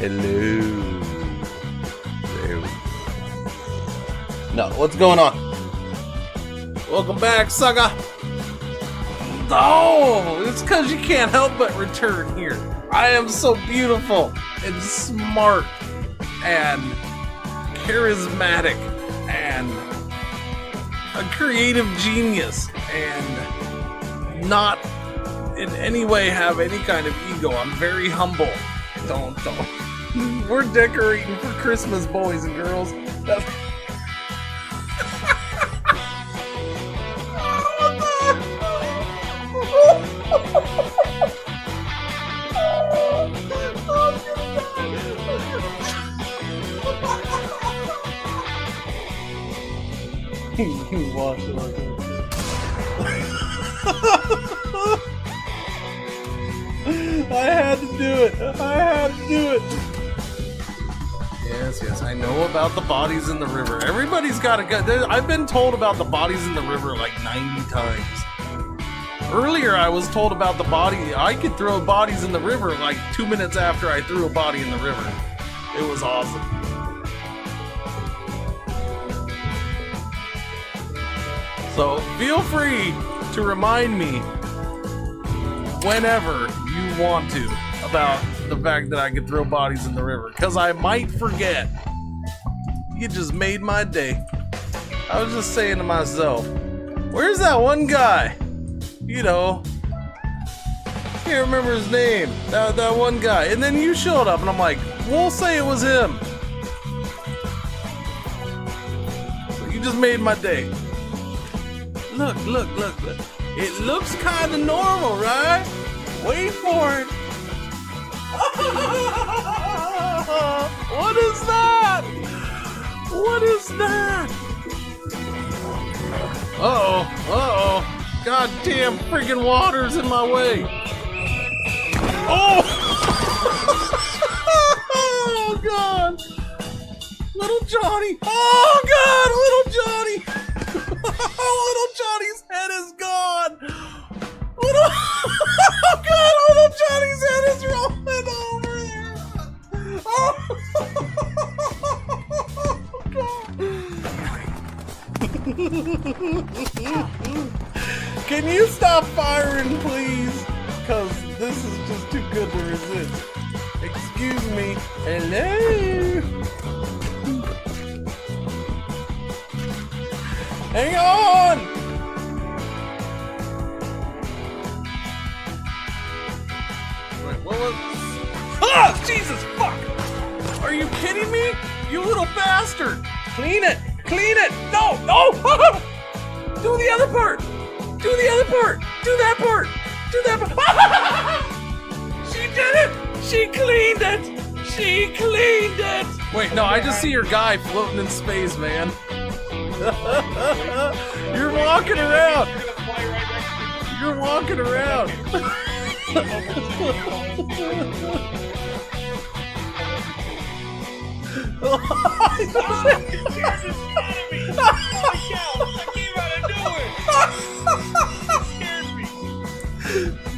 Hello. No, what's going on? Welcome back, sucker. Oh, it's because you can't help but return here. I am so beautiful and smart and charismatic and a creative genius and not in any way have any kind of ego. I'm very humble. Don't. We're decorating for Christmas, boys and girls. That's He watched it like that. I had to do it. Yes, I know about the bodies in the river. Everybody's got a gun. I've been told about the bodies in the river like 90 times. Earlier, I was told about the body. I could throw bodies in the river like 2 minutes after I threw a body in the river. It was awesome. So feel free to remind me whenever you want to about the fact that I could throw bodies in the river, because I might forget. You just made my day. I was just saying to myself, where's that one guy? You know, can't remember his name. That one guy. And then you showed up and I'm like, we'll say it was him. So you just made my day. Look. It looks kind of normal, right? Wait for it. What is that? Uh-oh. Goddamn freaking water's in my way. Oh! Oh, God. Little Johnny. Oh, God, little Johnny. Little Johnny's head is gone. Oh God, little Johnny's head is rolling over there. Oh God. Can you stop firing, please? Because this is just too good to resist. Excuse me. Hello. Hang on! Wait, what was... Ah! Jesus, fuck! Are you kidding me? You little bastard! Clean it! No! Do the other part! Do that part! She did it! She cleaned it! Wait, no, I just see your guy floating in space, man. You're walking around.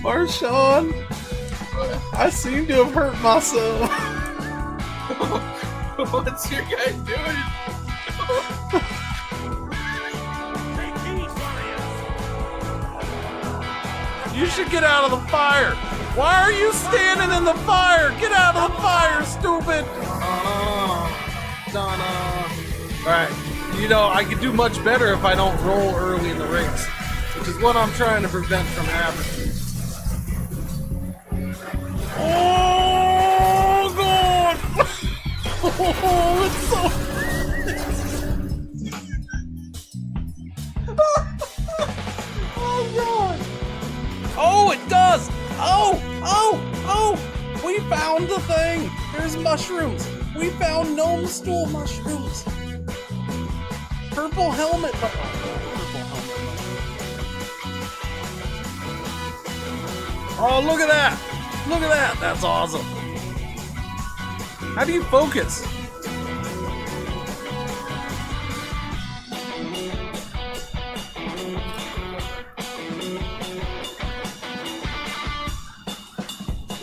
Marshawn, I seem to have hurt myself. What's your guy doing? You should get out of the fire. Why are you standing in the fire? Get out of the fire, stupid. Donna. Alright, you know, I could do much better if I don't roll early in the race, which is what I'm trying to prevent from happening. Oh, God. Oh, it's so... Oh, God. Oh, it does! Oh! We found the thing! There's mushrooms! We found gnome stool mushrooms! Purple helmet! Oh, look at that! Look at that! That's awesome! How do you focus?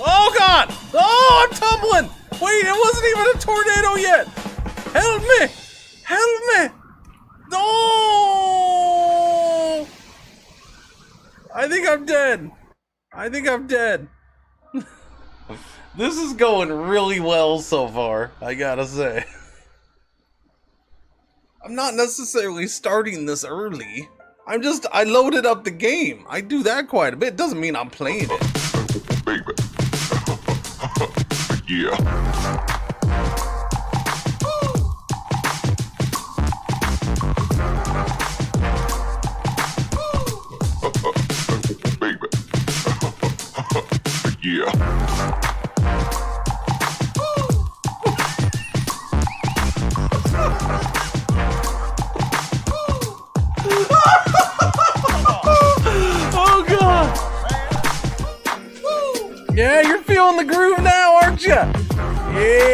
Oh, God! Oh, I'm tumbling! Wait wait, it wasn't even a tornado yet. Help me! Help me! No! I think I'm dead. I think I'm dead. This is going really well so far, I gotta say. I'm not necessarily starting this early. I loaded up the game. I do that quite a bit. Doesn't mean I'm playing it. Baby. Yeah. Baby. Yeah. Oh god! Yeah, you're feeling the groove now, aren't you? Yeah!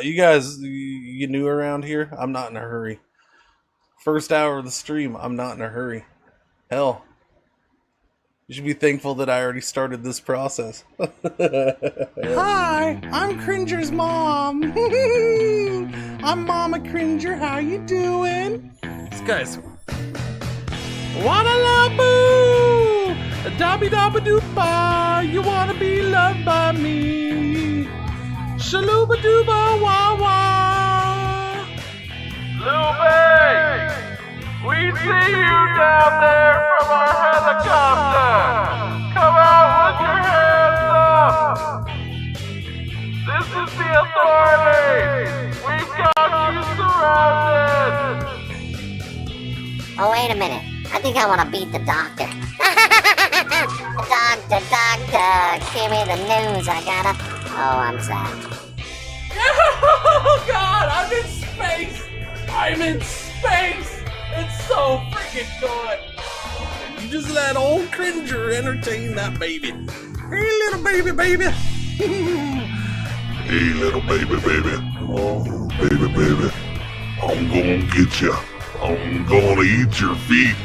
You guys, you new around here? I'm not in a hurry. First hour of the stream, I'm not in a hurry. Hell, you should be thankful that I already started this process. Hi, I'm Cringer's mom. I'm Mama Cringer. How you doing? This guy's wanna love boo, dabby dabba doopa. You wanna be loved by me? Shaluba dooba wah wah. Lupe! We see you down there from our helicopter! Come out with your hands up! This is the authorities! We've got you surrounded! Oh, wait a minute. I think I want to beat the doctor. Doctor, give me the news. I gotta... Oh, I'm sad. Oh god, I'm in space! I'm in space! It's so freaking good! You just let old Cringer entertain that baby. Hey little baby, baby! Hey, little baby, baby. Oh, baby, baby. I'm gonna get you. I'm gonna eat your feet.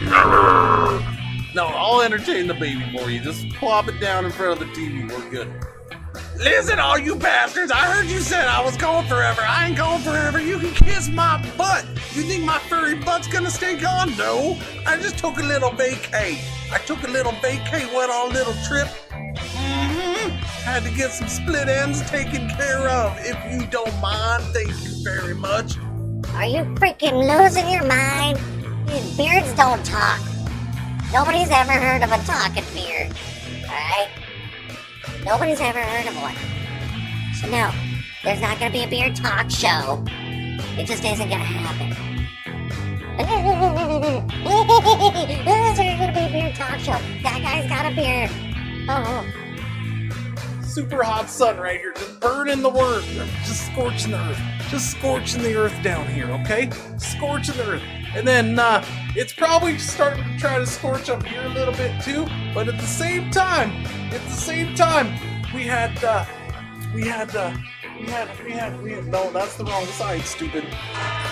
No, I'll entertain the baby for you. Just plop it down in front of the TV. We're good. Listen, all you bastards, I heard you said I was gone forever. I ain't gone forever. You can kiss my butt. You think my furry butt's gonna stay gone? No. I just took a little vacay. Went on a little trip. Had to get some split ends taken care of. If you don't mind, thank you very much. Are you freaking losing your mind? These beards don't talk. Nobody's ever heard of a talking beard. Alright? Nobody's ever heard of one. So no, there's not gonna be a beard talk show. It just isn't gonna happen. There's gonna be a beard talk show. That guy's got a beard. Oh. Super hot sun right here, just burning the earth, just scorching the earth, down here, okay? Scorching the earth. And then it's probably starting to try to scorch up here a little bit too, but at the same time, we had no, that's the wrong side, stupid.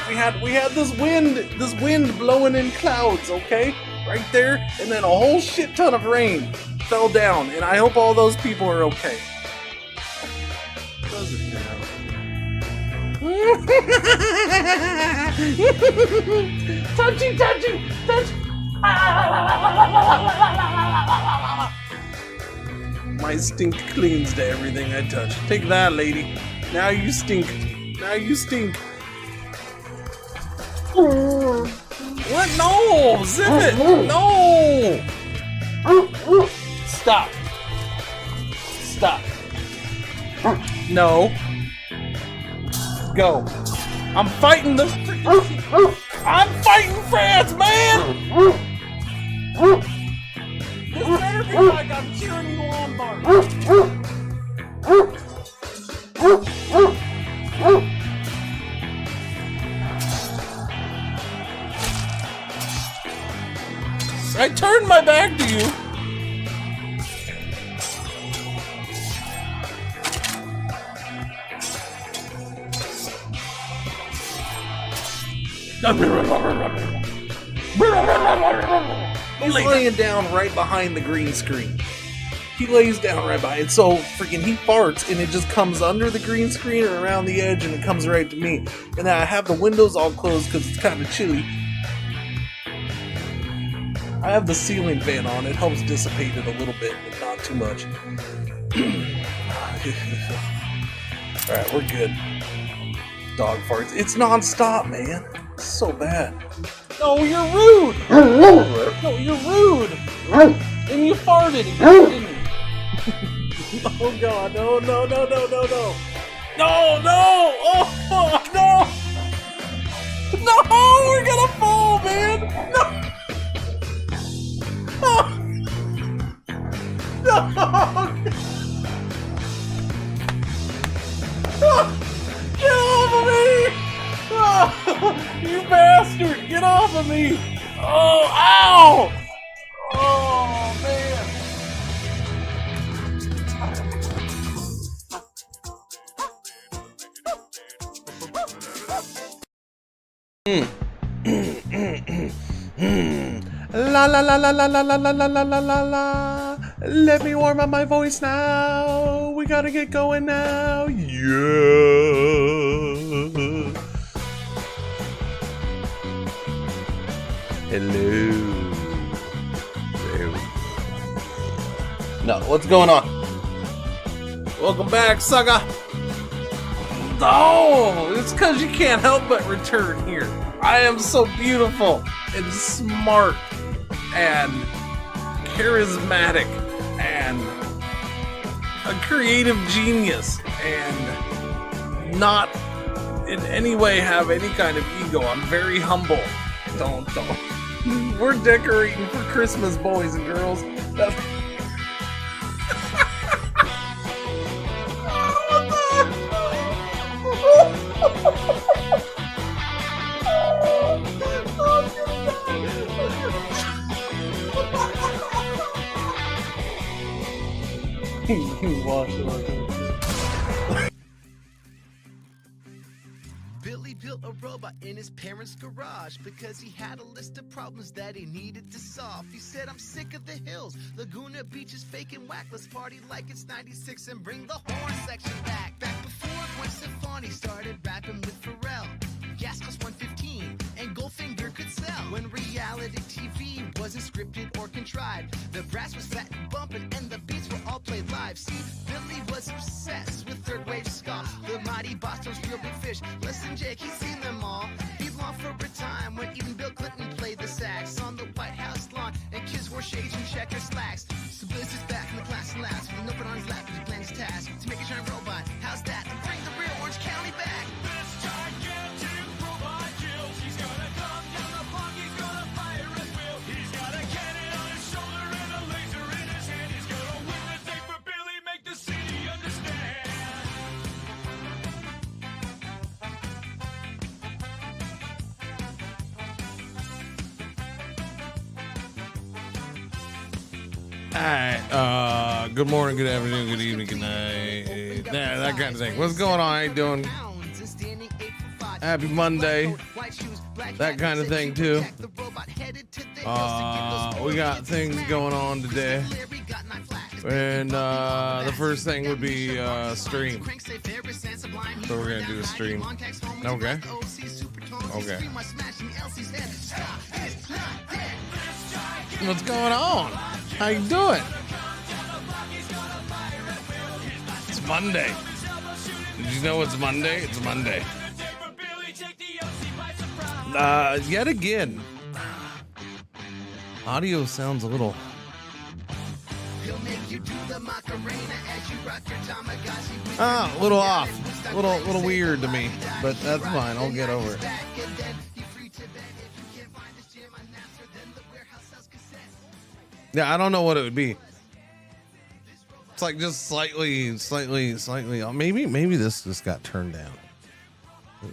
We had this wind blowing in clouds, okay? Right there, and then a whole shit ton of rain fell down, and I hope all those people are okay. Touchy. My stink clings to everything I touch. Take that, lady. Now you stink. What? No! Zip it! No! Stop. No. Go. I'm fighting the... I'm fighting France, man! This better be like I'm cheering you on, Bart. I turned my back to you. He's laying down right behind the green screen. He lays down right behind, so freaking he farts, and it just comes under the green screen or around the edge, and it comes right to me. And then I have the windows all closed because it's kind of chilly. I have the ceiling fan on. It helps dissipate it a little bit, but not too much. Alright, we're good. Dog farts. It's non-stop, man. It's so bad. No, you're rude! No, you're rude! And you farted again, didn't you? Oh god, no. No, no! Oh, no! No, we're gonna fall, man! No! No! Get off of me! Oh, you bastard! Get off of me! Oh, ow! Oh, man! La la la la la la la la la la la la la. Let me warm up my voice now. We gotta get going now. Yeah. Hello. No, what's going on? Welcome back, sucker. Oh, it's because you can't help but return here. I am so beautiful and smart and charismatic and a creative genius and not in any way have any kind of ego. I'm very humble. Don't. We're decorating for Christmas, boys and girls. Billy built a robot in his parents' garage because he had a list of problems that he needed to solve. He said, I'm sick of the hills, Laguna Beach is fake and whack. Let's party like it's 96 and bring the horn section back. Back before Gwen Stefani started rapping with Pharrell. Gas cost $1.15 and Goldfinger could sell. When reality TV wasn't scripted or contrived, the brass was fat and bumping and the beats were all played live. See, Billy was obsessed with third wave ska. The mighty Boston's Real Big Fish. Listen, Jake, he's seen them all. He longed for a time when even Bill Clinton played the sax on the White House lawn and kids wore shades and checker slacks. So Billy's just back in the class and laughs with an open on his lap as he planned his task to make a giant robot. How's that? And bring the real Orange County back. This gigantic robot kills. He's gonna come down the block. He's gonna fire at will. He's got a cannon on his shoulder and a laser in his hand. He's gonna win the day for Billy, make the city understand. Alright, good morning, good afternoon, good evening, good night. That kind of thing. What's going on? How you doing? Happy Monday. That kind of thing, too. We got things going on today. And the first thing would be stream. So we're gonna do a stream. Okay. Okay. What's going on? How you doing? It's Monday. Did you know it's Monday? It's Monday. Yet again. Audio sounds a little... a little off. A little weird to me. But that's fine. I'll get over it. Yeah, I don't know what it would be. It's like just slightly. Maybe this just got turned down.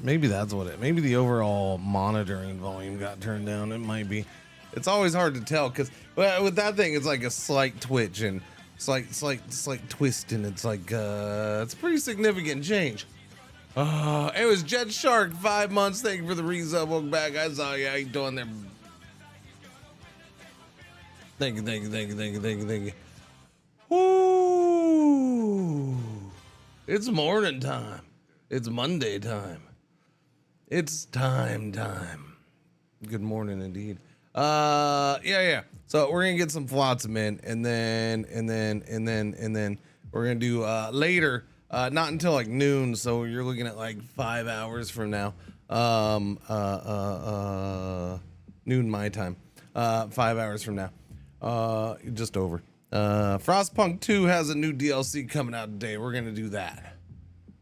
Maybe that's what it. Maybe the overall monitoring volume got turned down. It might be. It's always hard to tell because with that thing, it's like a slight twitch and slight twist, and it's like it's pretty significant change. It was Jet Shark, 5 months. Thank you for the resub. Welcome back. I saw you. How you doing there? Thank you. Woo! It's morning time. It's Monday time. It's time. Good morning indeed. Yeah. So we're gonna get some Flotsam in, and then we're gonna do later. Not until like noon, so you're looking at like 5 hours from now. Noon my time. 5 hours from now. Just over. Frostpunk 2 has a new DLC coming out today. We're gonna do that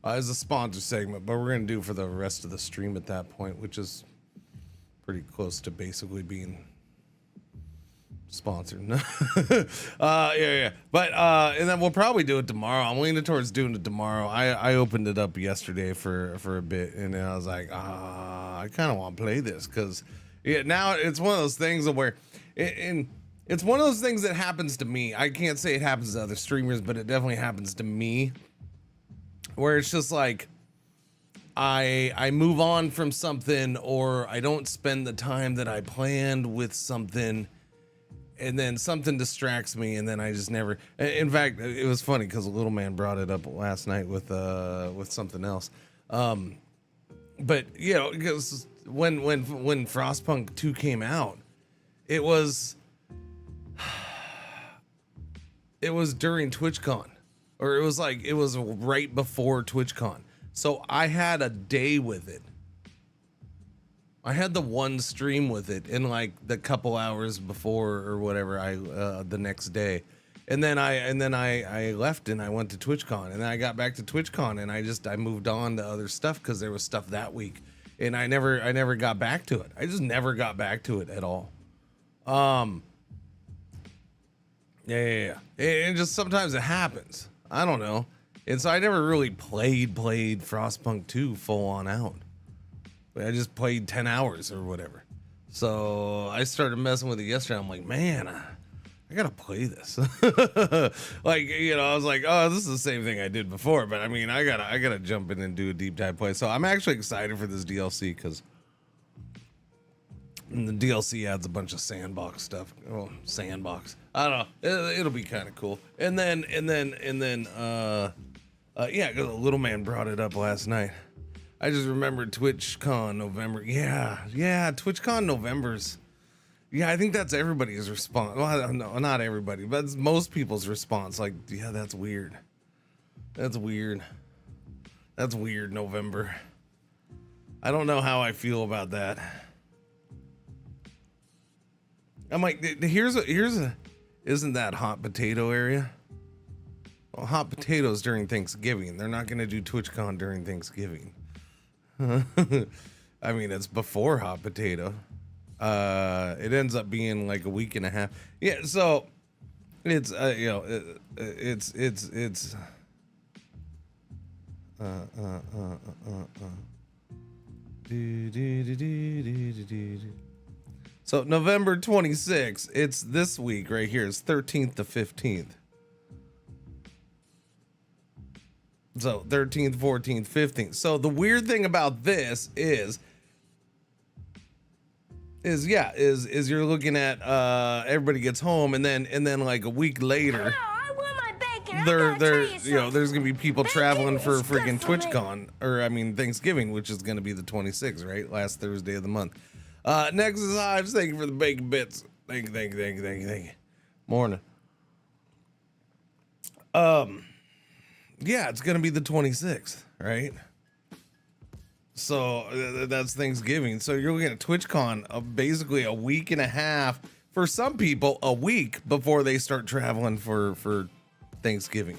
as a sponsor segment, but we're gonna do for the rest of the stream at that point, which is pretty close to basically being sponsored. Yeah. But and then we'll probably do it tomorrow. I'm leaning towards doing it tomorrow. I opened it up yesterday for a bit, and then I was like, I kind of want to play this because now it's one of those things where it's one of those things that happens to me. I can't say it happens to other streamers, but it definitely happens to me, where it's just like I move on from something, or I don't spend the time that I planned with something, and then something distracts me, and then I just never. In fact, it was funny because a little man brought it up last night with something else. But you know, because when Frostpunk 2 came out, it was during TwitchCon, or it was right before TwitchCon. So I had a day with it. I had the one stream with it in like the couple hours before or whatever the next day. And then I left and I went to TwitchCon, and then I got back to TwitchCon, and I moved on to other stuff because there was stuff that week, and I never got back to it. I just never got back to it at all. Yeah. And just sometimes it happens. I don't know. And so I never really played Frostpunk 2 full on out. I just played 10 hours or whatever. So I started messing with it yesterday. I'm like, man, I gotta play this. Like, you know, I was like, oh, this is the same thing I did before. But I mean, I gotta jump in and do a deep dive play. So I'm actually excited for this DLC because the DLC adds a bunch of sandbox stuff. Oh, sandbox. I don't know. It'll be kind of cool. And then, yeah, because the little man brought it up last night. I just remembered TwitchCon November. Yeah, TwitchCon November's. Yeah, I think that's everybody's response. Well, no, not everybody, but it's most people's response. Like, yeah, that's weird. That's weird, November. I don't know how I feel about that. I'm like, isn't that hot potato area? Well, hot potatoes during Thanksgiving. They're not going to do TwitchCon during Thanksgiving. I mean, it's before hot potato. It ends up being like a week and a half. Yeah, so it's it's so November 26th, it's this week right here. It's 13th to 15th. So 13th, 14th, 15th. So the weird thing about this is you're looking at everybody gets home, and then like a week later, there's gonna be people traveling for freaking TwitchCon, or I mean Thanksgiving, which is gonna be the 26th, right? Last Thursday of the month. Next is Hives. Thank you for the bacon bits. Thank you. Morning. Yeah, it's gonna be the 26th, right? So that's Thanksgiving. So you're looking at TwitchCon basically a week and a half, for some people a week before they start traveling for Thanksgiving.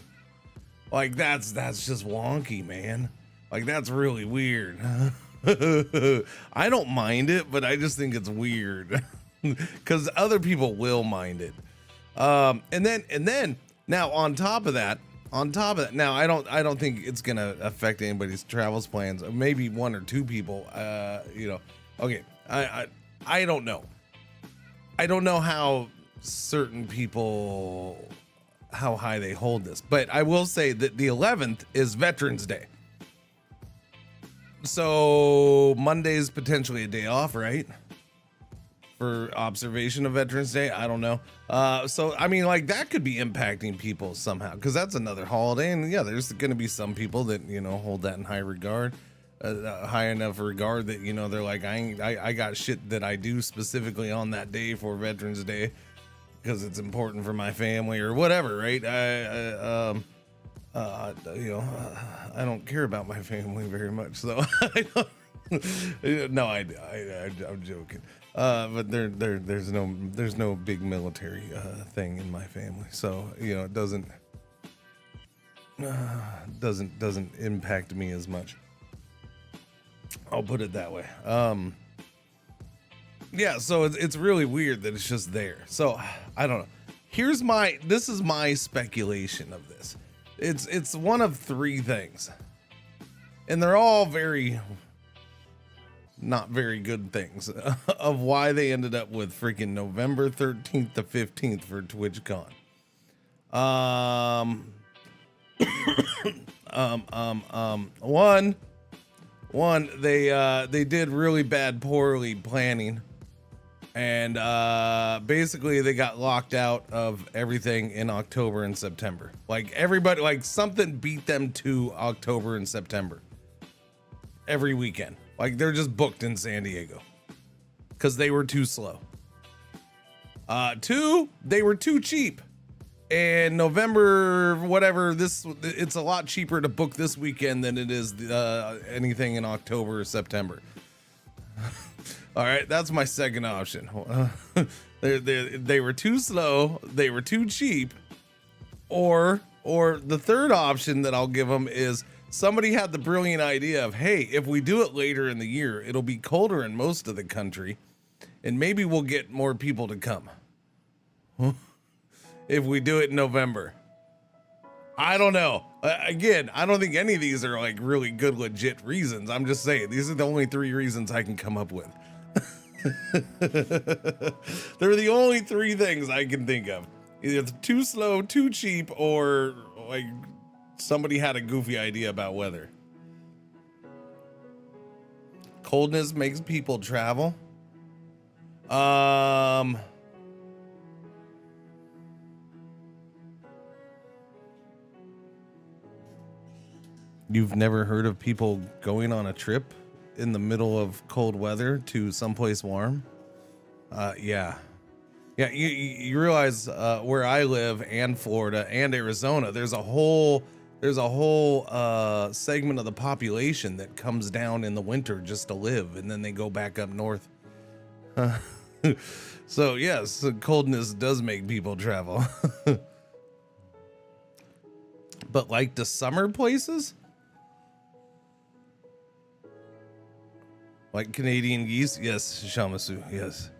Like that's just wonky, man. Like that's really weird. I don't mind it, but I just think it's weird because other people will mind it. And then now on top of that, now I don't think it's gonna affect anybody's travels plans. Maybe one or two people. Okay. I don't know. I don't know how certain people, how high they hold this, but I will say that the 11th is Veterans Day. So Monday's potentially a day off, right? For observation of Veterans Day. I don't know. So I mean, like, that could be impacting people somehow, because that's another holiday, and yeah, there's going to be some people that, you know, hold that in high regard, high enough regard that, you know, they're like, I got shit that I do specifically on that day for Veterans Day because it's important for my family or whatever, right? You know, I don't care about my family very much, so I don't, no, I'm joking. But there's no big military thing in my family, so, you know, it doesn't impact me as much. I'll put it that way. Yeah, so it's really weird that it's just there. So I don't know. This is my speculation of this. It's one of three things, and they're all not very good things of why they ended up with freaking November 13th to 15th for TwitchCon. One, they did really poorly planning, and basically they got locked out of everything in October and September. Like, everybody, like, something beat them to October and September every weekend. Like, they're just booked in San Diego because they were too slow. Two, they were too cheap. And November, whatever, it's a lot cheaper to book this weekend than it is anything in October or September. All right, that's my second option. They were too slow, they were too cheap, or the third option that I'll give them is somebody had the brilliant idea of, hey, if we do it later in the year, it'll be colder in most of the country, and maybe we'll get more people to come. If we do it in November. I don't know. Again, I don't think any of these are like really good, legit reasons. I'm just saying, these are the only three reasons I can come up with. They're the only three things I can think of. Either too slow, too cheap, or like somebody had a goofy idea about weather. Coldness makes people travel. You've never heard of people going on a trip in the middle of cold weather to someplace warm? Yeah. You realize where I live, and Florida and Arizona, there's a whole segment of the population that comes down in the winter just to live, and then they go back up north. So yes, coldness does make people travel. But like the summer places? Like Canadian geese? Yes, Shamasu, yes.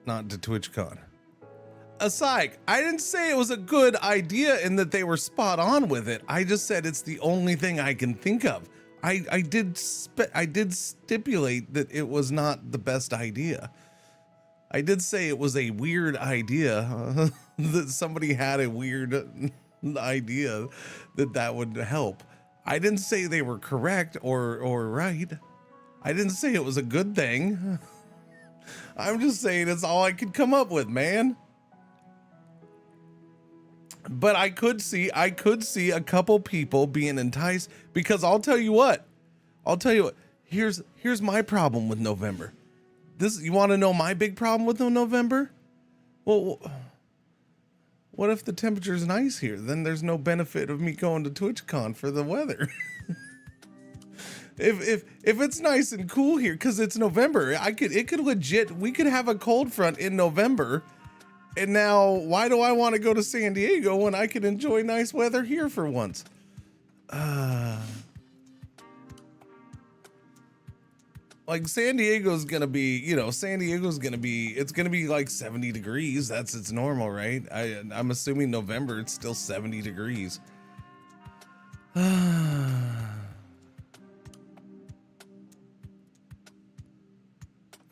Not to TwitchCon. Psych, I didn't say it was a good idea and that they were spot on with it. I just said it's the only thing I can think of. I did stipulate that it was not the best idea. I did say it was a weird idea, that somebody had a weird idea that would help. I didn't say they were correct or right. I didn't say it was a good thing. I'm just saying it's all I could come up with, man. But I could see a couple people being enticed, because I'll tell you what. Here's my problem with November. You want to know my big problem with November? Well, what if the temperature's nice here? Then there's no benefit of me going to TwitchCon for the weather. If it's nice and cool here, because it's November, we could have a cold front in November. And now, why do I want to go to San Diego when I can enjoy nice weather here for once? Like, San Diego's gonna be, it's gonna be like 70 degrees. It's normal, right? I'm assuming November, it's still 70 degrees.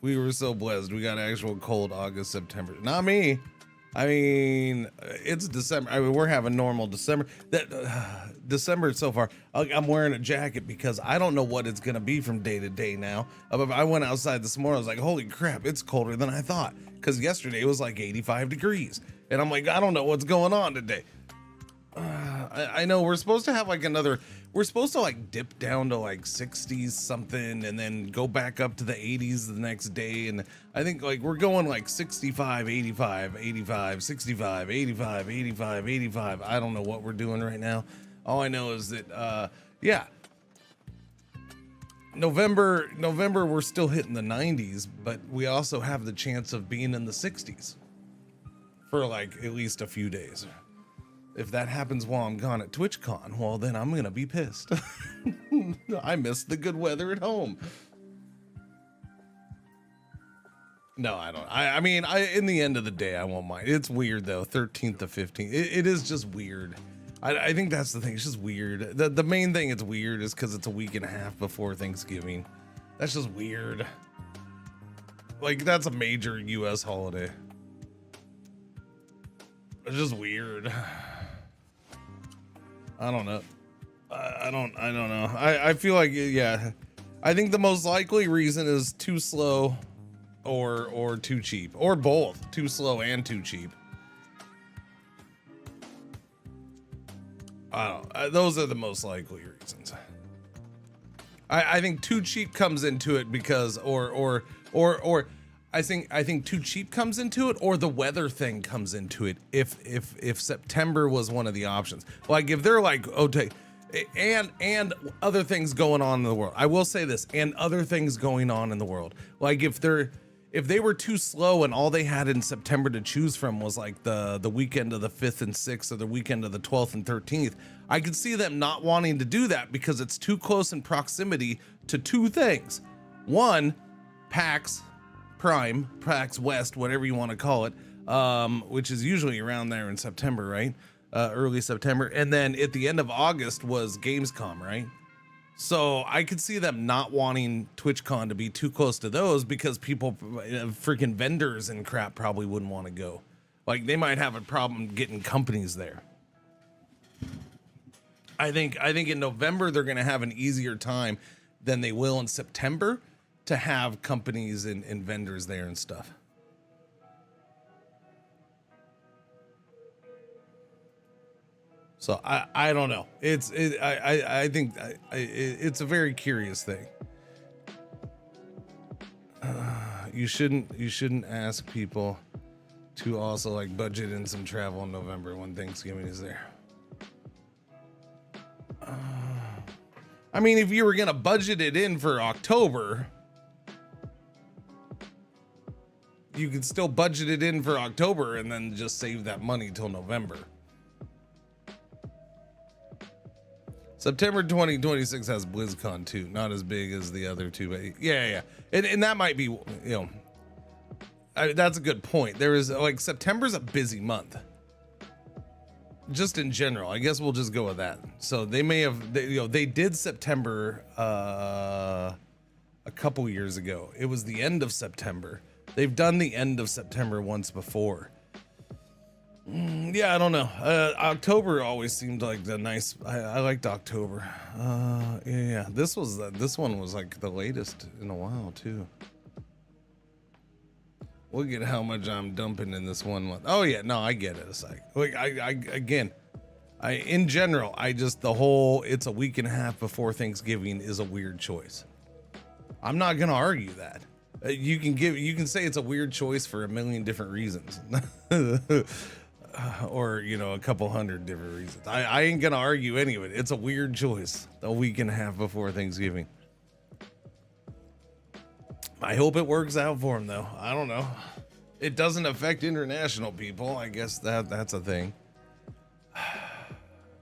We were so blessed. We got actual cold August, September. Not me. I mean, it's December. I mean, we're having normal December. December so far. I'm wearing a jacket because I don't know what it's gonna be from day to day now. I went outside this morning. I was like, holy crap, it's colder than I thought. Because yesterday it was like 85 degrees, and I'm like, I don't know what's going on today. I know we're supposed to have like we're supposed to like dip down to like 60s something and then go back up to the 80s the next day. And I think like we're going like 65, 85, 85, 65, 85, 85, 85. I don't know what we're doing right now. All I know is that, yeah, November, we're still hitting the 90s, but we also have the chance of being in the 60s for like at least a few days. If that happens while I'm gone at TwitchCon, well, then I'm gonna be pissed. I miss the good weather at home. No, I don't. I mean, in the end of the day, I won't mind. It's weird though, 13th to 15th. It is just weird. I think that's the thing. It's just weird. The main thing it's weird is because it's a week and a half before Thanksgiving. That's just weird. Like, that's a major U.S. holiday. It's just weird. I don't know. I don't know. I feel like, yeah, I think the most likely reason is too slow or too cheap, or both, too slow and too cheap. I don't know. Those are the most likely reasons. I think too cheap comes into it because, or I think too cheap comes into it, or the weather thing comes into it. If September was one of the options, like if they're like, okay, and other things going on in the world. I will say this, and other things going on in the world. Like if they were too slow and all they had in September to choose from was like the weekend of the 5th and 6th or the weekend of the 12th and 13th, I could see them not wanting to do that because it's too close in proximity to two things. One, PAX Prime, PAX West, whatever you want to call it, which is usually around there in September, right? Early September. And then at the end of August was Gamescom, right? So I could see them not wanting TwitchCon to be too close to those because people, freaking vendors and crap, probably wouldn't want to go. Like they might have a problem getting companies there. I think in November they're going to have an easier time than they will in September to have companies and vendors there and stuff. So I don't know. I think it's a very curious thing. You shouldn't ask people to also like budget in some travel in November when Thanksgiving is there. I mean, if you were gonna budget it in for October, you could still budget it in for October and then just save that money till November. September 2026 has BlizzCon too, not as big as the other two, but yeah. And that might be, that's a good point. There is like September's a busy month. Just in general, I guess we'll just go with that. So they may have, they did September a couple years ago. It was the end of September. They've done the end of September once before. Yeah, I don't know. October always seemed like the nice. I liked October. Yeah. This one was like the latest in a while too. Look at how much I'm dumping in this 1 month. Oh yeah, no, I get it. It's like in general, the whole it's a week and a half before Thanksgiving is a weird choice. I'm not gonna argue that. You can say it's a weird choice for a million different reasons. Or a couple hundred different reasons. I ain't gonna argue any of it. It's a weird choice a week and a half before Thanksgiving. I hope it works out for him though. I don't know. It doesn't affect international people. I guess that's a thing.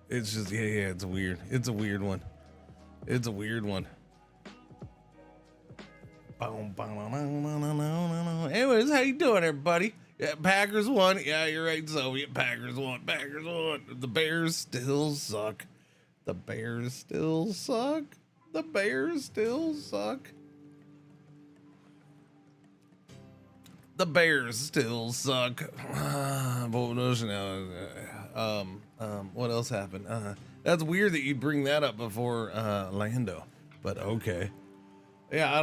It's just yeah, it's weird. It's a weird one. It's a weird one. Anyways, how you doing, everybody? Yeah, Packers won. Yeah, you're right, Soviet. Packers won. Packers won. The Bears still suck. The Bears still suck. The Bears still suck. The Bears still suck. What else happened? That's weird that you'd bring that up before Lando, but okay. Yeah, I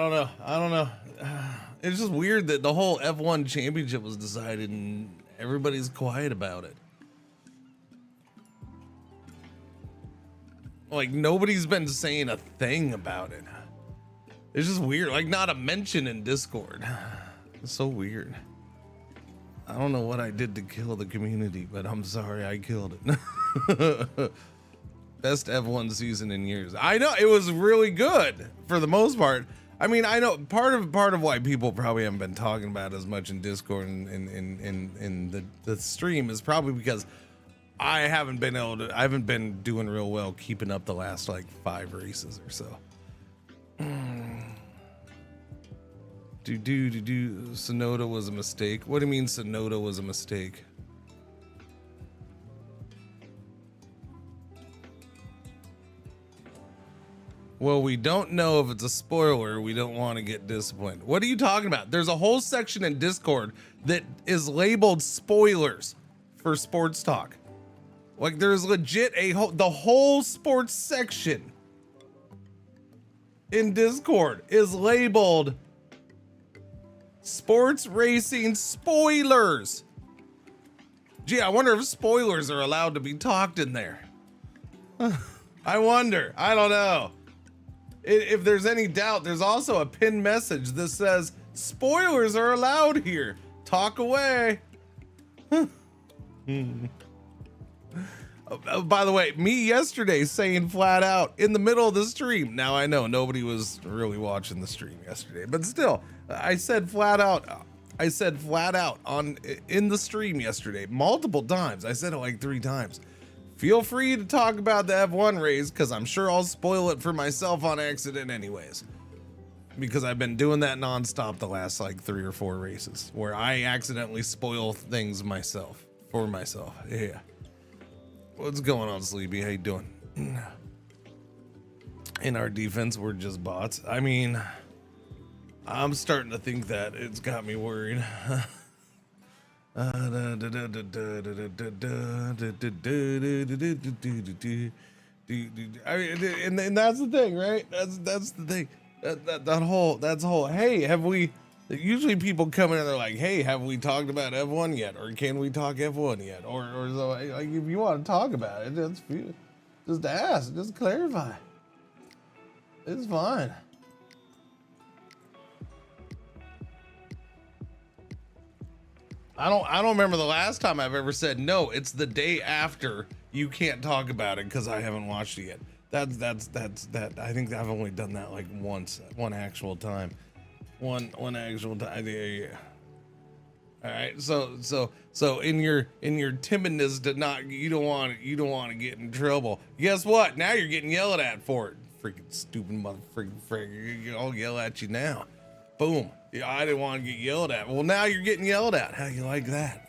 don't know. It's just weird that the whole F1 championship was decided and everybody's quiet about it. Like, nobody's been saying a thing about it. It's just weird, like not a mention in Discord. It's so weird. I don't know what I did to kill the community, but I'm sorry I killed it. Best F1 season in years. I know, it was really good for the most part. I mean, I know part of why people probably haven't been talking about it as much in Discord and in the stream is probably because I haven't been doing real well keeping up the last like 5 races or so. Sonoda was a mistake. What do you mean Sonoda was a mistake? Well, we don't know if it's a spoiler. We don't want to get disappointed. What are you talking about? There's a whole section in Discord that is labeled spoilers for sports talk. Like there's legit the whole sports section in Discord is labeled sports racing spoilers. Gee, I wonder if spoilers are allowed to be talked in there. I wonder. I don't know. If there's any doubt, there's also a pinned message that says spoilers are allowed here. Talk away. By the way, me yesterday saying flat out in the middle of the stream. Now I know nobody was really watching the stream yesterday, but still, I said flat out in the stream yesterday multiple times. I said it like 3 times. Feel free to talk about the F1 race because I'm sure I'll spoil it for myself on accident anyways. Because I've been doing that nonstop the last like 3 or 4 races where I accidentally spoil things myself for myself. Yeah. What's going on, Sleepy? How you doing? In our defense, we're just bots. I mean, I'm starting to think that. It's got me worried. And that's the thing, right? That's the thing. That's whole. Hey, have we? Usually people come in and they're like, "Hey, have we talked about F1 yet? Or can we talk F1 yet? Or so, like, if you want to talk about it, just ask, just clarify. It's fine." I don't remember the last time I've ever said no. It's the day after you can't talk about it because I haven't watched it yet. That's I think I've only done that like once, one actual time. One actual time. Yeah. All right. So in your timidness to not, you don't want to get in trouble. Guess what? Now you're getting yelled at for it. Freaking stupid motherfucker. I'll yell at you now. Boom. Yeah, I didn't want to get yelled at. Well, now you're getting yelled at. How you like that?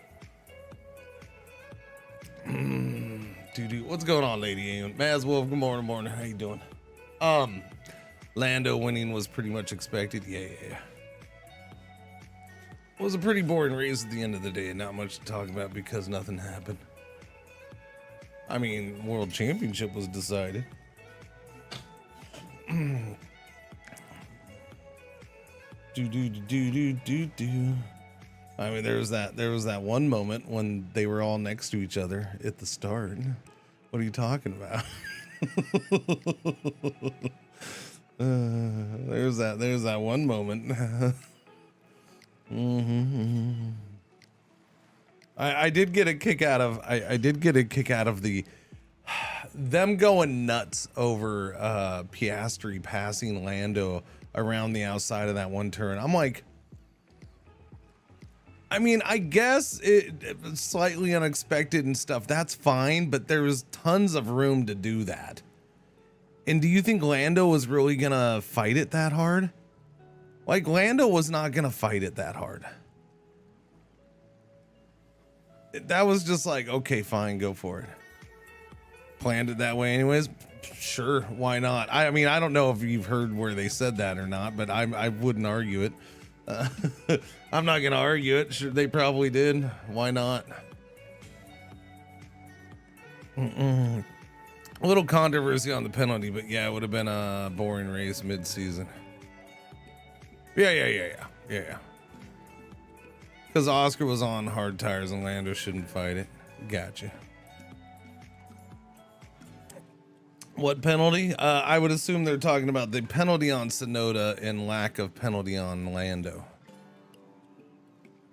What's going on, Lady Aeon? Maz Wolf, good morning. How you doing? Lando winning was pretty much expected. Yeah. It was a pretty boring race at the end of the day. Not much to talk about because nothing happened. I mean, World Championship was decided. I mean, there was that one moment when they were all next to each other at the start. What are you talking about? There's that one moment. I did get a kick out of the them going nuts over Piastri passing Lando around the outside of that one turn. I'm like, I mean, I guess it's slightly unexpected and stuff. That's fine, but there was tons of room to do that. And do you think Lando was really gonna fight it that hard? Like, Lando was not gonna fight it that hard. That was just like, okay, fine, go for it. Planned it that way anyways. Sure, why not? I mean, I don't know if you've heard where they said that or not, but I wouldn't argue it. I'm not gonna argue it. Sure, they probably did. Why not? A little controversy on the penalty, but yeah, it would have been a boring race mid-season. Yeah. Because Oscar was on hard tires and Lando shouldn't fight it. Gotcha. What penalty? I would assume they're talking about the penalty on Sonoda and lack of penalty on Lando.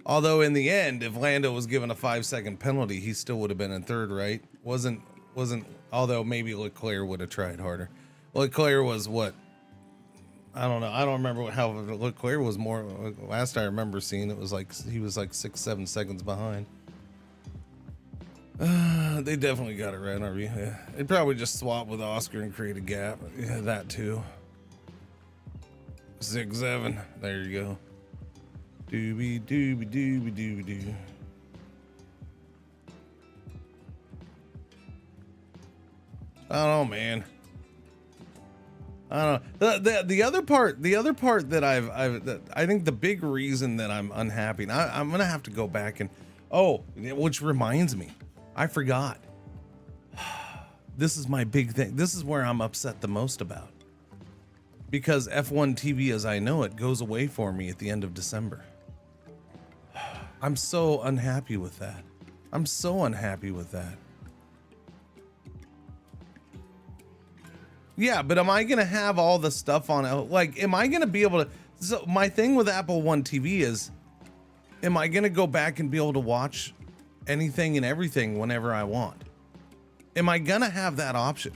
Although in the end, if Lando was given a 5-second penalty, he still would have been in third, right? Wasn't, although maybe Leclerc would have tried harder. Leclerc was what? I don't know. I don't remember how Leclerc was more. Last I remember seeing it was like he was like 6-7 seconds behind. They definitely got it right, RV. Yeah. They'd probably just swap with Oscar and create a gap. Yeah, that too. 6-7. There you go. Doobie doobie doobie doobie doo. I don't know, man. I don't know. The other part that I think the big reason that I'm unhappy, and I'm gonna have to go back and which reminds me, I forgot. This is my big thing. This is where I'm upset the most about. Because F1 TV as I know it goes away for me at the end of December. I'm so unhappy with that. I'm so unhappy with that. Yeah, but am I going to have all the stuff on it? Like, am I going to be able to... So my thing with Apple One TV is, am I going to go back and be able to watch anything and everything whenever I want? Am I going to have that option?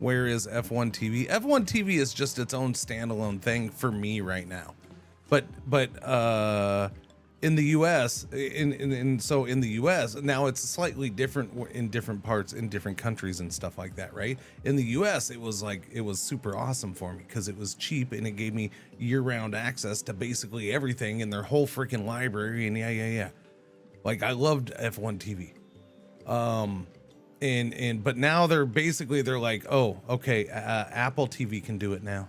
Where is F1 TV? F1 TV is just its own standalone thing for me right now. But in the US, so in the US, now it's slightly different in different parts, in different countries and stuff like that, right? In the US, it was super awesome for me because it was cheap and it gave me year-round access to basically everything in their whole freaking library. And yeah. Like, I loved F1 TV. But now they're like, oh, okay, Apple TV can do it now.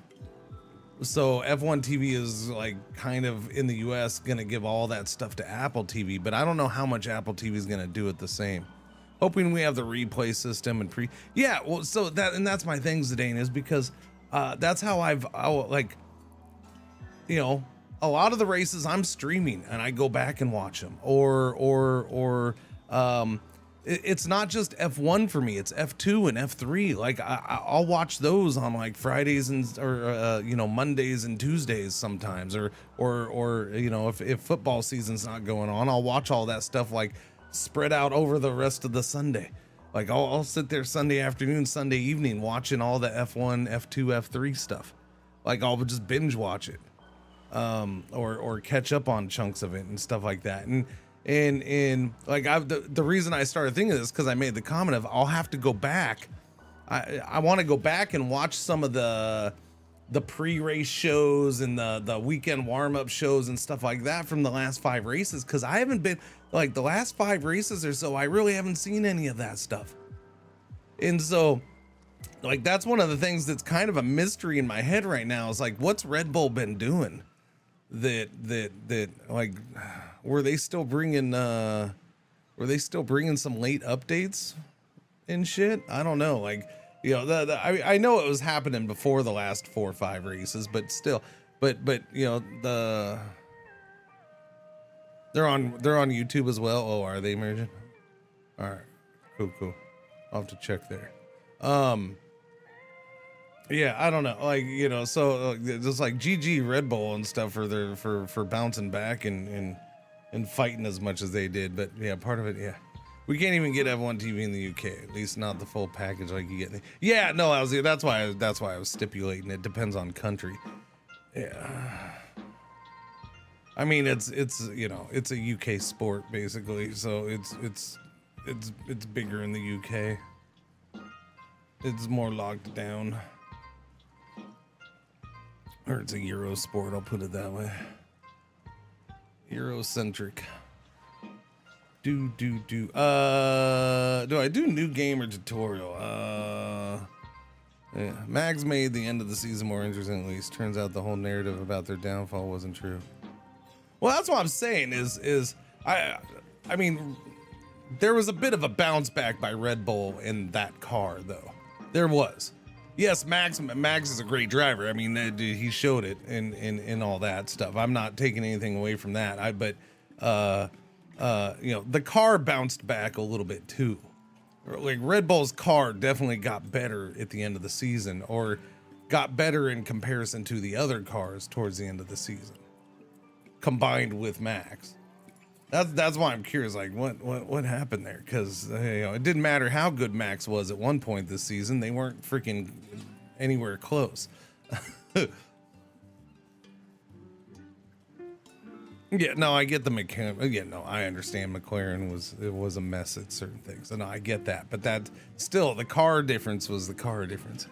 So F1 TV is like kind of in the US gonna give all that stuff to Apple TV, but I don't know how much Apple TV is gonna do it the same. Hoping we have the replay system and so that's my thing, Zidane, is because that's how like, you know, a lot of the races I'm streaming and I go back and watch them, or it's not just F1 for me, it's F2 and F3. Like I'll watch those on like Fridays or Mondays and Tuesdays sometimes, or you know, if football season's not going on, I'll watch all that stuff like spread out over the rest of the Sunday. Like I'll sit there Sunday afternoon, Sunday evening watching all the F1, F2, F3 stuff. Like I'll just binge watch it, or catch up on chunks of it and stuff like that. And like the reason I started thinking of this because I made the comment of I'll have to go back. I want to go back and watch some of the pre-race shows and the weekend warm-up shows and stuff like that from the last 5 races, because I haven't been like the last 5 races or so. I really haven't seen any of that stuff, and so like that's one of the things that's kind of a mystery in my head right now. Is like, what's Red Bull been doing? That like, were they still bringing some late updates and shit? I don't know. Like, you know, I know it was happening before the last 4 or 5 races, but still, but you know, they're on YouTube as well. Oh, are they merging? All right, cool. I'll have to check there. Yeah, I don't know, like, you know, so just like GG Red Bull and stuff for bouncing back and fighting as much as they did. But yeah, part of it, yeah, we can't even get F1 TV in the UK, at least not the full package like you get. Yeah, no, that's why I was stipulating it depends on country. Yeah, I mean it's you know, it's a UK sport basically, so it's bigger in the UK. It's more locked down. Or it's a Euro sport, I'll put it that way. Eurocentric. Do I do new game or tutorial? Yeah, Mags made the end of the season more interesting. At least turns out the whole narrative about their downfall wasn't true. Well, that's what I'm saying. I mean, there was a bit of a bounce back by Red Bull in that car, though. There was. Yes, Max is a great driver. I mean, he showed it in all that stuff. I'm not taking anything away from that. But the car bounced back a little bit too. Like Red Bull's car definitely got better at the end of the season, or got better in comparison to the other cars towards the end of the season, combined with Max. That's why I'm curious, like what happened there? Because it didn't matter how good Max was at one point this season; they weren't freaking anywhere close. Yeah, no, I get the mechanic. Again, no, I understand McLaren was a mess at certain things. So no, I get that, but that still, the car difference was the car difference.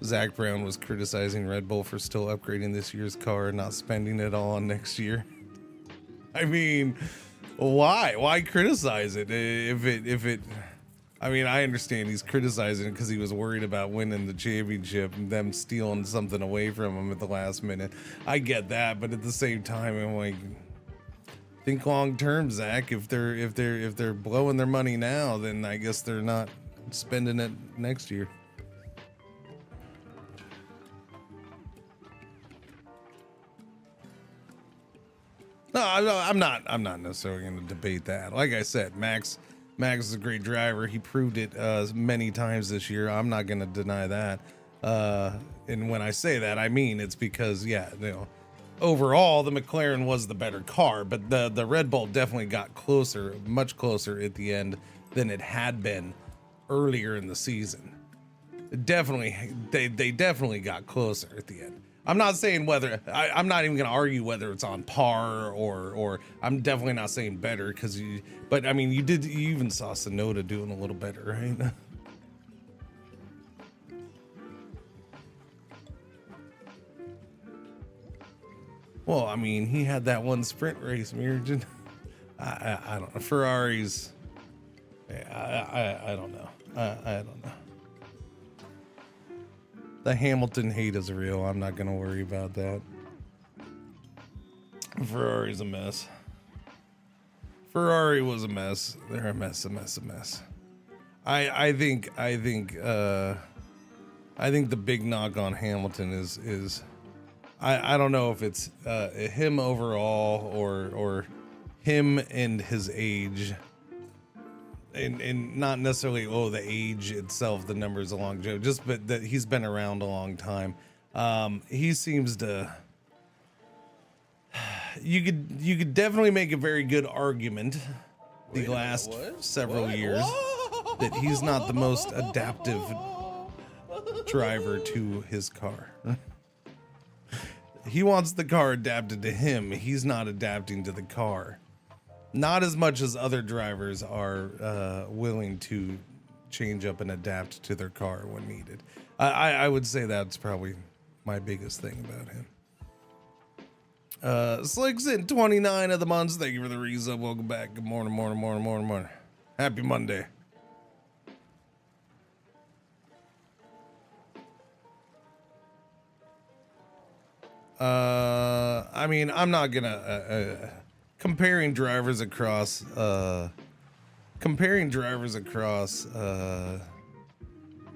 Zach Brown was criticizing Red Bull for still upgrading this year's car and not spending it all on next year. I mean, why? Why criticize it if it? I mean, I understand he's criticizing it because he was worried about winning the championship and them stealing something away from him at the last minute. I get that, but at the same time, I'm like, think long term, Zach. If they're blowing their money now, then I guess they're not spending it next year. No, I'm not necessarily going to debate that. Like I said, Max is a great driver. He proved it many times this year. I'm not going to deny that. And when I say that, I mean it's because, overall the McLaren was the better car, but the Red Bull definitely got closer, much closer at the end than it had been earlier in the season. They definitely got closer at the end. I'm not saying whether I'm not even going to argue whether it's on par or I'm definitely not saying better but I mean, you even saw Sonoda doing a little better, right? Well, I mean, he had that one sprint race, Mirjin. I don't know. Ferraris. I don't know. I don't know. The Hamilton hate is real. I'm not going to worry about that. Ferrari's a mess. Ferrari was a mess. They're a mess. I think the big knock on Hamilton is I don't know if it's him overall or him and his age. And not necessarily the age itself, the numbers along Joe, just but that he's been around a long time. He seems to. You could definitely make a very good argument the last several years that he's not the most adaptive driver to his car. He wants the car adapted to him. He's not adapting to the car. Not as much as other drivers are willing to change up and adapt to their car when needed. I would say that's probably my biggest thing about him. Slicks in 29 of the months. Thank you for the resub. Welcome back. Good morning. Happy Monday. I mean, I'm not gonna comparing drivers across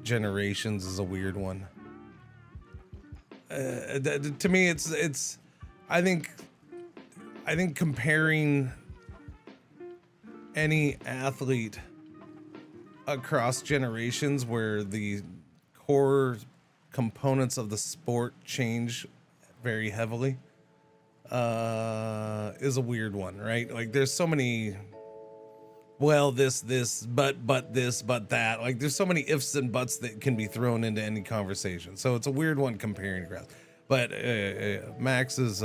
generations is a weird one. To me, it's I think comparing any athlete across generations where the core components of the sport change very heavily is a weird one, right? Like there's so many but this, but that. Like there's so many ifs and buts that can be thrown into any conversation. So it's a weird one comparing across. But Max is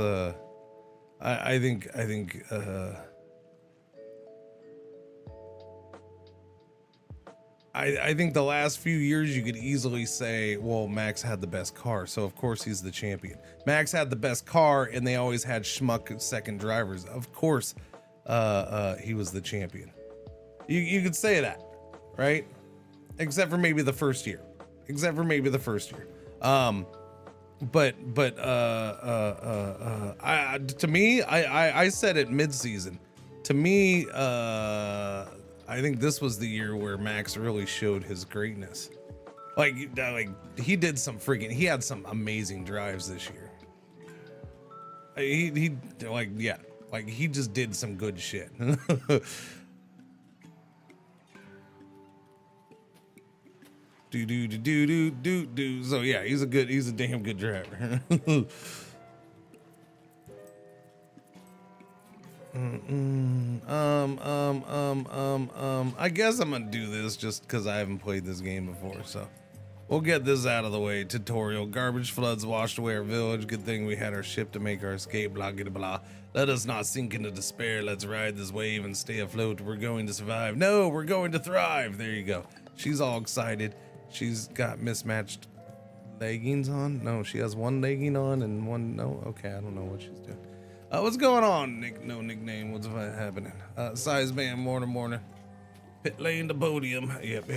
I think the last few years you could easily say, well, Max had the best car, so of course he's the champion. Max had the best car, and they always had schmuck second drivers. Of course, he was the champion. You could say that, right? Except for maybe the first year. To me, I said it mid-season. To me, I think this was the year where Max really showed his greatness. Like he did some he had some amazing drives this year. He just did some good shit. do. So yeah, he's a damn good driver. I guess I'm gonna do this just because I haven't played this game before, so we'll get this out of the way. Tutorial. Garbage floods washed away our village. Good thing we had our ship to make our escape. Blah blah blah. Let us not sink into despair. Let's ride this wave and stay afloat. We're going to survive. No, we're going to thrive. There you go. She's all excited. She's got mismatched leggings on. No, she has one legging on and one no. Okay, I don't know what she's doing. What's going on, Nick? No nickname. What's happening? Size band, mortar. Pit lane to podium. Yep.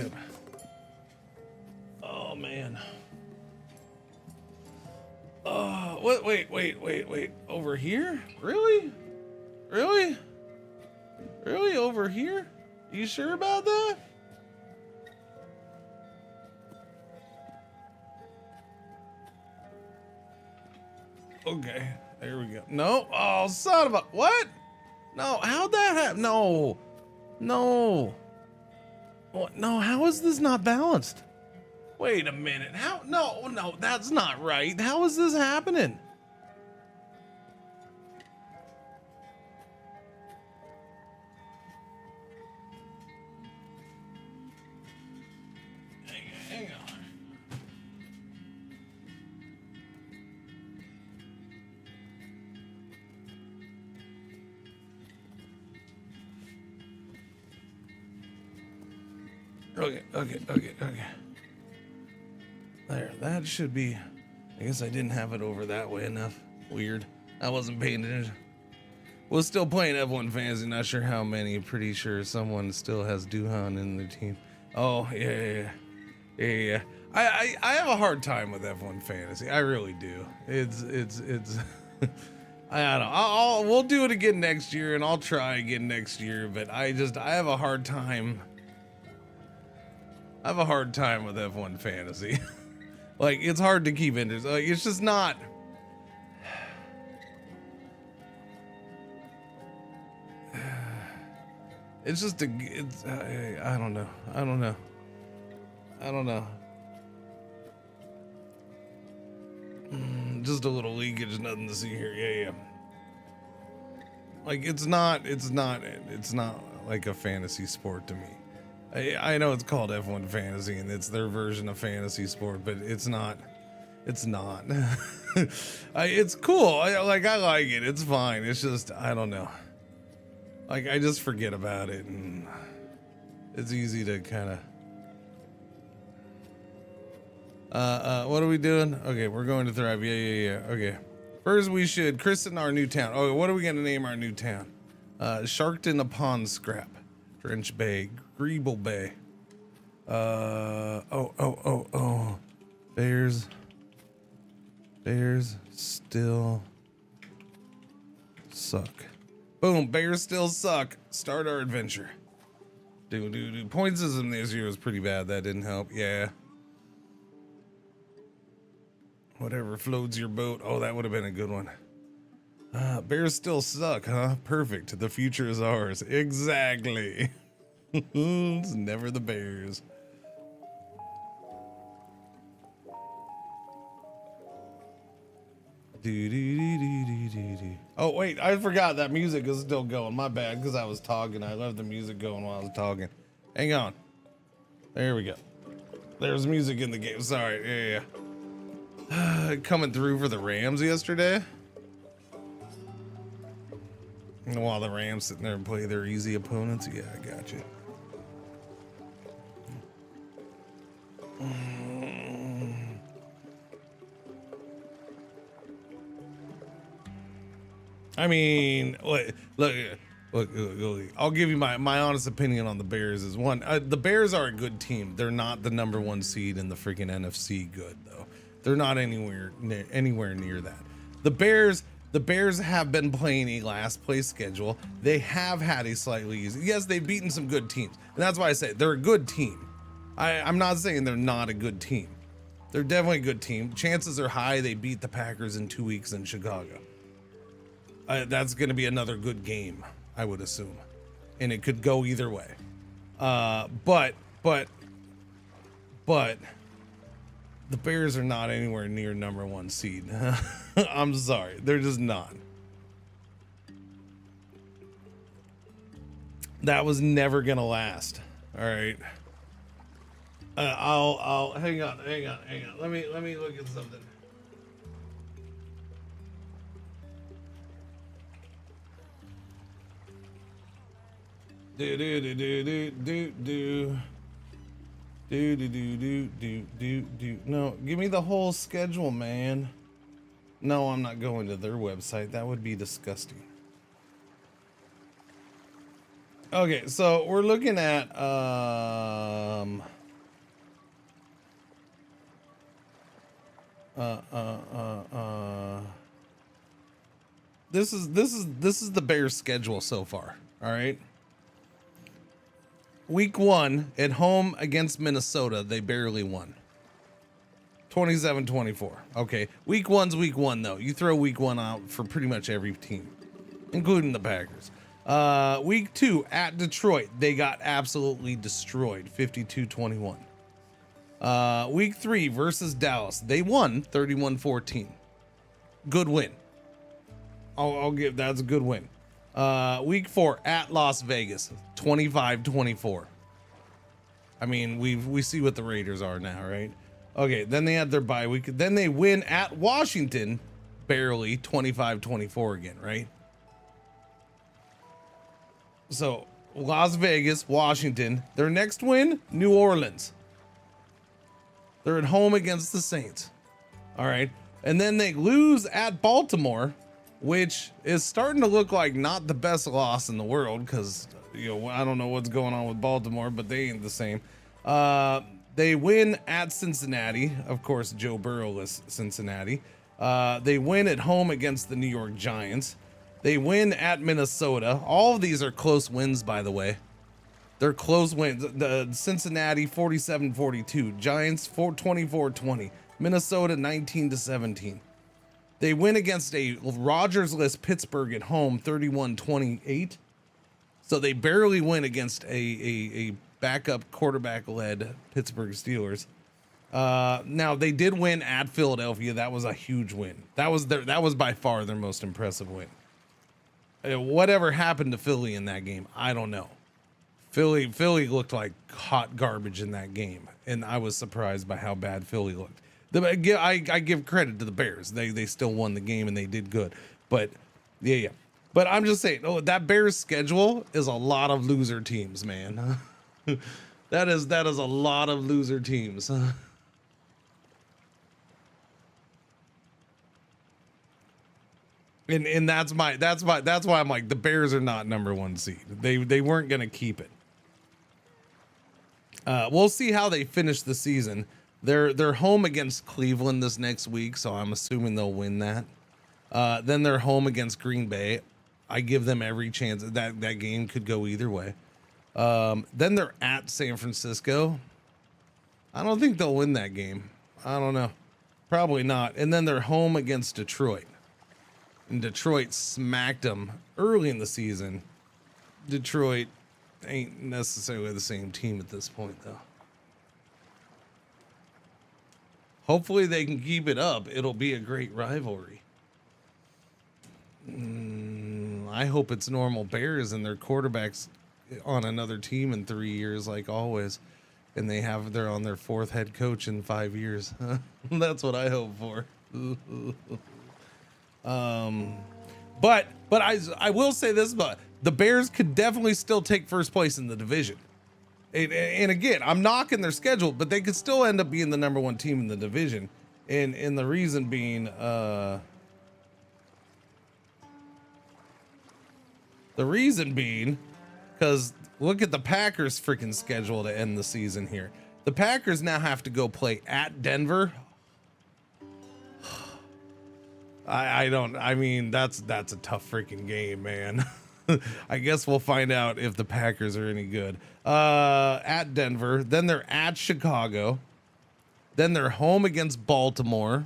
Oh, man. Oh, what? Wait. Over here? Really? Over here? You sure about that? Okay. There we go. No. Oh, son of a... What? No. How'd that happen? No. What? No. How is this not balanced? Wait a minute. How? No. That's not right. How is this happening? Hang on. Okay. There, that should be... I guess I didn't have it over that way enough. Weird. I wasn't paying attention. We're still playing F1 Fantasy, not sure how many. Pretty sure someone still has Duhan in their team. Oh, yeah. I have a hard time with F1 Fantasy. I really do. It's I don't know. We'll do it again next year, and I'll try again next year, but I have a hard time. I have a hard time with F1 Fantasy. Like, it's hard to keep interest. Like, it's just not. It's just I don't know. Just a little leakage, nothing to see here. Yeah. Like, it's not like a fantasy sport to me. I know it's called F1 Fantasy and it's their version of fantasy sport, but it's not. It's cool. I like it. It's fine. It's just, I don't know. Like, I just forget about it, and it's easy to kind of... what are we doing? Okay, we're going to Thrive. Yeah. Okay. First, we should christen our new town. Okay, what are we going to name our new town? Sharkton upon Scrap. Drench Bay. Greeble Bay. Bears still suck. Boom, bears still suck. Start our adventure. Point system this year was pretty bad. That didn't help. Yeah. Whatever floats your boat. Oh, that would have been a good one. Bears still suck, huh? Perfect. The future is ours. Exactly. It's never the bears. Oh, wait, I forgot that music is still going. My bad, because I was talking. I left the music going while I was talking. Hang on. There we go. There's music in the game. Sorry. Yeah. Coming through for the Rams yesterday. And while the Rams sitting there and play their easy opponents. Yeah, I got you. I mean, look, look, I'll give you my honest opinion on the Bears is one. The Bears are a good team. They're not the number 1 seed in the freaking NFC good though. They're not anywhere near that. The Bears have been playing a last place schedule. They have had a slightly easy. Yes, they've beaten some good teams. And that's why I say they're a good team. I'm not saying they're not a good team. They're definitely a good team. Chances are high they beat the Packers in 2 weeks in Chicago. That's going to be another good game, I would assume. And it could go either way. But the Bears are not anywhere near number 1 seed. I'm sorry. They're just not. That was never going to last. All right. I'll hang on. Let me look at something. No, give me the whole schedule, man. No, I'm not going to their website. That would be disgusting. Okay, so we're looking at this is the Bears schedule so far. All right. Week 1 at home against Minnesota, they barely won. 27-24. Okay. Week 1's week 1 though. You throw week 1 out for pretty much every team, including the Packers. Week 2 at Detroit, they got absolutely destroyed, 52-21. Week 3 versus Dallas, they won 31-14. Good win. I'll give that's a good win. Week 4 at Las Vegas, 25-24. I mean, we see what the Raiders are now, right? Okay, then they had their bye week. Then they win at Washington, barely 25-24 again, right? So Las Vegas, Washington. Their next win, New Orleans. They're at home against the Saints. All right. And then they lose at Baltimore, which is starting to look like not the best loss in the world because, you know, I don't know what's going on with Baltimore, but they ain't the same. They win at Cincinnati. Of course, Joe Burrow-less Cincinnati. They win at home against the New York Giants. They win at Minnesota. All of these are close wins, by the way. They're close wins. The Cincinnati 47-42, Giants 24-20, Minnesota 19-17. They win against a Rodgers-less Pittsburgh at home 31-28. So they barely win against a backup quarterback-led Pittsburgh Steelers. Now they did win at Philadelphia. That was a huge win. That was by far their most impressive win. Whatever happened to Philly in that game, I don't know. Philly looked like hot garbage in that game, and I was surprised by how bad Philly looked. I give credit to the Bears. They still won the game and they did good. But yeah. But I'm just saying, that Bears schedule is a lot of loser teams, man. that is a lot of loser teams. And that's why I'm like, the Bears are not number 1 seed. They weren't gonna keep it. We'll see how they finish the season. They're home against Cleveland this next week, so I'm assuming they'll win that. Then they're home against Green Bay. I give them every chance. That game could go either way. Then they're at San Francisco. I don't think they'll win that game. I don't know. Probably not. And then they're home against Detroit. And Detroit smacked them early in the season. Detroit ain't necessarily the same team at this point, though. Hopefully they can keep it up. It'll be a great rivalry. I hope it's normal Bears and their quarterbacks on another team in 3 years, like always. And they're on their 4th head coach in 5 years. That's what I hope for. But I will say this, but the Bears could definitely still take first place in the division. And again, I'm knocking their schedule, but they could still end up being the number 1 team in the division. And the reason being, The reason being, because look at the Packers' freaking schedule to end the season here. The Packers now have to go play at Denver. I mean, that's a tough freaking game, man. I guess we'll find out if the Packers are any good. At Denver, then they're at Chicago, then they're home against Baltimore,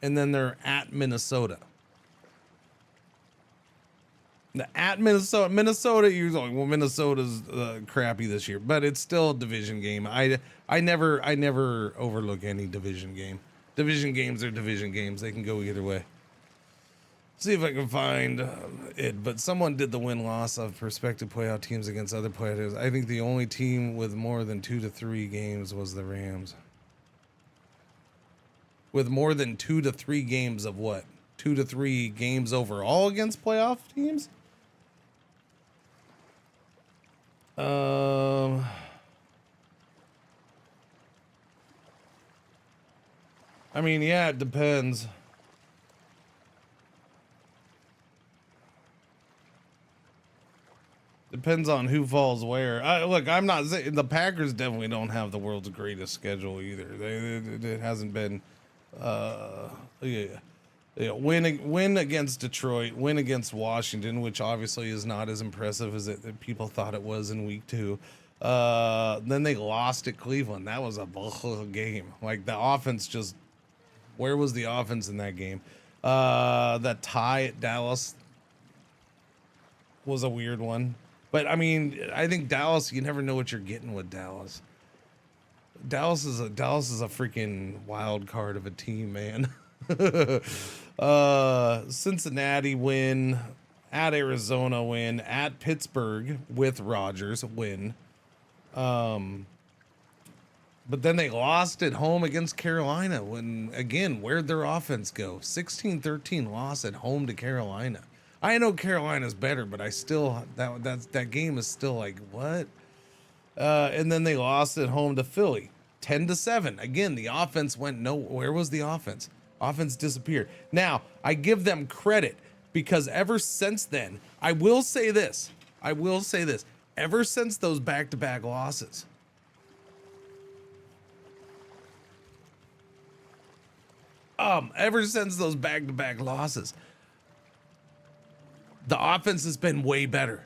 and then they're at Minnesota. At Minnesota, you're like, well, Minnesota's crappy this year, but it's still a division game. I never overlook any division game. Division games are division games. They can go either way. See if I can find it, but someone did the win-loss of prospective playoff teams against other playoff teams. I think the only team with more than 2 to 3 games was the Rams. With more than 2 to 3 games of what? 2 to 3 games overall against playoff teams? I mean, yeah, it depends. Depends on who falls where. Look, I'm not saying the Packers definitely don't have the world's greatest schedule either. It hasn't been. Win against Detroit, win against Washington, which obviously is not as impressive as that people thought it was in week 2. Then they lost at Cleveland. That was a game. Like the offense just. Where was the offense in that game? That tie at Dallas was a weird one. But I mean, I think Dallas, you never know what you're getting with Dallas. Dallas is a freaking wild card of a team, man. Cincinnati win, at Arizona win, at Pittsburgh with Rodgers win. But then they lost at home against Carolina when, again, where'd their offense go? 16-13 loss at home to Carolina. I know Carolina's better, but I still, that game is still like, what? And then they lost at home to Philly, 10-7. Again, the offense went where was the offense? Offense disappeared. Now, I give them credit because ever since then, I will say this. Ever since those back-to-back losses, the offense has been way better.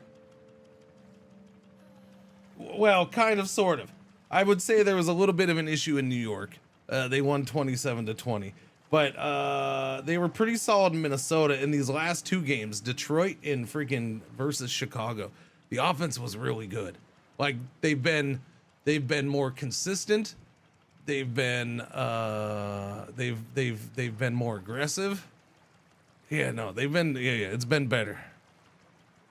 Well, kind of, sort of. I would say there was a little bit of an issue in New York. They won 27-20, but they were pretty solid in Minnesota. In these last 2 games, Detroit and freaking versus Chicago, the offense was really good. Like they've been more consistent. They've been more aggressive. It's been better.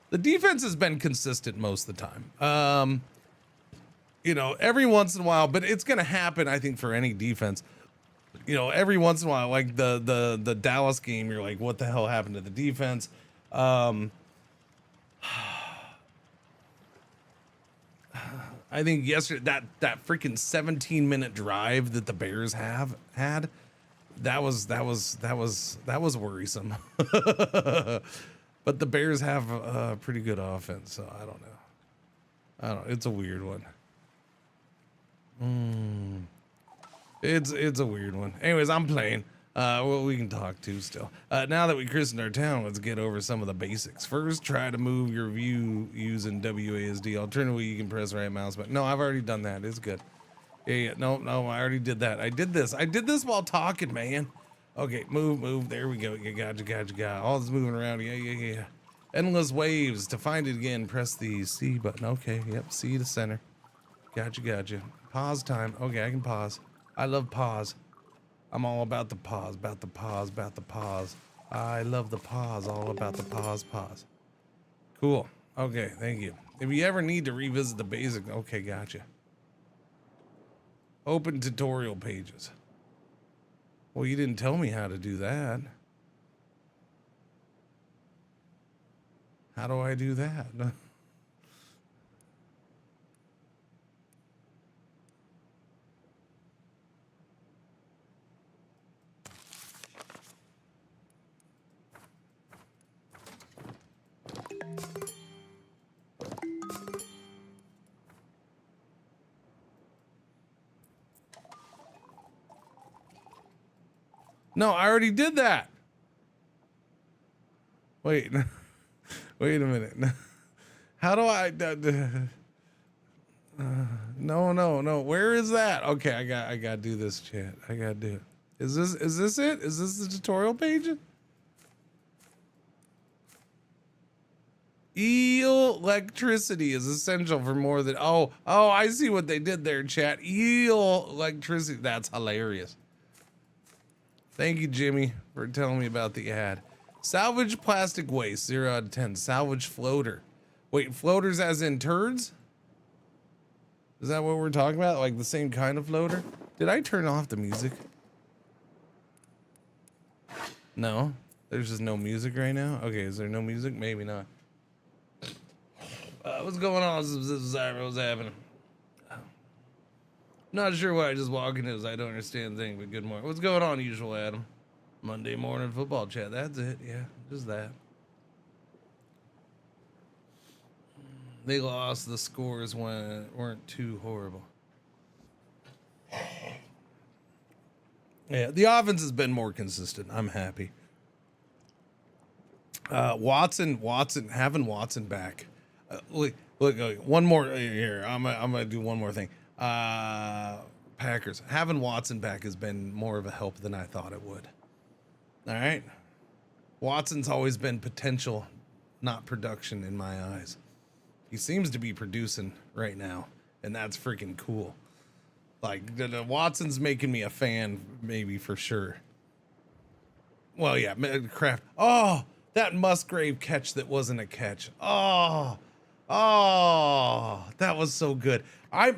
The defense has been consistent most of the time. Every once in a while, but it's going to happen, I think, for any defense. Every once in a while, like the Dallas game, you're like, what the hell happened to the defense? I think yesterday that freaking 17-minute drive that the Bears had, that was worrisome. But the Bears have a pretty good offense, so I don't know. It's a weird one. It's a weird one. Anyways, I'm playing. Well, we can talk too still. Now that we christened our town, let's get over some of the basics. First, try to move your view using WASD. Alternatively, you can press right mouse button. No, I've already done that. It's good. Yeah. No, I already did that. I did this while talking, man. Okay, move. There we go. You got. All this moving around. Yeah. Endless waves. To find it again, press the C button. Okay, yep, C to center. Gotcha. Pause time. Okay, I can pause. I love pause. I'm all about the pause, about the pause. I love the pause, all about the pause. Cool. Okay, thank you. If you ever need to revisit the basic, okay, gotcha. Open tutorial pages. Well, you didn't tell me how to do that. How do I do that? No, I already did that. Wait. Wait a minute. How do I... no. Where is that? Okay, I got to do this, chat. I got to do it. Is this it? Is this the tutorial page? Electricity is essential for more than... Oh, I see what they did there, chat. Electricity. That's hilarious. Thank you, Jimmy, for telling me about the ad. Salvage plastic waste, 0 out of 10. Salvage floater. Wait, floaters as in turds? Is that what we're talking about? Like the same kind of floater? Did I turn off the music? No? There's just no music right now? Okay, is there no music? Maybe not. What's going on? What's happening? Not sure why I just walk into this. I don't understand the thing, but good morning. What's going on, usual Adam? Monday morning football chat. That's it. Yeah, just that. They lost. The scores weren't too horrible. Yeah, the offense has been more consistent. I'm happy. Watson, having Watson back. Look, one more here. I'm gonna do one more thing. Packers having Watson back has been more of a help than I thought it would. All right, Watson's always been potential, not production in my eyes. He seems to be producing right now, and that's freaking cool. Like the Watson's making me a fan, maybe for sure. Well, yeah, Kraft. Oh, that Musgrave catch that wasn't a catch. Oh, that was so good.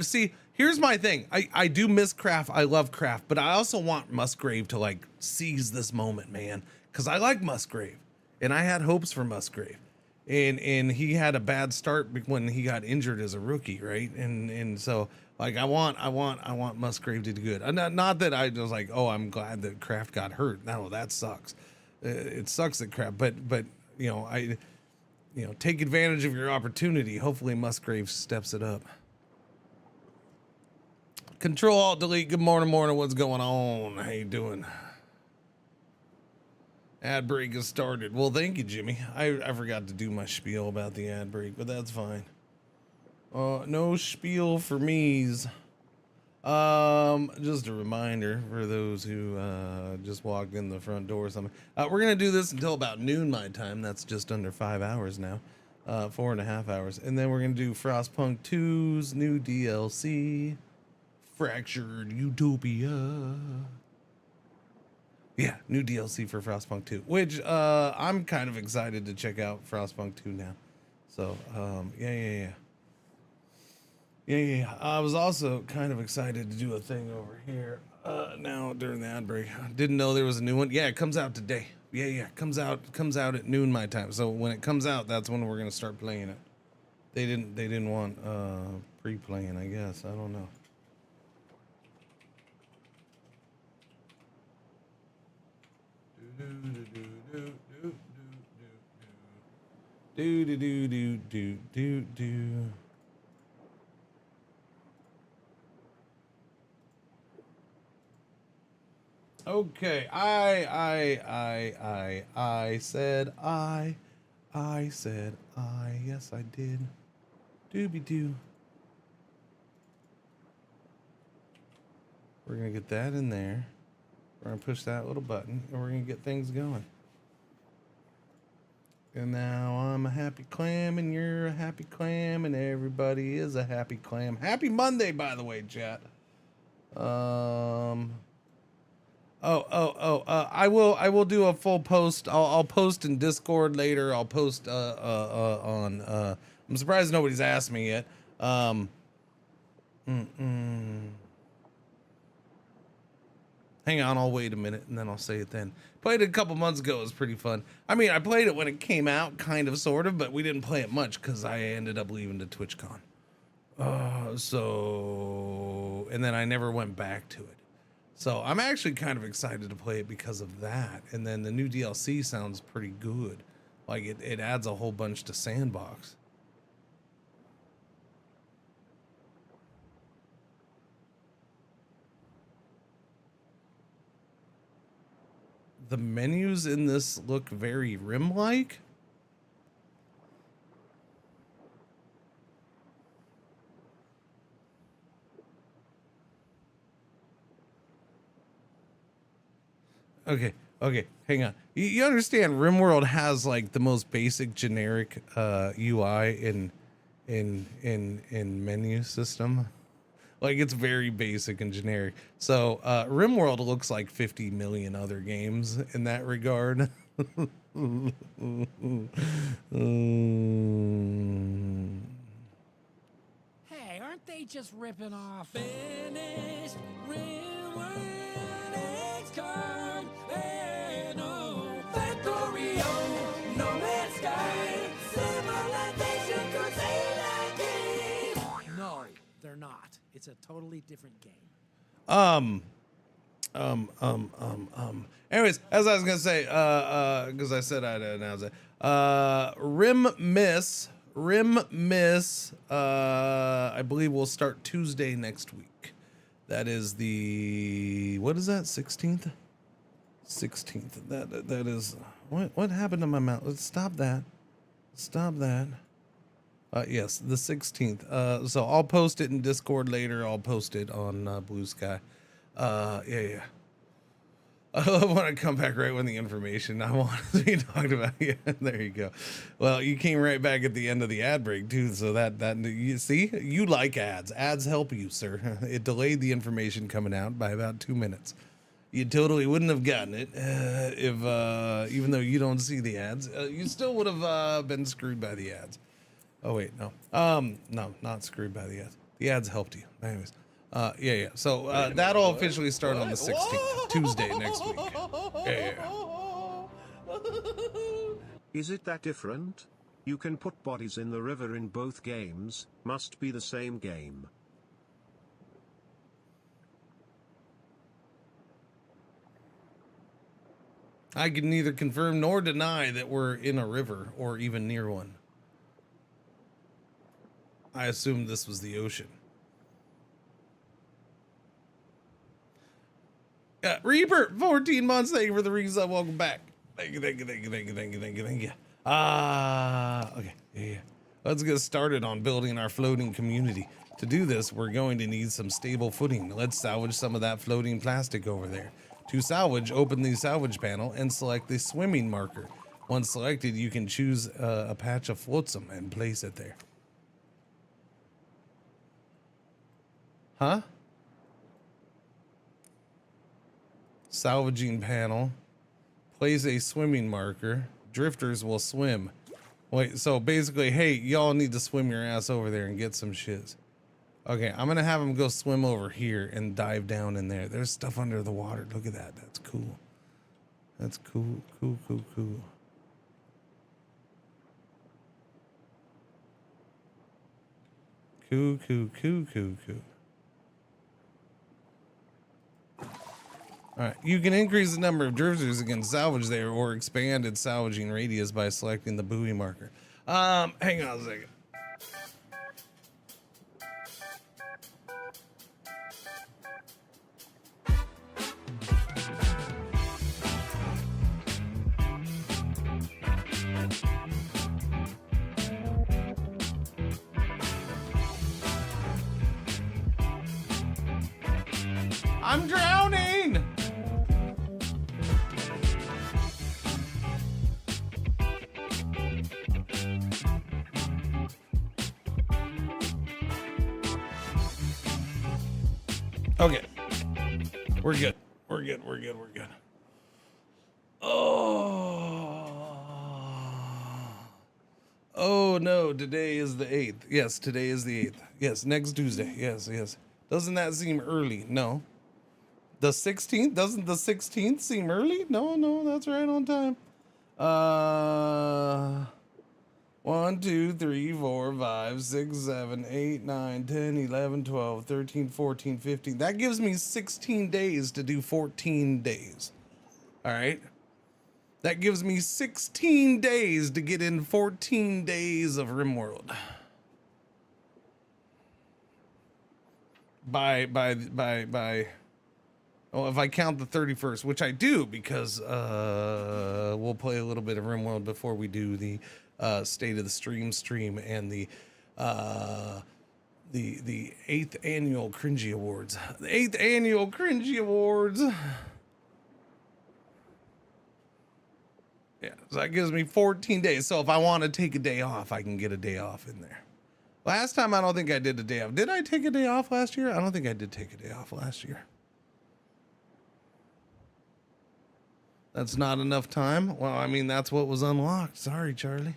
See, here's my thing. I do miss Kraft. I love Kraft, but I also want Musgrave to like seize this moment, man, because I like Musgrave, and I had hopes for Musgrave, and he had a bad start when he got injured as a rookie, right? And so like I want Musgrave to do good. Not that I was like, oh, I'm glad that Kraft got hurt. No, that sucks. It sucks that Kraft, but you know, take advantage of your opportunity. Hopefully Musgrave steps it up. Control Alt Delete. Good morning. What's going on? How you doing? Ad break has started. Well, thank you, Jimmy. I forgot to do my spiel about the ad break, but that's fine. No spiel for me's. Just a reminder for those who just walked in the front door or something. We're gonna do this until about noon my time. That's just under 5 hours now. 4.5 hours. And then we're gonna do Frostpunk 2's new DLC. Fractured Utopia. Yeah, new DLC for Frostpunk 2, which I'm kind of excited to check out Frostpunk 2 now. So, yeah. I was also kind of excited to do a thing over here now during the ad break. Didn't know there was a new one. Yeah, it comes out today. Yeah, comes out at noon my time. So when it comes out, that's when we're gonna start playing it. They didn't want pre-playing, I guess. I don't know. Do. Okay, I said I said I. Yes, I did. Doobie-doo. We're gonna get that in there. We're gonna push that little button, and we're gonna get things going. And now I'm a happy clam, and you're a happy clam, and everybody is a happy clam. Happy Monday, by the way, chat. I will do a full post. I'll post in Discord later. I'll post on I'm surprised nobody's asked me yet. Hang on, I'll wait a minute and then I'll say it then. Played it a couple months ago. It was pretty fun. I mean, I played it when it came out, kind of, sort of, but we didn't play it much because I ended up leaving to TwitchCon. And then I never went back to it. So I'm actually kind of excited to play it because of that. And then the new DLC sounds pretty good. Like it adds a whole bunch to Sandbox. the menus in this look very Rim-like. Okay, hang on. You understand RimWorld has like the most basic generic UI in menu system. Like it's very basic and generic. So RimWorld looks like 50 million other games in that regard. Hey, aren't they just ripping off? Finished Rimworld XCOM, no Factorio, No Man's Sky, Civilization Crusader game. No, they're not. It's a totally different game. Anyways, as I was gonna say, because I said I'd announce it. Rim Miss, I believe will start Tuesday next week. That is the, what is that? 16th? 16th. That is, what happened to my mouth? Let's stop that. Stop that. Yes, the 16th. So I'll post it in Discord later. I'll post it on Blue Sky. Yeah. I want to come back right when the information I wanted to be talked about. Yeah, there you go. Well, you came right back at the end of the ad break too. So that you see, you like ads. Ads help you, sir. It delayed the information coming out by about 2 minutes. You totally wouldn't have gotten it if, even though you don't see the ads, you still would have been screwed by the ads. Oh wait, no, no, not screwed by the ads. The ads helped you, anyways. Yeah. So that'll officially start on the 16th, Tuesday next week. Yeah. Is it that different? You can put bodies in the river in both games. Must be the same game. I can neither confirm nor deny that we're in a river or even near one. I assumed this was the ocean. Reaper, 14 months. Thank you for the resub. Welcome back. Thank you. Okay. Yeah. Let's get started on building our floating community. To do this, we're going to need some stable footing. Let's salvage some of that floating plastic over there. To salvage, open the salvage panel and select the swimming marker. Once selected, you can choose a patch of flotsam and place it there. Huh? Salvaging panel. Place a swimming marker. Drifters will swim. Wait, so basically, hey, y'all need to swim your ass over there and get some shiz. Okay, I'm gonna have them go swim over here and dive down in there. There's stuff under the water. Look at that. That's cool. That's cool. Cool. All right, you can increase the number of drifters that can salvage there or expand its salvaging radius by selecting the buoy marker. Hang on a second. I'm drowning! Okay. We're good. We're good. Oh no, today is the 8th. Yes, today is the 8th. Yes, next Tuesday. Yes. Doesn't that seem early? No. The 16th? Doesn't the 16th seem early? No, that's right on time. 1, 2, 3, 4, 5, 6, 7, 8, 9, 10, 11, 12, 13, 14, 15. That gives me 16 days to do 14 days. All right. That gives me 16 days to get in 14 days of RimWorld. By Oh, if I count the 31st, which I do, because we'll play a little bit of RimWorld before we do the State of the Stream and the 8th annual Cringer Awards. The 8th annual Cringer Awards. Yeah, so that gives me 14 days. So if I want to take a day off, I can get a day off in there. Last time, I don't think I did a day off. Did I take a day off last year? I don't think I did take a day off last year. That's not enough time? Well, I mean, that's what was unlocked. Sorry, Charlie.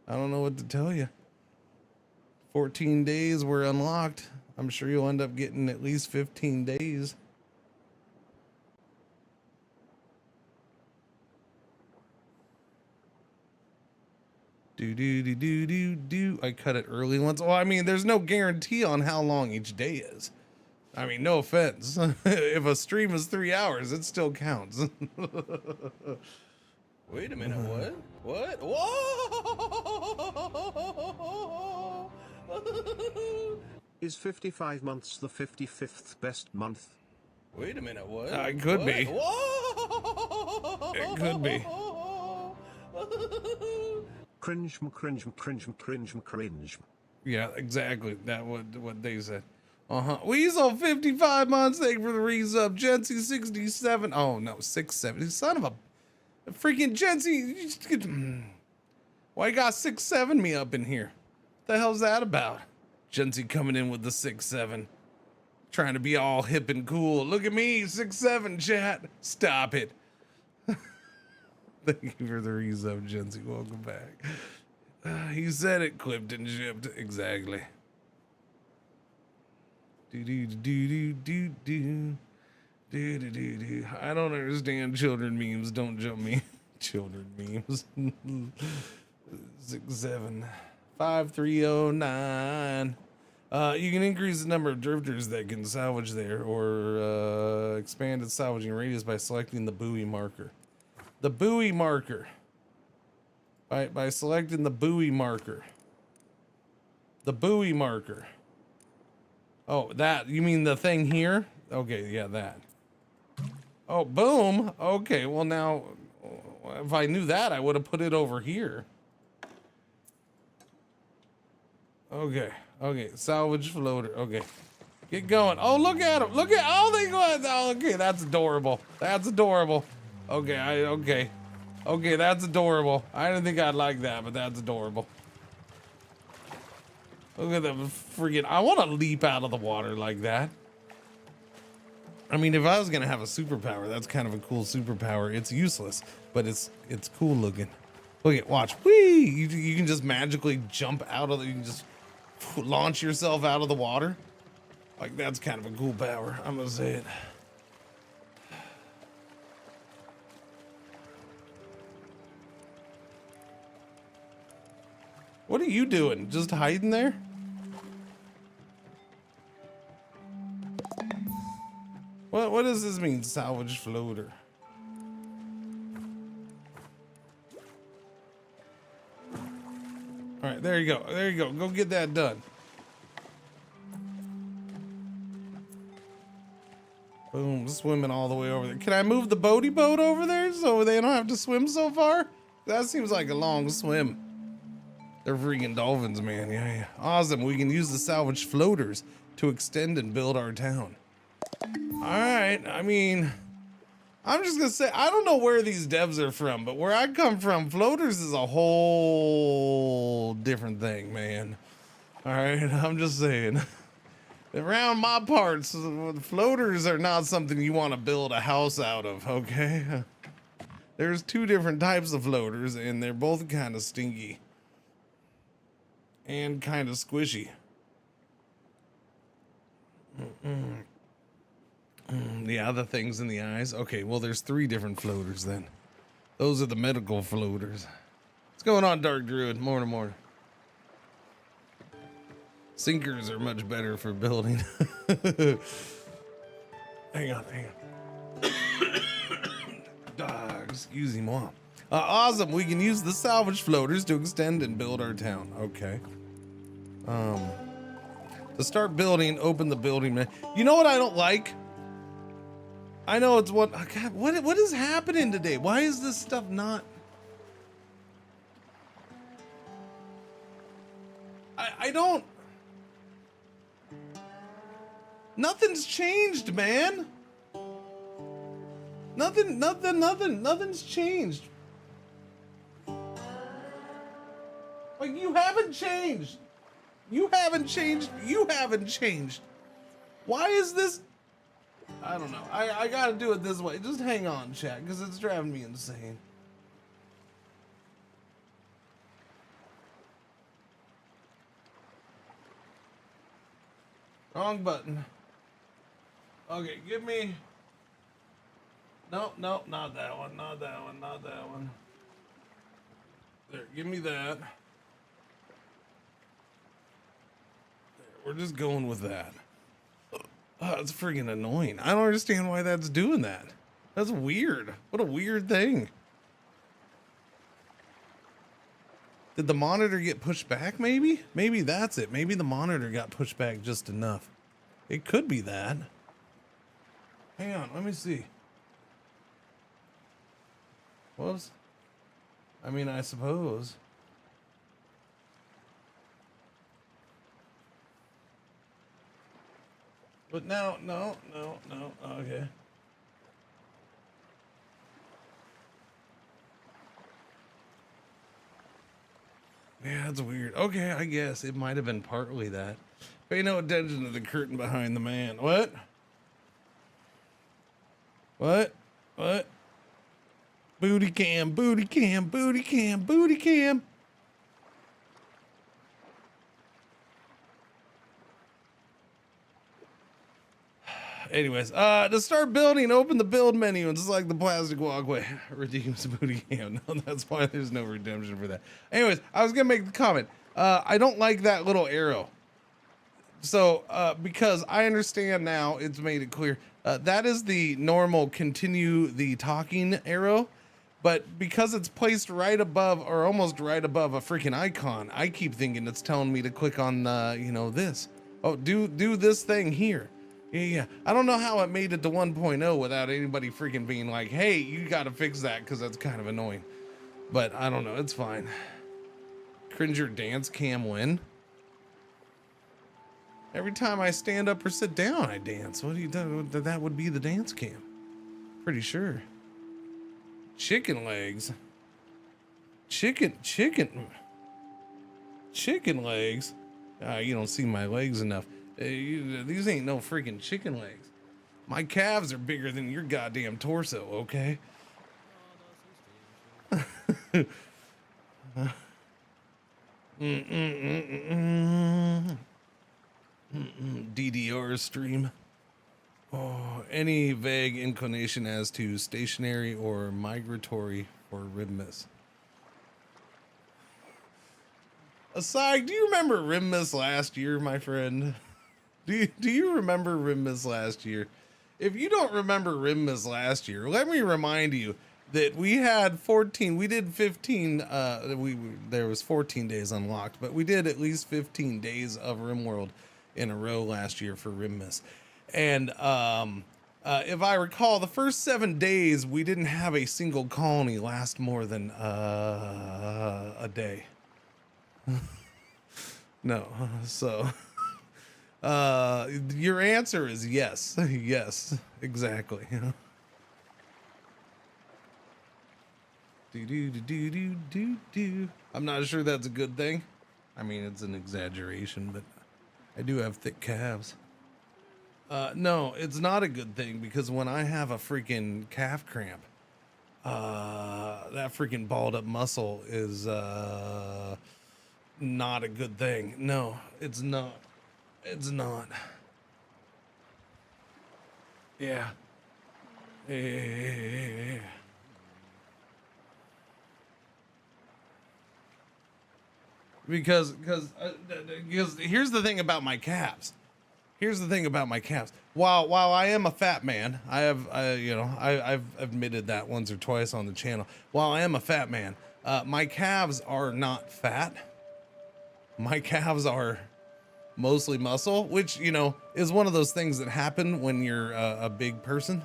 I don't know what to tell you. 14 days were unlocked. I'm sure you'll end up getting at least 15 days. Do. I cut it early once. Well, I mean, there's no guarantee on how long each day is. I mean, no offense. If a stream is 3 hours, it still counts. Wait a minute, what? What? Whoa! Is 55 months the 55th best month? Wait a minute, what? It could be. Whoa! It could be. Cringe. Yeah, exactly. That what they said. Weasel 55 months. Thank you for the resub. Jency 67. Oh no, 670. Son of a freaking Jency. Why you got 6-7 me up in here? What the hell's that about? Jency coming in with the 6-7. Trying to be all hip and cool. Look at me, 6-7 chat. Stop it. Thank you for the resub, Jency. Welcome back. He said it, clipped and shipped. Exactly. I don't understand children memes. Don't jump me. Children memes. 6753009. You can increase the number of drifters that can salvage there, or expand its salvaging radius by selecting the buoy marker. The buoy marker. By selecting the buoy marker. The buoy marker. Oh, that, you mean the thing here? Okay, yeah, that. Oh, boom. Okay, well now, if I knew that, I would have put it over here. Okay, salvage floater. Okay, get going. Oh, look at him. Look at, oh, they go. Oh, okay, that's adorable. That's adorable. Okay, okay, that's adorable. I didn't think I'd like that, but that's adorable. Look at that freaking, I want to leap out of the water like that. I mean, if I was going to have a superpower, that's kind of a cool superpower. It's useless, but it's cool looking. Look at, watch. Whee! You can just magically jump out of the, you can just launch yourself out of the water. Like, that's kind of a cool power. I'm going to say it. What are you doing? Just hiding there? What does this mean, salvage floater? All right, there you go. There you go. Go get that done. Boom, swimming all the way over there. Can I move the boaty boat over there so they don't have to swim so far? That seems like a long swim. They're freaking dolphins, man. Yeah. Awesome. We can use the salvage floaters to extend and build our town. All right. I mean, I'm just going to say, I don't know where these devs are from, but where I come from, floaters is a whole different thing, man. All right. I'm just saying. Around my parts, floaters are not something you want to build a house out of, okay? There's two different types of floaters, and they're both kind of stinky. And kind of squishy. The other things in the eyes. Okay, well, there's 3 different floaters then. Those are the medical floaters. What's going on, Dark Druid? More. Sinkers are much better for building. Hang on. Excuse me. Awesome. We can use the salvage floaters to extend and build our town. Okay. To start building, open the building. You know what I don't like? I know it's what. Oh God, what is happening today? Why is this stuff not? I don't. Nothing's changed, man. Nothing's changed. Like, you haven't changed. You haven't changed. You haven't changed. Why is this? I don't know. I gotta do it this way. Just hang on, chat, because it's driving me insane. Wrong button. Okay, give me. Nope, not that one. Not that one. There, give me that. There, we're just going with that. Oh, it's freaking annoying. I don't understand why that's doing that. That's weird. What a weird thing. Did the monitor get pushed back, maybe? Maybe that's it. Maybe the monitor got pushed back just enough. It could be that. Hang on, let me see. Whoops. I mean, I suppose. But no, okay. Yeah, that's weird. Okay, I guess it might have been partly that. Pay no attention to the curtain behind the man. What? What? Booty cam, booty cam, booty cam, booty cam. Anyways, to start building, open the build menu and select the plastic walkway. Redeems booty cam. No, that's why there's no redemption for that. Anyways, I was gonna make the comment. I don't like that little arrow. So, because I understand now, it's made it clear. That is the normal continue the talking arrow. But because it's placed right above or almost right above a freaking icon, I keep thinking it's telling me to click on, this. Oh, do this thing here. Yeah. I don't know how it made it to 1.0 without anybody freaking being like, hey, you got to fix that because that's kind of annoying. But I don't know. It's fine. Cringer dance cam win. Every time I stand up or sit down, I dance. What do you do? That would be the dance cam. Pretty sure. Chicken legs. Chicken legs. You don't see my legs enough. These ain't no freaking chicken legs. My calves are bigger than your goddamn torso, okay? DDR stream. Oh, any vague inclination as to stationary or migratory for rim miss? Aside, do you remember rim miss last year, my friend? Do you remember rim miss last year? If you don't remember rim miss last year, let me remind you that we had 14. We did 15. There was 14 days unlocked, but we did at least 15 days of RimWorld in a row last year for rim miss. And if I recall, the first 7 days we didn't have a single colony last more than a day. No, so your answer is yes. Yes, exactly. I'm not sure that's a good thing. I mean, it's an exaggeration, but I do have thick calves. No, it's not a good thing because when I have a freaking calf cramp, that freaking balled up muscle is not a good thing. No, it's not. It's not. Yeah. Yeah. Because here's the thing about my calves. While I am a fat man, I've admitted that once or twice on the channel. While I am a fat man, my calves are not fat. My calves are mostly muscle, which, is one of those things that happen when you're a big person,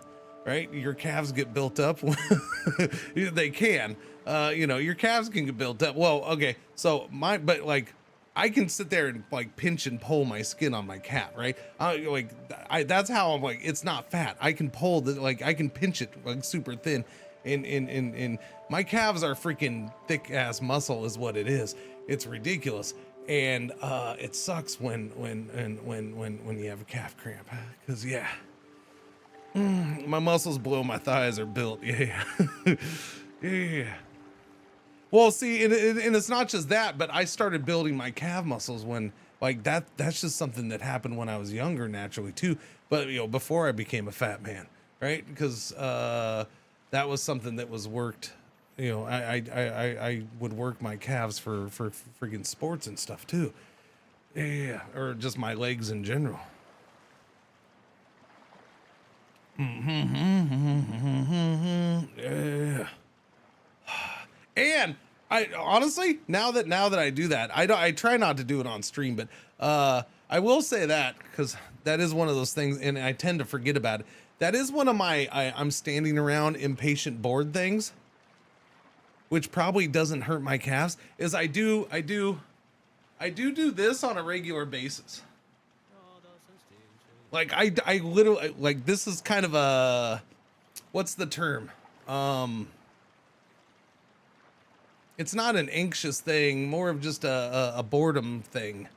right? Your calves get built up. They can, your calves can get built up. Well, okay. So but like, I can sit there and like pinch and pull my skin on my calf, right? That's how I'm like, it's not fat. I can pull I can pinch it like super thin. And my calves are freaking thick ass muscle is what it is. It's ridiculous. And it sucks when you have a calf cramp, because my muscles below my thighs are built. Yeah. Well, see, and it's not just that, but I started building my calf muscles when that's just something that happened when I was younger naturally too. But before I became a fat man, right? Because that was something that was worked. I would work my calves for freaking sports and stuff too. Yeah, or just my legs in general. Yeah. And I honestly, now that I do that, I try not to do it on stream, but I will say that, because that is one of those things, and I tend to forget about it. That is one of my I'm standing around impatient bored things, which probably doesn't hurt my calves, is I do this on a regular basis. Like I literally, like, this is kind of a, what's the term? It's not an anxious thing, more of just a boredom thing,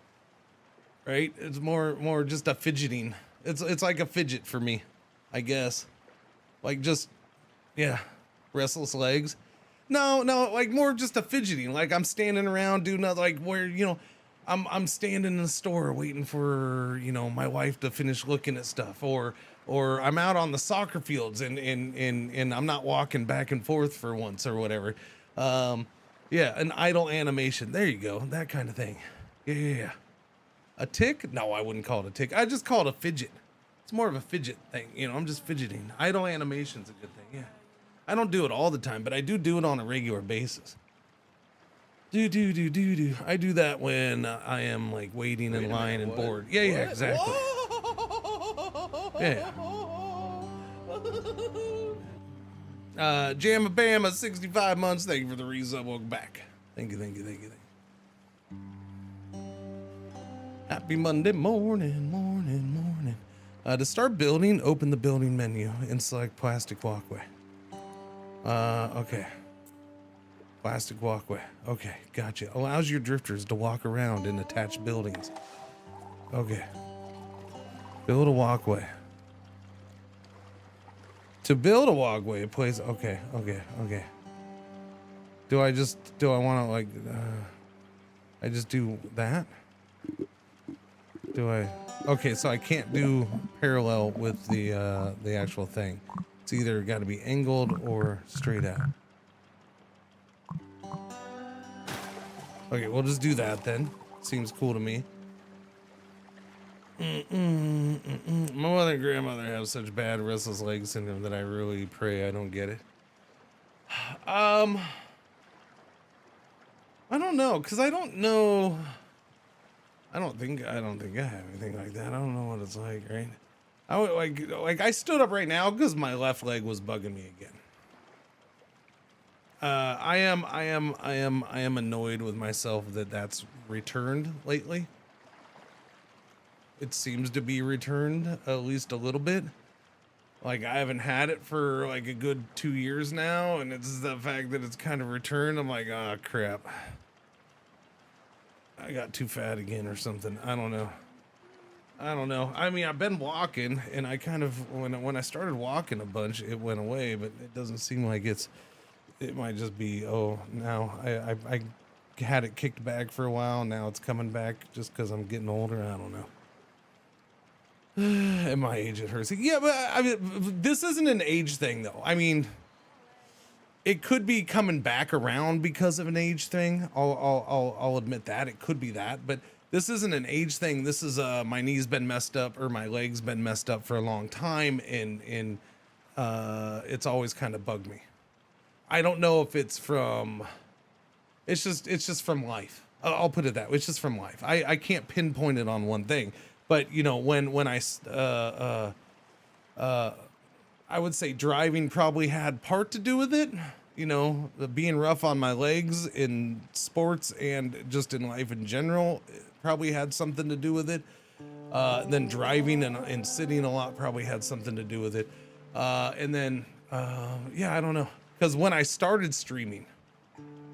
right? It's more just a fidgeting. It's like a fidget for me, I guess. Like just, restless legs. No, like more of just a fidgeting. Like I'm standing around doing nothing, like where, I'm standing in the store waiting for, my wife to finish looking at stuff, or I'm out on the soccer fields and I'm not walking back and forth for once or whatever. An idle animation. There you go. That kind of thing. Yeah. A tick? No, I wouldn't call it a tick. I just call it a fidget. It's more of a fidget thing. I'm just fidgeting. Idle animation's a good thing. Yeah. I don't do it all the time, but I do it on a regular basis. Do. I do that when I am like waiting in line and bored. Yeah, exactly. Yeah. Jamma Bama, 65 months. Thank you for the resub. Welcome back. Thank you. Happy Monday morning. To start building, open the building menu and select plastic walkway. Okay. Plastic walkway. Okay, gotcha. Allows your drifters to walk around in attached buildings. Okay. Build a walkway. To build a walkway, place. Okay. Do I want to I just do that? Okay, so I can't do parallel with the actual thing. It's either got to be angled or straight out. Okay, we'll just do that then. Seems cool to me. My mother and grandmother have such bad restless leg syndrome that I really pray I don't get it. I don't know, because I don't know. I don't think I have anything like that. I don't know what it's like, right? I would I stood up right now because my left leg was bugging me again. I am annoyed with myself that that's returned lately. It seems to be returned at least a little bit. Like I haven't had it for like a good 2 years now, and it's the fact that it's kind of returned. I'm like, oh crap. I got too fat again or something. I don't know. I mean, I've been walking, and I kind of, when I started walking a bunch, it went away, but it doesn't seem like it might just be, now I had it kicked back for a while. Now it's coming back just because I'm getting older. I don't know. At my age, it hurts. Yeah, but I mean, this isn't an age thing, though. I mean, it could be coming back around because of an age thing. I'll admit that it could be that, but this isn't an age thing. This is my knee's been messed up, or my leg's been messed up for a long time, and it's always kind of bugged me. I don't know if it's from. It's just from life. I'll put it that way. It's just from life. I can't pinpoint it on one thing. But when I I would say driving probably had part to do with it. You know, being rough on my legs in sports and just in life in general probably had something to do with it. Then driving and sitting a lot probably had something to do with it. And then, yeah, I don't know. Because when I started streaming,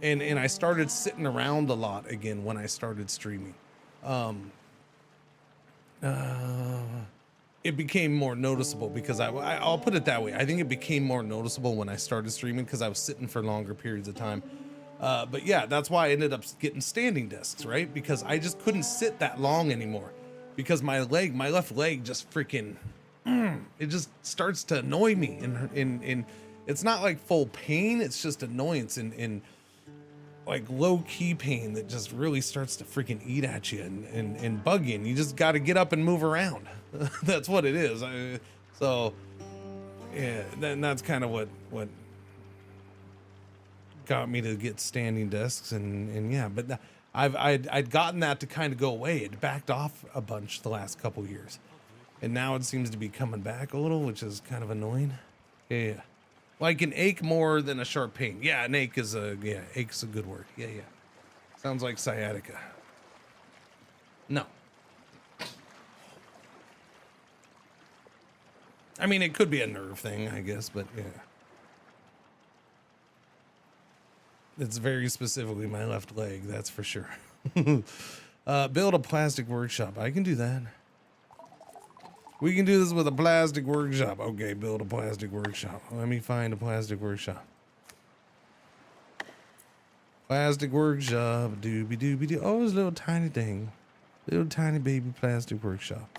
and I started sitting around a lot again when I started streaming, it became more noticeable because I'll put it that way. I think it became more noticeable when I started streaming because I was sitting for longer periods of time. But yeah, that's why I ended up getting standing desks, right? Because I just couldn't sit that long anymore because my left leg just freaking, it just starts to annoy me. And it's not like full pain. It's just annoyance and like low key pain that just really starts to freaking eat at you and bug you. And you just got to get up and move around. That's what it is. So yeah, then that's kind of what got me to get standing desks and yeah, but I'd gotten that to kind of go away. It backed off a bunch the last couple years, and now it seems to be coming back a little, which is kind of annoying. Yeah, like an ache more than a sharp pain. Yeah, an ache is ache's a good word. Yeah. Sounds like sciatica. No. I mean, it could be a nerve thing, I guess, but yeah. It's very specifically my left leg, that's for sure. Build a plastic workshop. I can do that. We can do this with a plastic workshop. Okay, build a plastic workshop. Let me find a plastic workshop. Plastic workshop. Doobie doobie doo. Oh, it's a little tiny thing. Little tiny baby plastic workshop.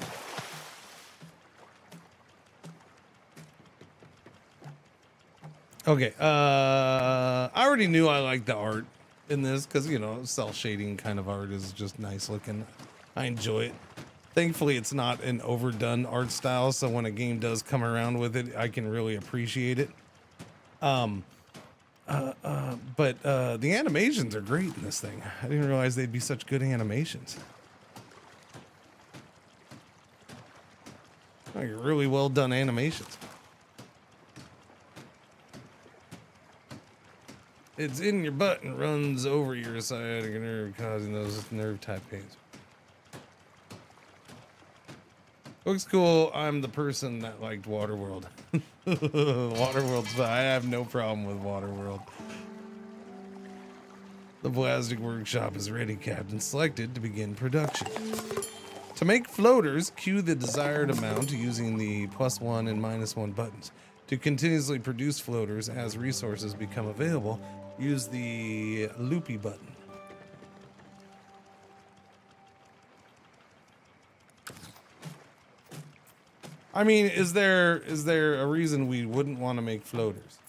Okay, I already knew I liked the art in this because, you know, cell shading kind of art is just nice looking. I enjoy it. Thankfully, it's not an overdone art style, so when a game does come around with it, I can really appreciate it. But the animations are great in this thing. I didn't realize they'd be such good animations. Like really well done animations. It's in your butt and runs over your sciatic nerve, causing those nerve type pains. Looks cool. I'm the person that liked Waterworld. Waterworld's fine. I have no problem with Waterworld. The plastic workshop is ready, Captain. Selected to begin production. To make floaters, cue the desired amount using the +1 and -1 buttons. To continuously produce floaters as resources become available, use the loopy button. I mean, is there a reason we wouldn't want to make floaters?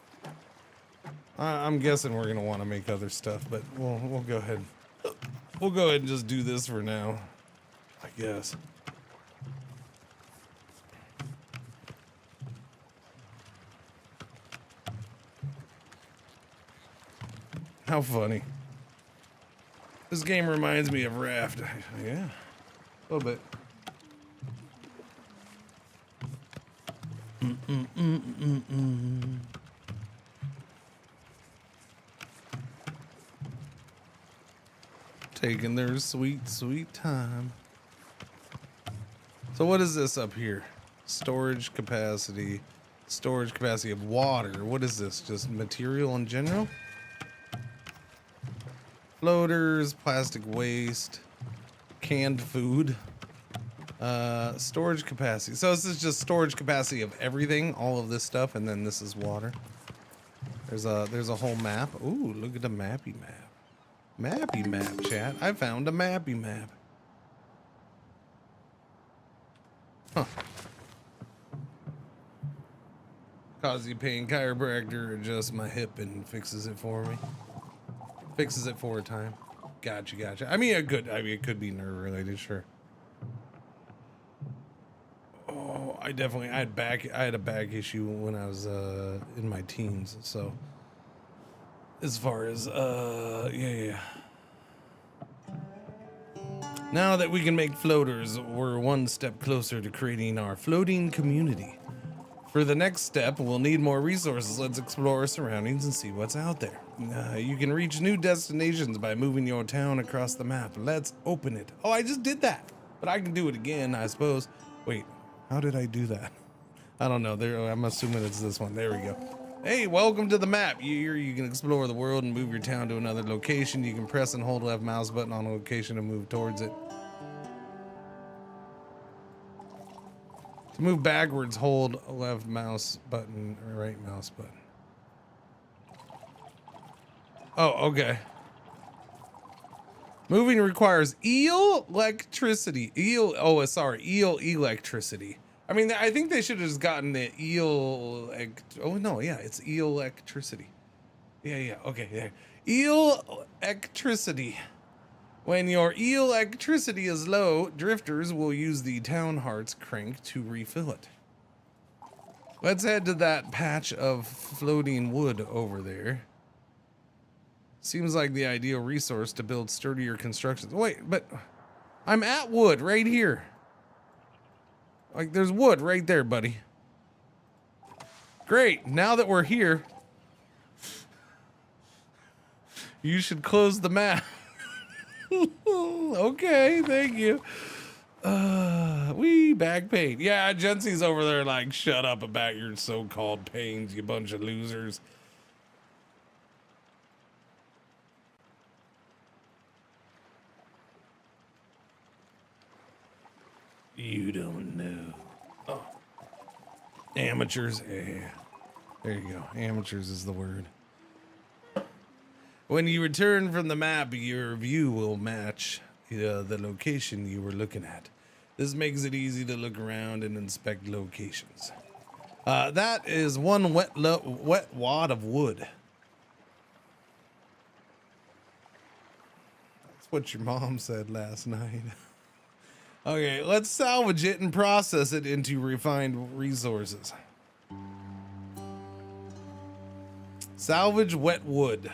I'm guessing we're gonna want to make other stuff, but we'll go ahead. We'll go ahead and just do this for now, I guess. How funny. This game reminds me of Raft. Yeah, a little bit. Taking their sweet, sweet time. So what is this up here? Storage capacity of water. What is this? Just material in general? Floaters, plastic waste, canned food, storage capacity. So this is just storage capacity of everything, all of this stuff, and then this is water. There's a whole map. Ooh, look at the mappy map. Mappy map, chat. I found a mappy map. Huh. Cause you paying chiropractor adjusts my hip and fixes it for me. Fixes it for a time. Gotcha. I mean, it could be nerve related, sure. Oh, I had a back issue when I was in my teens, so as far as yeah. Now that we can make floaters, we're one step closer to creating our floating community. For the next step, we'll need more resources. Let's explore our surroundings and see what's out there. You can reach new destinations by moving your town across the map. Let's open it. Oh, I just did that. But I can do it again, I suppose. Wait, how did I do that? I don't know. I'm assuming it's this one. There we go. Hey, welcome to the map. Here you can explore the world and move your town to another location. You can press and hold left mouse button on a location to move towards it. To move backwards, hold left mouse button or right mouse button. Oh, okay. Moving requires electricity. Electricity. I mean, I think they should have just gotten the oh no, yeah, it's electricity. Yeah, okay, there. Electricity. When your electricity is low, drifters will use the town heart's crank to refill it. Let's head to that patch of floating wood over there. Seems like the ideal resource to build sturdier constructions. Wait, but I'm at wood right here. Like, there's wood right there, buddy. Great, now that we're here, you should close the map. Okay, thank you. Back pain. Yeah, Jency's over there like, shut up about your so-called pains, you bunch of losers. You don't know. Oh. Amateurs. Yeah. There you go. Amateurs is the word. When you return from the map, your view will match the location you were looking at. This makes it easy to look around and inspect locations. That is one wet wad of wood. That's what your mom said last night. Okay, let's salvage it and process it into refined resources. Salvage wet wood.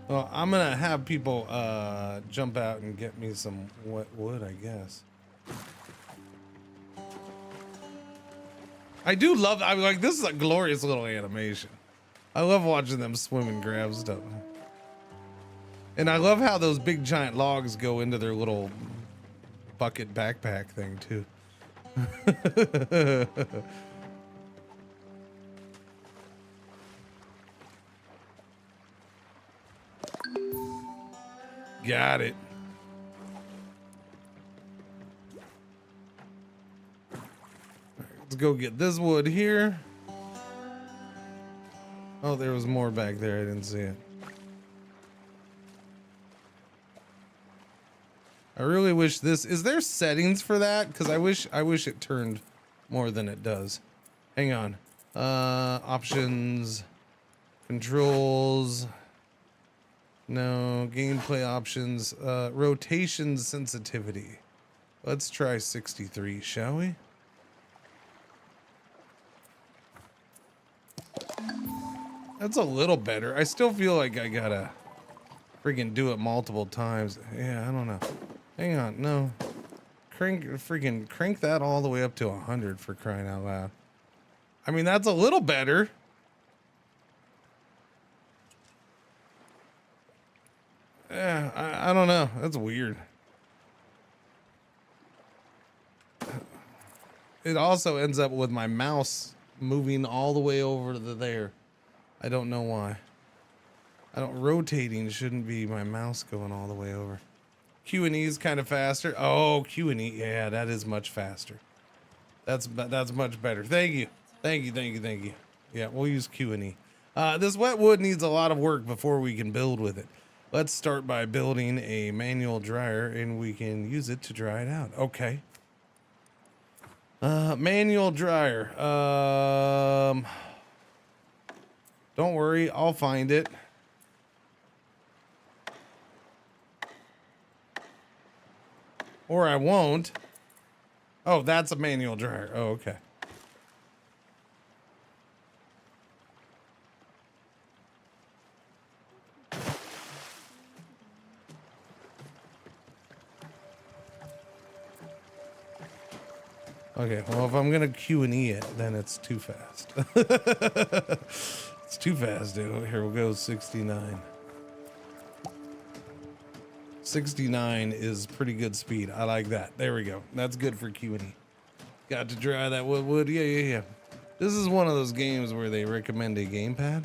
Well, I'm gonna have people jump out and get me some wet wood, I guess. I do love, I'm like, this is a glorious little animation. I love watching them swim and grab stuff. And I love how those big giant logs go into their little bucket backpack thing too. Got it. Let's go get this wood here. Oh, there was more back there. I didn't see it. I really wish this, is there settings for that? Because I wish it turned more than it does. Hang on. Options, controls. No, gameplay options, rotation sensitivity. Let's try 63, shall we? That's a little better. I still feel like I gotta freaking do it multiple times. Yeah, I don't know. Hang on, no. Crank that all the way up to 100 for crying out loud. I mean, that's a little better. Yeah, I don't know. That's weird. It also ends up with my mouse moving all the way over to there. I don't know why. Rotating shouldn't be my mouse going all the way over. Q and E is kind of faster. Oh, Q and E. Yeah, that is much faster. That's much better. Thank you. Thank you. Yeah, we'll use Q and E. This wet wood needs a lot of work before we can build with it. Let's start by building a manual dryer and we can use it to dry it out. Okay. Manual dryer. Don't worry, I'll find it. Or I won't. Oh, that's a manual dryer. Oh, okay. Okay, well, if I'm gonna Q and E it, then it's too fast. It's too fast, dude. Here we'll go 69. 69 is pretty good speed. I like that. There we go. That's good for Q and E. Got to dry that wood. Yeah. This is one of those games where they recommend a gamepad.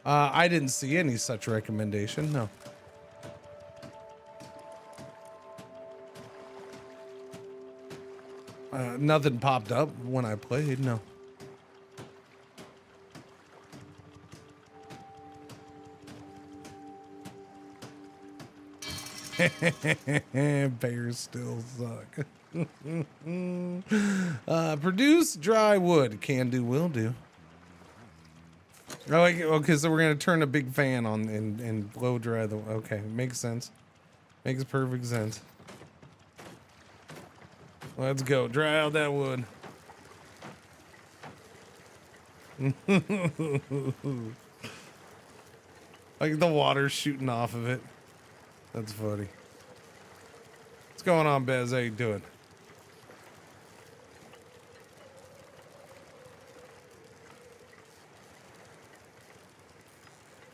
I didn't see any such recommendation. No. Nothing popped up when I played. No. Bears still suck. Produce dry wood. Can do, will do. Oh, okay, so we're gonna turn a big fan on and blow dry the. Okay, makes sense. Makes perfect sense. Let's go. Dry out that wood. Like the water's shooting off of it. That's funny. What's going on, Bez? How you doing?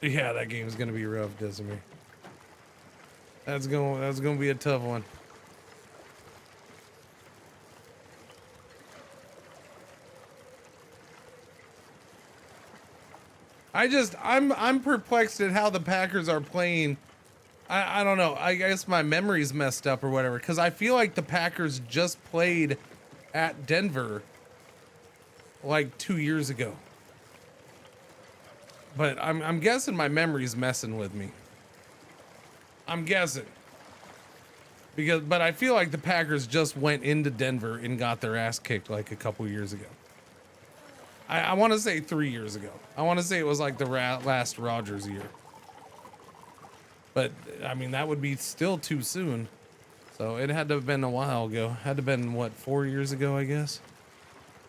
Yeah, that game's gonna be rough, Decimate. That's gonna be a tough one. I'm perplexed at how the Packers are playing. I don't know. I guess my memory's messed up or whatever, because I feel like the Packers just played at Denver like 2 years ago. But I'm guessing my memory's messing with me. I'm guessing. But I feel like the Packers just went into Denver and got their ass kicked like a couple years ago. I want to say 3 years ago. I want to say it was like the last Rodgers year. But, I mean, that would be still too soon. So it had to have been a while ago. Had to have been, what, 4 years ago, I guess?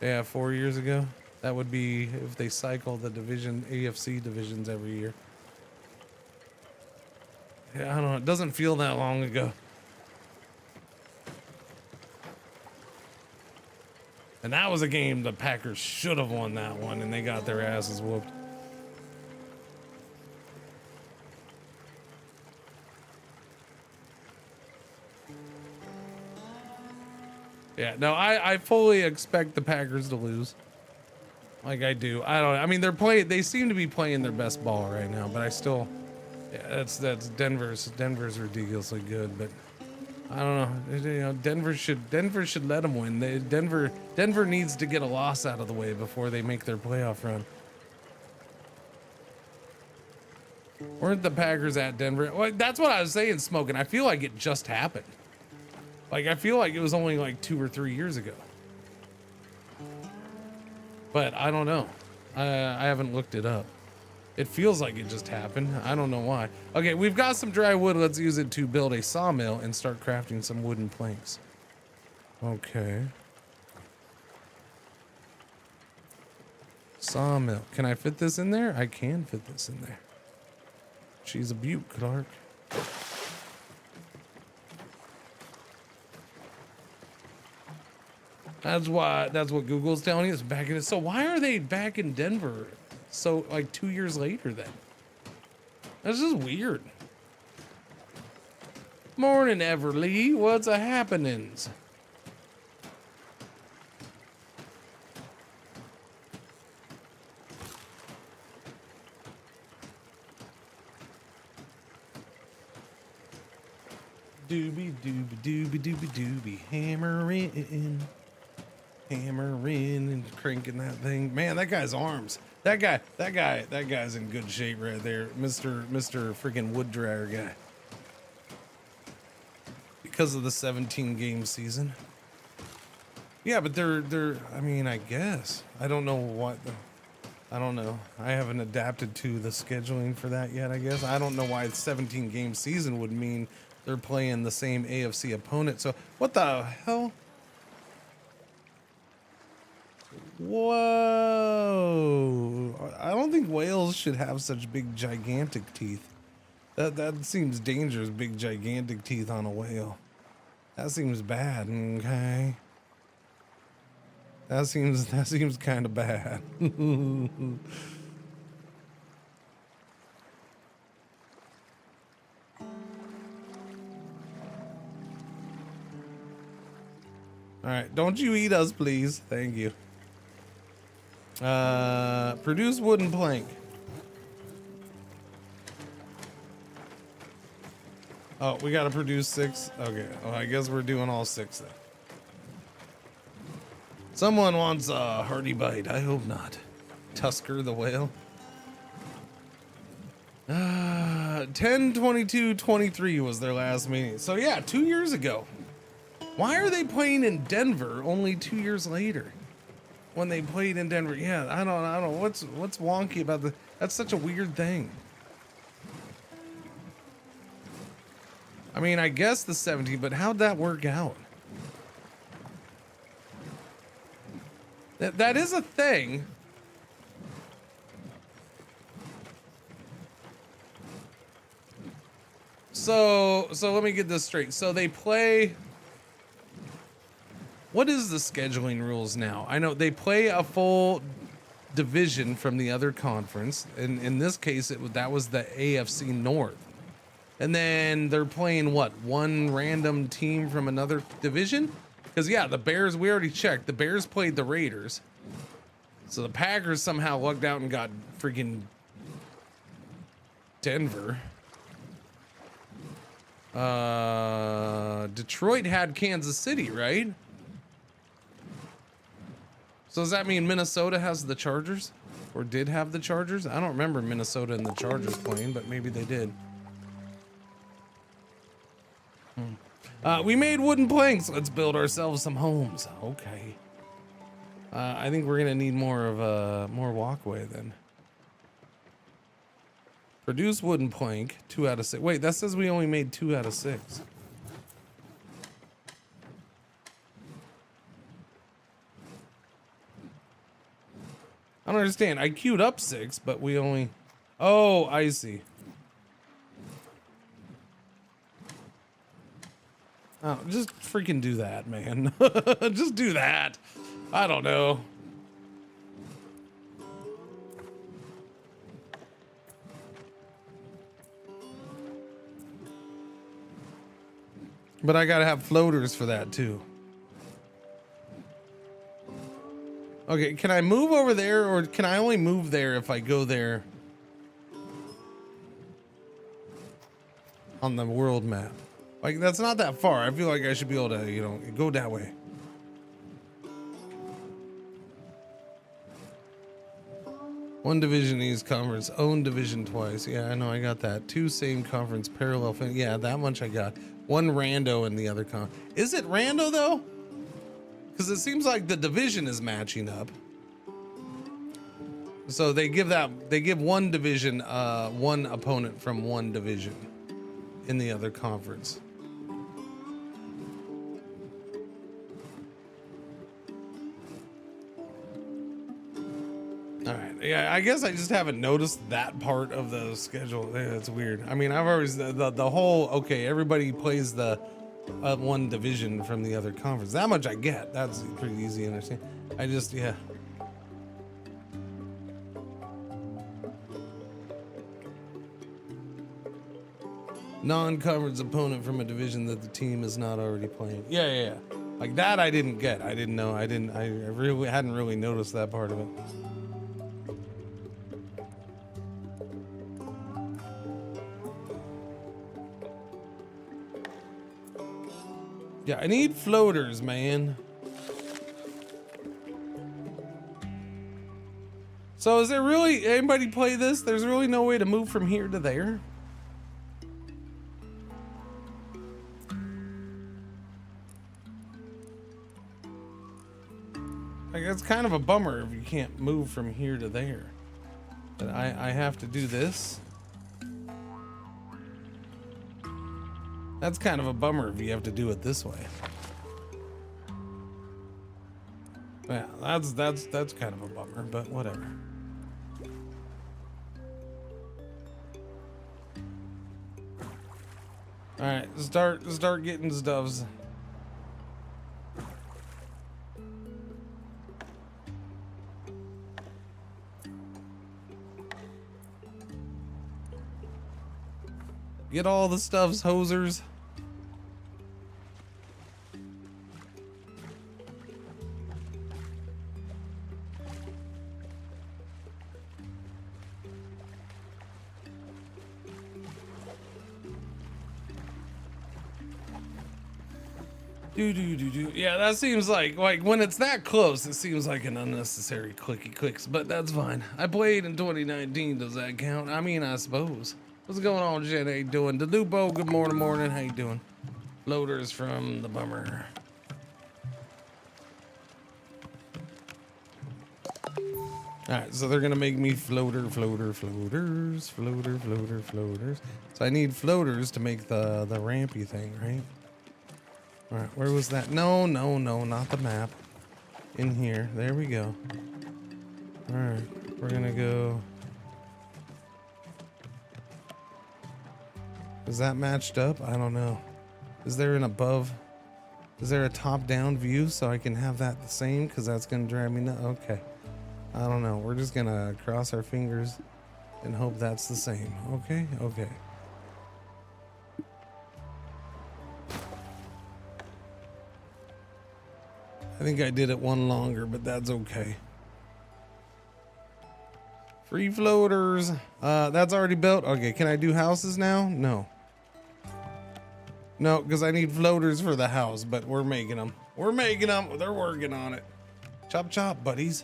Yeah, 4 years ago. That would be if they cycle the AFC divisions every year. Yeah, I don't know. It doesn't feel that long ago. And that was a game the Packers should have won that one, and they got their asses whooped. Yeah, no, I fully expect the Packers to lose. Like I do. I mean, they seem to be playing their best ball right now, but I still, yeah, that's Denver's ridiculously good, but I don't know. You know, Denver should let them win. Denver needs to get a loss out of the way before they make their playoff run. Weren't the Packers at Denver? Well, that's what I was saying, Smoking. I feel like it just happened. Like, I feel like it was only like 2 or 3 years ago. But I don't know. I haven't looked it up. It feels like it just happened. I don't know why. Okay, we've got some dry wood. Let's use it to build a sawmill and start crafting some wooden planks. Okay. Sawmill. Can I fit this in there? I can fit this in there. She's a beaut, Clark. That's what Google's telling you. It's back in it. So why are they back in Denver? So like 2 years later then? That's just weird. Morning, Everly. What's a happenings? Doobie doobie doobie doobie doobie, hammering and cranking that thing. Man, that guy's arms. That guy's in good shape right there, Mr. freaking wood dryer guy. Because of the 17 game season. Yeah, but they're. I mean, I guess I don't know what. I don't know. I haven't adapted to the scheduling for that yet. I guess I don't know why the 17 game season would mean they're playing the same AFC opponent. So what the hell? Whoa! I don't think whales should have such big, gigantic teeth. That seems dangerous. Big, gigantic teeth on a whale. That seems bad. Okay. That seems kind of bad. All right, don't you eat us, please. Thank you. Produce wooden plank. Oh, we gotta produce 6. Okay, well, I guess we're doing all 6 then. Someone wants a hearty bite. I hope not. Tusker the whale. 10/22/23 was their last meeting. So yeah, 2 years ago. Why are they playing in Denver only 2 years later? When they played in Denver, yeah, I don't know what's wonky about the. That's such a weird thing. I mean, I guess the 17th, but how'd that work out? That is a thing. So let me get this straight. So they play. What is the scheduling rules now? I know they play a full division from the other conference, and in this case, that was the AFC North. And then they're playing what? One random team from another division? Because yeah, the Bears, we already checked. The Bears played the Raiders. So the Packers somehow lucked out and got freaking Denver. Detroit had Kansas City, right? So does that mean Minnesota has the Chargers? Or did have the Chargers? I don't remember Minnesota and the Chargers playing, but maybe they did. We made wooden planks. Let's build ourselves some homes. Okay. I think we're gonna need more walkway then. Produce wooden plank. 2 out of 6. Wait, that says we only made 2 out of 6. I don't understand. I queued up 6, but we only. Oh, I see. Oh, just freaking do that, man. Just do that. I don't know. But I gotta have floaters for that too. Okay, can I move over there, or can I only move there if I go there on the world map? Like, that's not that far. I feel like I should be able to, you know, go that way. One division East conference, own division twice. Yeah, I know, I got that. 2 same conference, parallel. Yeah, that much I got. 1 rando in the other con. Is it rando though? Because it seems like the division is matching up. So they give one division, 1 opponent from 1 division in the other conference. All right. Yeah, I guess I just haven't noticed that part of the schedule. Yeah, it's weird. I mean, I've always the whole okay. Everybody plays the 1 division from the other conference. That much I get. That's pretty easy to understand. I just yeah. Non-conference opponent from a division that the team is not already playing. Yeah. Like that, I didn't get. I didn't know. I really hadn't really noticed that part of it. Yeah, I need floaters, man. So is there really anybody play this? There's really no way to move from here to there? Like, that's kind of a bummer if you can't move from here to there. But I have to do this. That's kind of a bummer if you have to do it this way. Yeah, that's kind of a bummer, but whatever. All right, start getting stuffs. Get all the stuffs, hosers. Yeah, that seems like when it's that close, it seems like an unnecessary clicky clicks, but that's fine. I played in 2019. Does that count? I mean, I suppose. What's going on, Jen? How you doing? DeLupo, good morning. How you doing? Loaders from the bummer. Alright, so they're gonna make me floaters. So I need floaters to make the rampy thing, right? Alright, where was that? No, not the map. In here. There we go. Alright, we're gonna go. Is that matched up? I don't know. Is there an above? Is there a top-down view so I can have that the same? Because that's gonna drive me nuts. Okay. I don't know. We're just gonna cross our fingers and hope that's the same. Okay? Okay. I think I did it one longer, but that's okay. Free floaters. That's already built. Okay, can I do houses now? No. No, because I need floaters for the house, but we're making them. We're making them. They're working on it. Chop chop, buddies.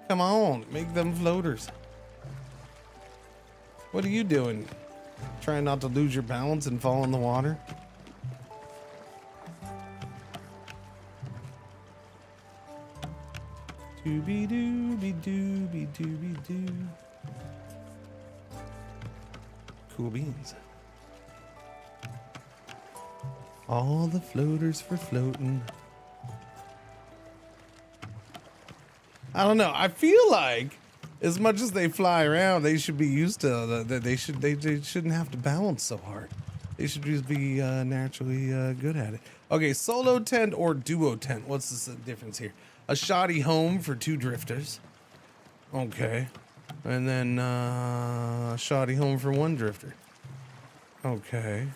Come on, make them floaters. What are you doing? Trying not to lose your balance and fall in the water? Dooby dooby dooby dooby doo. Cool beans. All the floaters for floating. I don't know. I feel like as much as they fly around, they should be used to they shouldn't have to balance so hard. They should just be naturally good at it. Okay, solo tent or duo tent. What's the difference here? A shoddy home for 2 drifters. Okay. And then a shoddy home for 1 drifter. Okay.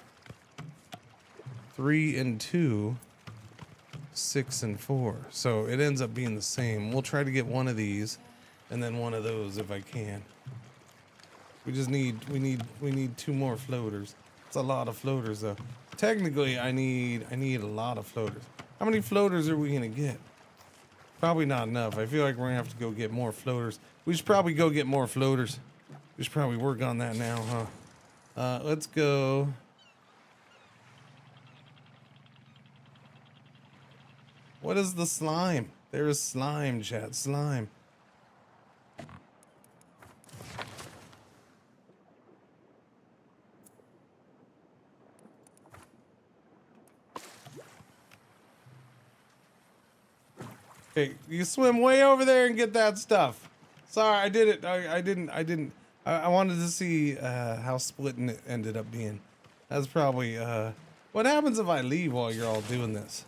3 and 2. 6 and 4. So it ends up being the same. We'll try to get one of these and then one of those if I can. We need 2 more floaters. It's a lot of floaters though. Technically I need a lot of floaters. How many floaters are we gonna get? Probably not enough. I feel like we're gonna have to go get more floaters. We should probably go get more floaters. We should probably work on that now, huh? Let's go. What is the slime? There is slime, chat. Slime. Okay, you swim way over there and get that stuff. Sorry, I did it. I didn't. I wanted to see how splitting it ended up being. That's probably what happens if I leave while you're all doing this.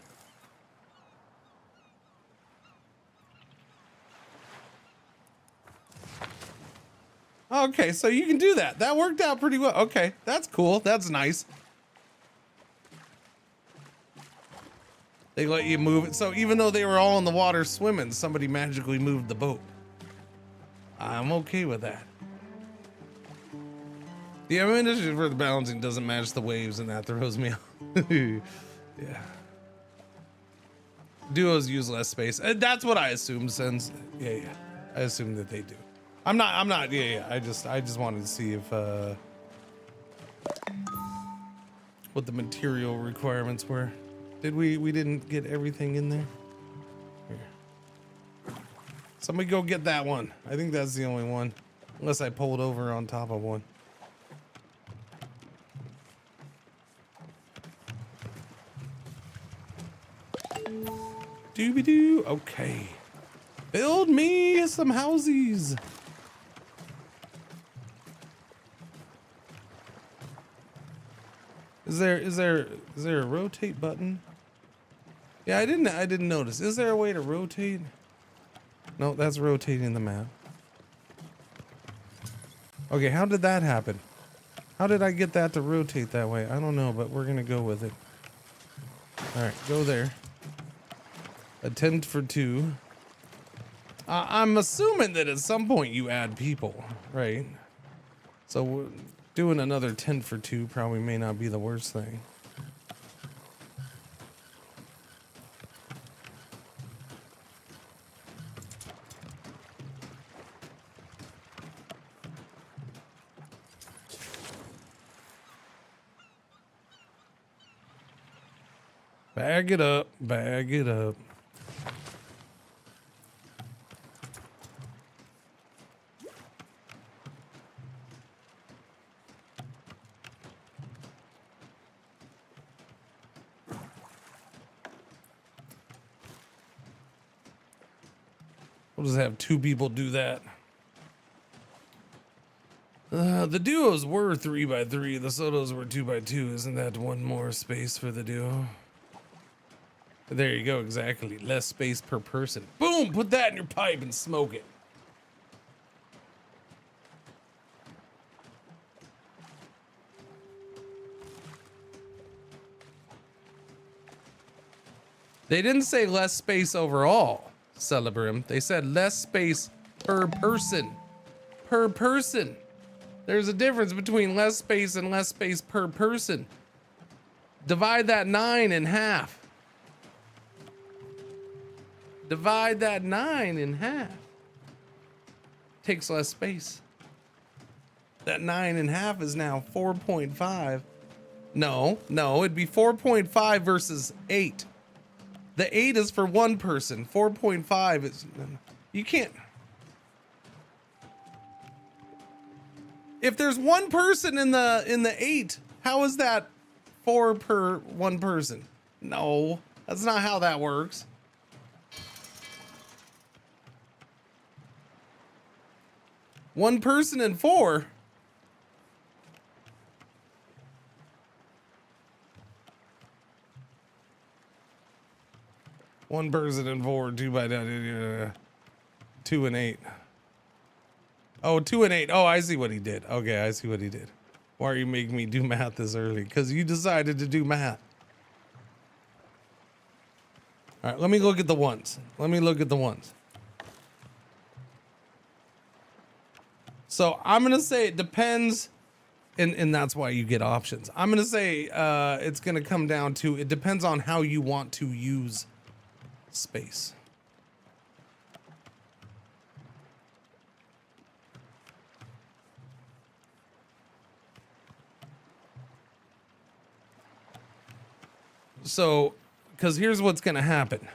Okay, so you can do that. That worked out pretty well. Okay, that's cool. That's nice. They let you move it. So even though they were all in the water swimming, somebody magically moved the boat. I'm okay with that. The ammunition for the balancing doesn't match the waves, and that throws me off. Yeah. Duos use less space. That's what I assumed, since yeah. I assume that they do. I'm not, yeah. I just wanted to see if, what the material requirements were. Did we didn't get everything in there? Here. Somebody go get that one. I think that's the only one. Unless I pulled over on top of one. Doobie-doo. Okay. Build me some houses. Is there a rotate button? Yeah, I didn't notice. Is there a way to rotate? No, that's rotating the map. Okay, how did that happen? How did I get that to rotate that way? I don't know, but we're gonna go with it. All right, go there. A 10 for 2. I'm assuming that at some point you add people, right? So doing another 10 for 2 probably may not be the worst thing. Bag it up, bag it up. We'll just have 2 people do that. The duos were 3x3. The solos were 2x2. Isn't that one more space for the duo? There you go, exactly. Less space per person. Boom! Put that in your pipe and smoke it. They didn't say less space overall, Celebrim. They said less space per person. Per person. There's a difference between less space and less space per person. Divide that 9 in half. Divide that 9 in half. Takes less space. That 9 in half is now 4.5. No, it'd be 4.5 versus 8. The 8 is for one person. 4.5 is, you can't. If there's one person in the 8, how is that 4 per one person? No, that's not how that works. One person in 4. One person in 4, 2 by 2 and 8. Oh, 2 and 8. Oh, I see what he did. Okay, I see what he did. Why are you making me do math this early? Because you decided to do math. All right, let me look at the ones. Let me look at the ones. So I'm going to say it depends, and that's why you get options. I'm going to say it's going to come down to, it depends on how you want to use space. So, because here's what's going to happen.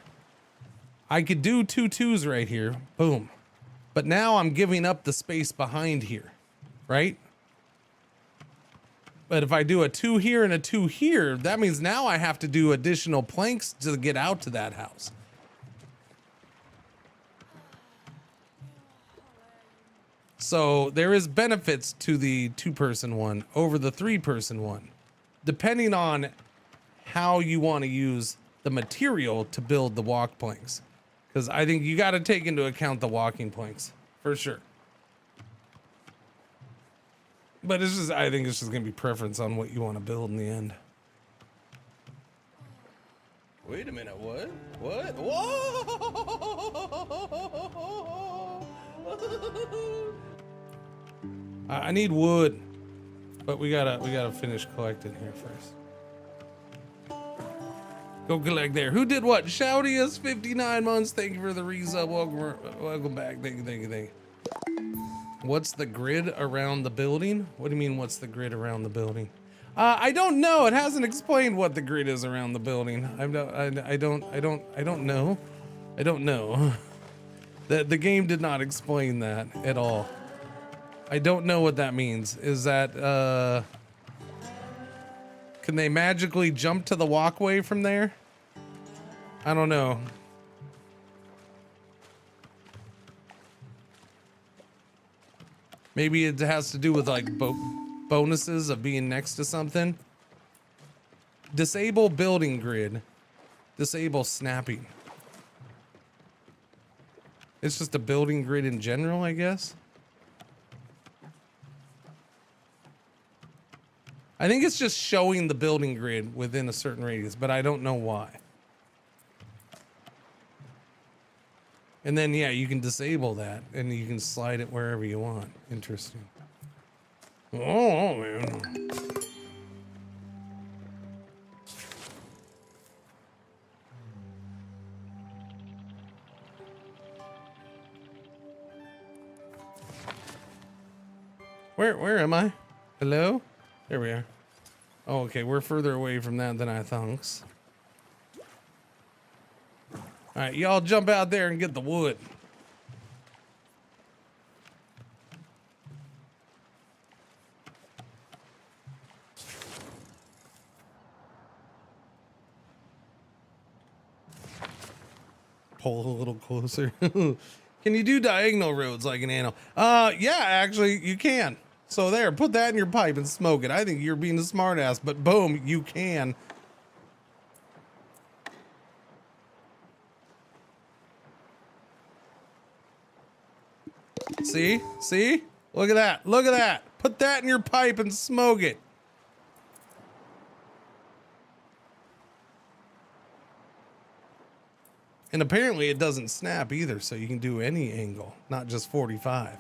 I could do 2 2s right here. Boom. But now I'm giving up the space behind here, right? But if I do a 2 here and a 2 here, that means now I have to do additional planks to get out to that house. So there is benefits to the 2-person one over the 3-person one, depending on how you want to use the material to build the walk planks. Because I think you got to take into account the walking planks, for sure. But it's just, I think it's just going to be preference on what you want to build in the end. Wait a minute, what? What? Whoa! I need wood, but we gotta finish collecting here first. Go collect there. Who did what? Shoutiest 59 months. Thank you for the resub. Welcome back. Thank you. What's the grid around the building? What do you mean? What's the grid around the building? I don't know. It hasn't explained what the grid is around the building. I don't know. I don't know. The game did not explain that at all. I don't know what that means. Is that can they magically jump to the walkway from there? I don't know. Maybe it has to do with like bonuses of being next to something. Disable building grid. Disable snapping. It's just a building grid in general, I guess. I think it's just showing the building grid within a certain radius, but I don't know why. And then, yeah, you can disable that and you can slide it wherever you want. Interesting. Oh, man. Where am I? Hello? There we are. Oh, okay, we're further away from that than I thought. Alright, y'all jump out there and get the wood. Pull a little closer. Can you do diagonal roads like an anvil? Yeah, actually, you can. So there, put that in your pipe and smoke it. I think you're being a smartass, but boom, you can. See? See? Look at that. Look at that. Put that in your pipe and smoke it. And apparently it doesn't snap either, so you can do any angle, not just 45.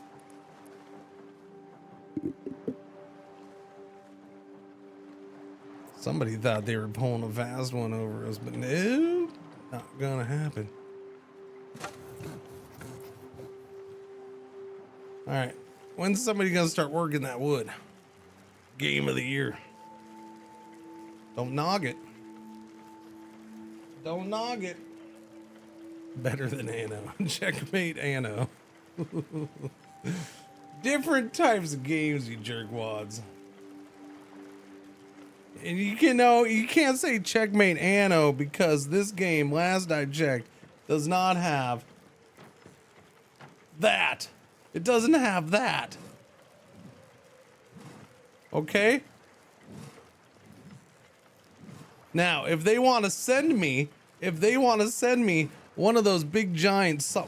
Somebody thought they were pulling a fast one over us, but no, not gonna happen. All right, when's somebody gonna start working that wood? Game of the year. Don't nog it. Don't nog it. Better than Anno. Checkmate Anno. Different types of games, you jerkwads. And you can't say checkmate Anno because this game, last I checked, does not have that. It doesn't have that. Okay? Now, if they want to send me one of those big giant saw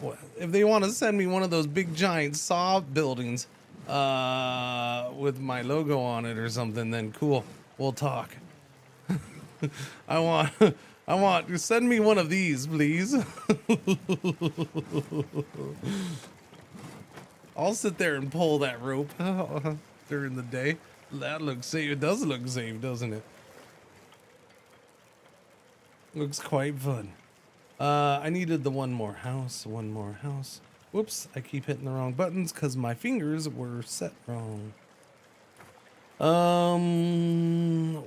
buildings with my logo on it or something, then cool. We'll talk. I want, send me one of these, please. I'll sit there and pull that rope during the day. That looks safe. It does look safe, doesn't it? Looks quite fun. I needed the one more house. Whoops, I keep hitting the wrong buttons because my fingers were set wrong.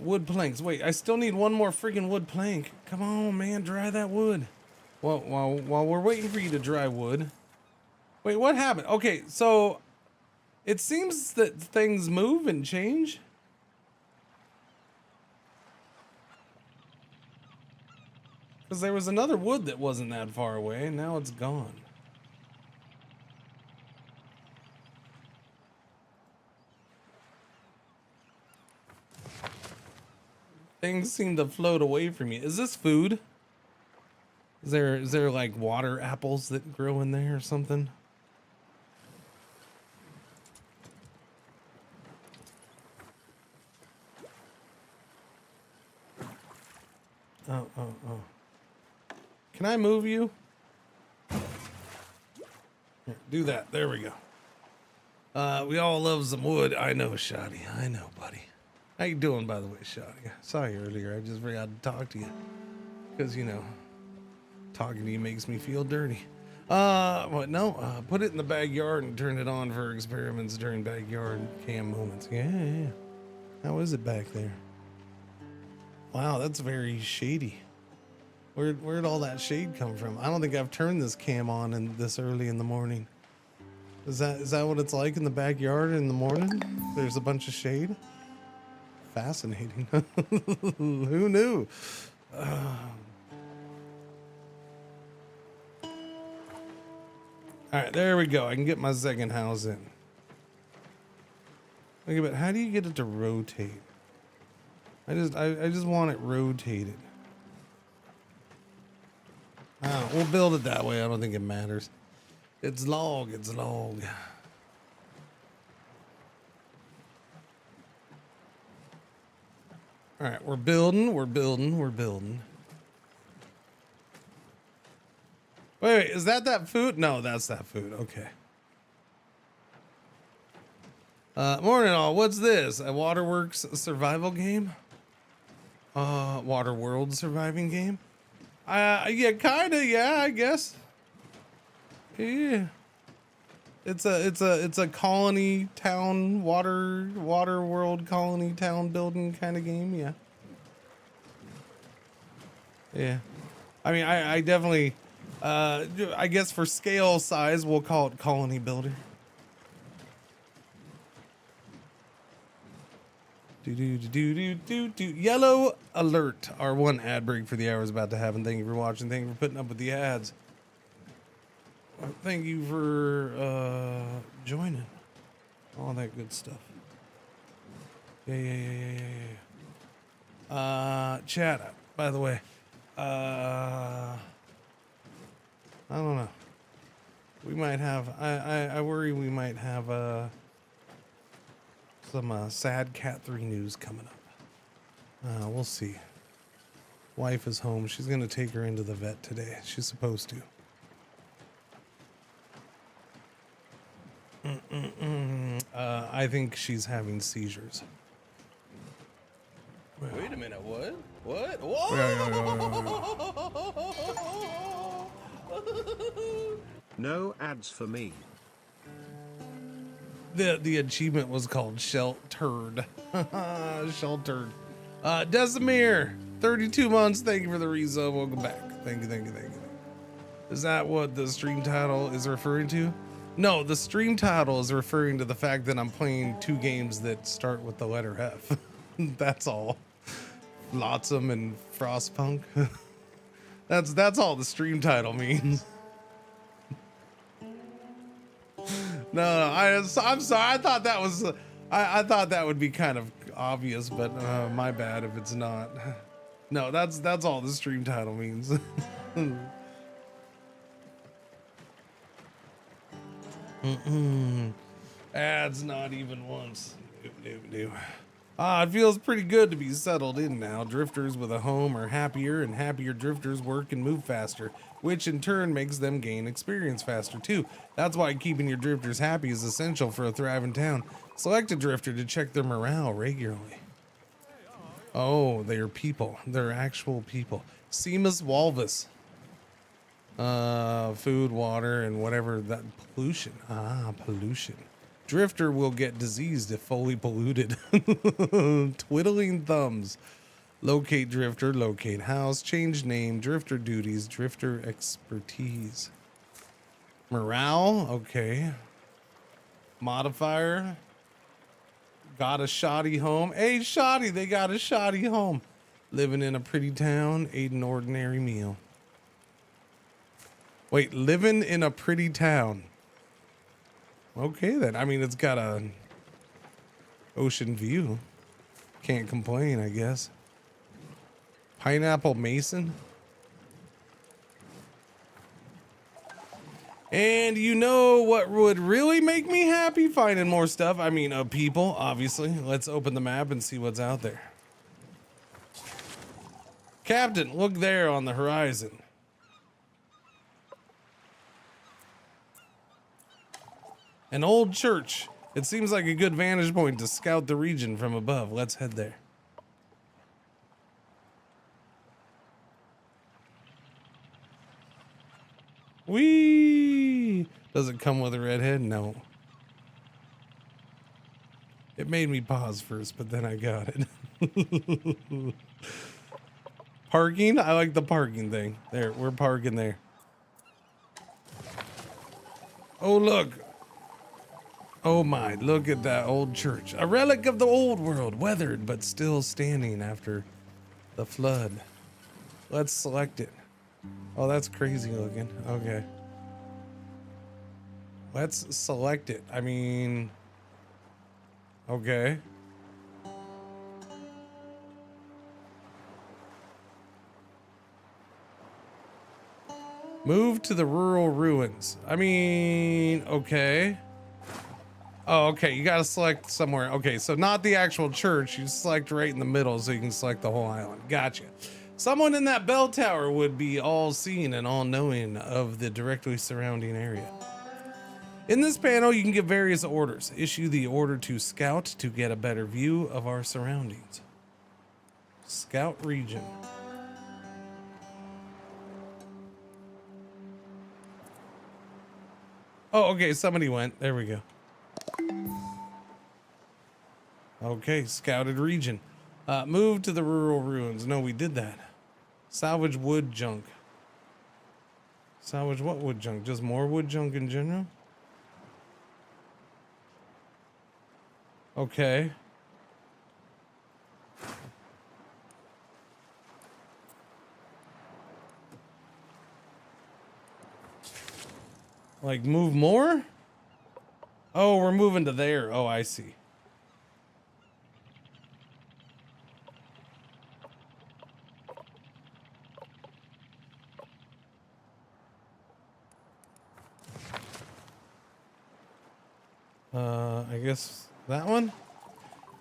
Wood planks. Wait, I still need one more freaking wood plank. Come on, man, dry that wood. Well, while we're waiting for you to dry wood. Wait, what happened? Okay, so it seems that things move and change. Because there was another wood that wasn't that far away, and now it's gone. Things seem to float away from you. Is this food? Is there like water apples that grow in there or something? Oh. Can I move you? Here, do that. There we go. We all love some wood. I know, Shoddy. I know, buddy. How you doing, by the way, Shoddy? I saw you earlier. I just forgot to talk to you. Because, you know, talking to you makes me feel dirty. But no, put it in the backyard and turn it on for experiments during backyard cam moments. Yeah. How is it back there? Wow, that's very shady. Where'd all that shade come from? I don't think I've turned this cam on this early in the morning. Is that what it's like in the backyard in the morning? There's a bunch of shade? Fascinating. Who knew? All right, there we go. I can get my second house in. Look at it. How do you get it to rotate? I just want it rotated. We'll build it that way. I don't think it matters. It's log. All right, we're building, we're building, we're building. Wait, is that food? No, that's that food. Okay. Morning all, what's this? A Waterworks survival game? Waterworld surviving game? Yeah, kinda, yeah, I guess. Yeah. It's a colony town, water world colony town building kind of game, yeah. Yeah. I mean, I definitely, I guess for scale size, we'll call it colony builder. Yellow alert. Our one ad break for the hour is about to happen. Thank you for watching. Thank you for putting up with the ads. Thank you for joining. All that good stuff. Yeah. Chat, by the way. I don't know. We might have, I worry we might have some sad Cat 3 news coming up. We'll see. Wife is home. She's going to take her into the vet today. She's supposed to. I think she's having seizures. Wait a minute, what? What? Whoa! No ads for me. The achievement was called Sheltered. Sheltered. Desimir, 32 months. Thank you for the resub. Welcome back. Thank you. Is that what the stream title is referring to? No, the stream title is referring to the fact that I'm playing 2 games that start with the letter F. That's all. Flotsam and Frostpunk. That's all the stream title means. No, I'm sorry. I thought that was, I thought that would be kind of obvious, but my bad if it's not. No, that's all the stream title means. Ads not even once. No. It feels pretty good to be settled in now. Drifters with a home are happier, and happier drifters work and move faster, which in turn makes them gain experience faster too. That's why keeping your drifters happy is essential for a thriving town. Select a drifter to check their morale regularly. Oh, they're people. They're actual people. Seamus Walvis. Food, water, and whatever that pollution. Pollution. Drifter will get diseased if fully polluted. Twiddling thumbs. Locate drifter, locate house, change name, drifter duties, drifter expertise. Morale, okay. Modifier. Got a shoddy home. Hey, shoddy, they got a shoddy home. Living in a pretty town, ate an ordinary meal. Wait, living in a pretty town. Okay then. I mean, it's got a ocean view. Can't complain, I guess. Pineapple Mason. And you know what would really make me happy? Finding more stuff. I mean, people, obviously. Let's open the map and see what's out there. Captain, look there on the horizon. An old church. It seems like a good vantage point to scout the region from above. Let's head there. Whee! Does it come with a redhead? No. It made me pause first, but then I got it. Parking? I like the parking thing. There, we're parking there. Oh, look. Oh my, look at that old church. A relic of the old world, weathered but still standing after the flood. Let's select it. Oh, that's crazy looking. Okay. Let's select it. I mean, okay. Move to the rural ruins. I mean, okay. Oh, okay. You got to select somewhere. Okay, so not the actual church. You select right in the middle so you can select the whole island. Gotcha. Someone in that bell tower would be all seeing and all knowing of the directly surrounding area. In this panel, you can give various orders. Issue the order to scout to get a better view of our surroundings. Scout region. Oh, okay. Somebody went. There we go. Okay, scouted region. Move to the rural ruins. No, we did that. Salvage wood junk. Salvage what wood junk? Just more wood junk in general? Okay. Like move more? Oh, we're moving to there. Oh, I see. I guess that one?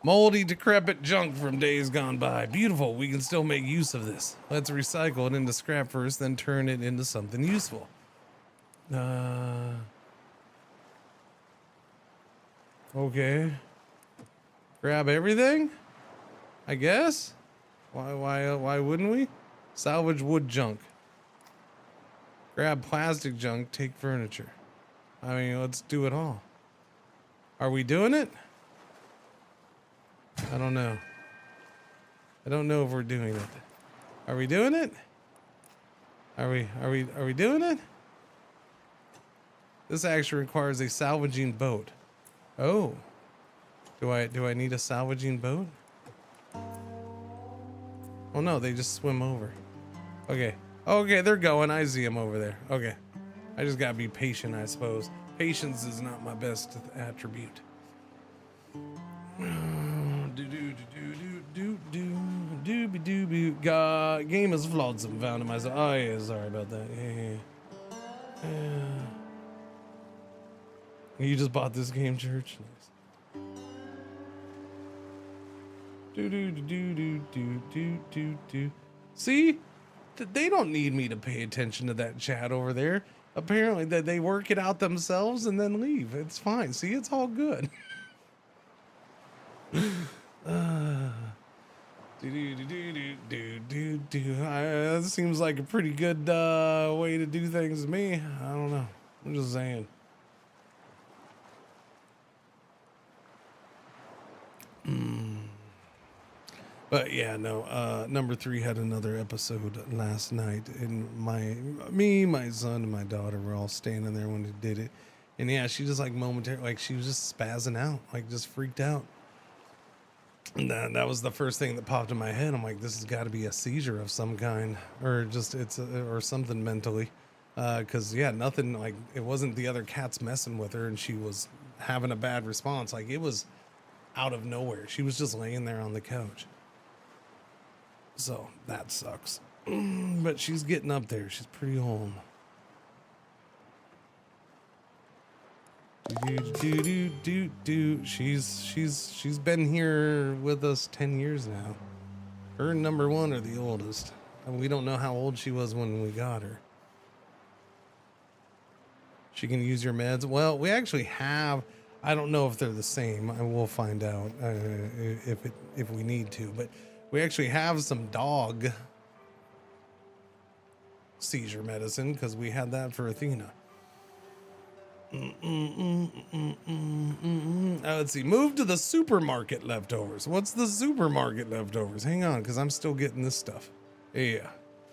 Moldy, decrepit junk from days gone by. Beautiful. We can still make use of this. Let's recycle it into scrap first, then turn it into something useful. Okay. Grab everything? I guess? Why wouldn't we? Salvage wood junk. Grab plastic junk, take furniture. I mean, let's do it all. Are we doing it? I don't know. I don't know if we're doing it. Are we doing it? Are we doing it? This action requires a salvaging boat. Oh. Do I need a salvaging boat? Oh no, they just swim over. Okay. Okay, they're going. I see them over there. Okay. I just gotta be patient, I suppose. Patience is not my best attribute. Game is Flotsam found in myself. Oh yeah, sorry about that. Yeah. You just bought this game, church? Nice. See? They don't need me to pay attention to that chat over there. Apparently that they work it out themselves and then leave. It's fine. See, it's all good. That seems like a pretty good way to do things to me. I don't know. I'm just saying. But yeah, no, number 3 had another episode last night, and my son and my daughter were all standing there when he did it. And yeah, she just like momentarily, like she was just spazzing out, like just freaked out. And that was the first thing that popped in my head. I'm like, this has got to be a seizure of some kind, or just or something mentally. Cause yeah, nothing, like it wasn't the other cats messing with her and she was having a bad response. Like it was out of nowhere. She was just laying there on the couch. So that sucks. But she's getting up there. She's pretty old. She's been here with us 10 years now. Her and number 1 are the oldest. And we don't know how old she was when we got her. She can use your meds. Well, we actually have. I don't know if they're the same. I will find out if we need to. But we actually have some dog seizure medicine because we had that for Athena. Let's see. Move to the supermarket leftovers. What's the supermarket leftovers? Hang on, because I'm still getting this stuff. Yeah,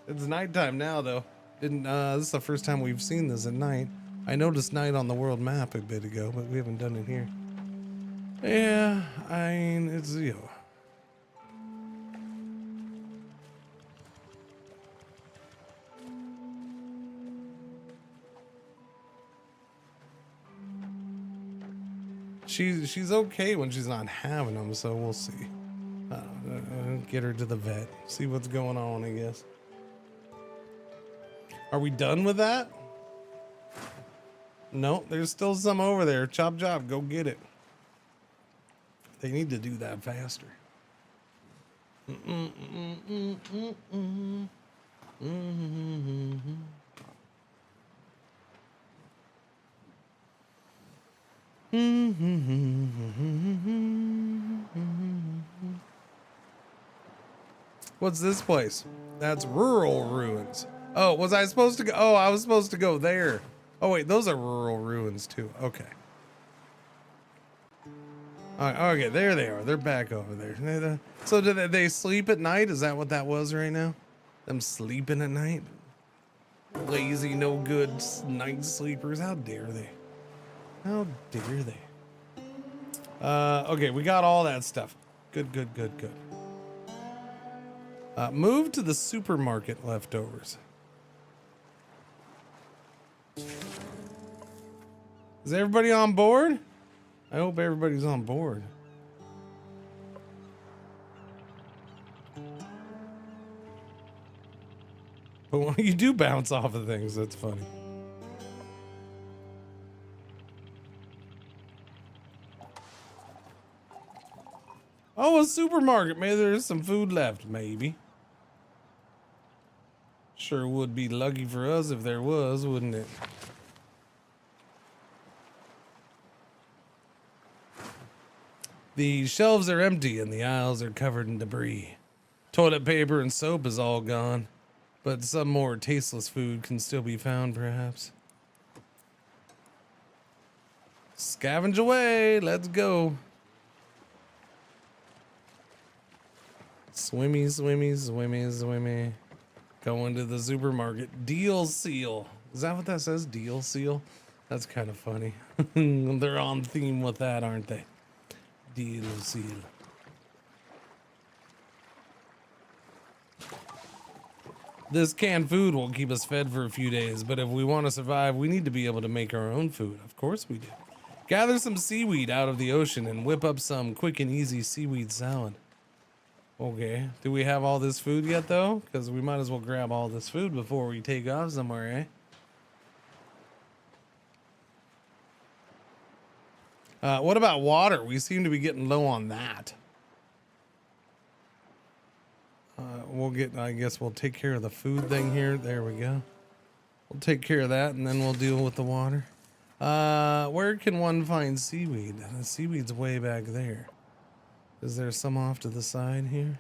it's nighttime now, though. This is the first time we've seen this at night. I noticed night on the world map a bit ago, but we haven't done it here. Yeah, I mean, it's She's okay when she's not having them, so we'll see. Get her to the vet. See what's going on, I guess. Are we done with that? No, there's still some over there. Chop chop, go get it. They need to do that faster. What's this place? That's rural ruins. Oh, was I supposed to go? Oh, I was supposed to go there. Oh wait, those are rural ruins too. Okay. Okay, there they are. They're back over there. So do they sleep at night? Is that what that was right now? Them sleeping at night? Lazy, no good night sleepers. How dare they? How dare they? Okay, we got all that stuff. Good. Move to the supermarket leftovers. Is everybody on board? I hope everybody's on board. But when you do bounce off of things, that's funny. Oh, a supermarket. Maybe there's some food left. Maybe. Sure would be lucky for us if there was, wouldn't it? The shelves are empty and the aisles are covered in debris. Toilet paper and soap is all gone, but some more tasteless food can still be found, perhaps. Scavenge away. Let's go. Swimmy. Going to the supermarket. Deal seal. Is that what that says? Deal seal? That's kind of funny. They're on theme with that, aren't they? Deal seal. This canned food will keep us fed for a few days, but if we want to survive, we need to be able to make our own food. Of course we do. Gather some seaweed out of the ocean and whip up some quick and easy seaweed salad. Okay. Do we have all this food yet, though? Because we might as well grab all this food before we take off somewhere, eh? What about water? We seem to be getting low on that. I guess we'll take care of the food thing here. There we go. We'll take care of that and then we'll deal with the water. Where can one find seaweed? The seaweed's way back there. Is there some off to the side here?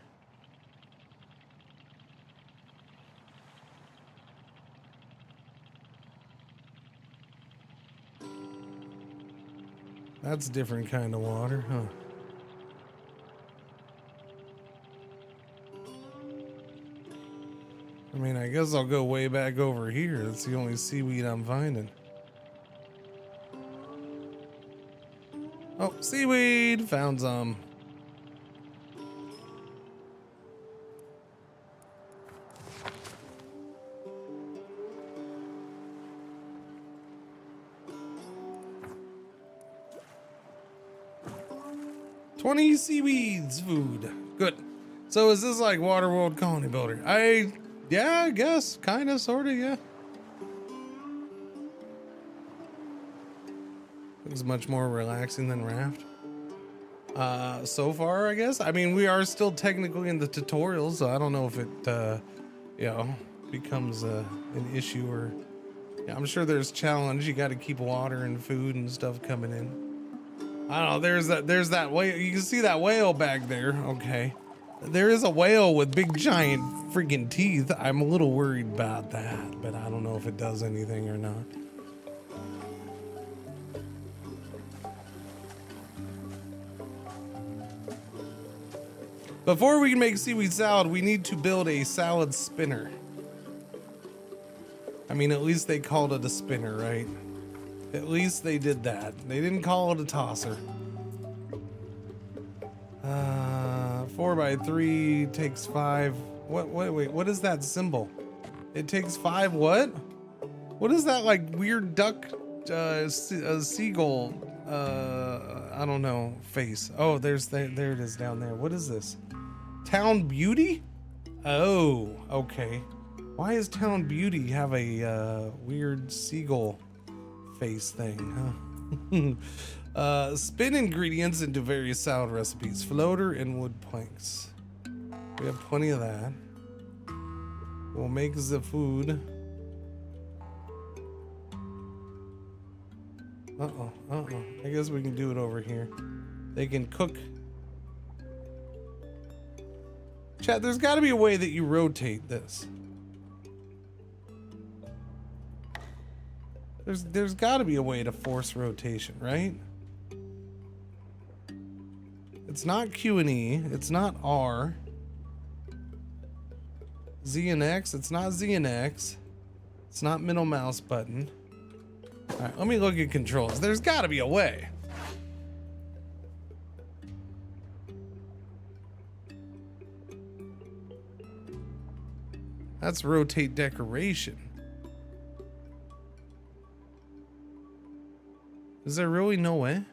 That's a different kind of water, huh? I mean, I guess I'll go way back over here. That's the only seaweed I'm finding. Oh, seaweed! Found some. $20 seaweeds food. Good. So is this like Waterworld Colony Builder? Yeah, I guess. Kinda, sorta, yeah. Looks much more relaxing than Raft. So far, I guess. I mean, we are still technically in the tutorial, so I don't know if it, you know, becomes an issue or... Yeah, I'm sure there's challenge. You gotta keep water and food and stuff coming in. I don't know, there's that whale. You can see that whale back there. Okay. There is a whale with big giant freaking teeth. I'm a little worried about that, but I don't know if it does anything or not. Before we can make seaweed salad, we need to build a salad spinner. I mean, at least they called it a spinner, right? At least they did that. They didn't call it a tosser. 4x3 takes 5. Wait, what is that symbol? It takes 5 what? What is that, like, weird duck, seagull, I don't know, face? Oh, there it is down there. What is this? Town Beauty? Oh, okay. Why does Town Beauty have a, weird seagull face thing, huh? Spin ingredients into various salad recipes. Floater and wood planks. We have plenty of that. We'll make the food. I guess we can do it over here. They can cook. Chat, there's got to be a way that you rotate this. There's got to be a way to force rotation, right? It's not Q and E. It's not R. Z and X. It's not Z and X. It's not middle mouse button. All right, let me look at controls. There's got to be a way. That's rotate decoration. Is there really no way?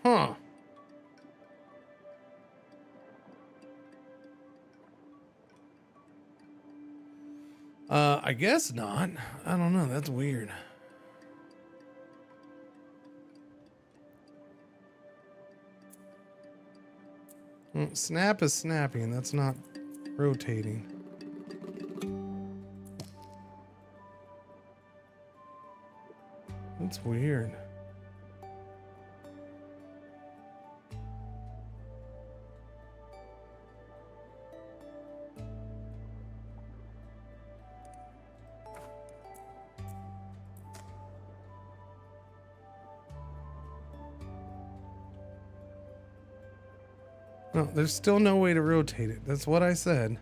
Huh. I guess not. I don't know. That's weird. Snap is snapping. That's not rotating. That's weird. No, there's still no way to rotate it. That's what I said.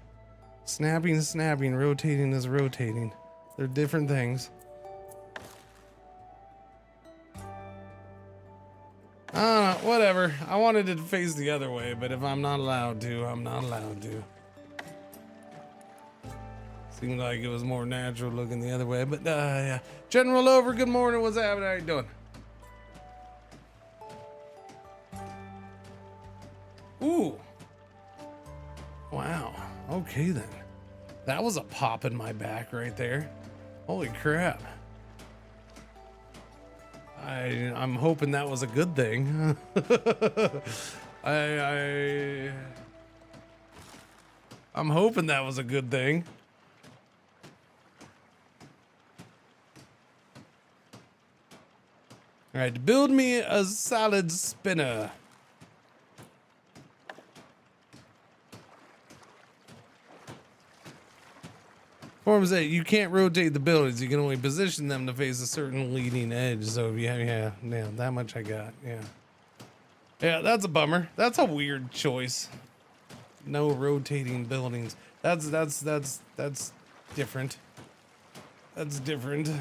Snapping is snapping, rotating is rotating. They're different things. I don't know, whatever. I wanted it to face the other way, but if I'm not allowed to, I'm not allowed to. Seemed like it was more natural looking the other way, but yeah. General Over, good morning. What's happening? How you doing? Ooh. Wow. Okay then. That was a pop in my back right there. Holy crap. I'm hoping that was a good thing. I'm hoping that was a good thing. All right, build me a salad spinner. Forms that you can't rotate the buildings. You can only position them to face a certain leading edge. So if you have, yeah, that much I got. Yeah, that's a bummer. That's a weird choice. No rotating buildings. That's different. That's different.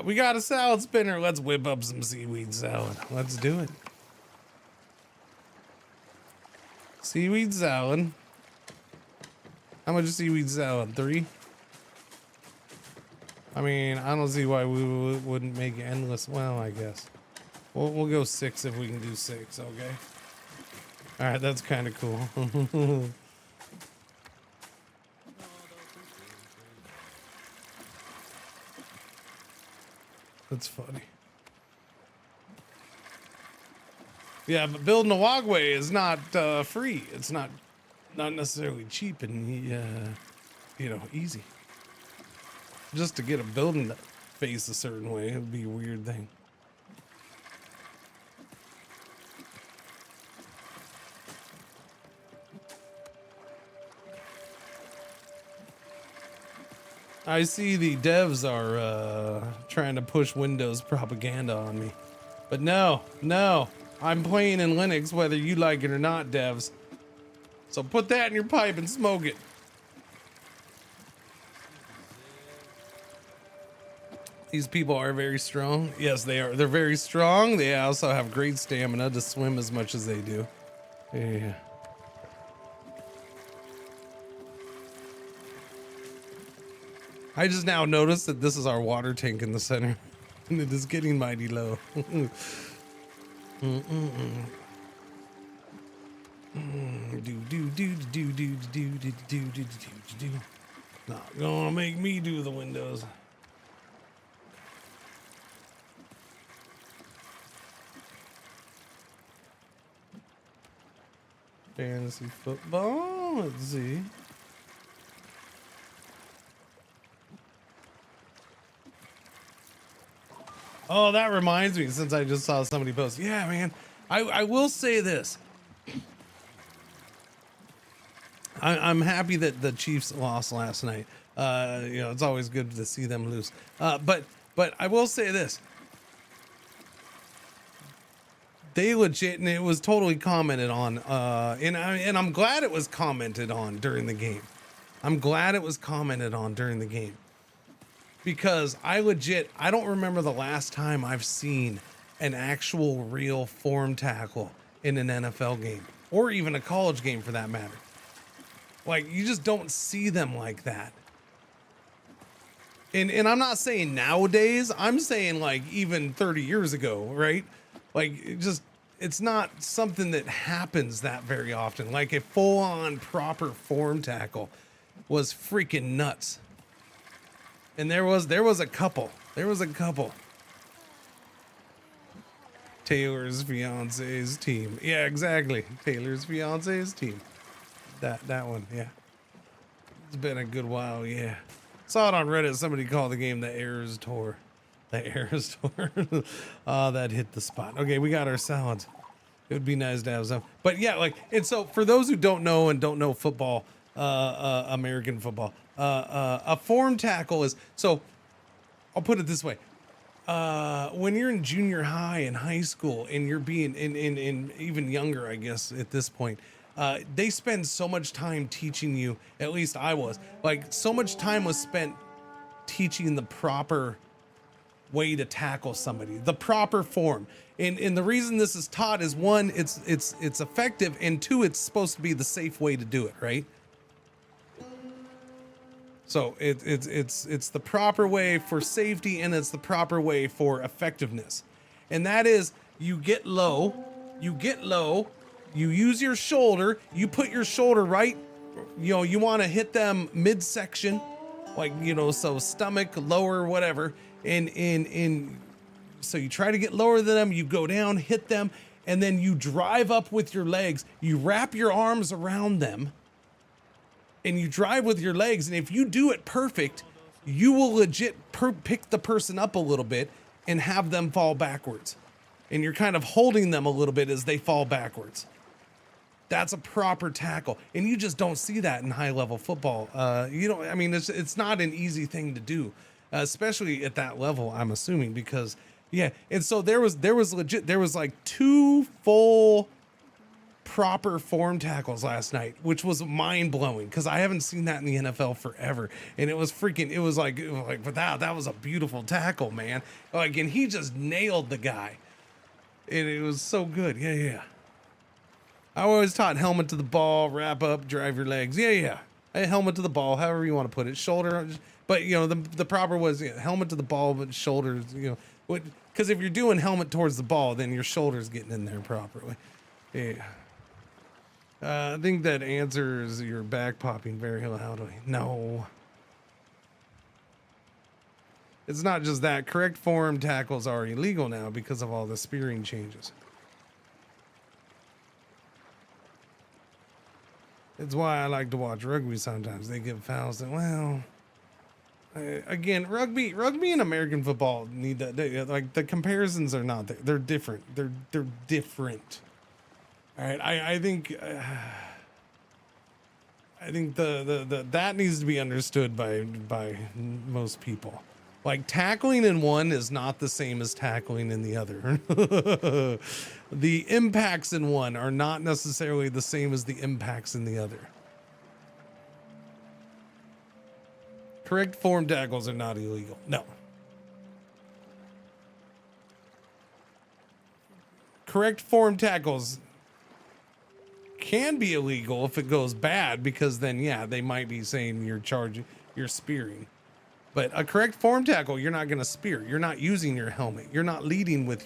We got a salad spinner. Let's whip up some seaweed salad. Let's do it. Seaweed salad. How much is seaweed salad? 3? I mean, I don't see why we wouldn't make it endless. Well, I guess. We'll go 6 if we can do 6, okay? Alright, that's kind of cool. That's funny. Yeah, but building a walkway is not free. It's not necessarily cheap and easy. Just to get a building to face a certain way, it would be a weird thing. I see the devs are trying to push Windows propaganda on me. But no, I'm playing in Linux whether you like it or not, devs. So put that in your pipe and smoke it. These people are very strong. Yes, they are. They're very strong. They also have great stamina to swim as much as they do. Yeah. I just now noticed that this is our water tank in the center, and it is getting mighty low. Not gonna make me do the windows. Fantasy football. Let's see. Oh, that reminds me, since I just saw somebody post. Yeah, man. I will say this. I'm happy that the Chiefs lost last night. You know, it's always good to see them lose. But I will say this. They legit, and it was totally commented on, and I'm glad it was commented on during the game. I'm glad it was commented on during the game. Because I don't remember the last time I've seen an actual real form tackle in an NFL game, or even a college game for that matter. Like, you just don't see them like that. And I'm not saying nowadays, I'm saying like even 30 years ago, right? Like, it's not something that happens that very often. Like a full-on proper form tackle was freaking nuts. And there was a couple. Taylor's fiance's team. Yeah, exactly. Taylor's fiance's team. That one, yeah. It's been a good while, yeah. Saw it on Reddit. Somebody called the game the Errors Tour. The Errors Tour. Oh, that hit the spot. Okay, we got our salads. It would be nice to have some. But yeah, like, and so for those who don't know football, American football, a form tackle is, so I'll put it this way. When you're in junior high and high school and you're being in even younger, I guess at this point, they spend so much time teaching you, at least I was, like, so much time was spent teaching the proper way to tackle somebody, the proper form. And the reason this is taught is, one, it's effective, and two, it's supposed to be the safe way to do it, right? So it's the proper way for safety, and it's the proper way for effectiveness. And that is, you get low, you use your shoulder, you put your shoulder right, you know, you want to hit them midsection, like, you know, so stomach, lower, whatever. And so you try to get lower than them, you go down, hit them, and then you drive up with your legs, you wrap your arms around them, and you drive with your legs. And if you do it perfect, you will legit pick the person up a little bit and have them fall backwards. And you're kind of holding them a little bit as they fall backwards. That's a proper tackle. And you just don't see that in high level football. I mean, it's not an easy thing to do, especially at that level, I'm assuming, because yeah. And so there was like 2 full proper form tackles last night, which was mind blowing, because I haven't seen that in the NFL forever. And it was like, that was a beautiful tackle, man. Like, and he just nailed the guy. And it was so good. Yeah. I always taught helmet to the ball, wrap up, drive your legs. Yeah. A helmet to the ball, however you want to put it. Shoulder, but you know, the proper was, you know, helmet to the ball, but shoulders, you know, because if you're doing helmet towards the ball, then your shoulder's getting in there properly. Yeah. I think that answers your back popping very loudly. No. It's not just that. Correct form tackles are illegal now because of all the spearing changes. It's why I like to watch rugby sometimes. They give fouls that, well, again, rugby and American football need that. Like, the comparisons are not there. They're different. They're different. All right. I think the that needs to be understood by most people. Like, tackling in one is not the same as tackling in the other. The impacts in one are not necessarily the same as the impacts in the other. Correct form tackles are not illegal. No. Correct form tackles can be illegal if it goes bad, because then, yeah, they might be saying you're spearing. But a correct form tackle, you're not going to spear. You're not using your helmet. You're not leading with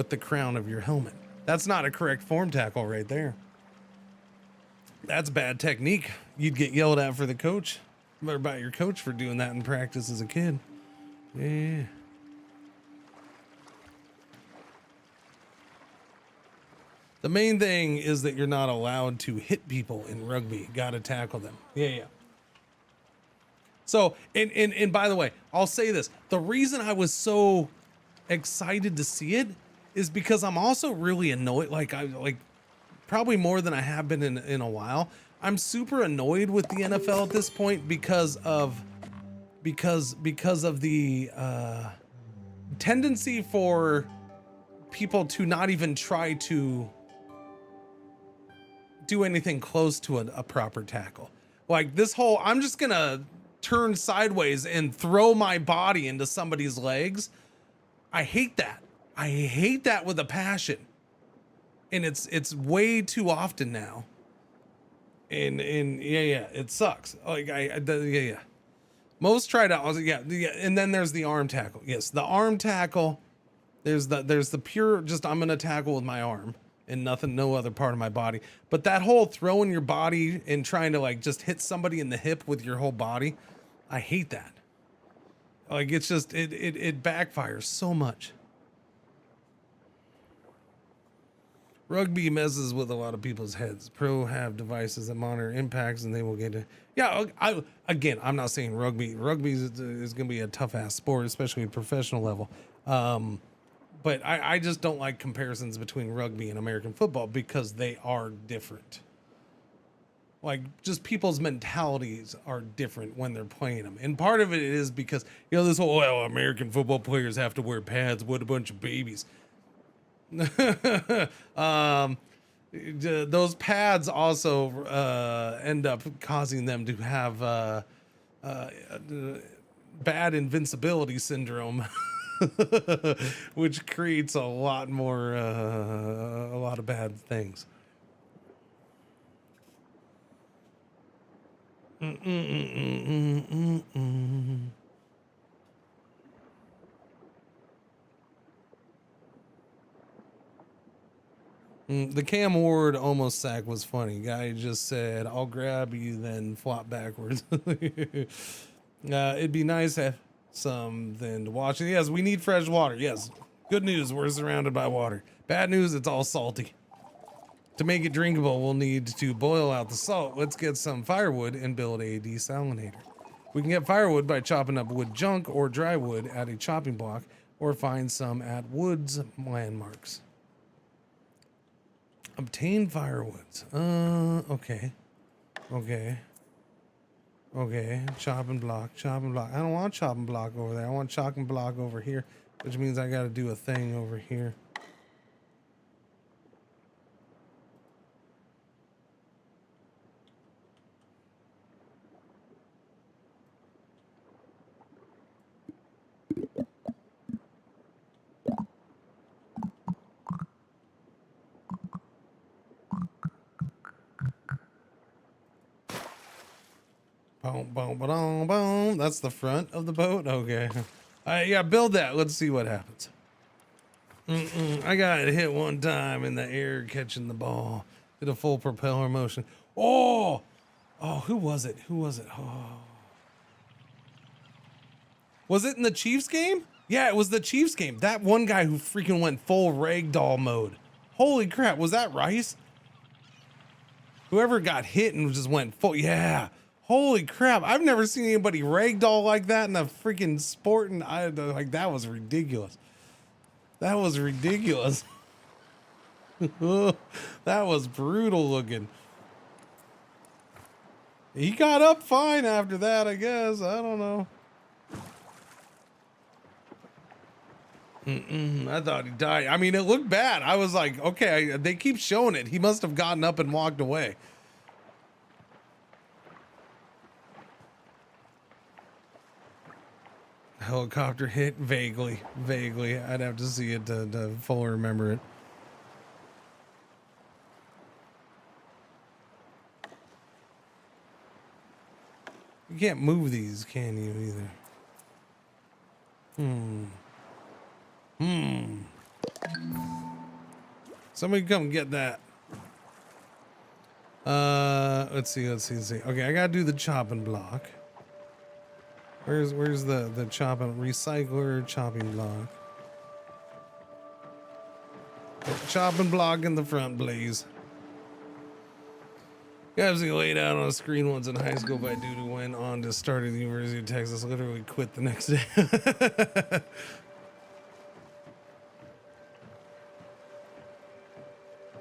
the crown of your helmet. That's not a correct form tackle right there. That's bad technique. You'd get yelled at for the coach, or by your coach for doing that in practice as a kid. Yeah. The main thing is that you're not allowed to hit people in rugby. Got to tackle them. Yeah. So, and by the way, I'll say this. The reason I was so excited to see it is because I'm also really annoyed. Like probably more than I have been in a while. I'm super annoyed with the NFL at this point because of the tendency for people to not even try to do anything close to a proper tackle. Like this whole, I'm just gonna turn sideways and throw my body into somebody's legs. I hate that. I hate that with a passion. And it's way too often now. And yeah, it sucks. Like yeah. Most try to, yeah. And then there's the arm tackle. Yes, the arm tackle. There's the pure, just I'm gonna tackle with my arm and no other part of my body. But that whole throwing your body and trying to like just hit somebody in the hip with your whole body, I hate that. Like it's just it backfires so much. Rugby messes with a lot of people's heads. Pro have devices that monitor impacts, and they will get it. Yeah, I'm not saying rugby is going to be a tough ass sport, especially at professional level. But I just don't like comparisons between rugby and American football because they are different. Like just people's mentalities are different when they're playing them. And part of it is because, this whole, American football players have to wear pads. What a bunch of babies. Those pads also end up causing them to have bad invincibility syndrome, which creates a lot of bad things. The Cam Ward almost sack was funny. Guy just said, "I'll grab you, then flop backwards." It'd be nice to have something to watch. Yes, we need fresh water. Yes, good news, we're surrounded by water. Bad news, it's all salty. To make it drinkable, we'll need to boil out the salt. Let's get some firewood and build a desalinator. We can get firewood by chopping up wood junk or dry wood at a chopping block, or find some at woods landmarks. Obtain firewoods. Okay. Chopping block. I don't want chopping block over there. I want chopping block over here, which means I got to do a thing over here. Boom. That's the front of the boat. Okay. Yeah, build that. Let's see what happens. I got hit one time in the air catching the ball. Did a full propeller motion. Oh, who was it? Oh. Was it in the Chiefs game? Yeah, it was the Chiefs game. That one guy who freaking went full ragdoll mode. Holy crap. Was that Rice? Whoever got hit and just went full. Yeah. Holy crap. I've never seen anybody ragdoll like that in a freaking sport. And that was ridiculous. That was brutal looking. He got up fine after that, I guess. I don't know. I thought he died. I mean, it looked bad. I was like, okay, they keep showing it. He must have gotten up and walked away. Helicopter hit vaguely. I'd have to see it to fully remember it. You can't move these, can you, either? Somebody come get that. Let's see. Okay, I gotta do the chopping block. Where's the chopping recycler chopping block? Chopping block in the front, please. Guys, he laid out on a screen once in high school by dude who went on to start at the University of Texas, literally quit the next day.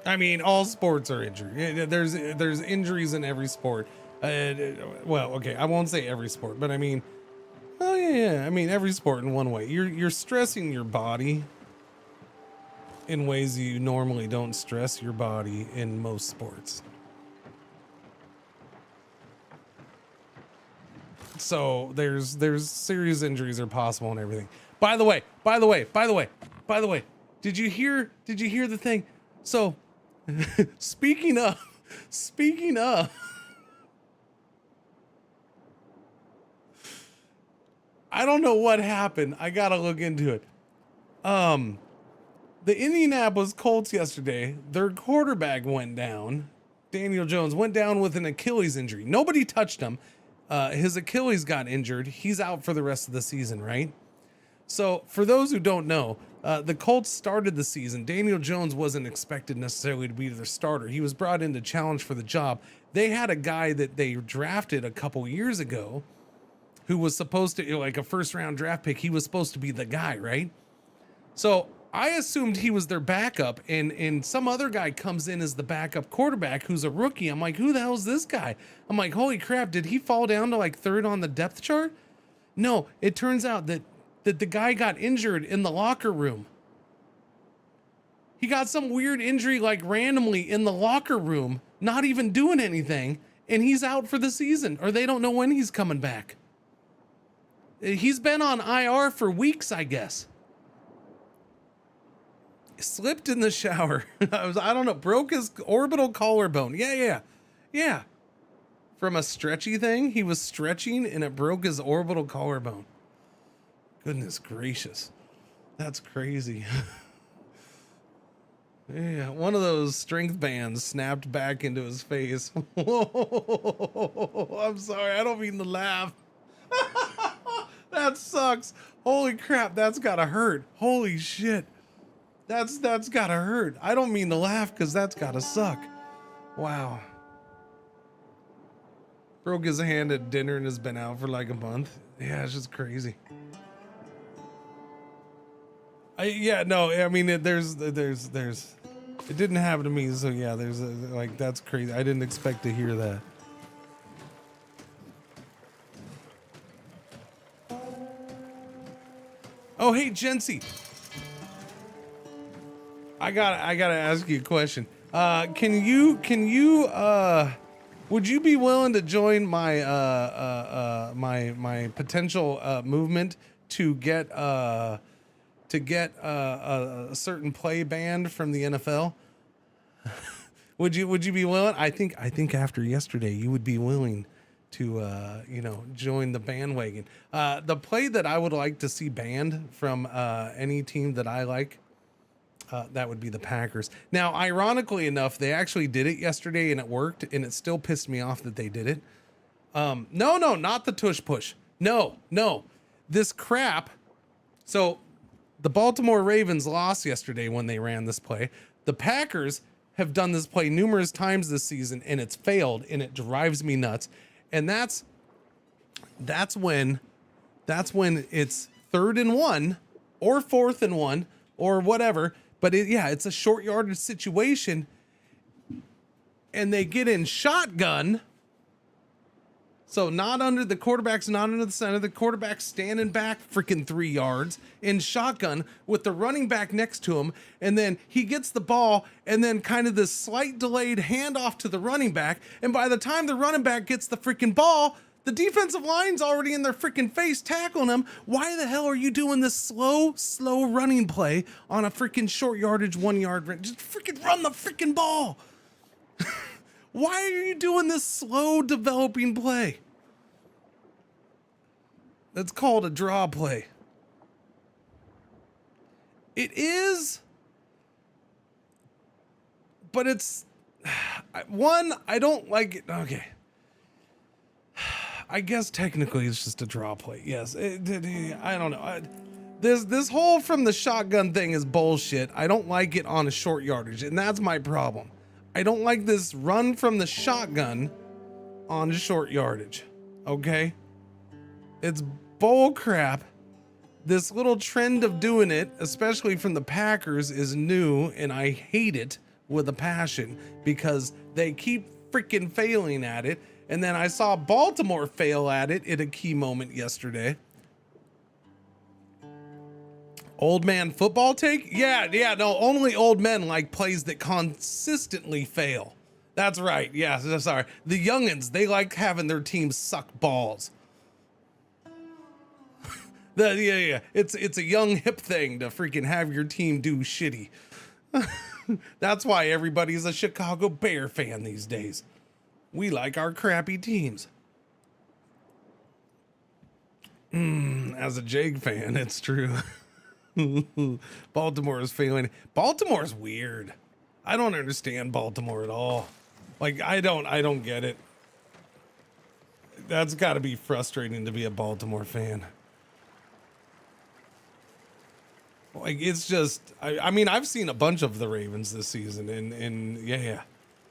I mean, all sports are injury. There's injuries in every sport. Well, okay, I won't say every sport, but I mean, oh yeah. I mean, every sport in one way. You're stressing your body in ways you normally don't stress your body in most sports. So there's serious injuries are possible and everything. By the way, did you hear the thing? So speaking of I don't know what happened. I gotta look into it. The Indianapolis Colts yesterday, their quarterback went down. Daniel Jones went down with an Achilles injury. Nobody touched him. His Achilles got injured. He's out for the rest of the season, right? So for those who don't know, the Colts started the season. Daniel Jones wasn't expected necessarily to be their starter. He was brought in to challenge for the job. They had a guy that they drafted a couple years ago who was supposed to, like a first round draft pick. He was supposed to be the guy, right? So I assumed he was their backup, and some other guy comes in as the backup quarterback who's a rookie. I'm like, who the hell is this guy? I'm like, holy crap, did he fall down to like third on the depth chart? No, it turns out that the guy got injured in the locker room. He got some weird injury like randomly in the locker room, not even doing anything, and he's out for the season, or they don't know when he's coming back. He's been on IR for weeks, I guess. Slipped in the shower. I don't know, broke his orbital collarbone. Yeah. From a stretchy thing, he was stretching and it broke his orbital collarbone. Goodness gracious. That's crazy. Yeah, one of those strength bands snapped back into his face. Whoa, I'm sorry, I don't mean to laugh. That sucks. Holy crap, that's gotta hurt. Holy shit. That's gotta hurt. I don't mean to laugh because that's gotta suck. Wow. Broke his hand at dinner and has been out for like a month. Yeah, it's just crazy. There's it didn't happen to me, so yeah, that's crazy. I didn't expect to hear that. Oh, hey, Jency. I gotta ask you a question. Can you would you be willing to join my my potential movement to get a certain play banned from the NFL? Would you be willing? I think after yesterday you would be willing to join the bandwagon. The play that I would like to see banned from any team that I like, that would be the Packers. Now, ironically enough, they actually did it yesterday and it worked, and it still pissed me off that they did it. No, not the tush push. No, this crap. So the Baltimore Ravens lost yesterday when they ran this play. The Packers have done this play numerous times this season and it's failed, and it drives me nuts. And that's when it's 3rd and 1 or 4th and 1 or whatever. But it's a short yardage situation, and they get in shotgun. So the quarterback's not under the center. The quarterback's standing back freaking 3 yards in shotgun with the running back next to him. And then he gets the ball, and then kind of this slight delayed handoff to the running back. And by the time the running back gets the freaking ball, the defensive line's already in their freaking face tackling him. Why the hell are you doing this slow running play on a freaking short yardage 1 yard? Just freaking run the freaking ball. Why are you doing this slow developing play? That's called a draw play. It is, but it's one, I don't like it. Okay. I guess technically it's just a draw play. Yes. I don't know. This whole from the shotgun thing is bullshit. I don't like it on a short yardage, and that's my problem. I don't like this run from the shotgun on short yardage. Okay? It's bull crap. This little trend of doing it, especially from the Packers, is new, and I hate it with a passion because they keep freaking failing at it. And then I saw Baltimore fail at it at a key moment yesterday. Old man football take? Yeah, no, only old men like plays that consistently fail. That's right. Yeah, sorry. The youngins, they like having their team suck balls. Yeah. It's a young hip thing to freaking have your team do shitty. That's why everybody's a Chicago Bear fan these days. We like our crappy teams. As a Jag fan, it's true. Baltimore is failing. Baltimore's weird. I don't understand Baltimore at all. Like, I don't get it. That's got to be frustrating to be a Baltimore fan. Like, it's just, I mean, I've seen a bunch of the Ravens this season, and yeah.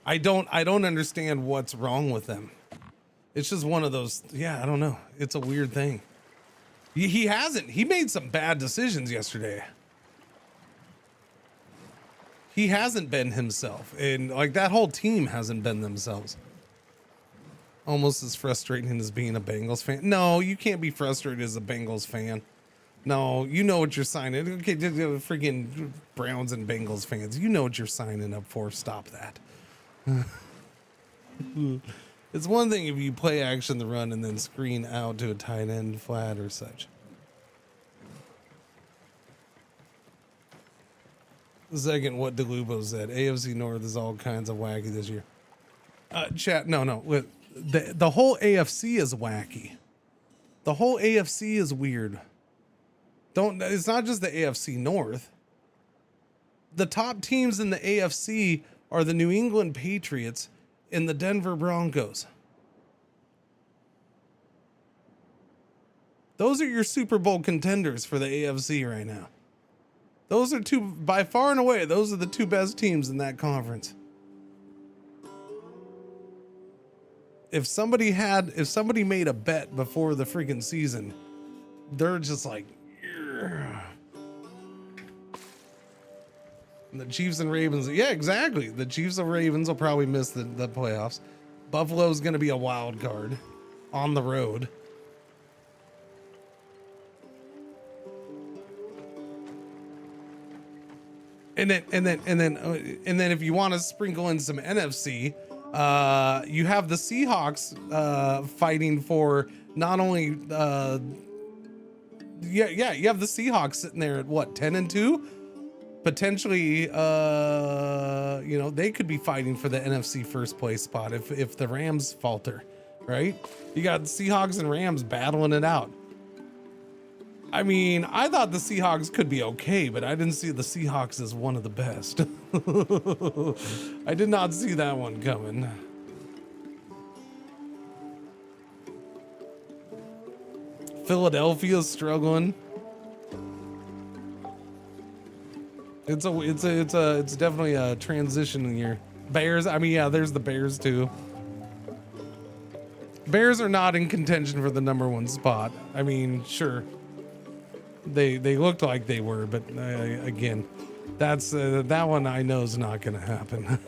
I don't understand what's wrong with them. It's just one of those, yeah, I don't know. It's a weird thing. He made some bad decisions yesterday. He hasn't been himself, and like that whole team hasn't been themselves. Almost as frustrating as being a Bengals fan. No, you can't be frustrated as a Bengals fan. No, you know what you're signing. Okay, freaking Browns and Bengals fans, you know what you're signing up for. Stop that. It's one thing if you play action the run and then screen out to a tight end flat or such. Second, what DeLubo said, AFC North is all kinds of wacky this year. Chat, no. The whole AFC is wacky. The whole AFC is weird. It's not just the AFC North. The top teams in the AFC are the New England Patriots and the Denver Broncos. Those are your Super Bowl contenders for the AFC right now. Those are by far and away, those are the two best teams in that conference. If somebody made a bet before the freaking season, they're just like, yeah. The Chiefs and Ravens, yeah, exactly. The Chiefs and Ravens will probably miss the playoffs. Buffalo's going to be a wild card on the road. And then if you want to sprinkle in some NFC, you have the Seahawks fighting for not only you have the Seahawks sitting there at what, 10-2? Potentially, they could be fighting for the NFC first place spot if the Rams falter, right? You got Seahawks and Rams battling it out. I mean, I thought the Seahawks could be okay, but I didn't see the Seahawks as one of the best. I did not see that one coming. Philadelphia's struggling. It's definitely a transition year. Bears, I mean, yeah, there's the Bears too. Bears are not in contention for the #1 spot. I mean, sure, they looked like they were, but again, that's that one I know is not going to happen.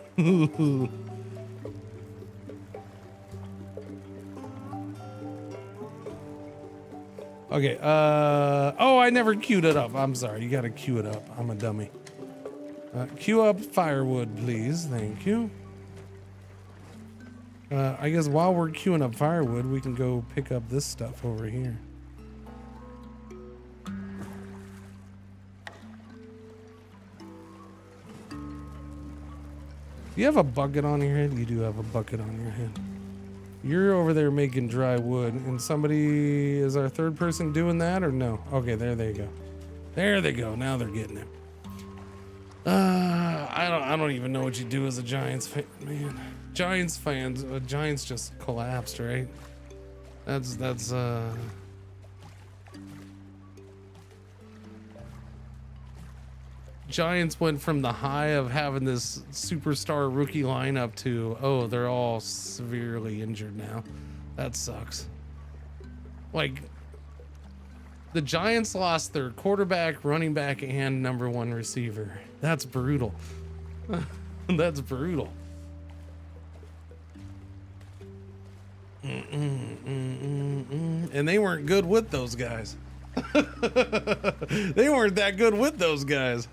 Okay. Oh, I never queued it up. I'm sorry. You got to queue it up. I'm a dummy. Queue up firewood, please. Thank you. I guess while we're queuing up firewood, we can go pick up this stuff over here. Do you have a bucket on your head? You do have a bucket on your head. You're over there making dry wood, and somebody, is our third person doing that or no? Okay, there they go. There they go. Now they're getting it. I don't even know what you do as a Giants fan, man. Giants fans, Giants just collapsed, right? That's Giants went from the high of having this superstar rookie lineup to, oh, they're all severely injured now. That sucks. Like, the Giants lost their quarterback, running back, and number one receiver. That's brutal. That's brutal. And they weren't good with those guys. They weren't that good with those guys.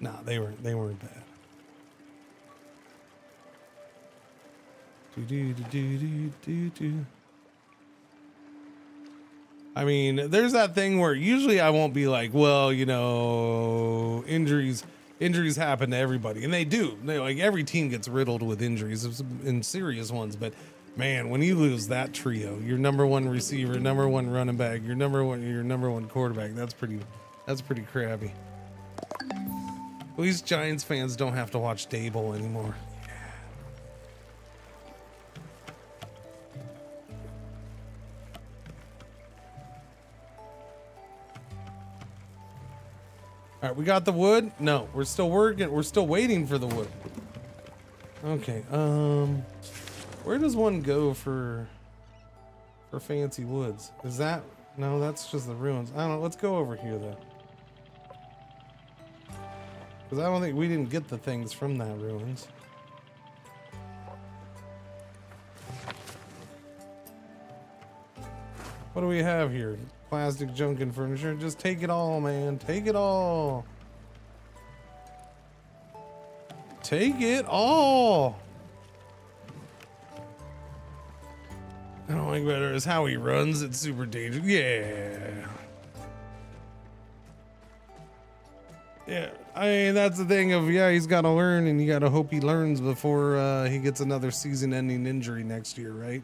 Nah, they weren't bad. I mean, there's that thing where usually I won't be like, well, you know, injuries happen to everybody, and they do. Like every team gets riddled with injuries and serious ones. But man, when you lose that trio, your number one receiver, number one running back, your number one quarterback, that's pretty crappy. At least Giants fans don't have to watch Dable anymore. All right, we got the wood. No, we're still working. We're still waiting for the wood. Okay. Where does one go for fancy woods? Is that, no, that's just the ruins. I don't know. Let's go over here though. Because I don't think we didn't get the things from that ruins. What do we have here? Plastic, junk, and furniture. Just take it all, man. Take it all. Take it all. I don't like better is how he runs. It's super dangerous. Yeah. Yeah. I mean, that's the thing of, yeah, he's got to learn, and you got to hope he learns before he gets another season-ending injury next year, right?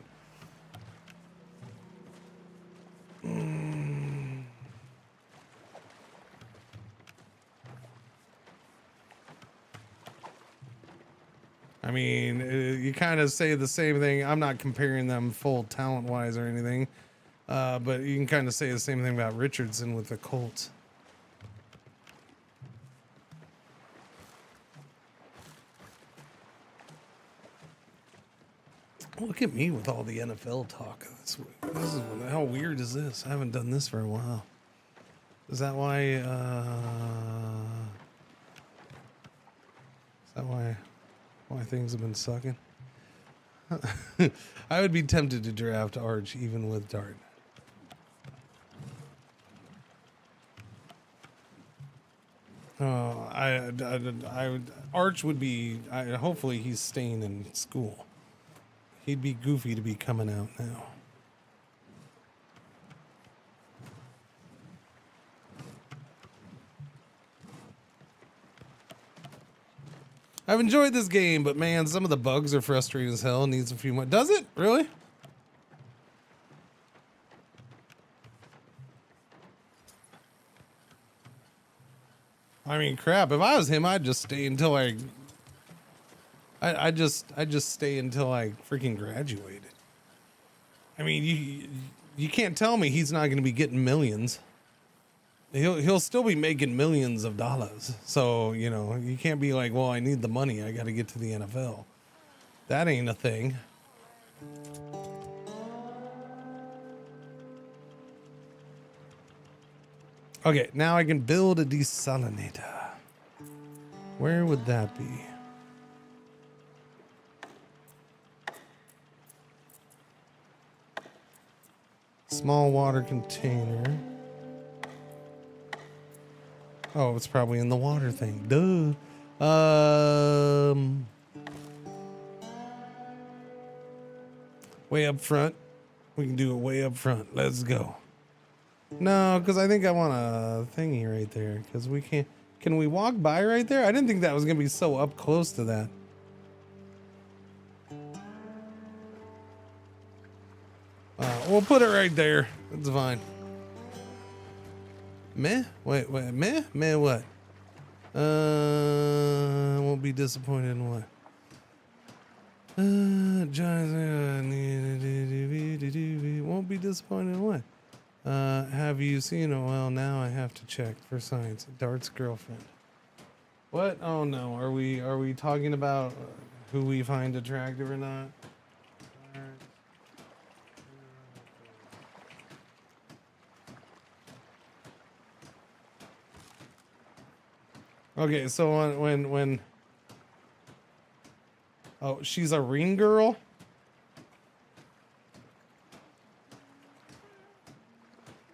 I mean, you kind of say the same thing. I'm not comparing them full talent-wise or anything, but you can kind of say the same thing about Richardson with the Colts. Look at me with all the NFL talk. This is how weird is this? I haven't done this for a while. Is that why? Is that why things have been sucking? I would be tempted to draft Arch even with Dart. Arch would be. Hopefully, he's staying in school. He'd be goofy to be coming out now. I've enjoyed this game, but man, some of the bugs are frustrating as hell. Needs a few more. Does it? Really? I mean, crap. If I was him, I'd just stay until I just stay until I freaking graduated. I mean, you can't tell me he's not going to be getting millions. He'll still be making millions of dollars. So, you know, you can't be like, well, I need the money. I got to get to the NFL. That ain't a thing. Okay, now I can build a desalinator. Where would that be? Small water container. Oh, it's probably in the water thing. Duh. Way up front. We can do it way up front. Let's go. No, because I think I want a thingy right there. Because we can't. Can we walk by right there? I didn't think that was going to be so up close to that. we'll put it right there. It's fine. Meh? Wait, meh? Meh what? Won't be disappointed in what? Won't be disappointed in what? Have you seen it? Well, now I have to check for science. Dart's girlfriend. What? Oh no. Are we talking about who we find attractive or not? Okay, so when oh, she's a ring girl?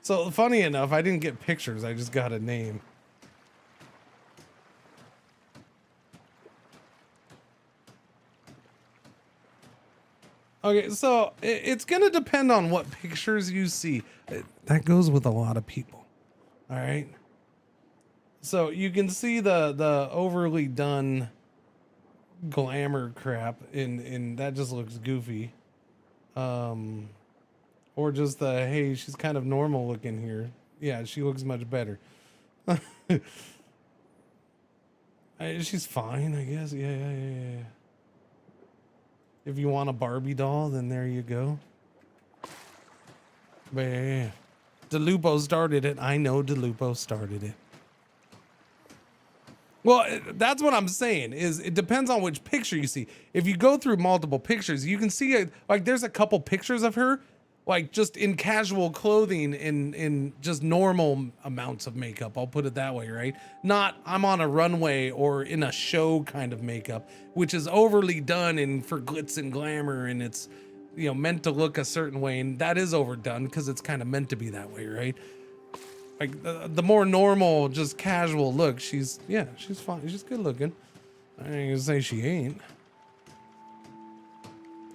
So funny enough, I didn't get pictures, I just got a name. Okay, so it's gonna depend on what pictures you see. That goes with a lot of people. All right. So you can see the overly done glamour crap in that just looks goofy. Or just the, hey, she's kind of normal looking here. Yeah, she looks much better. She's fine, I guess. Yeah. If you want a Barbie doll, then there you go. But yeah. DeLupo started it. I know DeLupo started it. Well, that's what I'm saying, is it depends on which picture you see. If you go through multiple pictures, you can see, like, there's a couple pictures of her, like, just in casual clothing, in just normal amounts of makeup. I'll put it that way, right? Not, I'm on a runway or in a show kind of makeup, which is overly done and for glitz and glamour, and it's, you know, meant to look a certain way, and that is overdone because it's kind of meant to be that way, right? Like the more normal, just casual look, she's fine. She's good looking. I ain't gonna say she ain't.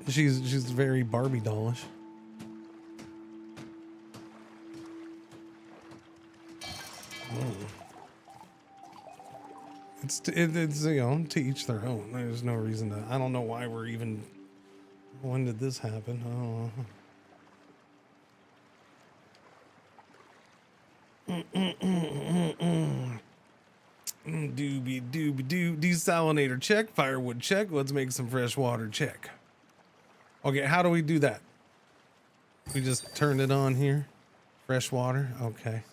She's very Barbie dollish. It's you know, to each their own. There's no reason to. I don't know why we're even. When did this happen? I don't know. Doobie desalinator check, firewood check, let's make some fresh water check. Okay, how do we do that? We just turn it on here. Fresh water, okay.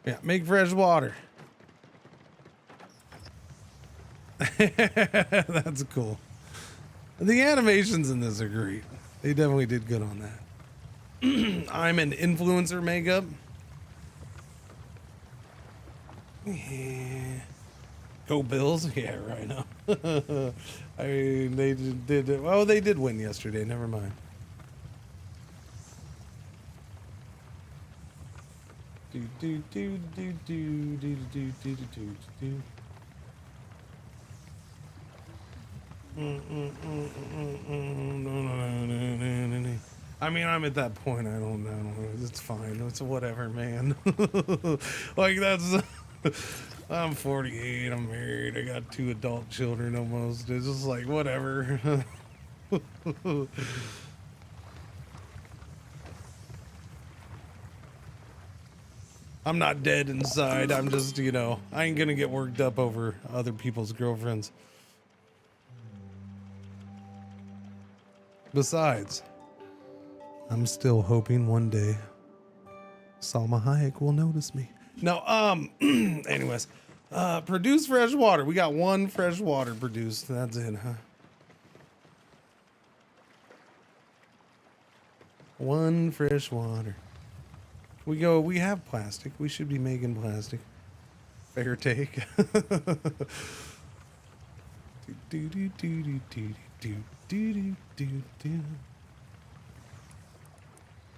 Yeah, make fresh water. That's cool. The animations in this are great. They definitely did good on that. I'm an influencer makeup. Yeah. Go Bills. Yeah, right now. I mean, they did. Oh, they did win yesterday. Never mind. I mean, I'm at that point. I don't know. It's fine. It's whatever, man. Like, that's. I'm 48. I'm married. I got 2 adult children almost. It's just like, whatever. I'm not dead inside. I'm just, you know, I ain't gonna get worked up over other people's girlfriends. Besides, I'm still hoping one day Salma Hayek will notice me. No, anyways, produce fresh water. We got 1 fresh water produced. That's it, huh? 1 fresh water. We have plastic. We should be making plastic. Fair take.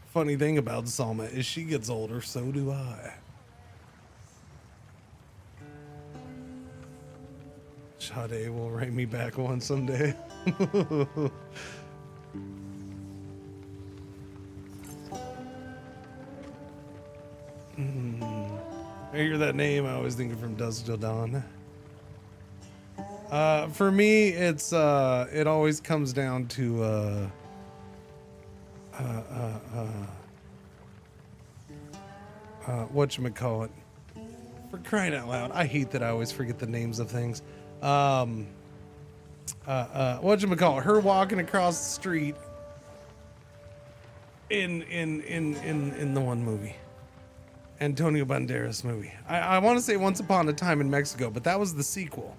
Funny thing about Salma is she gets older, so do I. Sade will write me back one someday. I hear that name, I always think of From Dusk Till Dawn. For me, it's it always comes down to Whatchamacallit? For crying out loud. I hate that I always forget the names of things. Whatchamacallit? Her walking across the street in the one movie. Antonio Banderas movie. I want to say Once Upon a Time in Mexico, but that was the sequel.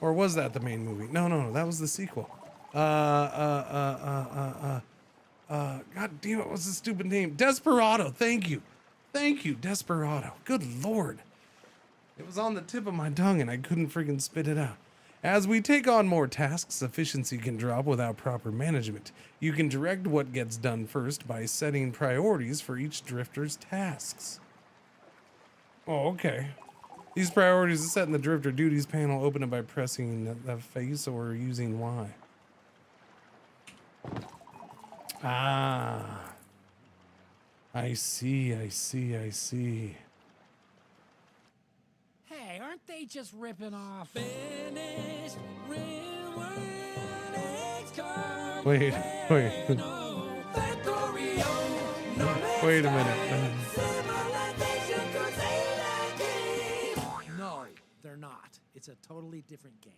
Or was that the main movie? No, that was the sequel. God damn it, what's the stupid name? Desperado, thank you. Thank you, Desperado. Good Lord. It was on the tip of my tongue and I couldn't freaking spit it out. As we take on more tasks, efficiency can drop without proper management. You can direct what gets done first by setting priorities for each drifter's tasks. Oh, okay. These priorities are set in the drifter duties panel. Open it by pressing the face or using Y. Ah. I see. Hey, aren't they just ripping off? Finished, real world, XCOM, Wait. Wait a minute. No, they're not. It's a totally different game.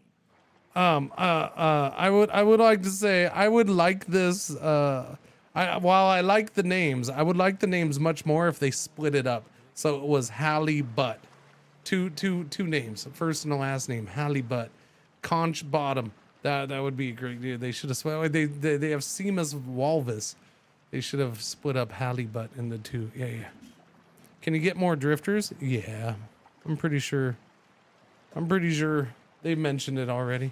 I would like to say I would like this. While I like the names, I would like the names much more if they split it up. So it was Hallie Butt, two names, first and the last name, Hallie Butt, Conch Bottom. That would be a great deal. They should have split. They have Seamus Walvis. They should have split up Hallie Butt into two. Yeah. Can you get more drifters? Yeah, I'm pretty sure they mentioned it already.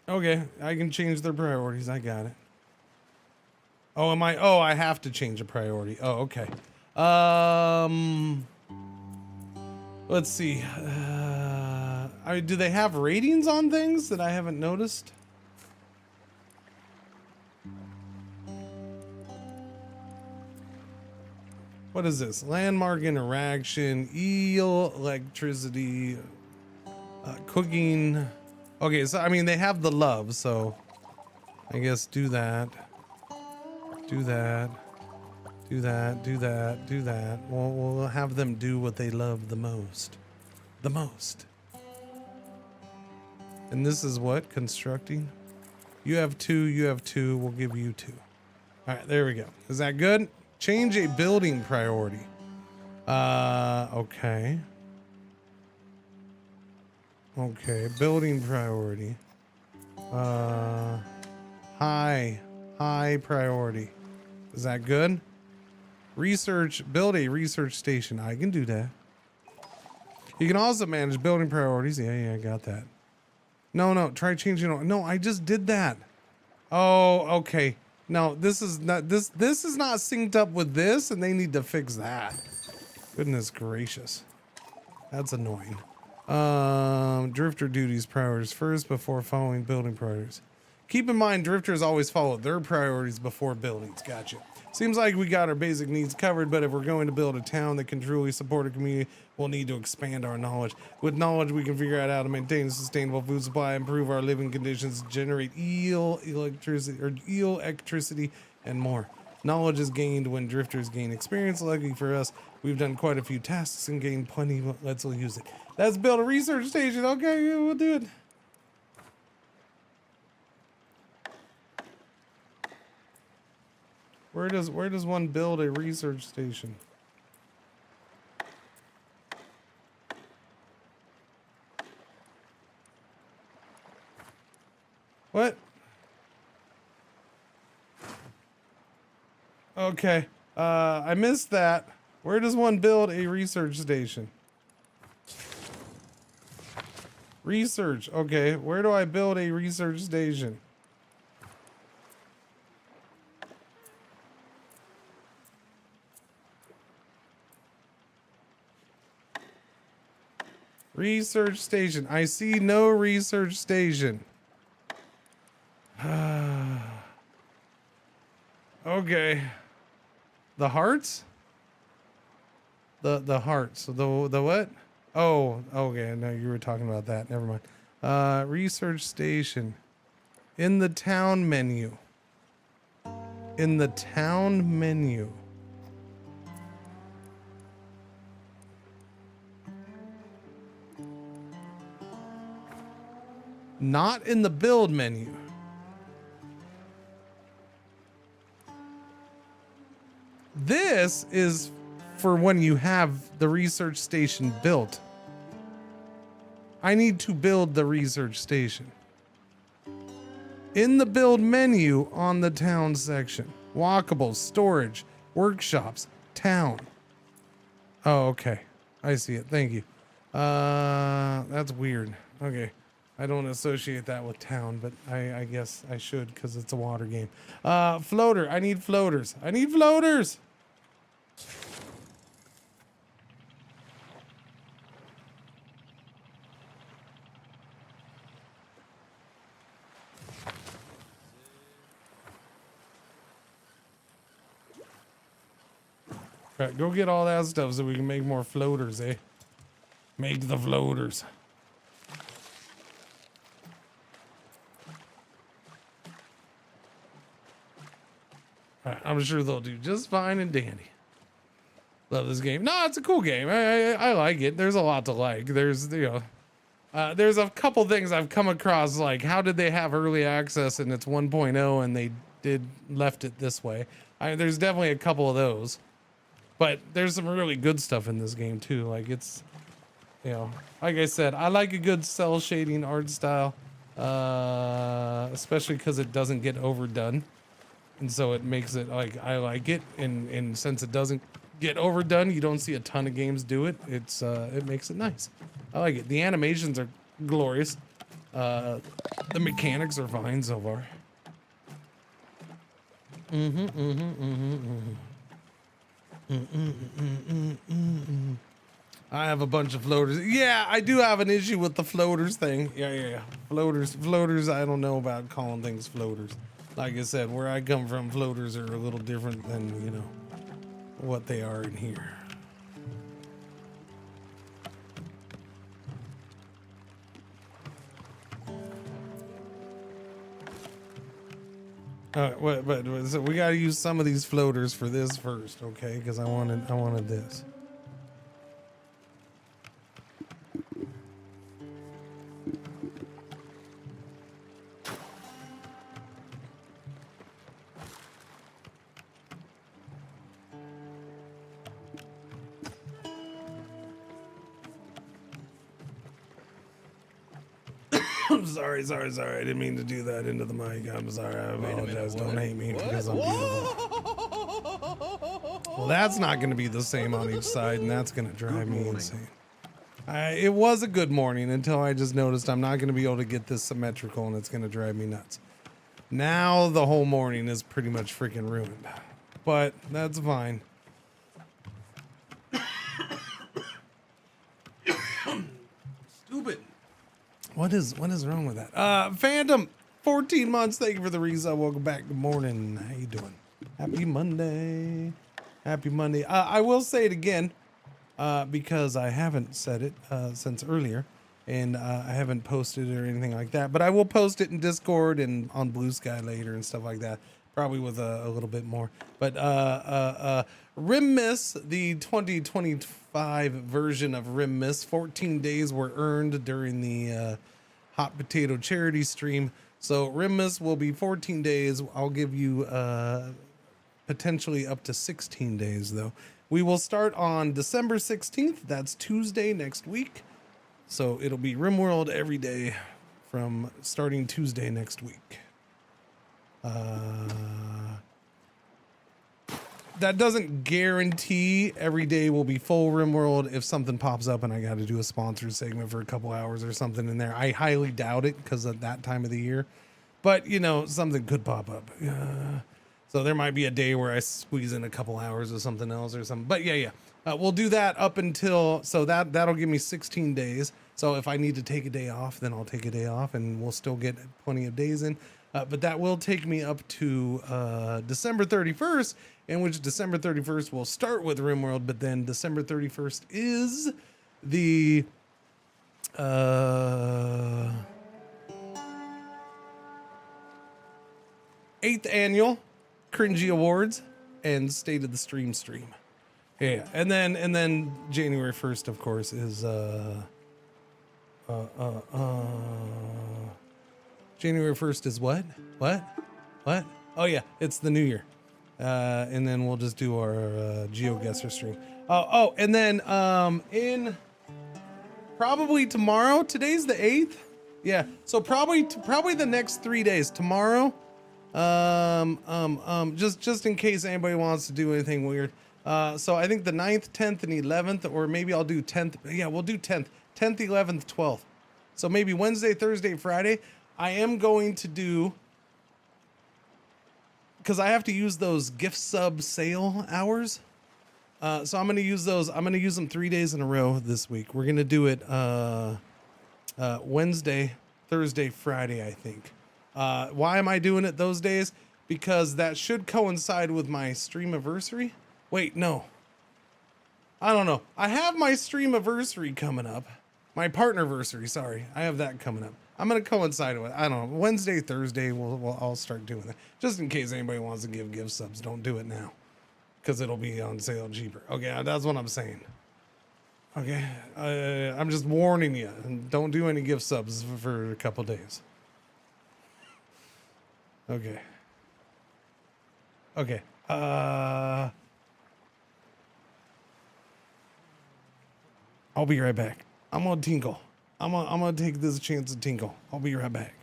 Okay, I can change their priorities. I got it. Oh, am I? Oh, I have to change a priority. Oh, okay. Let's see. Do they have ratings on things that I haven't noticed? What is this? Landmark interaction, eel, electricity, cooking. Okay, so I mean they have the love, so I guess do that. Do that. We'll have them do what they love the most. The most. And this is what? Constructing? You have two, we'll give you two. Alright, there we go. Is that good? Change a building priority. Okay. Okay, building priority. High priority. Is that good? Research, build a research station. I can do that. You can also manage building priorities. Yeah, I got that. No, try changing. No, I just did that. Oh, okay. No, this is not synced up with this, and they need to fix that. Goodness gracious. That's annoying. Drifter duties priorities first before following building priorities. Keep in mind, drifters always follow their priorities before buildings. Gotcha. Seems like we got our basic needs covered, but if we're going to build a town that can truly support a community, we'll need to expand our knowledge. With knowledge, we can figure out how to maintain a sustainable food supply, improve our living conditions, generate electricity, and more. Knowledge is gained when drifters gain experience. Lucky for us, we've done quite a few tasks and gained plenty. Let's use it. Let's build a research station. Okay, we'll do it. Where does one build a research station? What? Okay. I missed that. Where does one build a research station? Research. Okay. Where do I build a research station? Research station. I see no research station. Okay. The hearts? The hearts. The what? Oh, okay. No, you were talking about that. Never mind. Research station. In the town menu. In the town menu. Not in the build menu. This is for when you have the research station built. I need to build the research station. In the build menu on the town section. Walkables, storage, workshops, town. Oh, okay. I see it. Thank you. That's weird. Okay. I don't associate that with town, but I guess I should because it's a water game. Floater. I need floaters. I need floaters. Right, go get all that stuff so we can make more floaters, eh? Make the floaters. Right, I'm sure they'll do just fine and dandy. Love this game. No, it's a cool game. I like it. There's a lot to like. There's, you know, there's a couple things I've come across, like how did they have early access and it's 1.0 and they left it this way. There's definitely a couple of those. But there's some really good stuff in this game too. Like it's, you know, like I said, I like a good cell shading art style, especially because it doesn't get overdone, and so it makes it like I like it. And since it doesn't get overdone, you don't see a ton of games do it. It makes it nice. I like it. The animations are glorious. The mechanics are fine so far. I have a bunch of floaters. Yeah, I do have an issue with the floaters thing. Yeah. Floaters, I don't know about calling things floaters. Like I said, where I come from, floaters are a little different than, you know, what they are in here. So we gotta use some of these floaters for this first, okay? Because I wanted this. I'm sorry. I didn't mean to do that into the mic. I'm sorry. I apologize. Don't hate me because I'm beautiful. Well, that's not going to be the same on each side, and that's going to drive me insane. It was a good morning until I just noticed I'm not going to be able to get this symmetrical, and it's going to drive me nuts. Now the whole morning is pretty much freaking ruined, but that's fine. Stupid. What is wrong with that? Phantom, 14 months. Thank you for the resub. Welcome back. Good morning. How you doing? Happy Monday. Happy Monday. I will say it again because I haven't said it since earlier, and I haven't posted it or anything like that. But I will post it in Discord and on Blue Sky later and stuff like that. Probably with a little bit more. But Rim Miss, the 2025 version of Rim Miss, 14 days were earned during the Hot Potato Charity stream. So Rim Miss will be 14 days. I'll give you potentially up to 16 days, though. We will start on December 16th. That's Tuesday next week. So it'll be RimWorld every day from starting Tuesday next week. That doesn't guarantee every day will be full RimWorld. If something pops up and I got to do a sponsored segment for a couple hours or something in there, I highly doubt it because of that time of the year. But, you know, something could pop up. So there might be a day where I squeeze in a couple hours of something else or something. But yeah. We'll do that up until, so that'll give me 16 days. So if I need to take a day off, then I'll take a day off and we'll still get plenty of days in. But that will take me up to December 31st, in which December 31st will start with RimWorld, but then December 31st is the 8th annual Cringer Awards and State of the Stream. Yeah, and then January 1st, of course, is January 1st is what? Oh yeah, it's the new year. And then we'll just do our GeoGuessr stream. Oh, and then in probably tomorrow. Today's the 8th. Yeah, so probably the next 3 days. Tomorrow, just in case anybody wants to do anything weird. So I think the 9th, 10th, and 11th, or maybe I'll do 10th. Yeah, we'll do 10th, 11th, 12th. So maybe Wednesday, Thursday, Friday. I am going to do, because I have to use those gift sub sale hours. So I'm going to use those. I'm going to use them 3 days in a row this week. We're going to do it Wednesday, Thursday, Friday, I think. Why am I doing it those days? Because that should coincide with my streamiversary. Wait, no. I don't know. I have my streamiversary coming up. My partnerversary, sorry. I have that coming up. I'm going to coincide with, I don't know, Wednesday, Thursday, I'll start doing that. Just in case anybody wants to give gift subs, don't do it now. Because it'll be on sale cheaper. Okay, that's what I'm saying. Okay, I'm just warning you. Don't do any gift subs for a couple days. Okay. I'll be right back. I'm gonna tinkle. I'm gonna take this chance to tinkle. I'll be right back.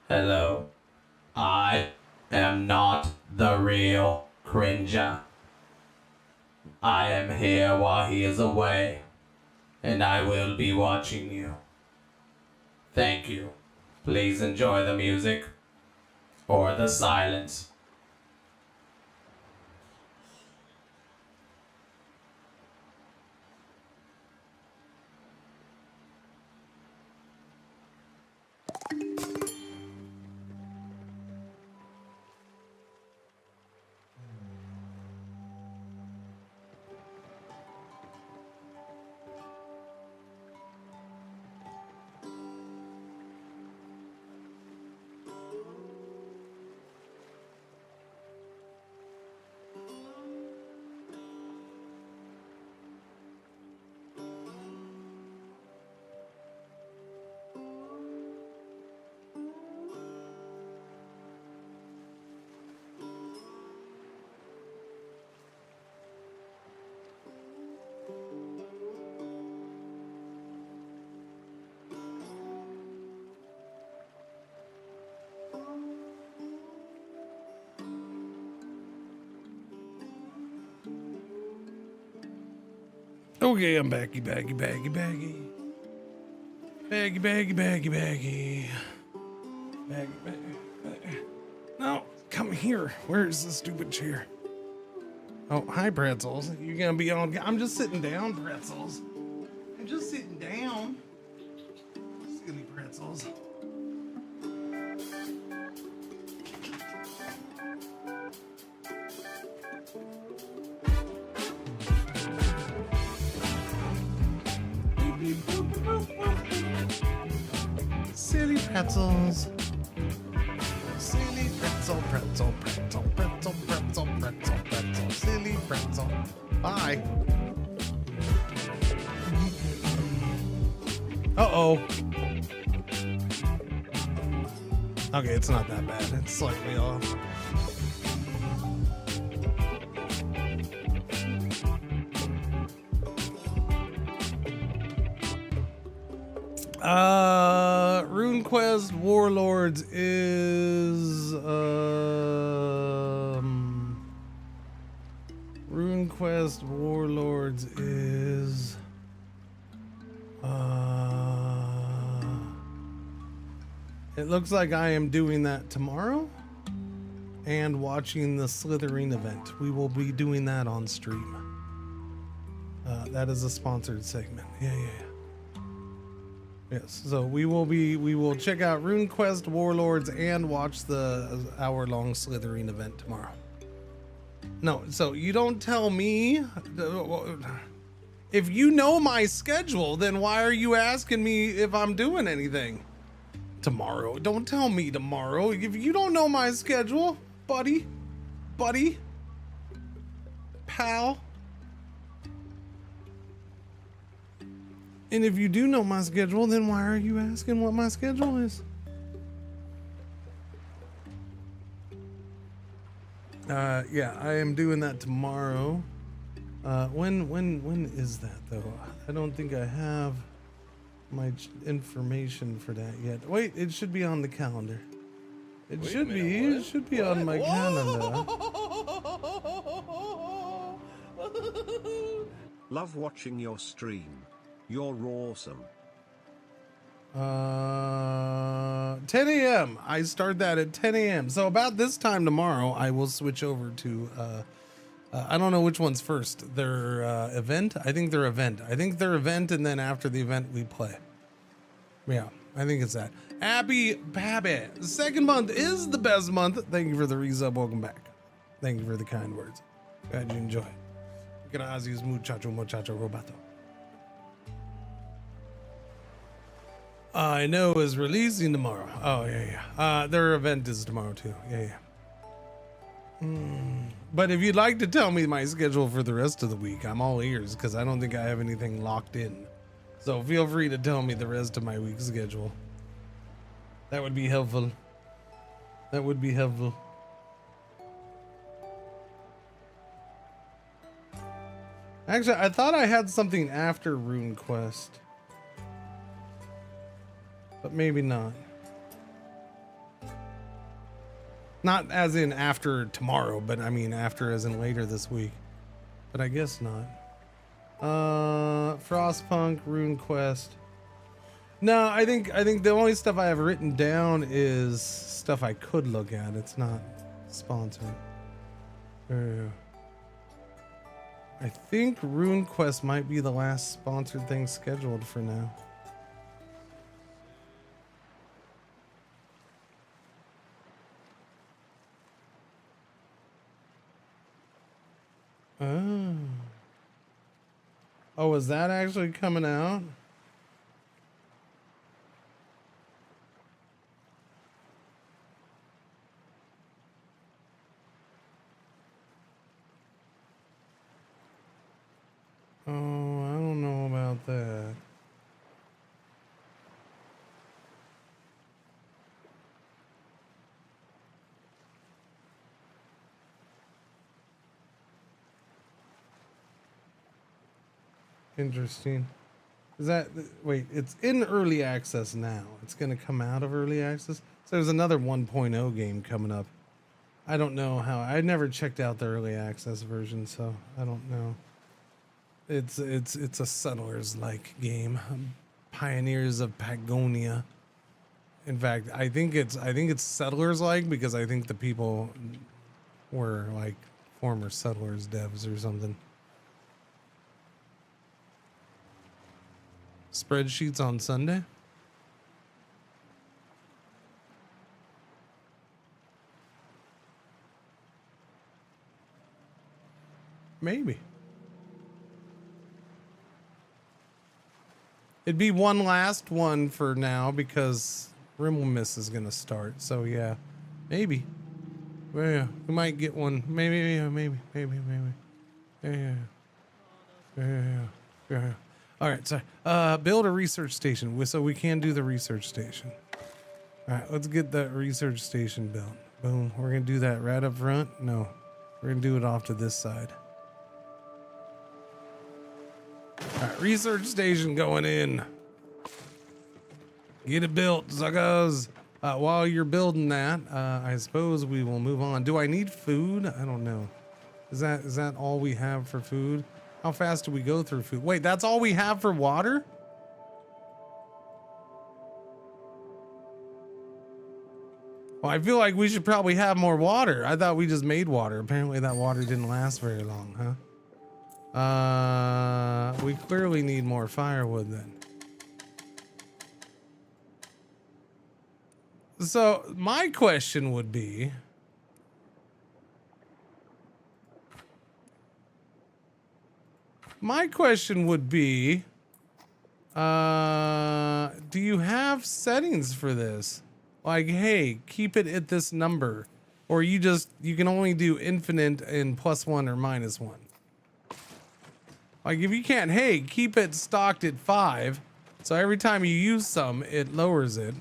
Hello. I am not the real Cringer. I am here while he is away, and I will be watching you. Thank you. Please enjoy the music or the silence. Okay, I'm baggy. Baggy. No, come here. Where's the stupid chair? Oh, hi, Pretzels. You're gonna be on. I'm just sitting down, Pretzels. I'm just sitting down. Silly Pretzels. Silly pretzels. Silly pretzel. Silly pretzel. Bye. Uh-oh. Okay, it's not that bad. It's slightly off. RuneQuest Warlords is RuneQuest Warlords is it looks like I am doing that tomorrow and watching the Slithering event. We will be doing that on stream. That is a sponsored segment. Yeah. Yes, so we will check out RuneQuest Warlords and watch the hour-long Slithering event tomorrow. No, so you don't tell me. If you know my schedule, then why are you asking me if I'm doing anything tomorrow? Don't tell me tomorrow. If you don't know my schedule, buddy, pal. And if you do know my schedule, then why are you asking what my schedule is? Yeah, I am doing that tomorrow. When is that though? I don't think I have my information for that yet. Wait, it should be on the calendar. It should be on my calendar. Love watching your stream. You're awesome. 10 a.m. I start that at 10 a.m. So about this time tomorrow, I will switch over to, I don't know which one's first. Their event? I think their event. And then after the event, we play. Yeah, I think it's that. Abby Babby. The second month is the best month. Thank you for the resub. Welcome back. Thank you for the kind words. Glad you enjoy. Gracias, muchacho robato. I know is releasing tomorrow. Oh, yeah. Their event is tomorrow, too. Yeah. But if you'd like to tell me my schedule for the rest of the week, I'm all ears, because I don't think I have anything locked in. So feel free to tell me the rest of my week's schedule. That would be helpful. Actually, I thought I had something after Rune Quest. But maybe not. Not as in after tomorrow, but I mean after as in later this week. But I guess not. Frostpunk, Rune Quest. No, I think the only stuff I have written down is stuff I could look at. It's not sponsored. I think Rune Quest might be the last sponsored thing scheduled for now. Oh, is that actually coming out? Oh, I don't know about that. Interesting. Is that, wait, it's in early access now. It's going to come out of early access. So there's another 1.0 game coming up. I don't know how. I never checked out the early access version, so I don't know. It's a settlers-like game. Pioneers of Pagonia. In fact, I think it's settlers-like because I think the people were like former settlers devs or something. Spreadsheets on Sunday? Maybe. It'd be one last one for now because Rimmelmiss is going to start. So yeah, maybe. Well, yeah, we might get one. Maybe. Yeah. All right, sorry. Build a research station, so we can do the research station. All right, let's get that research station built. Boom. We're gonna do that right up front. No, we're gonna do it off to this side. All right, research station going in. Get it built, suckers. While you're building that, I suppose we will move on. Do I need food? I don't know. Is that all we have for food? How fast do we go through food? Wait, that's all we have for water? Well, I feel like we should probably have more water. I thought we just made water. Apparently that water didn't last very long, huh? We clearly need more firewood then. So my question would be, My question would be, do you have settings for this? Like, hey, keep it at this number. Or you can only do infinite and +1 or -1. Like if you can't, hey, keep it stocked at 5. So every time you use some, it lowers it.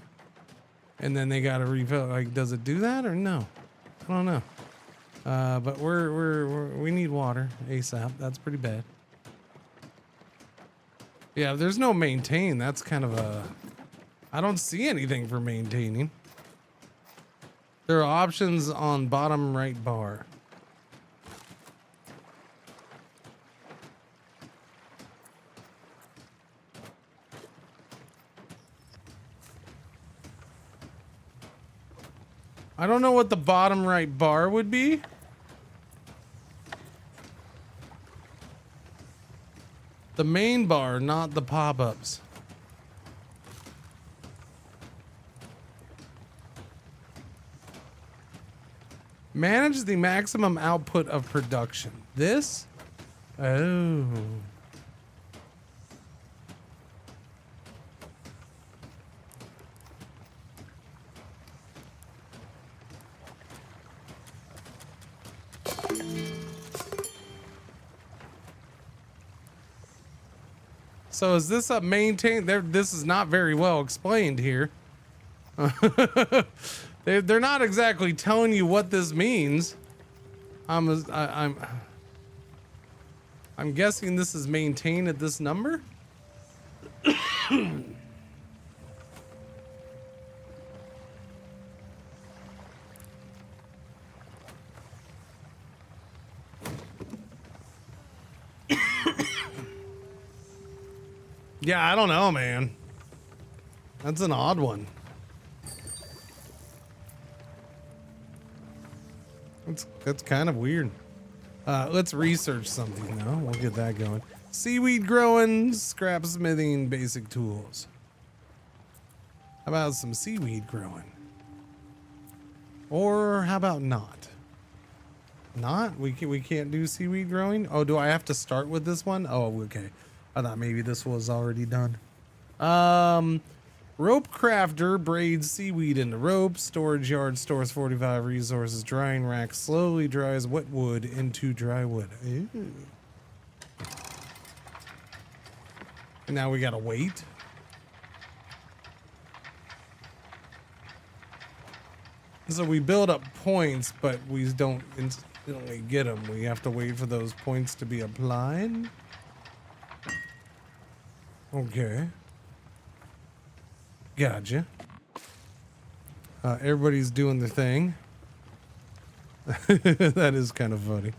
And then they gotta refill. Like, does it do that or no? I don't know. But we need water ASAP. That's pretty bad. Yeah, there's no maintain. That's kind of a... I don't see anything for maintaining. There are options on bottom right bar. I don't know what the bottom right bar would be. The main bar, not the pop-ups. Manage the maximum output of production. This? Oh. So is this a maintain? This is not very well explained here. They're not exactly telling you what this means. I'm guessing this is maintained at this number. Yeah, I don't know, man. That's an odd one. That's kind of weird. Let's research something now. We'll get that going. Seaweed growing, scrap smithing, basic tools. How about some seaweed growing? Or how about not? Not? We can't do seaweed growing? Oh, do I have to start with this one? Oh, okay. I thought maybe this was already done. Rope crafter braids seaweed into rope. Storage yard stores 45 resources. Drying rack slowly dries wet wood into dry wood. Ew. And now we gotta wait. So we build up points, but we don't instantly get them. We have to wait for those points to be applied. Okay. Gotcha. Everybody's doing their thing. That is kind of funny.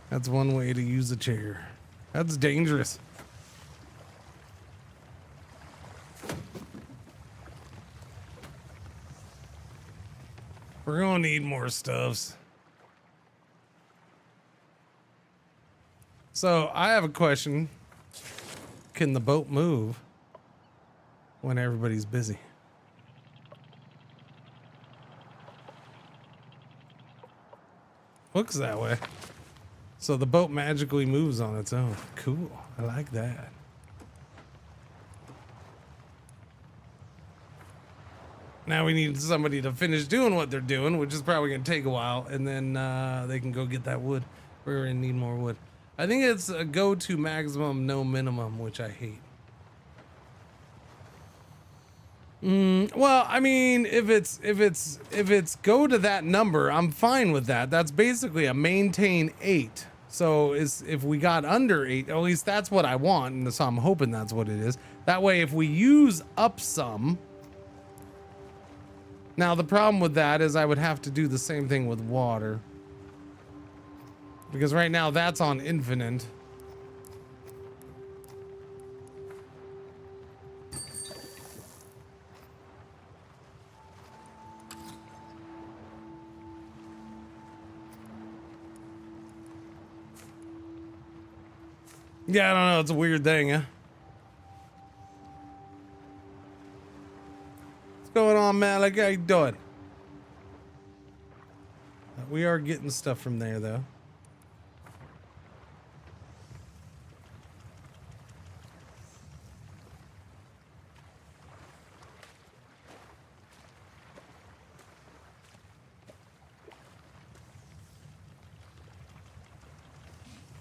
That's one way to use a chair. That's dangerous. We're gonna need more stuffs. So I have a question. Can the boat move when everybody's busy? Looks that way. So the boat magically moves on its own. Cool. I like that. Now we need somebody to finish doing what they're doing, which is probably going to take a while, and then they can go get that wood. We're going to need more wood. I think it's a go to maximum, no minimum, which I hate. Well, I mean, if it's go to that number, I'm fine with that. That's basically a maintain 8. So if we got under 8, at least that's what I want, and so I'm hoping that's what it is. That way, if we use up some. Now the problem with that is I would have to do the same thing with water. Because right now that's on infinite. Yeah, I don't know. It's a weird thing, huh? What's going on, Malik? How you doing? We are getting stuff from there, though.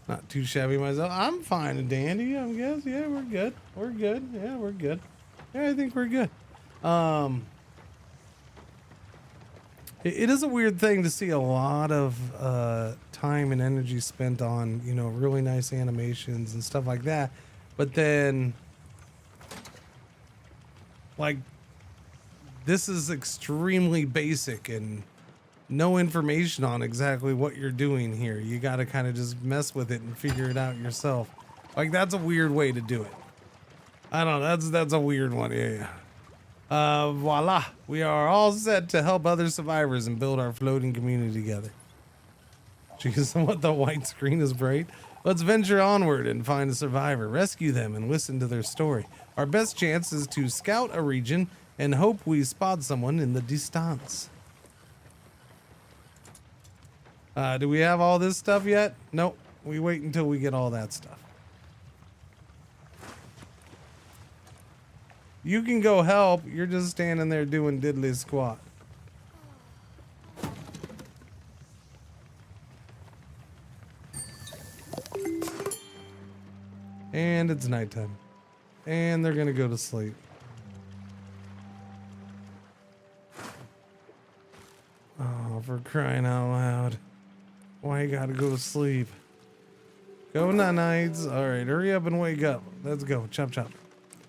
Not too shabby myself. I'm fine and dandy, I guess. Yeah, we're good. We're good. Yeah, we're good. Yeah, I think we're good. It is a weird thing to see a lot of time and energy spent on, you know, really nice animations and stuff like that. But then, like, this is extremely basic and no information on exactly what you're doing here. You got to kind of just mess with it and figure it out yourself. Like, that's a weird way to do it. I don't know. That's a weird one. Yeah. Voila. We are all set to help other survivors and build our floating community together. Jeez, what, the white screen is bright? Let's venture onward and find a survivor, rescue them, and listen to their story. Our best chance is to scout a region and hope we spot someone in the distance. Do we have all this stuff yet? Nope. We wait until we get all that stuff. You can go help. You're just standing there doing diddly squat. And it's nighttime. And they're gonna go to sleep. Oh, for crying out loud. Why you gotta go to sleep? Go nights. All right, hurry up and wake up. Let's go. Chop, chop.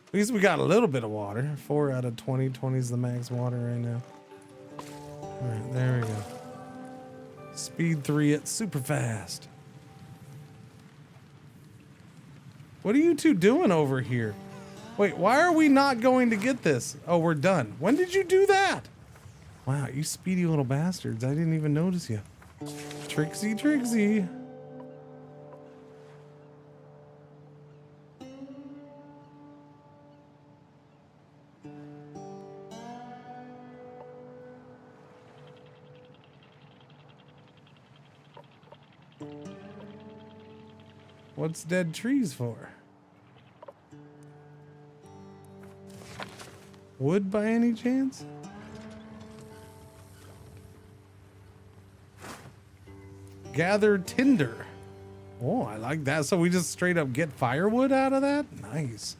At least we got a little bit of water. 4 out of 20. 20 is the max water right now. All right, there we go. Speed 3, it's super fast. What are you two doing over here? Wait, why are we not going to get this? Oh, we're done. When did you do that? Wow, you speedy little bastards. I didn't even notice you. Trixie, Trixie. What's dead trees for? Wood by any chance? Gather tinder. Oh, I like that. So we just straight up get firewood out of that? Nice.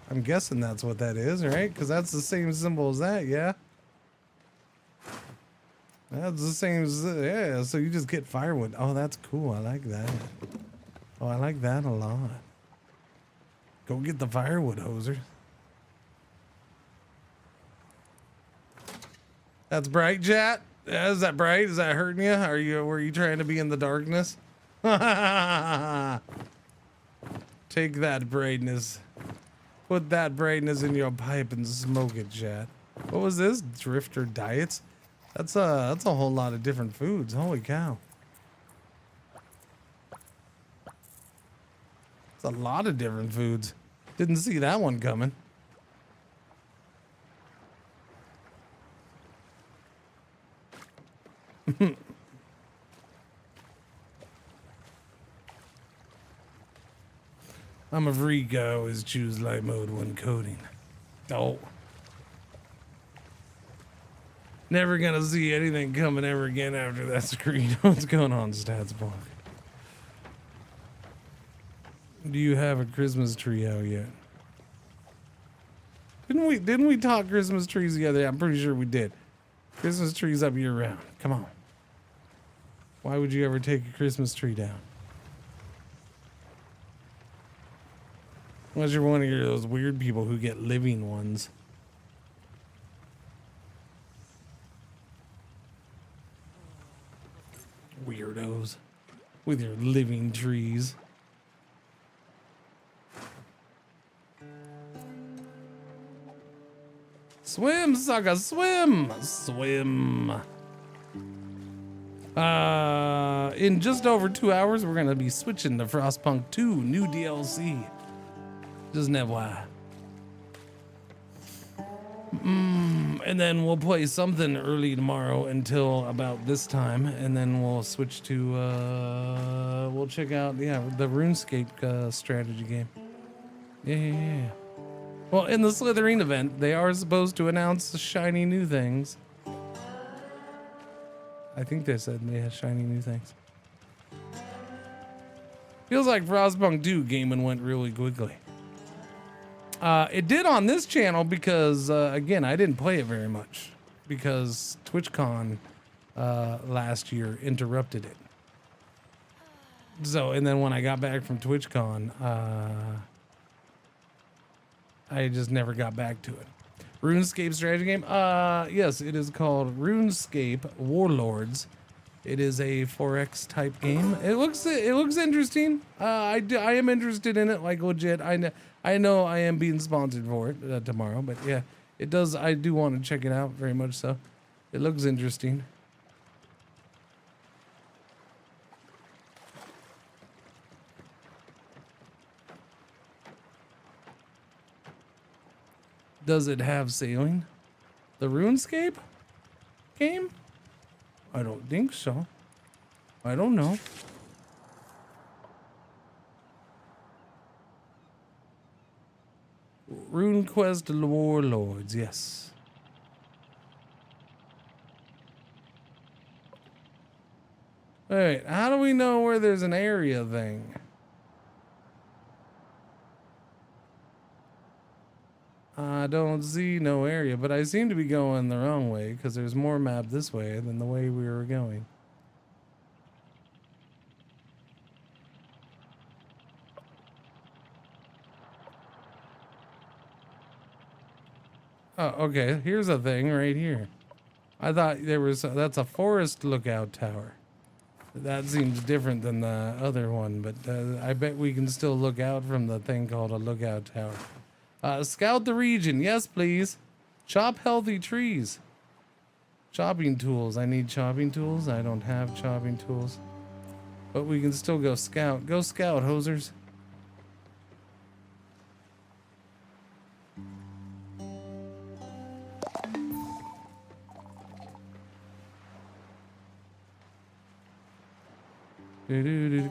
I'm guessing that's what that is, right? Because that's the same symbol as that, yeah? That's the same as, yeah, so you just get firewood. Oh, that's cool. I like that. Oh, I like that a lot. Go get the firewood, hoser. That's bright, chat. Is that bright? Is that hurting you? Were you trying to be in the darkness? Take that brightness. Put that brightness in your pipe and smoke it, chat. What was this? Drifter diets? That's a whole lot of different foods. Holy cow. It's a lot of different foods. Didn't see that one coming. I'm a freak. I always choose light mode when coding. Oh. Never gonna see anything coming ever again after that screen. What's going on, Statsblock? Do you have a Christmas tree out yet? Didn't we talk Christmas trees the other day? I'm pretty sure we did. Christmas trees up year round. Come on. Why would you ever take a Christmas tree down? Unless you're one of those weird people who get living ones. Weirdos with your living trees. Swim, sucker, swim! Swim. In just over 2 hours, we're gonna be switching to Frostpunk 2, new DLC. Just an FYI. And then we'll play something early tomorrow until about this time, and then we'll switch to, we'll check out, the RuneScape strategy game. Yeah. Well, in the Slitherine event, they are supposed to announce shiny new things. I think they said they had shiny new things. Feels like Frostpunk 2 gaming went really quickly. It did on this channel because, again, I didn't play it very much because TwitchCon last year interrupted it. So, and then when I got back from TwitchCon, I just never got back to it. RuneScape strategy game? Yes, it is called RuneScape Warlords. It is a 4X type game. It looks interesting. I am interested in it, like legit. I know I am being sponsored for it tomorrow, but yeah, it does. I do want to check it out very much. So, it looks interesting. Does it have sailing? The RuneScape game? I don't think so. I don't know. RuneQuest Warlords, yes. Wait, how do we know where there's an area thing? I don't see no area, but I seem to be going the wrong way because there's more map this way than the way we were going. Oh, okay. Here's a thing right here. I thought there was, that's a forest lookout tower. That seems different than the other one, but I bet we can still look out from the thing called a lookout tower. Scout the region. Yes, please. Chop healthy trees. Chopping tools. I need chopping tools. I don't have chopping tools. But we can still go scout. Go scout, hosers.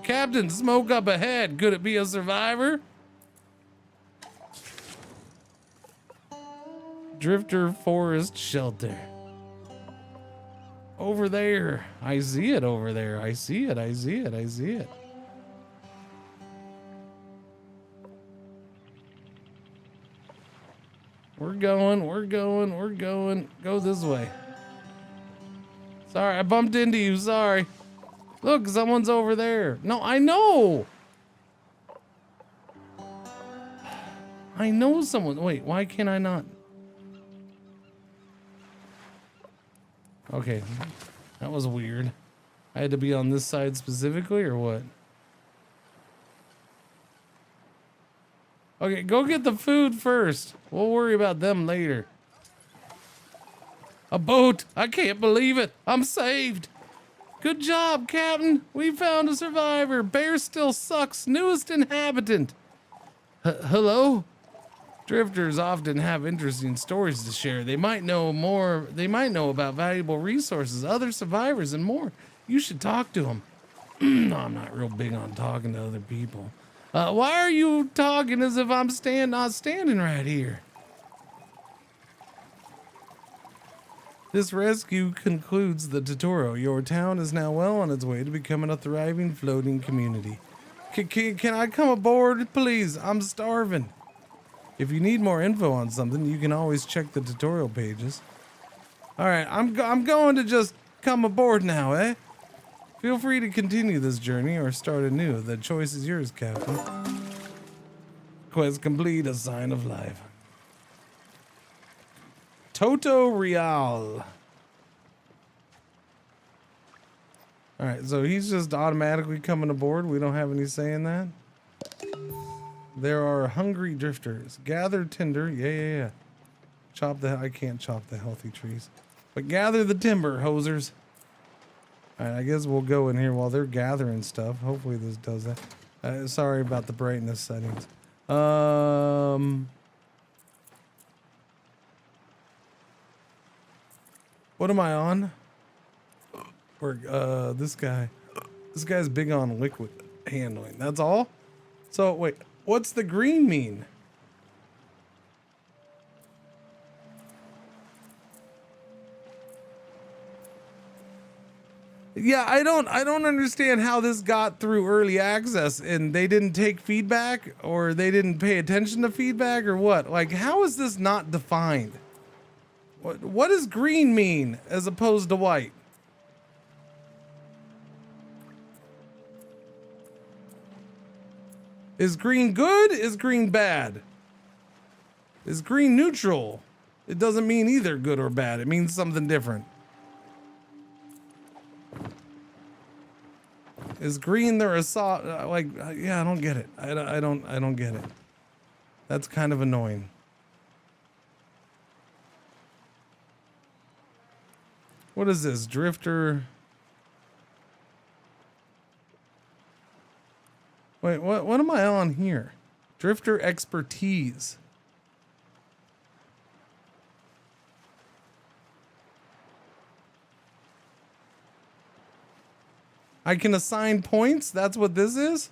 Captain, smoke up ahead. Could it be a survivor? Drifter Forest Shelter. Over there. I see it over there. I see it. I see it. I see it. We're going. We're going. We're going. Go this way. Sorry, I bumped into you. Sorry. Look, someone's over there. No, I know. I know someone. Wait, why can't I not? Okay, that was weird. I had to be on this side specifically, or what? Okay, go get the food first. We'll worry about them later. A boat! I can't believe it! I'm saved! Good job, Captain! We found a survivor! Bear still sucks! Newest inhabitant! Hello? Drifters often have interesting stories to share. They might know more. They might know about valuable resources, other survivors, and more. You should talk to them. No, I'm not real big on talking to other people. Why are you talking as if I'm not standing right here? This rescue concludes the tutorial. Your town is now well on its way to becoming a thriving floating community. Can I come aboard, please? I'm starving. If you need more info on something, you can always check the tutorial pages. All right, I'm going to just come aboard now, eh? Feel free to continue this journey or start anew. The choice is yours, Captain. Quest complete, a sign of life. Toto Real. All right, so he's just automatically coming aboard. We don't have any say in that. There are hungry drifters. Gather tinder. Yeah. Chop the. I can't chop the healthy trees, but gather the timber, hosers. All right, I guess we'll go in here while they're gathering stuff. Hopefully this does that. Sorry about the brightness settings. What am I on? Or this guy. This guy's big on liquid handling. That's all? So wait, what's the green mean? Yeah, I don't understand how this got through early access and they didn't take feedback or they didn't pay attention to feedback or what. Like, how is this not defined? What does green mean as opposed to white? Is green good? Is green bad? Is green neutral? It doesn't mean either good or bad. It means something different. Is green there a like, yeah, I don't get it. I don't get it. That's kind of annoying. What is this? Drifter. Wait, what am I on here? Drifter expertise. I can assign points? That's what this is?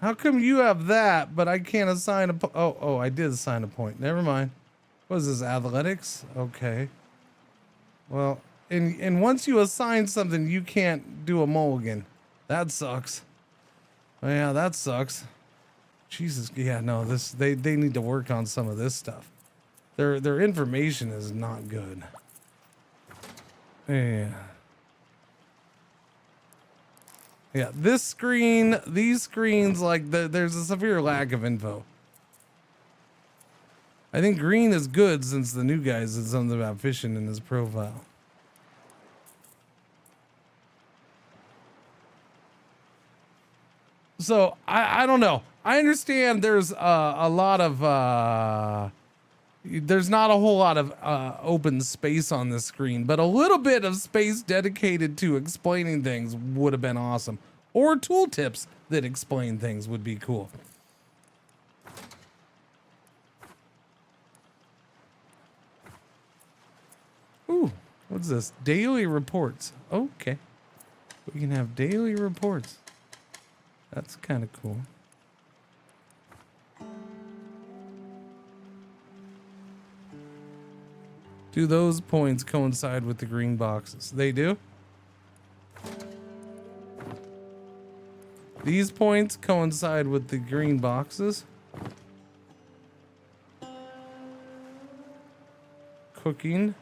How come you have that, but I can't assign a oh, I did assign a point. Never mind. What is this, athletics? Okay. Well, and once you assign something, you can't do a mulligan. That sucks. Oh, yeah, that sucks. Jesus, yeah, no, they need to work on some of this stuff. Their information is not good. Yeah. Yeah, this screen, these screens, like there's a severe lack of info. I think green is good since the new guy said something about fishing in his profile. So I don't know. I understand there's a lot of there's not a whole lot of open space on this screen, but a little bit of space dedicated to explaining things would have been awesome. Or tooltips that explain things would be cool. Ooh, what's this? Daily reports. Okay. We can have daily reports. That's kind of cool. Do those points coincide with the green boxes? They do? These points coincide with the green boxes. Cooking.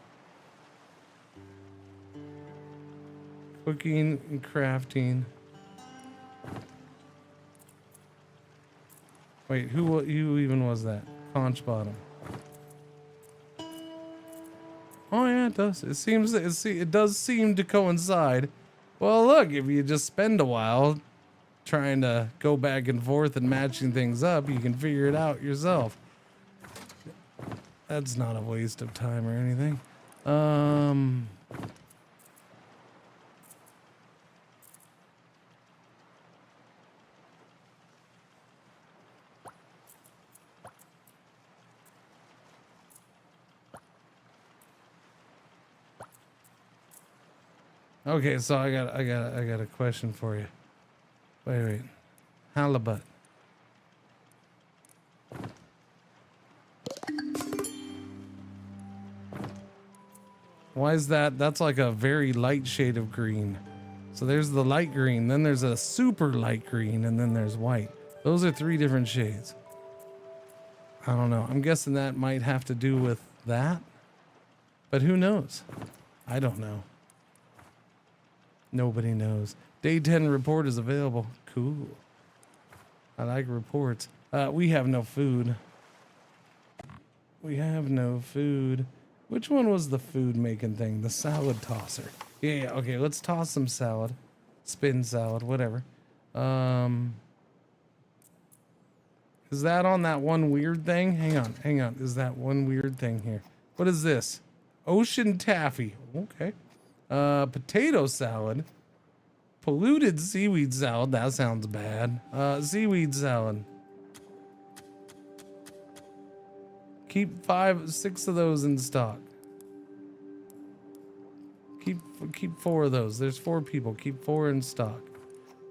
Cooking and crafting. Wait, who even was that? Conch bottom. Oh yeah, it does. It does seem to coincide. Well, look, if you just spend a while trying to go back and forth and matching things up, you can figure it out yourself. That's not a waste of time or anything. Okay, so I got a question for you. Wait. Halibut. Why is that? That's like a very light shade of green. So there's the light green, then there's a super light green, and then there's white. Those are 3 different shades. I don't know. I'm guessing that might have to do with that. But who knows? I don't know. Nobody knows. Day 10 report is available. Cool. I like reports. We have no food. We have no food. Which one was the food making thing? The salad tosser. Yeah, okay, let's toss some salad. Spin salad, whatever. Is that on that one weird thing? Hang on. Is that one weird thing here? What is this? Ocean taffy. Okay. Potato salad. Polluted seaweed salad. That sounds bad. Seaweed salad. Keep 5-6 of those in stock. Keep 4 of those. There's 4 people. Keep 4 in stock.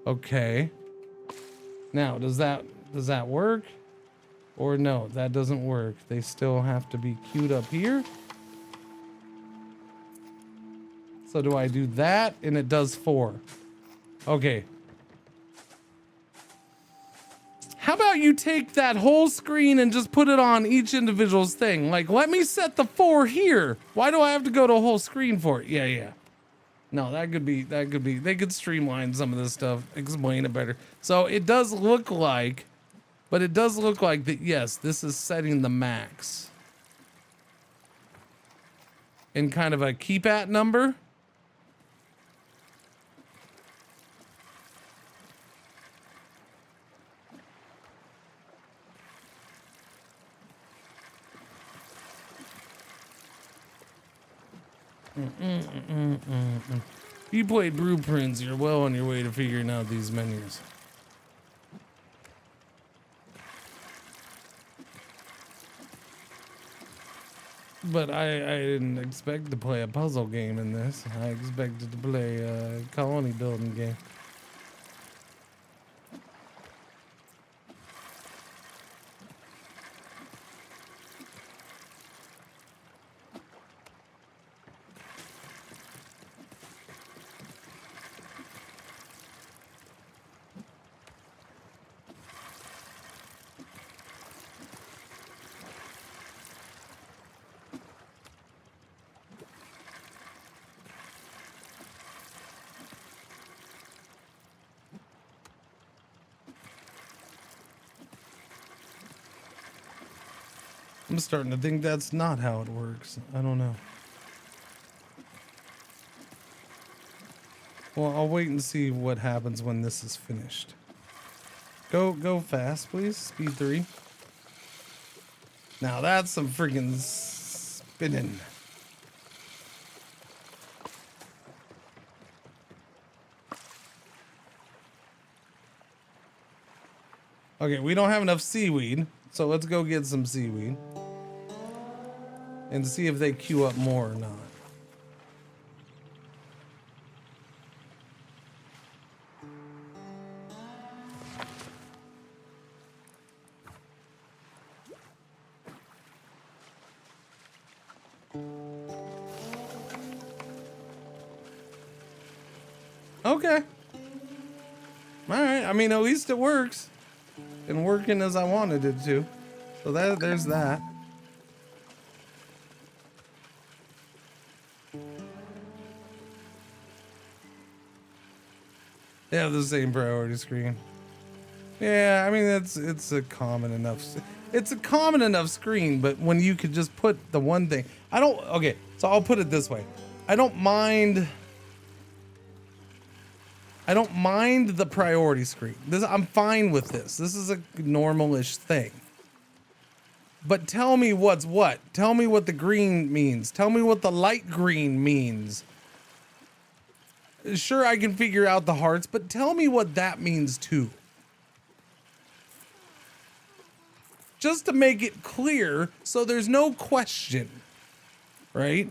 Okay. Now, does that work? Or no, that doesn't work. They still have to be queued up here. So do I do that? And it does 4. Okay. How about you take that whole screen and just put it on each individual's thing? Like, let me set the 4 here. Why do I have to go to a whole screen for it? Yeah. No, that could be, they could streamline some of this stuff, explain it better. So it does look like, but it does look like that, yes, this is setting the max. In kind of a keep at number. You played Blueprints, you're well on your way to figuring out these menus. But I didn't expect to play a puzzle game in this. I expected to play a colony building game. I'm starting to think that's not how it works. I don't know. Well, I'll wait and see what happens when this is finished. Go fast, please. Speed 3. Now that's some freaking spinning. Okay, we don't have enough seaweed, so let's go get some seaweed. And see if they queue up more or not. Okay. Alright, I mean, at least it works. And working as I wanted it to. So there's that. They have the same priority screen. Yeah, I mean it's a common enough screen, but when you could just put the one thing. Okay, so I'll put it this way. I don't mind the priority screen. I'm fine with this. This is a normal-ish thing. But tell me what's what. Tell me what the green means. Tell me what the light green means. Sure, I can figure out the hearts, but tell me what that means too. Just to make it clear so there's no question, right?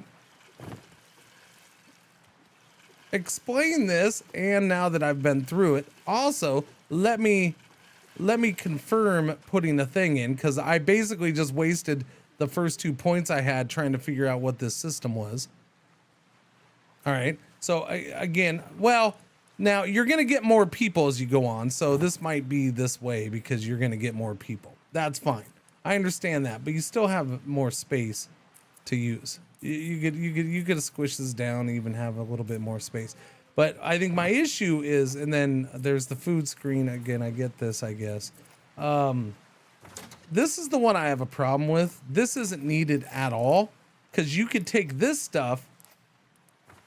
Explain this, and now that I've been through it, also let me confirm putting a thing in, because I basically just wasted the first 2 points I had trying to figure out what this system was. All right. So again, well, now you're going to get more people as you go on. So this might be this way because you're going to get more people. That's fine. I understand that, but you still have more space to use. You could squish this down and even have a little bit more space. But I think my issue is, and then there's the food screen again. I get this, I guess. This is the one I have a problem with. This isn't needed at all because you could take this stuff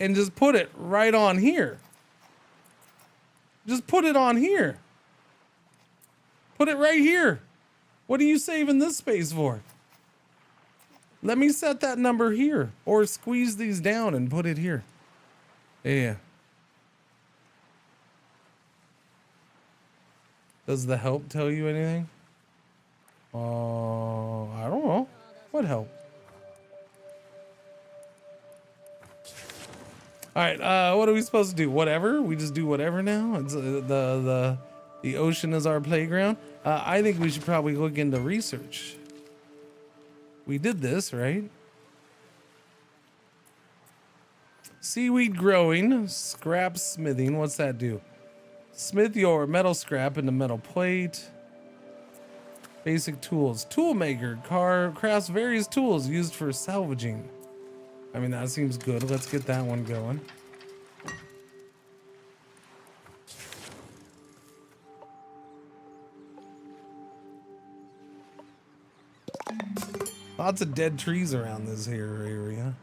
and just put it right on here. Just put it on here. Put it right here. What are you saving this space for? Let me set that number here, or squeeze these down and put it here. Yeah. Does the help tell you anything? I don't know. What help? All right, what are we supposed to do? Whatever? We just do whatever now? It's the ocean is our playground. I think we should probably look into research. We did this, right? Seaweed growing, scrap smithing. What's that do? Smith your metal scrap into metal plate. Basic tools. Tool maker. Crafts various tools used for salvaging. I mean, that seems good. Let's get that one going. Lots of dead trees around this here area.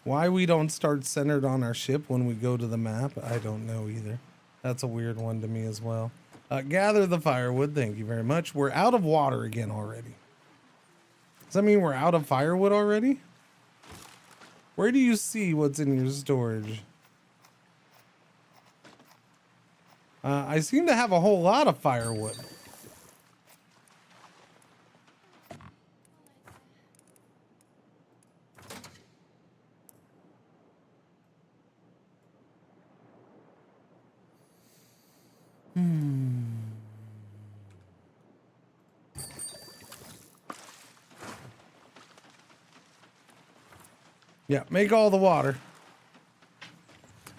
Why we don't start centered on our ship when we go to the map, I don't know either. That's a weird one to me as well. Gather the firewood. Thank you very much. We're out of water again already. Does that mean we're out of firewood already? Where do you see what's in your storage? I seem to have a whole lot of firewood. Yeah, make all the water.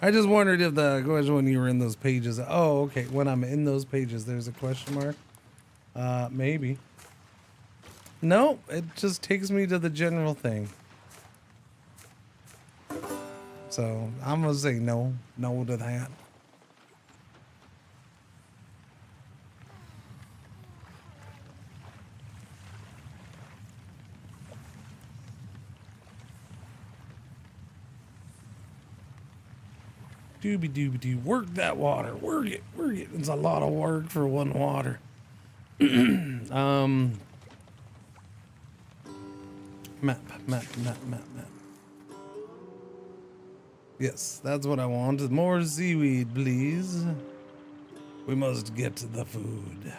I just wondered if the question when you were in those pages. Oh, okay. When I'm in those pages, there's a question mark. Maybe. No, it just takes me to the general thing. So I'm gonna say no to that. Dooby dooby doo. Work that water. Work it. Work it. It's a lot of work for one water. Map. Yes, that's what I wanted. More seaweed, please. We must get to the food.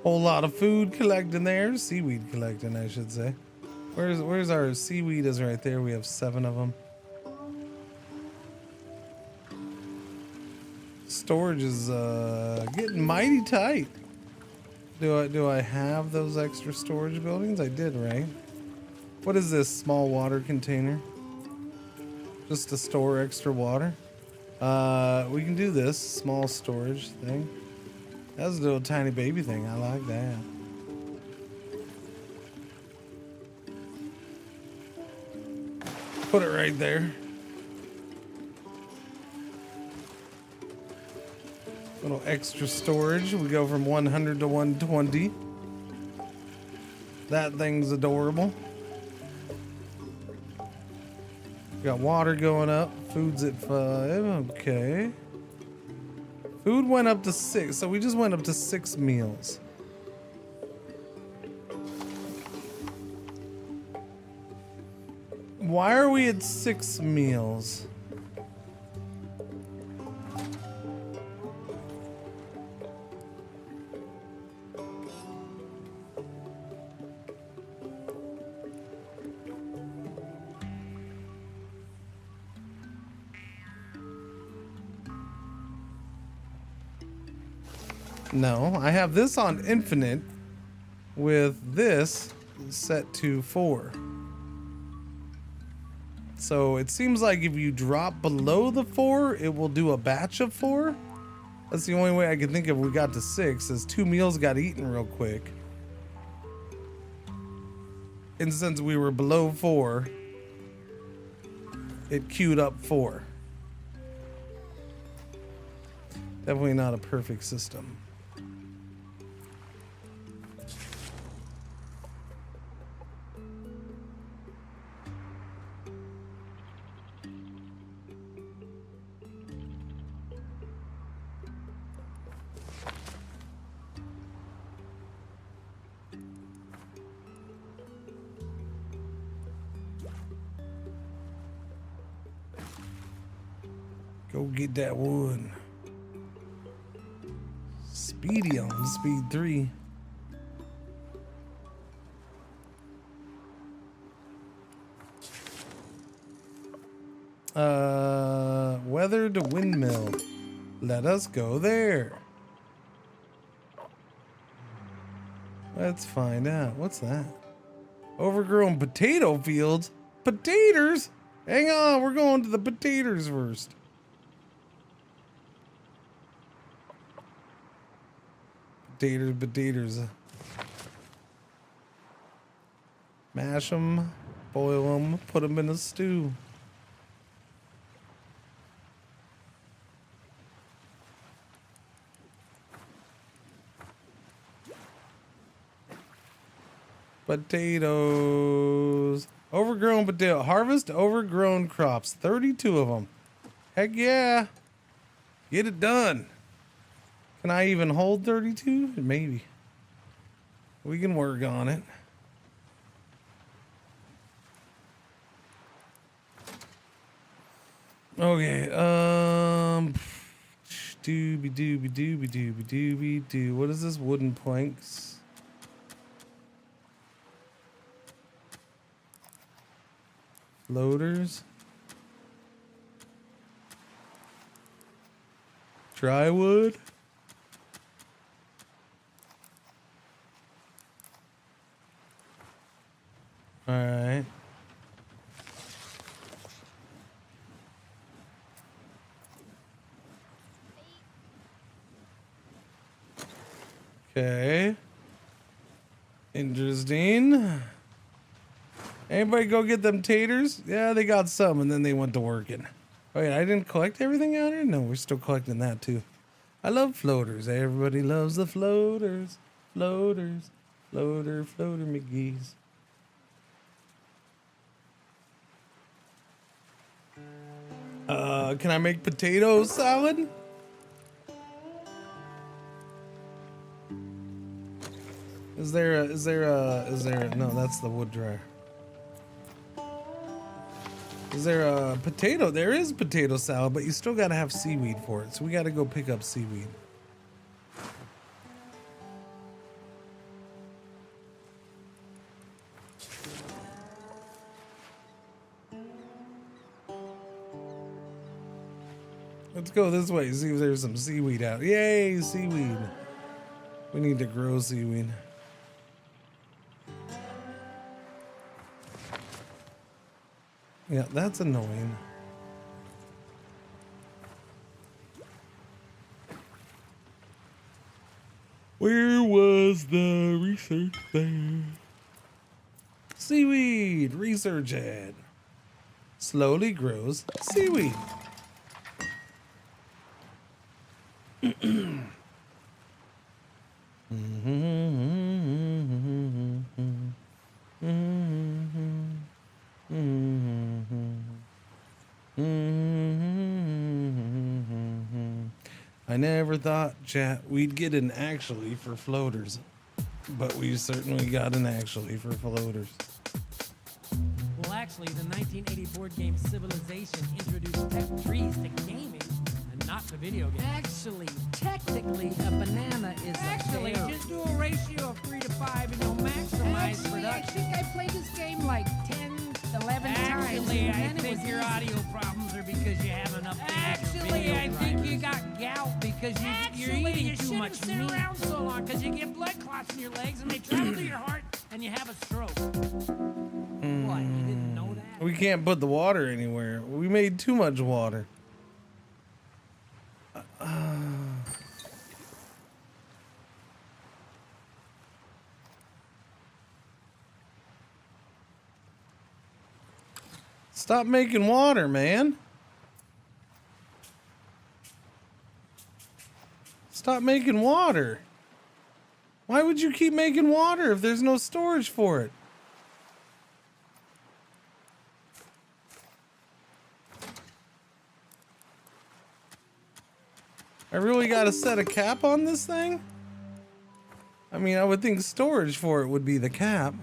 Whole lot of food collecting there. Seaweed collecting, I should say. Where's our seaweed is right there. We have 7 of them. Storage is getting mighty tight. Do I have those extra storage buildings? I did, right? What is this small water container? Just to store extra water? We can do this small storage thing. That's a little tiny baby thing. I like that. Put it right there. Little extra storage. We go from 100 to 120. That thing's adorable. Got water going up. Food's at 5. Okay. Food went up to 6, so we just went up to 6 meals. Why are we at 6 meals? No, I have this on infinite with this set to 4. So it seems like if you drop below the 4, it will do a batch of 4. That's the only way I can think of. We got to 6 as 2 meals got eaten real quick. And since we were below 4, it queued up 4. Definitely not a perfect system. Go get that wood. Speedy on speed 3. Weather to windmill. Let us go there. Let's find out. What's that? Overgrown potato fields? Potatoes? Hang on, we're going to the potatoes first. Potatoes. Mash them, boil them, put them in a stew. Potatoes. Overgrown potato. Harvest overgrown crops. 32 of them. Heck yeah. Get it done. Can I even hold 32? Maybe. We can work on it. Okay. Dooby. What is this? Wooden planks. Loaders. Dry wood. All right. Okay. Interesting. Anybody go get them taters? Yeah, they got some, and then they went to working. Oh, wait, I didn't collect everything out here? No, we're still collecting that, too. I love floaters. Everybody loves the floaters. Floater McGee's. Can I make potato salad? Is there no, that's the wood dryer. Is there a potato? There is potato salad, but you still gotta have seaweed for it. So we gotta go pick up seaweed. Let's go this way, see if there's some seaweed out. Yay, seaweed. We need to grow seaweed. Yeah, that's annoying. Where was the research there? Seaweed, research ad. Slowly grows seaweed. I never thought, chat, we'd get an actually for floaters, but we certainly got an actually for floaters. Well, actually, the 1980 board game Civilization introduced tech trees to gaming and not to video games. Actually, technically, a banana is Actually, a berry. just do a ratio of 3 to 5 and you'll maximize production. I think I played this game like 10, 11 times. Actually, I think your audio problems are because you haven't updated Actually, your I video think drivers. you got gout because you're eating too much meat. You sit around so long because you get blood clots in your legs and they travel to your heart and you have a stroke. What, you didn't know that? We can't put the water anywhere. We made too much water. Stop making water, man. Stop making water. Why would you keep making water if there's no storage for it? I really gotta set a cap on this thing? I mean, I would think storage for it would be the cap.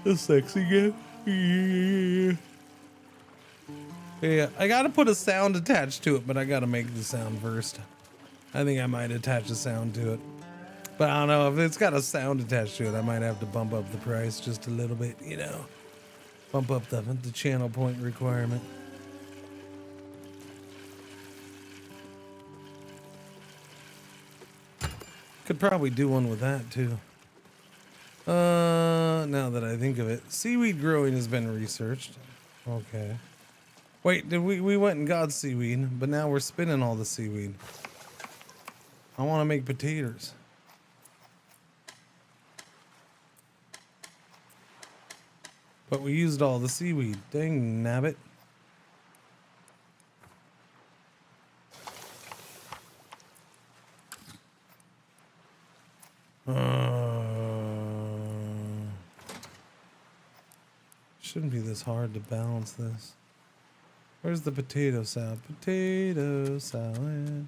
A sexy guy. Yeah, I gotta put a sound attached to it, but I gotta make the sound first. I think I might attach a sound to it. But I don't know, if it's got a sound attached to it, I might have to bump up the price just a little bit, you know. Bump up the channel point requirement. Could probably do one with that too. Now that I think of it, seaweed growing has been researched. Okay. Wait, did we went and got seaweed, but now we're spinning all the seaweed. I want to make potatoes. But we used all the seaweed. Dang nabbit. Shouldn't be this hard to balance this. Where's the potato salad? Potato salad.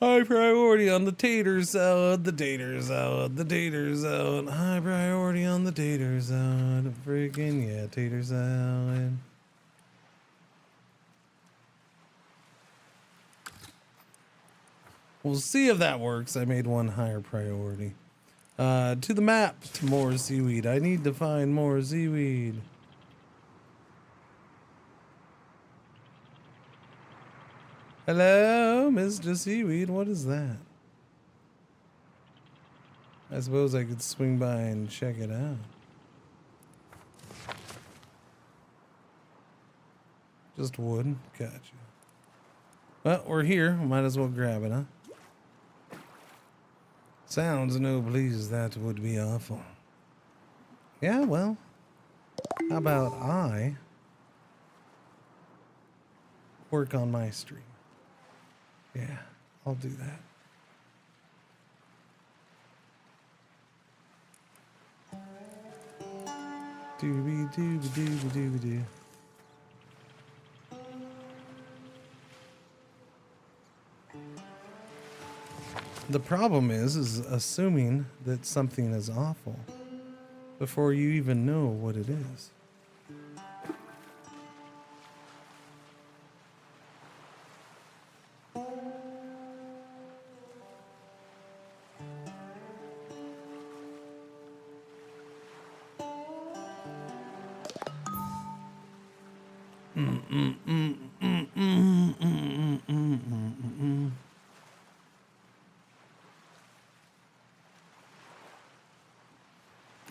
High priority on the tater salad, the tater salad, the tater salad. High priority on the tater salad. Freaking yeah, tater salad. We'll see if that works. I made one higher priority. To the map, to more seaweed. I need to find more seaweed. Hello, Mr. Seaweed. What is that? I suppose I could swing by and check it out. Just wood. Gotcha. Well, we're here. Might as well grab it, huh? Sounds no please, that would be awful. Yeah, well, how about I work on my stream? Yeah, I'll do that. Doobie doobie doobie doobie doo. The problem is assuming that something is awful before you even know what it is.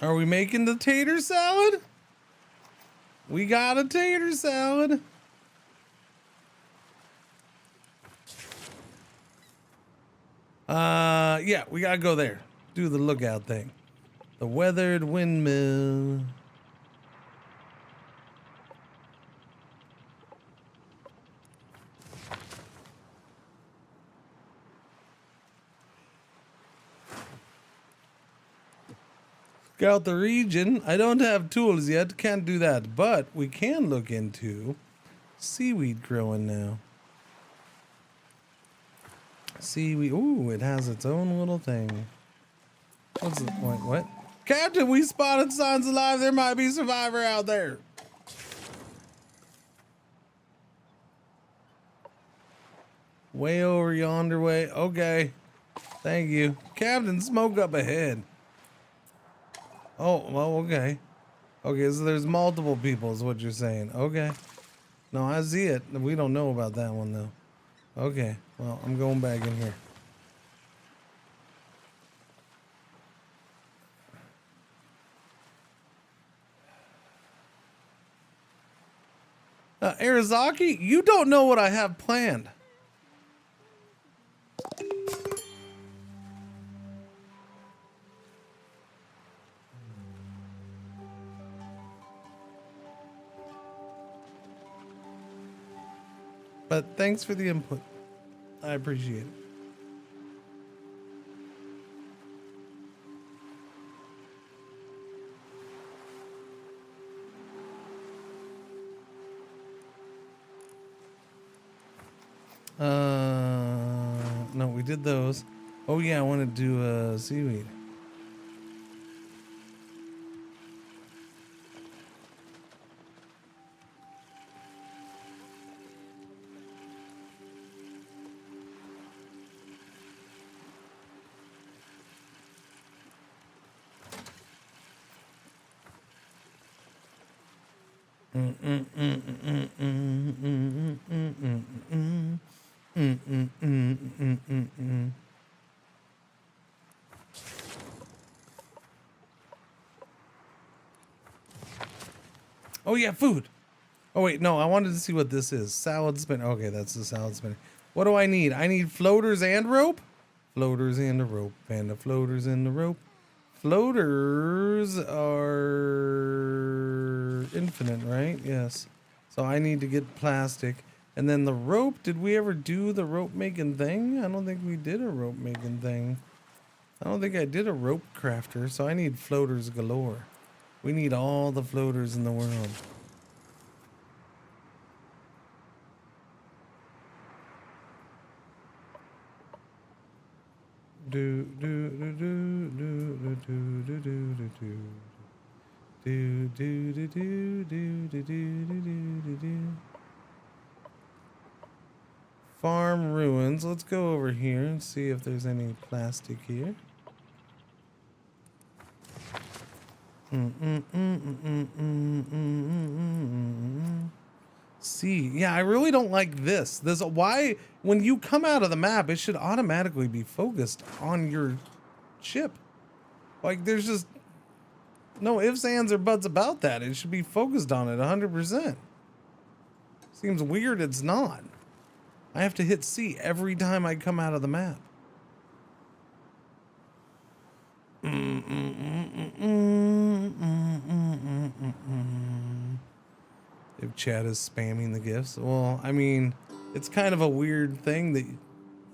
Are we making the tater salad? We got a tater salad. Yeah, we gotta go there. Do the lookout thing. The weathered windmill. Scout the region. I don't have tools yet. Can't do that. But we can look into seaweed growing now. Seaweed. Ooh, it has its own little thing. What's the point? What? Captain, we spotted signs of life. There might be a survivor out there. Way over yonder way. Okay. Thank you. Captain, smoke up ahead. Oh, well, okay. Okay, so there's multiple people is what you're saying. Okay. No, I see it. We don't know about that one, though. Okay. Well, I'm going back in here. Arizaki, you don't know what I have planned. But thanks for the input. I appreciate it. No, we did those. Oh yeah, I want to do seaweed. Oh yeah, food. Oh wait, no, I wanted to see what this is. Salad spin. Okay, that's the salad spinner. What do I need? I need floaters and rope. Floaters and a rope, and the floaters and the rope. Floaters are infinite, right? Yes. So I need to get plastic. And then the rope, did we ever do the rope making thing? I don't think we did a rope making thing. I don't think I did a rope crafter, so I need floaters galore. We need all the floaters in the world. Do do do do do do do do do do do do do do do do do do. Farm ruins. Let's go over here and see if there's any plastic here. See, yeah, I really don't like this. This why when you come out of the map, it should automatically be focused on your ship. Like there's just no ifs, ands, or buts about that. It should be focused on it 100%. Seems weird it's not. I have to hit C every time I come out of the map. If chat is spamming the gifts, well, I mean, it's kind of a weird thing that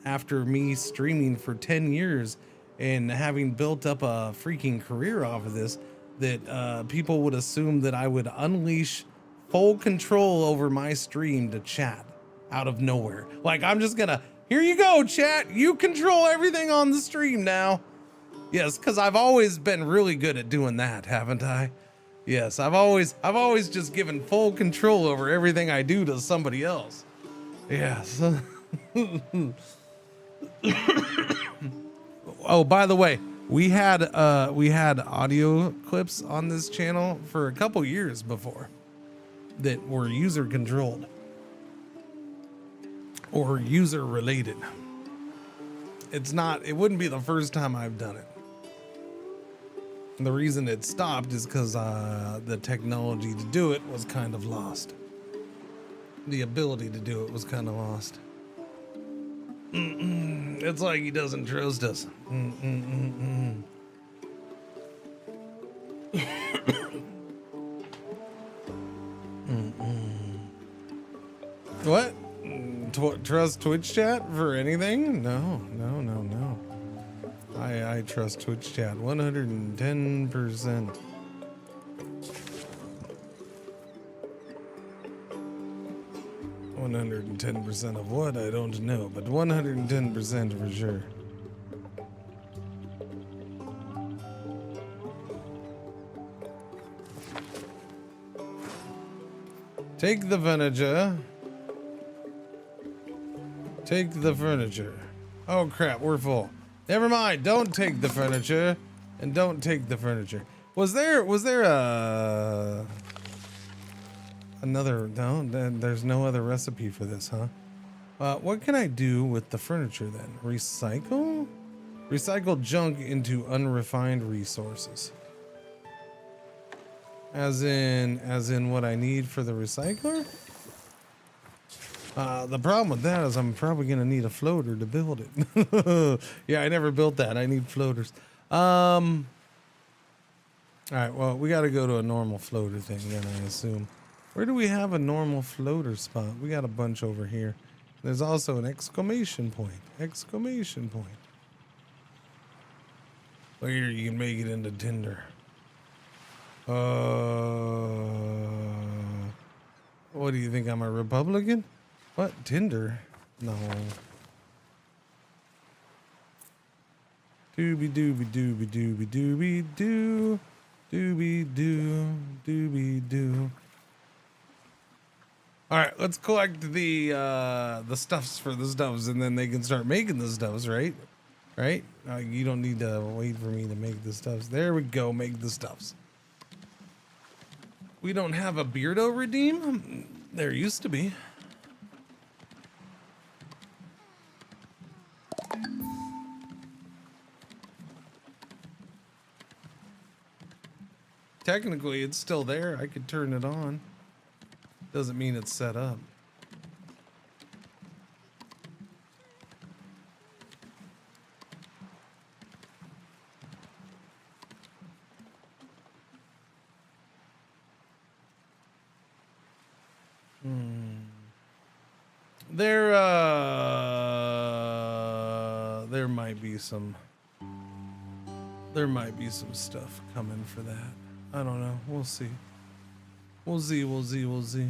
after me streaming for 10 years and having built up a freaking career off of this, that people would assume that I would unleash full control over my stream to chat out of nowhere. Like, I'm just gonna, here you go, chat, you control everything on the stream now. Yes, because I've always been really good at doing that, haven't I? Yes, I've always just given full control over everything I do to somebody else. Yes. Oh, by the way, we had audio clips on this channel for a couple years before that were user controlled or user related. It wouldn't be the first time I've done it. And the reason it stopped is because the technology to do it was kind of lost. The ability to do it was kind of lost. It's like he doesn't trust us. What? Trust Twitch chat for anything? No. I trust Twitch chat 110%. %110% of what? I don't know, but 110% for sure. Take the furniture. Take the furniture. Oh crap, we're full. Never mind, don't take the furniture. And don't take the furniture. Was there another, no, there's no other recipe for this, huh? What can I do with the furniture then? Recycle? Recycle junk into unrefined resources. As in what I need for the recycler? The problem with that is I'm probably gonna need a floater to build it. Yeah, I never built that. I need floaters. All right, well, we gotta go to a normal floater thing then, I assume. Where do we have a normal floater spot? We got a bunch over here. There's also an exclamation point. Exclamation point. Look here, you can make it into tinder. What do you think? I'm a Republican? What? Tinder? No. Dooby dooby dooby dooby dooby doo. Dooby doo. Dooby doo. All right, let's collect the stuffs for the stuffs, and then they can start making the stuffs, right? Right? You don't need to wait for me to make the stuffs. There we go, make the stuffs. We don't have a Beardo redeem? There used to be. Technically, it's still there. I could turn it on. Doesn't mean it's set up. There might be some stuff coming for that. I don't know. We'll see. We'll see. We'll see. We'll see.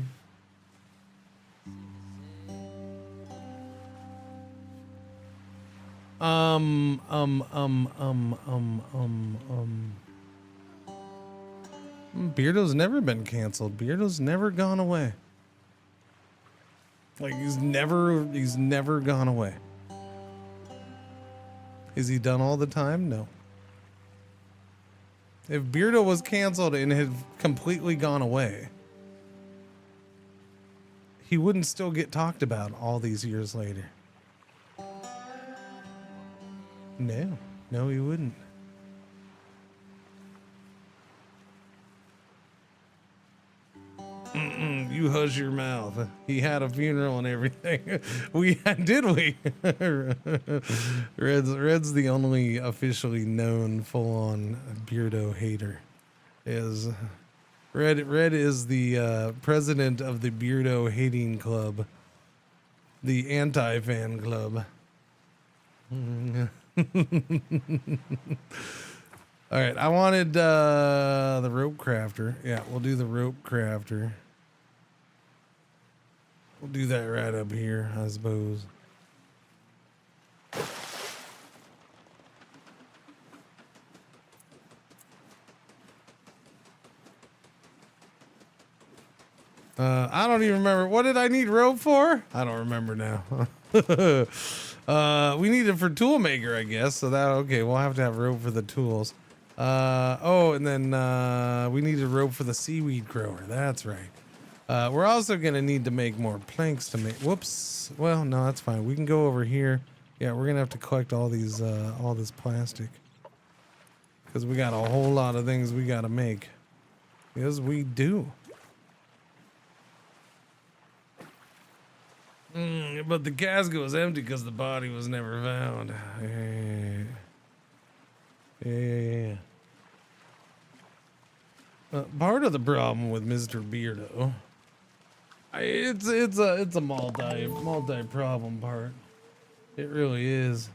Beardo's never been canceled. Beardo's never gone away. Like he's never gone away. Is he done all the time? No. If Beardo was canceled and had completely gone away, he wouldn't still get talked about all these years later. No, he wouldn't. You hush your mouth. He had a funeral and everything. Did we? Red's the only officially known full-on Beardo hater. Red is the president of the Beardo hating club, the anti-fan club. All right, I wanted the rope crafter. Yeah, we'll do the rope crafter. We'll do that right up here, I suppose. I don't even remember. What did I need rope for? I don't remember now. We need it for tool maker, I guess. So that, okay, we'll have to have rope for the tools. Oh, and then we need a rope for the seaweed grower. That's right. We're also gonna need to make more planks to make. Whoops. Well, no, that's fine. We can go over here. Yeah, we're gonna have to collect all these, all this plastic, because we got a whole lot of things we gotta make. Yes, we do. But the casket was empty because the body was never found. Yeah. Part of the problem with Mr. Beardo, it's a multi problem part. It really is.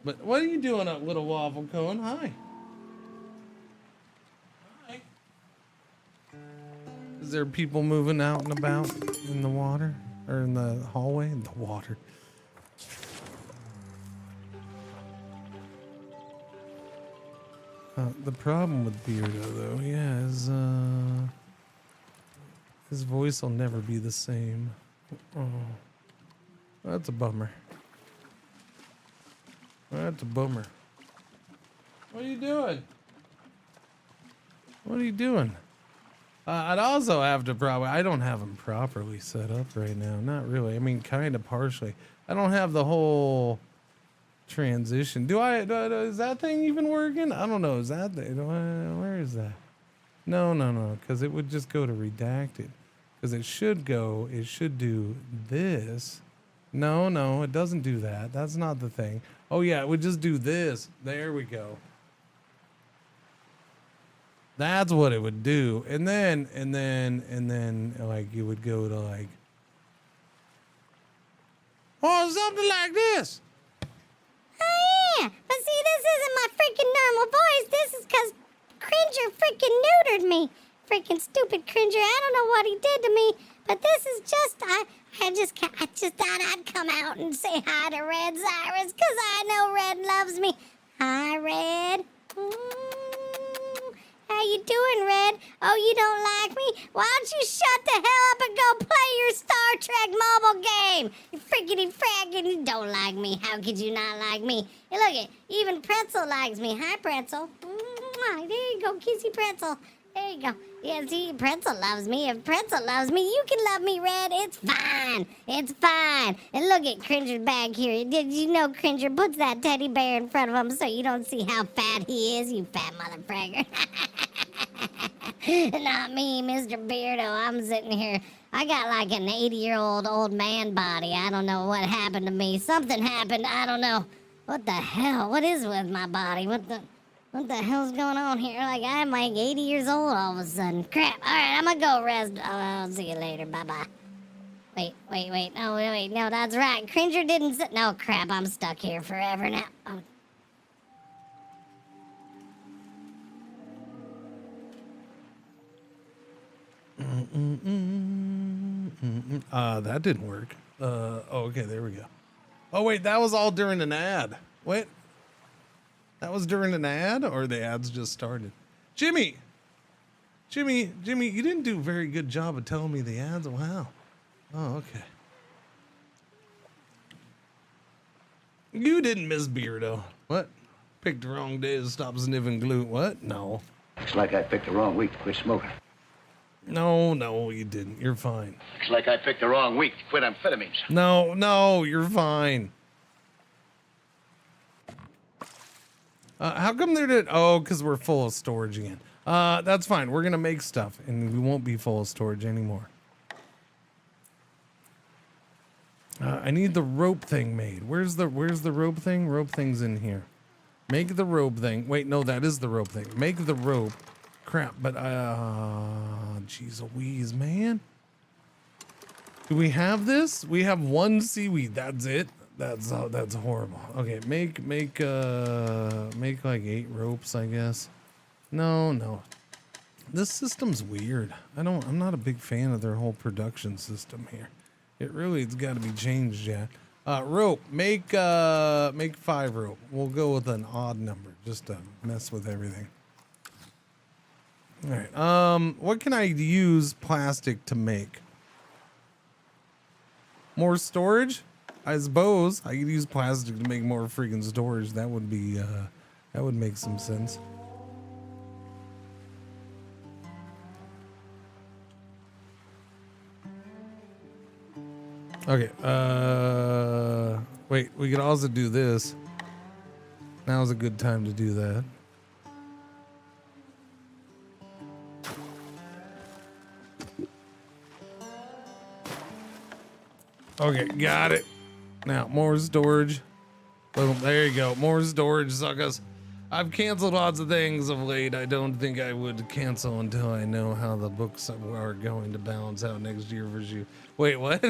But what are you doing up, little waffle cone? Hi. Hi. Is there people moving out and about in the water or in the hallway? In the water. The problem with Beardo, though, yeah, is his voice will never be the same. Oh, that's a bummer. That's a bummer. What are you doing? What are you doing? I'd also have to probably, I don't have him properly set up right now. Not really. I mean, kind of partially. I don't have the whole transition. Is that thing even working? I don't know. Is that where is that? No, because it would just go to redacted. Because it should do this. No, it doesn't do that. That's not the thing. Oh yeah, it would just do this. There we go. That's what it would do. And then like you would go to like, oh, something like this. Oh yeah, but see, this isn't my freaking normal voice. This is because Cringer freaking neutered me. Freaking stupid Cringer. I don't know what he did to me, but this is just, I I just thought I'd come out and say hi to Red Cyrus, 'cause I know Red loves me. Hi, Red. How you doing, Red? Oh, you don't like me? Why don't you shut the hell up and go play your Star Trek mobile game? You friggity fraggin', you don't like me. How could you not like me? Hey, look it, even Pretzel likes me. Hi, Pretzel. There you go, kissy Pretzel. There you go. Yeah, see, Pretzel loves me. If Pretzel loves me, you can love me, Red. It's fine. It's fine. And look at Cringer's bag here. Did you know Cringer puts that teddy bear in front of him so you don't see how fat he is, you fat motherfragger? Not me, Mr. Beardo. I'm sitting here. I got like an 80-year-old old man body. I don't know what happened to me. Something happened. I don't know. What the hell? What is with my body? What the hell's going on here? Like, I'm like 80 years old all of a sudden. Crap. All right, I'm gonna go rest. I'll see you later. Bye-bye. Wait. No, that's right. Cringer didn't sit. No, crap. I'm stuck here forever now. Oh. That didn't work. Okay, there we go. Oh, wait, that was all during an ad. Wait. That was during an ad, or the ads just started? Jimmy, you didn't do a very good job of telling me the ads. Wow. Oh, okay. You didn't miss Beardo. What? Picked the wrong day to stop sniffing glue. What? No. Looks like I picked the wrong week to quit smoking. No, you didn't. You're fine. Looks like I picked the wrong week to quit amphetamines. No, you're fine. How come they're did? Oh, because we're full of storage again. That's fine. We're gonna make stuff, and we won't be full of storage anymore. I need the rope thing made. Where's the rope thing? Rope thing's in here. Make the rope thing. Wait, no, that is the rope thing. Make the rope. Crap, but jeez Louise, man. Do we have this? We have one seaweed. That's it. That's horrible. Okay, make like 8 ropes, I guess. No. This system's weird. I'm not a big fan of their whole production system here. It's got to be changed, yeah. Rope. Make 5 rope. We'll go with an odd number just to mess with everything. All right. What can I use plastic to make? More storage? I suppose I could use plastic to make more freaking storage. That would be, that would make some sense. Okay. Wait, we could also do this. Now's a good time to do that. Okay, got it. Now, more storage. Boom, there you go. More storage, suckers. I've canceled lots of things of late. I don't think I would cancel until I know how the books are going to balance out next year for you. Wait, what?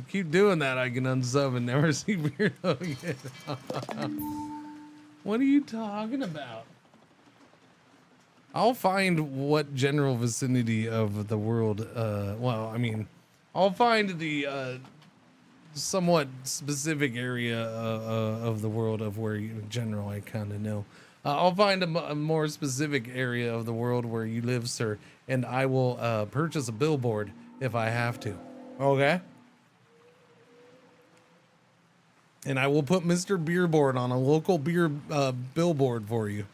Keep doing that. I can unsub and never see Weirdo again. What are you talking about? I'll find what general vicinity of the world, I'll find the somewhat specific area of the world of where in general I kind of know. I'll find a more specific area of the world where you live, sir, and I will purchase a billboard if I have to. Okay? And I will put Mr. Beerboard on a local beer billboard for you.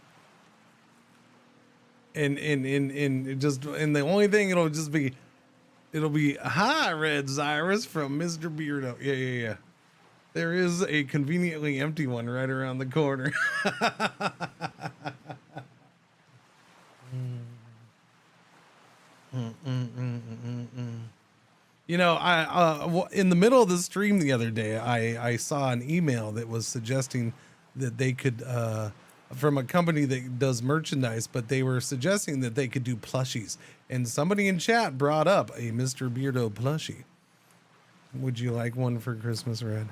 And the only thing it'll be hi Red Cyrus from Mr. Beardo. Yeah. There is a conveniently empty one right around the corner. You know, I in the middle of the stream the other day, I saw an email that was suggesting that they could from a company that does merchandise, but they were suggesting that they could do plushies. And somebody in chat brought up a Mr. Beardo plushie. Would you like one for Christmas, Red?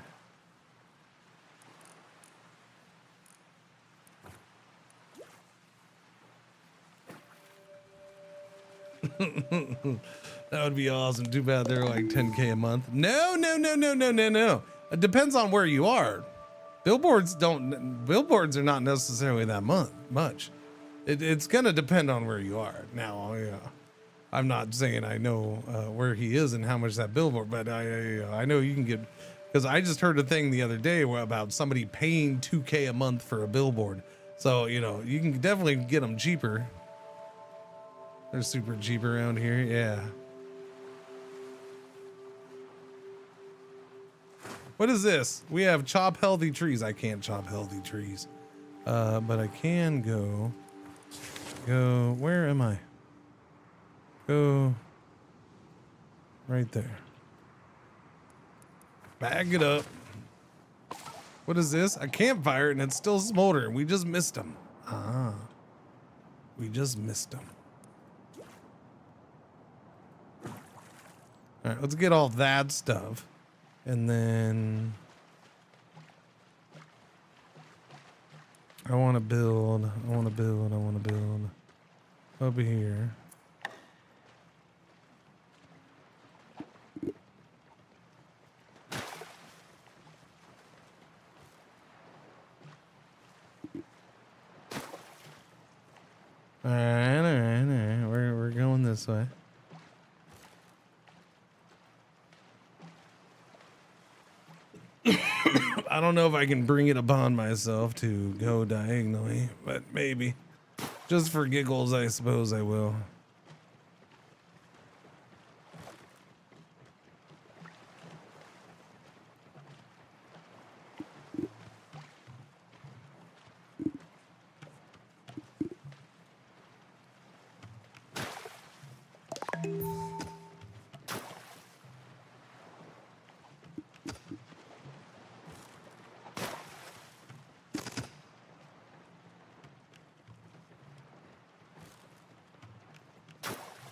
That would be awesome. Too bad they're like 10K a month. No. It depends on where you are. Billboards are not necessarily that much. It's gonna depend on where you are. Now, I'm not saying I know where he is and how much that billboard, but I know you can get, because I just heard a thing the other day about somebody paying 2K a month for a billboard. So, you can definitely get them cheaper. They're super cheap around here. Yeah. What is this? We have chop healthy trees. I can't chop healthy trees. But I can go, where am I? Go right there. Bag it up. What is this? A campfire and it's still smoldering. We just missed them. We just missed them. All right, let's get all that stuff. And then I want to build over here. All right. We're going this way. I don't know if I can bring it upon myself to go diagonally, but maybe. Just for giggles, I suppose I will.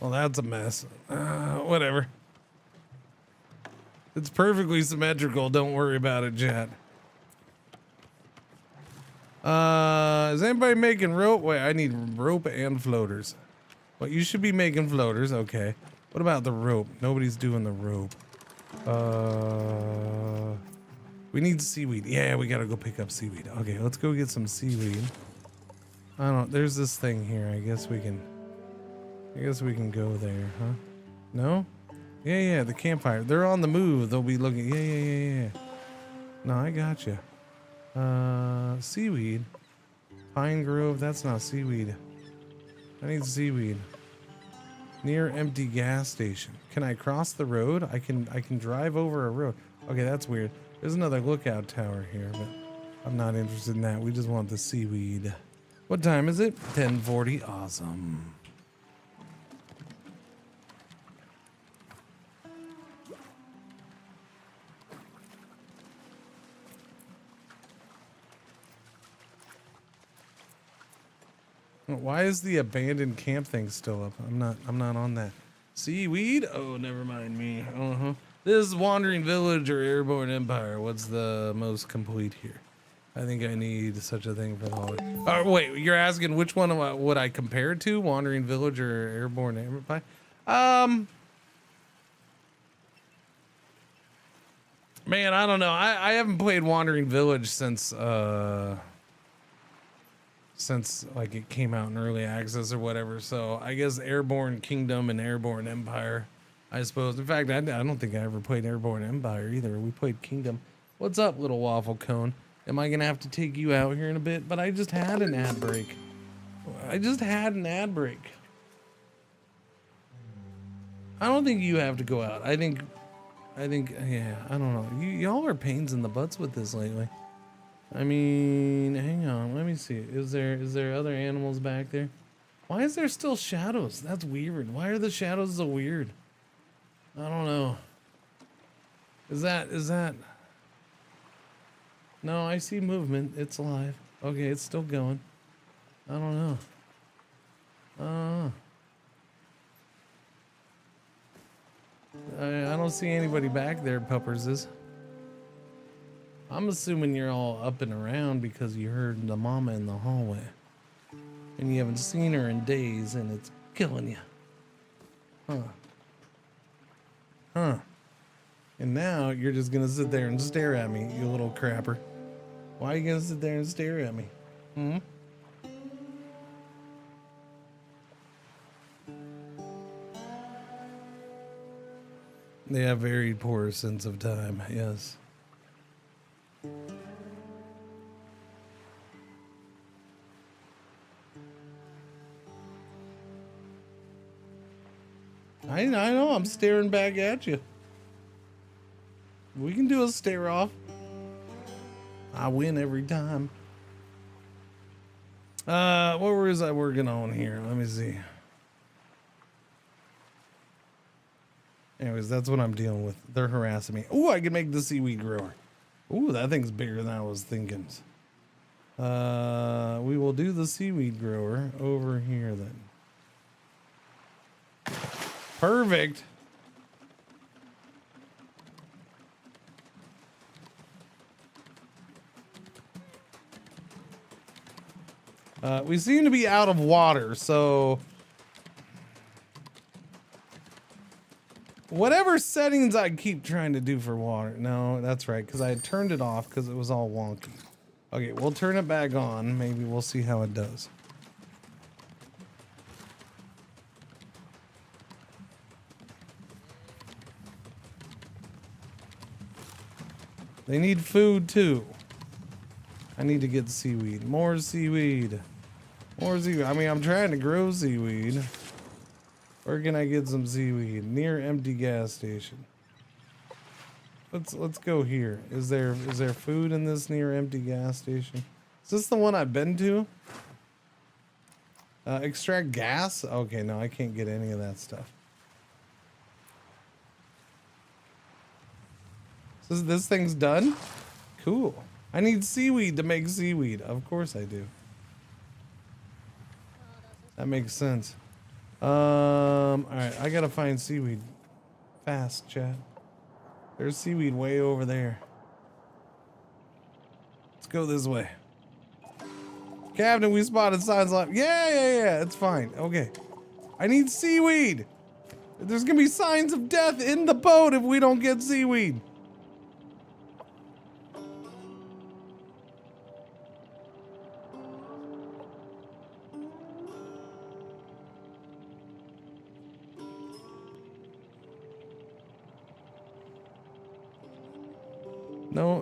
Well, that's a mess. Whatever. It's perfectly symmetrical. Don't worry about it, chat. Is anybody making rope? Wait, I need rope and floaters. Well, you should be making floaters. Okay. What about the rope? Nobody's doing the rope. We need seaweed. Yeah, we gotta go pick up seaweed. Okay, let's go get some seaweed. There's this thing here. I guess we can go there, huh? No? Yeah, the campfire. They're on the move. They'll be looking. Yeah. No, I got you. Seaweed. Pine Grove. That's not seaweed. I need seaweed. Near empty gas station. Can I cross the road? I can drive over a road. Okay, that's weird. There's another lookout tower here, but I'm not interested in that. We just want the seaweed. What time is it? 10:40. Awesome. Why is the abandoned camp thing still up? I'm not on that. Seaweed? Oh, never mind me. This is Wandering Village or Airborne Empire. What's the most complete here? I think I need such a thing for the holiday. Wait, you're asking which one would I compare it to? Wandering Village or Airborne Empire? Man, I don't know. I haven't played Wandering Village since like it came out in early access or whatever. So I guess Airborne Kingdom and Airborne Empire, I suppose. In fact, I don't think I ever played Airborne Empire either. We played Kingdom. What's up, little waffle cone? Am I gonna have to take you out here in a bit? But I just had an ad break. I don't think you have to go out. I think, yeah, I don't know. Y'all are pains in the butts with this lately. I mean, hang on, let me see. Is there other animals back there? Why is there still shadows? That's weird. Why are the shadows so weird? I don't know. Is that? No, I see movement. It's alive. Okay, it's still going. I don't know. I don't see anybody back there, pupperses. I'm assuming you're all up and around because you heard the mama in the hallway. And you haven't seen her in days and it's killing you. Huh. Huh. And now you're just gonna sit there and stare at me, you little crapper. Why are you gonna sit there and stare at me? Hmm? They have very poor sense of time, yes. I know, I'm staring back at you. We can do a stare off. I win every time. What was I working on here? Let me see. Anyways, that's what I'm dealing with. They're harassing me. Ooh, I can make the seaweed grower. Ooh, that thing's bigger than I was thinking. We will do the seaweed grower over here then. Perfect. We seem to be out of water, so whatever settings I keep trying to do for water. No, that's right, because I had turned it off because it was all wonky. Okay, we'll turn it back on. Maybe we'll see how it does. They need food too. I need to get seaweed. More seaweed. More seaweed. I mean, I'm trying to grow seaweed. Where can I get some seaweed? Near empty gas station. Let's go here. Is there food in this near empty gas station? Is this the one I've been to? Extract gas? Okay, no, I can't get any of that stuff. So this thing's done? Cool. I need seaweed to make seaweed. Of course I do. That makes sense. Alright, I gotta find seaweed. Fast, chat. There's seaweed way over there. Let's go this way. Captain, we spotted signs like... Yeah, it's fine. Okay. I need seaweed! There's gonna be signs of death in the boat if we don't get seaweed.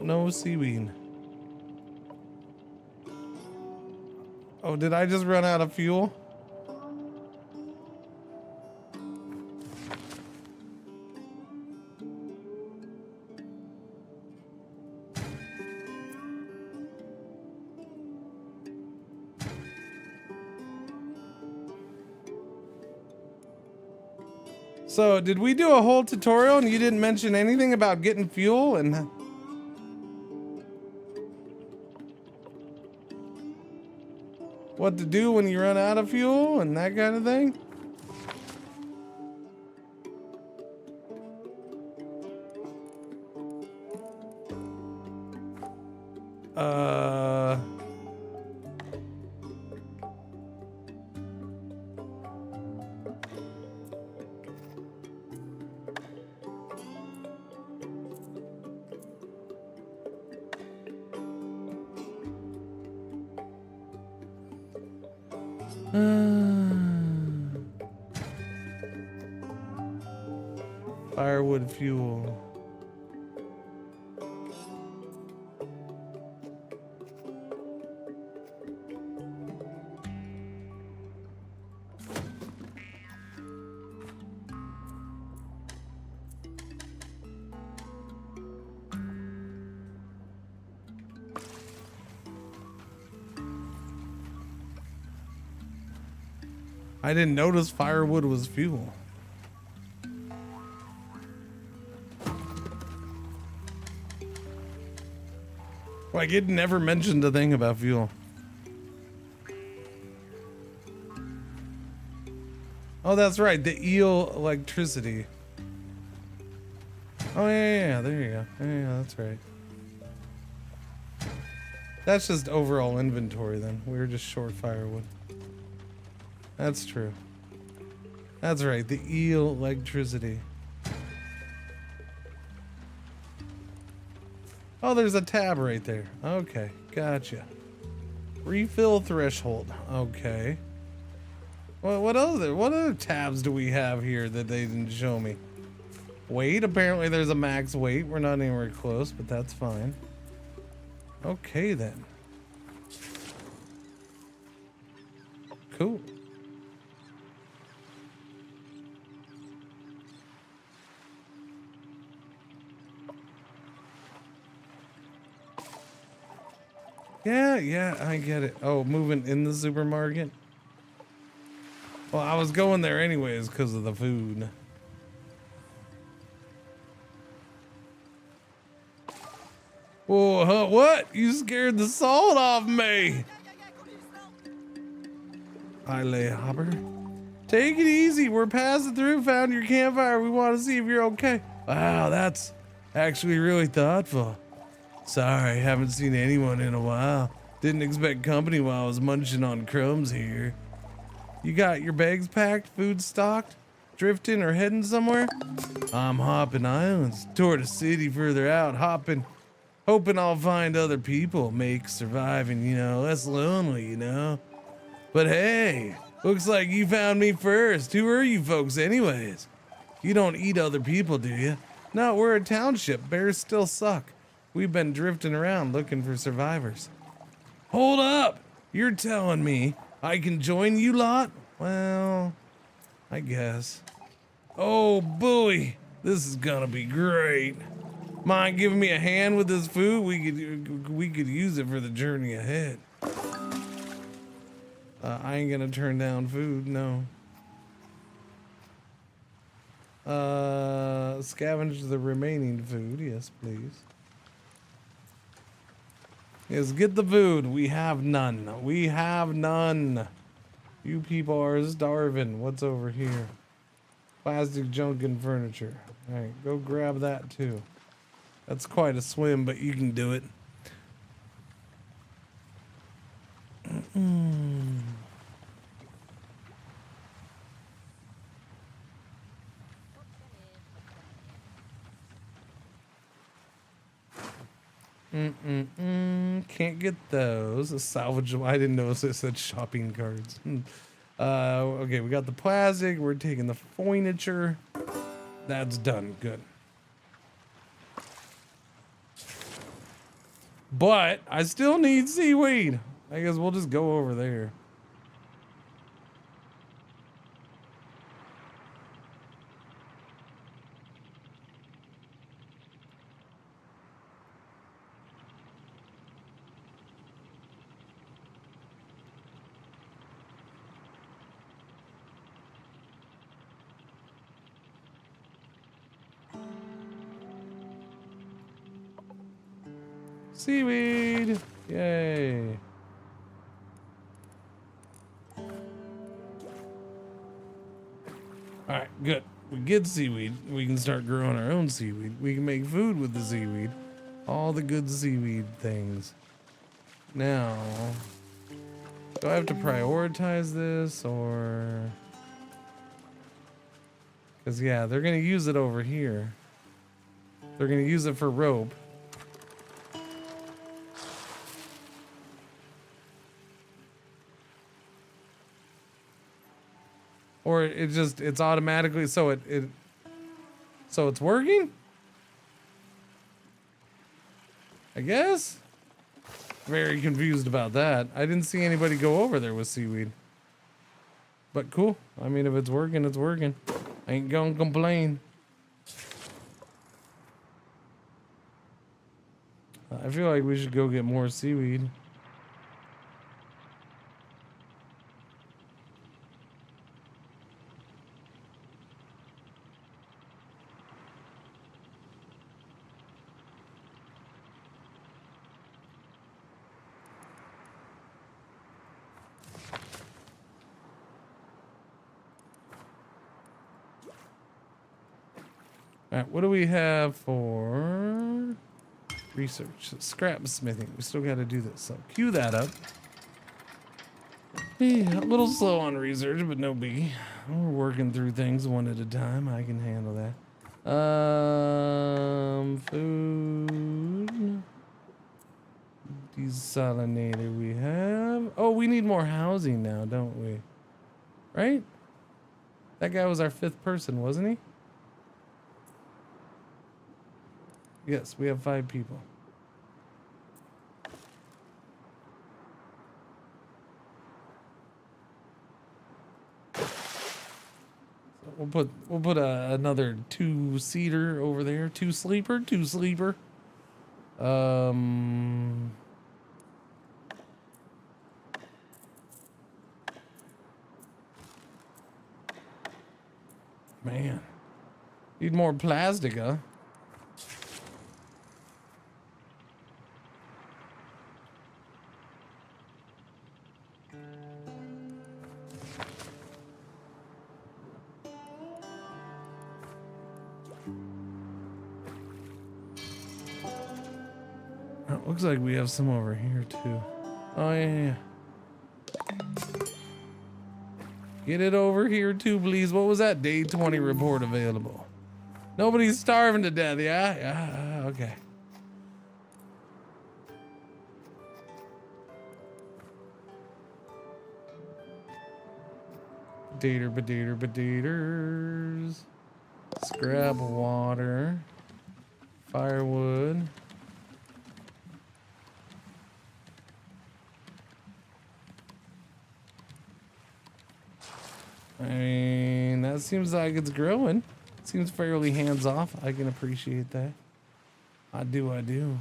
No seaweed. Oh, did I just run out of fuel? So, did we do a whole tutorial and you didn't mention anything about getting fuel and... what to do when you run out of fuel and that kind of thing? Firewood fuel. I didn't notice firewood was fuel. Like, it never mentioned a thing about fuel. Oh, that's right. The eel electricity. Oh, yeah. There you go. Yeah, that's right. That's just overall inventory then. We were just short firewood. That's true. That's right. The eel electricity. Oh, there's a tab right there. Okay, gotcha. Refill threshold. Okay. Well, what other tabs do we have here that they didn't show me? Weight. Apparently there's a max weight. We're not anywhere close, but that's fine. Okay then. Cool. Yeah, I get it. Oh, moving in the supermarket? Well, I was going there anyways because of the food. Whoa, huh, what? You scared the salt off me. Hi, lay hopper. Take it easy. We're passing through. Found your campfire. We want to see if you're okay. Wow, that's actually really thoughtful. Sorry, haven't seen anyone in a while. Didn't expect company while I was munching on crumbs here. You got your bags packed, food stocked, drifting or heading somewhere? I'm hopping islands toward a city further out, hoping I'll find other people, make surviving, less lonely, But hey, looks like you found me first. Who are you folks anyways? You don't eat other people, do you? No, we're a township. Bears still suck. We've been drifting around looking for survivors. Hold up! You're telling me I can join you lot? Well, I guess. Oh, boy. This is gonna be great. Mind giving me a hand with this food? We could use it for the journey ahead. I ain't gonna turn down food, no. Scavenge the remaining food, yes, please. Yes, get the food. We have none. We have none. You people are starving. What's over here? Plastic junk and furniture. All right, go grab that too. That's quite a swim, but you can do it. Can't get those. A salvageable. I didn't notice it said shopping carts. Okay, we got the plastic. We're taking the furniture. That's done. Good. But I still need seaweed. I guess we'll just go over there. Seaweed! Yay! Alright, good. We get seaweed. We can start growing our own seaweed. We can make food with the seaweed. All the good seaweed things. Now, do I have to prioritize this or... Because, yeah, they're going to use it over here. They're going to use it for rope. Or it's automatically, so it's working? I guess? Very confused about that. I didn't see anybody go over there with seaweed. But cool. I mean, if it's working, it's working. I ain't gonna complain. I feel like we should go get more seaweed. Alright, what do we have for research? Scrap smithing. We still got to do this. So cue that up. Yeah, a little slow on research, but no biggie. We're working through things one at a time. I can handle that. Food. Desalinator we have. Oh, we need more housing now, don't we? Right? That guy was our 5th person, wasn't he? Yes, we have 5 people. So we'll put another 2-seater over there. 2-sleeper, 2-sleeper. Man, need more plastic, huh? Looks like we have some over here too. Oh yeah. Get it over here too, please. What was that? Day 20 report available. Nobody's starving to death, yeah? Yeah, okay. Badaters. Scrap water. Firewood. I mean, that seems like it's growing. Seems fairly hands-off. I can appreciate that. I do.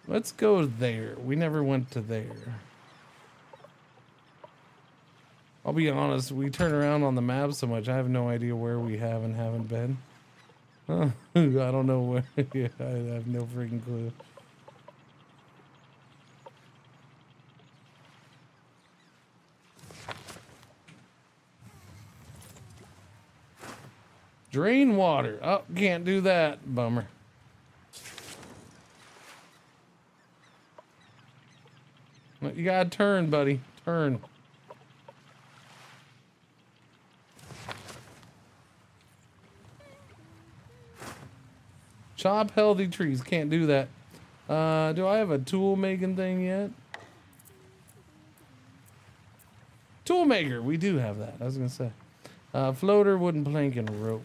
Let's go there. We never went to there. I'll be honest, we turn around on the map so much, I have no idea where we have and haven't been. I don't know where. Yeah, I have no freaking clue. Drain water. Oh, can't do that. Bummer. You gotta turn, buddy. Turn. Chop healthy trees. Can't do that. Do I have a tool making thing yet? Tool maker. We do have that. I was gonna say. Floater, wooden plank, and rope.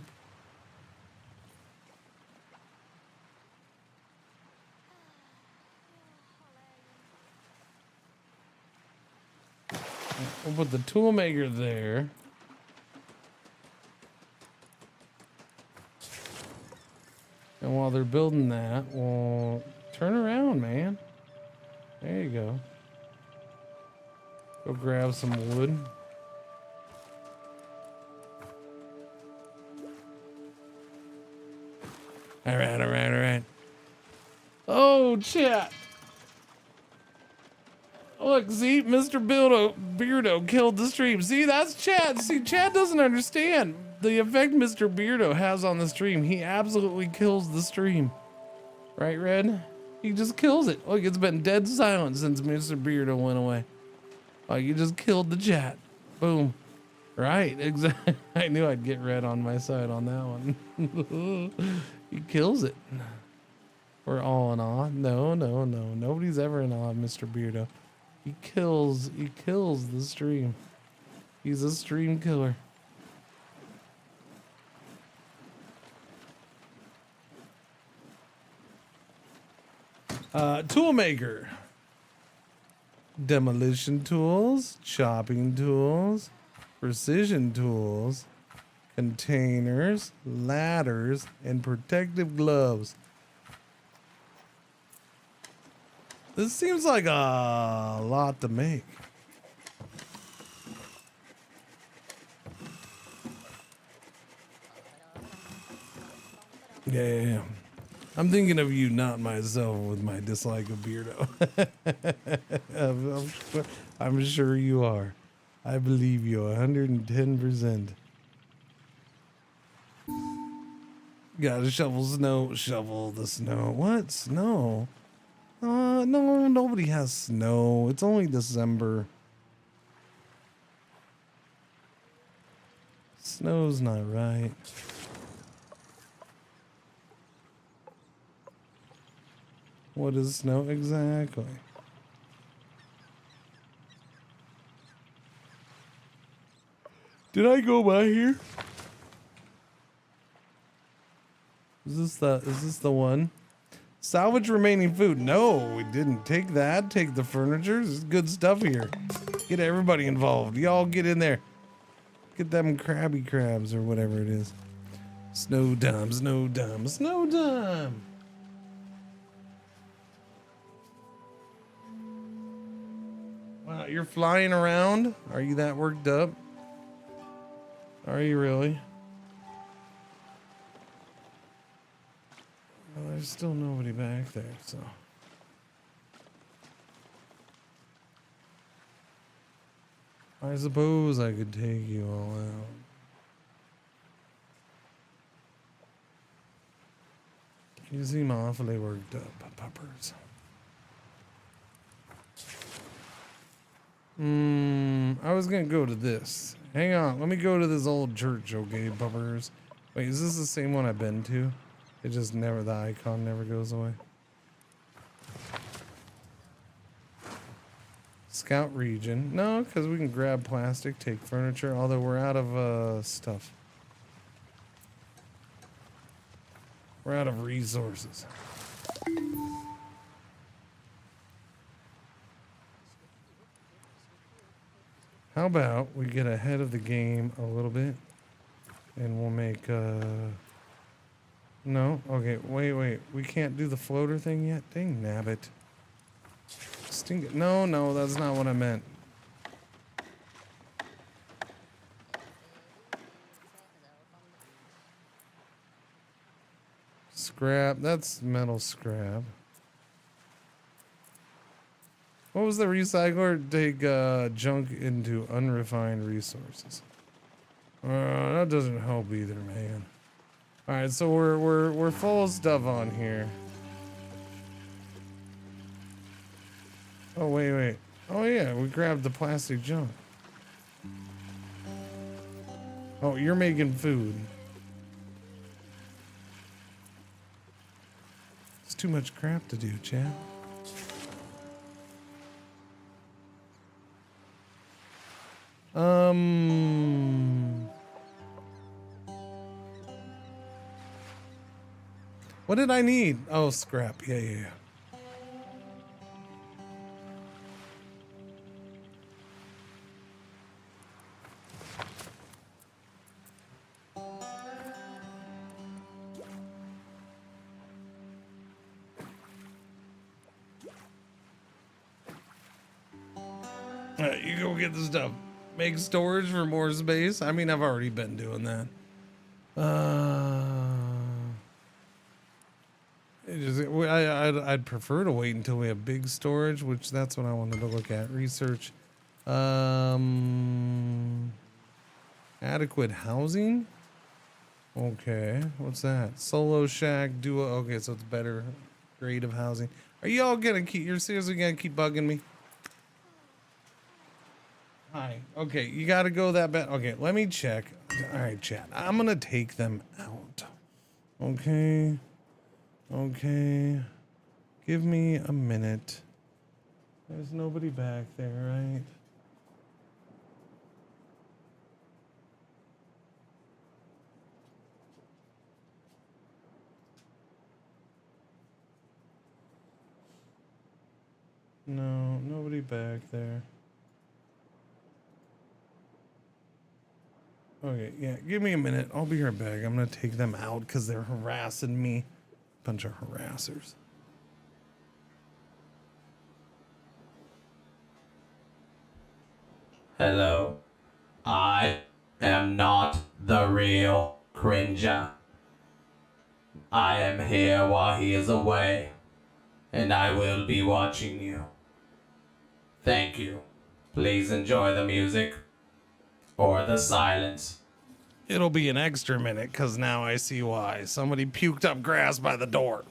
We'll put the tool maker there. And while they're building that, we'll turn around, man. There you go. Go grab some wood. All right. Oh, chat. Look, see, Mr. Beardo killed the stream. See, that's Chad. See, Chad doesn't understand the effect Mr. Beardo has on the stream. He absolutely kills the stream. Right, Red? He just kills it. Look, it's been dead silent since Mr. Beardo went away. Like, you just killed the chat. Boom. Right, exactly. I knew I'd get Red on my side on that one. He kills it. We're all in awe. No. Nobody's ever in awe of Mr. Beardo. He kills the stream. He's a stream killer. Tool maker. Demolition tools, chopping tools, precision tools, containers, ladders, and protective gloves. This seems like a lot to make. Yeah. I'm thinking of you, not myself, with my dislike of Beardo. I'm sure you are. I believe you 110%. Gotta shovel the snow. What? Snow? No, nobody has snow. It's only December. Snow's not right. What is snow exactly? Did I go by here? Is this the one? Salvage remaining food. No, we didn't take that. Take the furniture. There's good stuff here. Get everybody involved. Y'all get in there. Get them crabby crabs or whatever it is. Snow time, snow time, snow time. Wow, you're flying around? Are you that worked up? Are you really? Well, there's still nobody back there, so. I suppose I could take you all out. You seem awfully worked up, puppers. I was gonna go to this. Hang on, let me go to this old church, okay, puppers. Wait, is this the same one I've been to? It just never, the icon never goes away. Scout region. No, because we can grab plastic, take furniture, although we're out of stuff. We're out of resources. How about we get ahead of the game a little bit and we'll make no, okay, wait, we can't do the floater thing yet? Dang nabbit. Sting it. No, that's not what I meant. Scrap, that's metal scrap. What was the recycler? Take junk into unrefined resources. That doesn't help either, man. All right, so we're full of stuff on here. Oh wait. Oh yeah, we grabbed the plastic junk. Oh, you're making food. It's too much crap to do, Chad. What did I need? Oh, scrap. Yeah. Alright, you go get the stuff. Make storage for more space. I mean, I've already been doing that. I'd prefer to wait until we have big storage, which that's what I wanted to look at. Research. Adequate housing. Okay, what's that? Solo shack, duo. Okay, so it's better grade of housing. Are you all gonna keep? You're seriously gonna keep bugging me? Hi. Okay, you gotta go that bad. Okay, let me check. All right, chat. I'm gonna take them out. Okay. Give me a minute. There's nobody back there, right? No, nobody back there. Okay, yeah, give me a minute. I'll be right back. I'm gonna take them out because they're harassing me. Bunch of harassers. Hello. I am not the real Cringer. I am here while he is away, and I will be watching you. Thank you. Please enjoy the music. Or the silence. It'll be an extra minute, because now I see why. Somebody puked up grass by the door.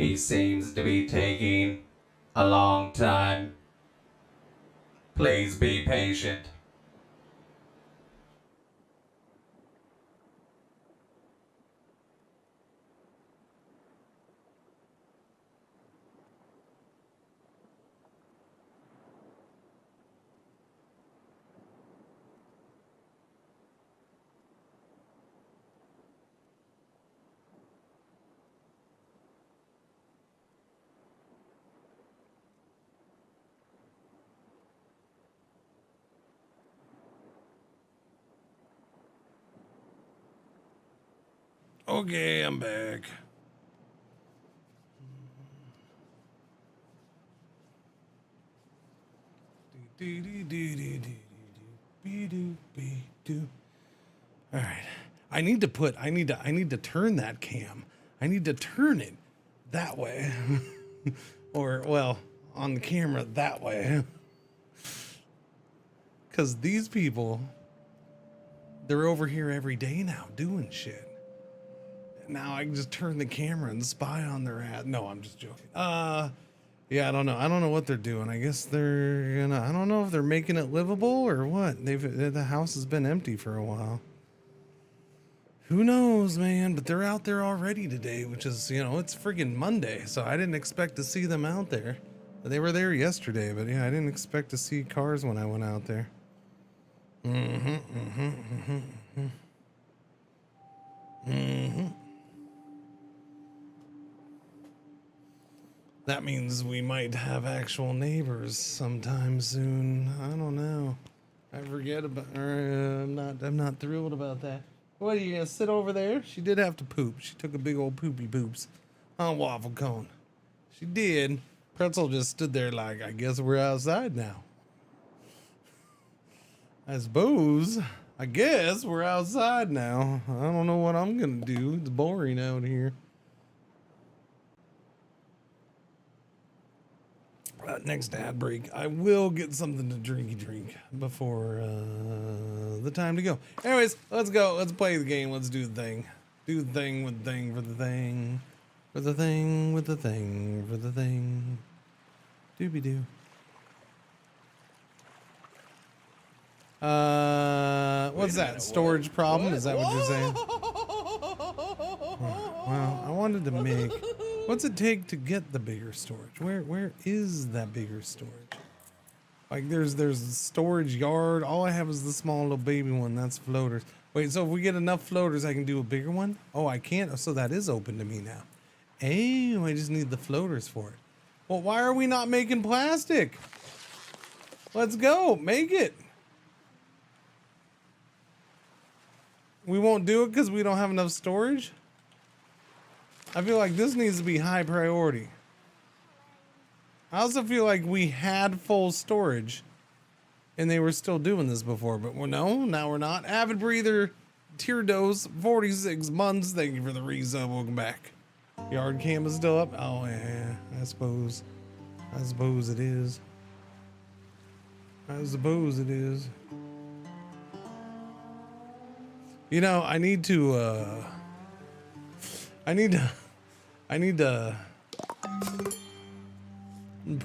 He seems to be taking a long time. Please be patient. Okay, I'm back. All right. I need to turn that cam. I need to turn it that way. Or, well, on the camera that way. Because these people, they're over here every day now doing shit. Now I can just turn the camera and spy on their ass. No, I'm just joking. Yeah, I don't know. I don't know what they're doing. I guess they're gonna, I don't know if they're making it livable or what. The house has been empty for a while. Who knows, man? But they're out there already today, which is, you know, it's friggin' Monday. So I didn't expect to see them out there. They were there yesterday, but yeah, I didn't expect to see cars when I went out there. That means we might have actual neighbors sometime soon. I don't know. I forget about, or I'm not thrilled about that. What, are you gonna sit over there? She did have to poop. She took a big old poopy poops on a waffle cone. She did. Pretzel just stood there like, I guess we're outside now. I suppose. I guess we're outside now. I don't know what I'm gonna do. It's boring out here. Next ad break, I will get something to drink before the time to go. Anyways, let's go. Let's play the game. Let's do the thing. Do the thing with the thing for the thing. For the thing with the thing for the thing. Doobie doo. What's that? Storage problem? Is that what you're saying? Well, I wanted to make. What's it take to get the bigger storage? Where is that bigger storage? Like there's a storage yard. All I have is the small little baby one. That's floaters. Wait, so if we get enough floaters, I can do a bigger one? Oh, I can't. So that is open to me now. Oh, I just need the floaters for it. Well, why are we not making plastic? Let's go. Make it. We won't do it because we don't have enough storage? I feel like this needs to be high priority. I also feel like we had full storage and they were still doing this before, but no, now we're not. Avid Breather, Tier Dose, 46 months. Thank you for the resub. Welcome back. Yard cam is still up. Oh yeah, I suppose it is. I suppose it is. You know, I need to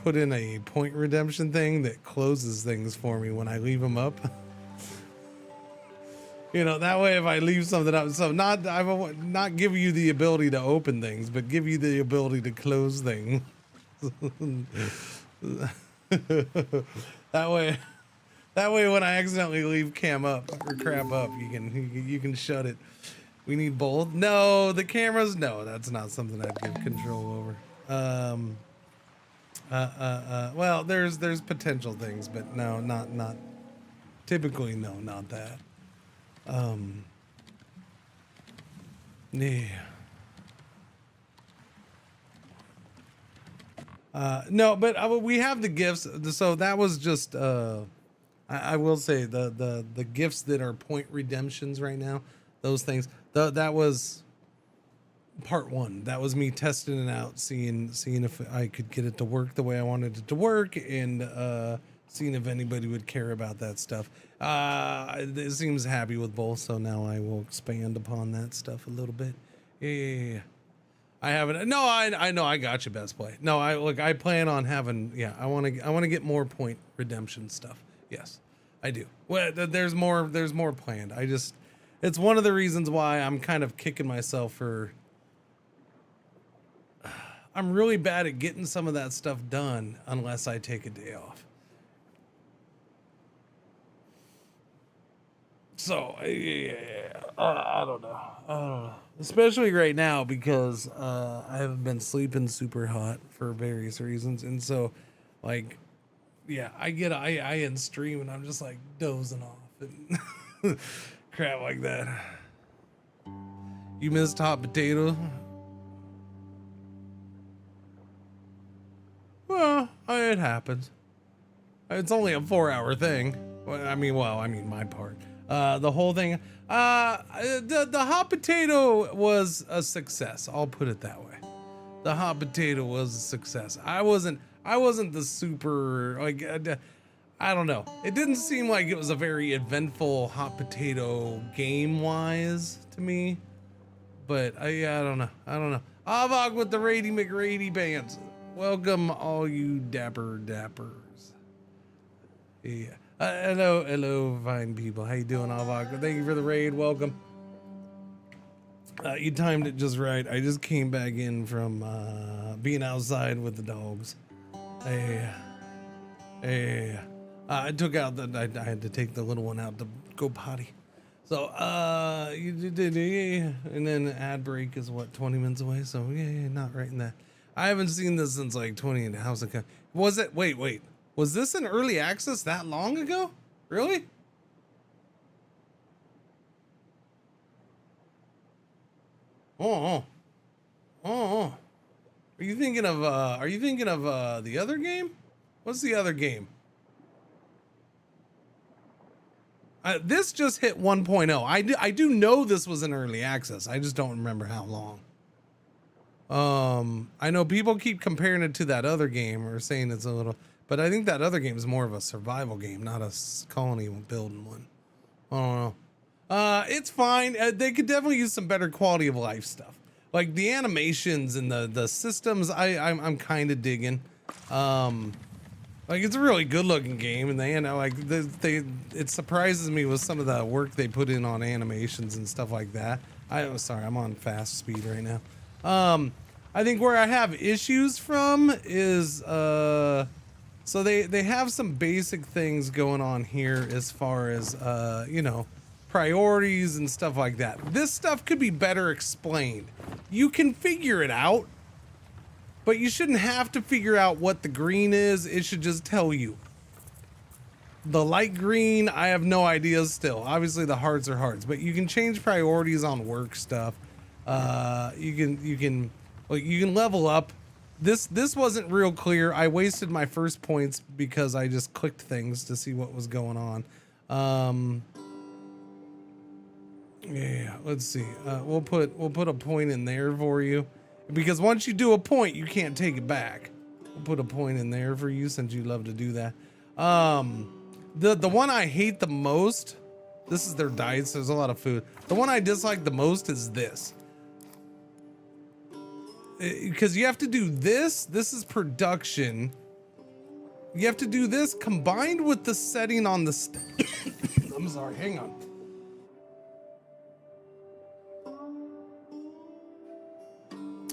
put in a point redemption thing that closes things for me when I leave them up. You know, that way if I leave something up, so I will not give you the ability to open things, but give you the ability to close things. That way when I accidentally leave cam up or crap up, you can shut it. We need both. No, the cameras. No, that's not something I'd give control over. Well, there's potential things, but no, not typically. No, not that. Yeah. No, but we have the gifts. So that was just. I will say the gifts that are point redemptions right now. Those things. That was part one. That was me testing it out, seeing if I could get it to work the way I wanted it to work, and seeing if anybody would care about that stuff. It seems happy with both, so now I will expand upon that stuff a little bit. Yeah. I haven't. No, I know. I got you, Best Play. No, I plan on having. Yeah, I want to get more point redemption stuff. Yes, I do. Well, there's more planned. It's one of the reasons why I'm kind of kicking myself for. I'm really bad at getting some of that stuff done unless I take a day off. So, yeah, I don't know. Especially right now because I haven't been sleeping super hot for various reasons. And so, like, yeah, I end stream and I'm just like dozing off and crap like that. You missed hot potato? Well, it happens. It's only a 4-hour thing. I mean, my part. The whole thing, the hot potato was a success. I'll put it that way. The hot potato was a success. I wasn't the super, like, I don't know. It didn't seem like it was a very eventful hot potato game wise to me, but I don't know. Avog with the Rady McRady bands. Welcome all you dappers. Yeah. Hello, fine people. How you doing, Avog? Thank you for the raid. Welcome. You timed it just right. I just came back in from being outside with the dogs. I took out I had to take the little one out to go potty. So, you did, and then ad break is what, 20 minutes away? So, yeah, not right in that. I haven't seen this since like 20 in the house. Was it? Wait. Was this in early access that long ago? Really? Oh. Are you thinking of the other game? What's the other game? This just hit 1.0. I do know this was in early access. I just don't remember how long. I know people keep comparing it to that other game or saying it's a little, but I think that other game is more of a survival game, not a colony building one. I don't know. It's fine. They could definitely use some better quality of life stuff. Like the animations and the systems, I'm kind of digging. Like it's a really good looking game, and it surprises me with some of the work they put in on animations and stuff like that. Sorry, I'm on fast speed right now. I think where I have issues from is so they have some basic things going on here as far as priorities and stuff like that. This stuff could be better explained. You can figure it out, but you shouldn't have to figure out what the green is. It should just tell you. The light green, I have no idea still. Obviously the hearts are hearts, but you can change priorities on work stuff. You can level up. This wasn't real clear. I wasted my first points because I just clicked things to see what was going on. Yeah, let's see. We'll put a point in there for you, because once you do a point, you can't take it back. We'll put a point in there for you since you love to do that. The one I hate the most, this is their diets. There's a lot of food. The one I dislike the most is this. Because you have to do this. This is production. You have to do this combined with the setting on the I'm sorry, hang on.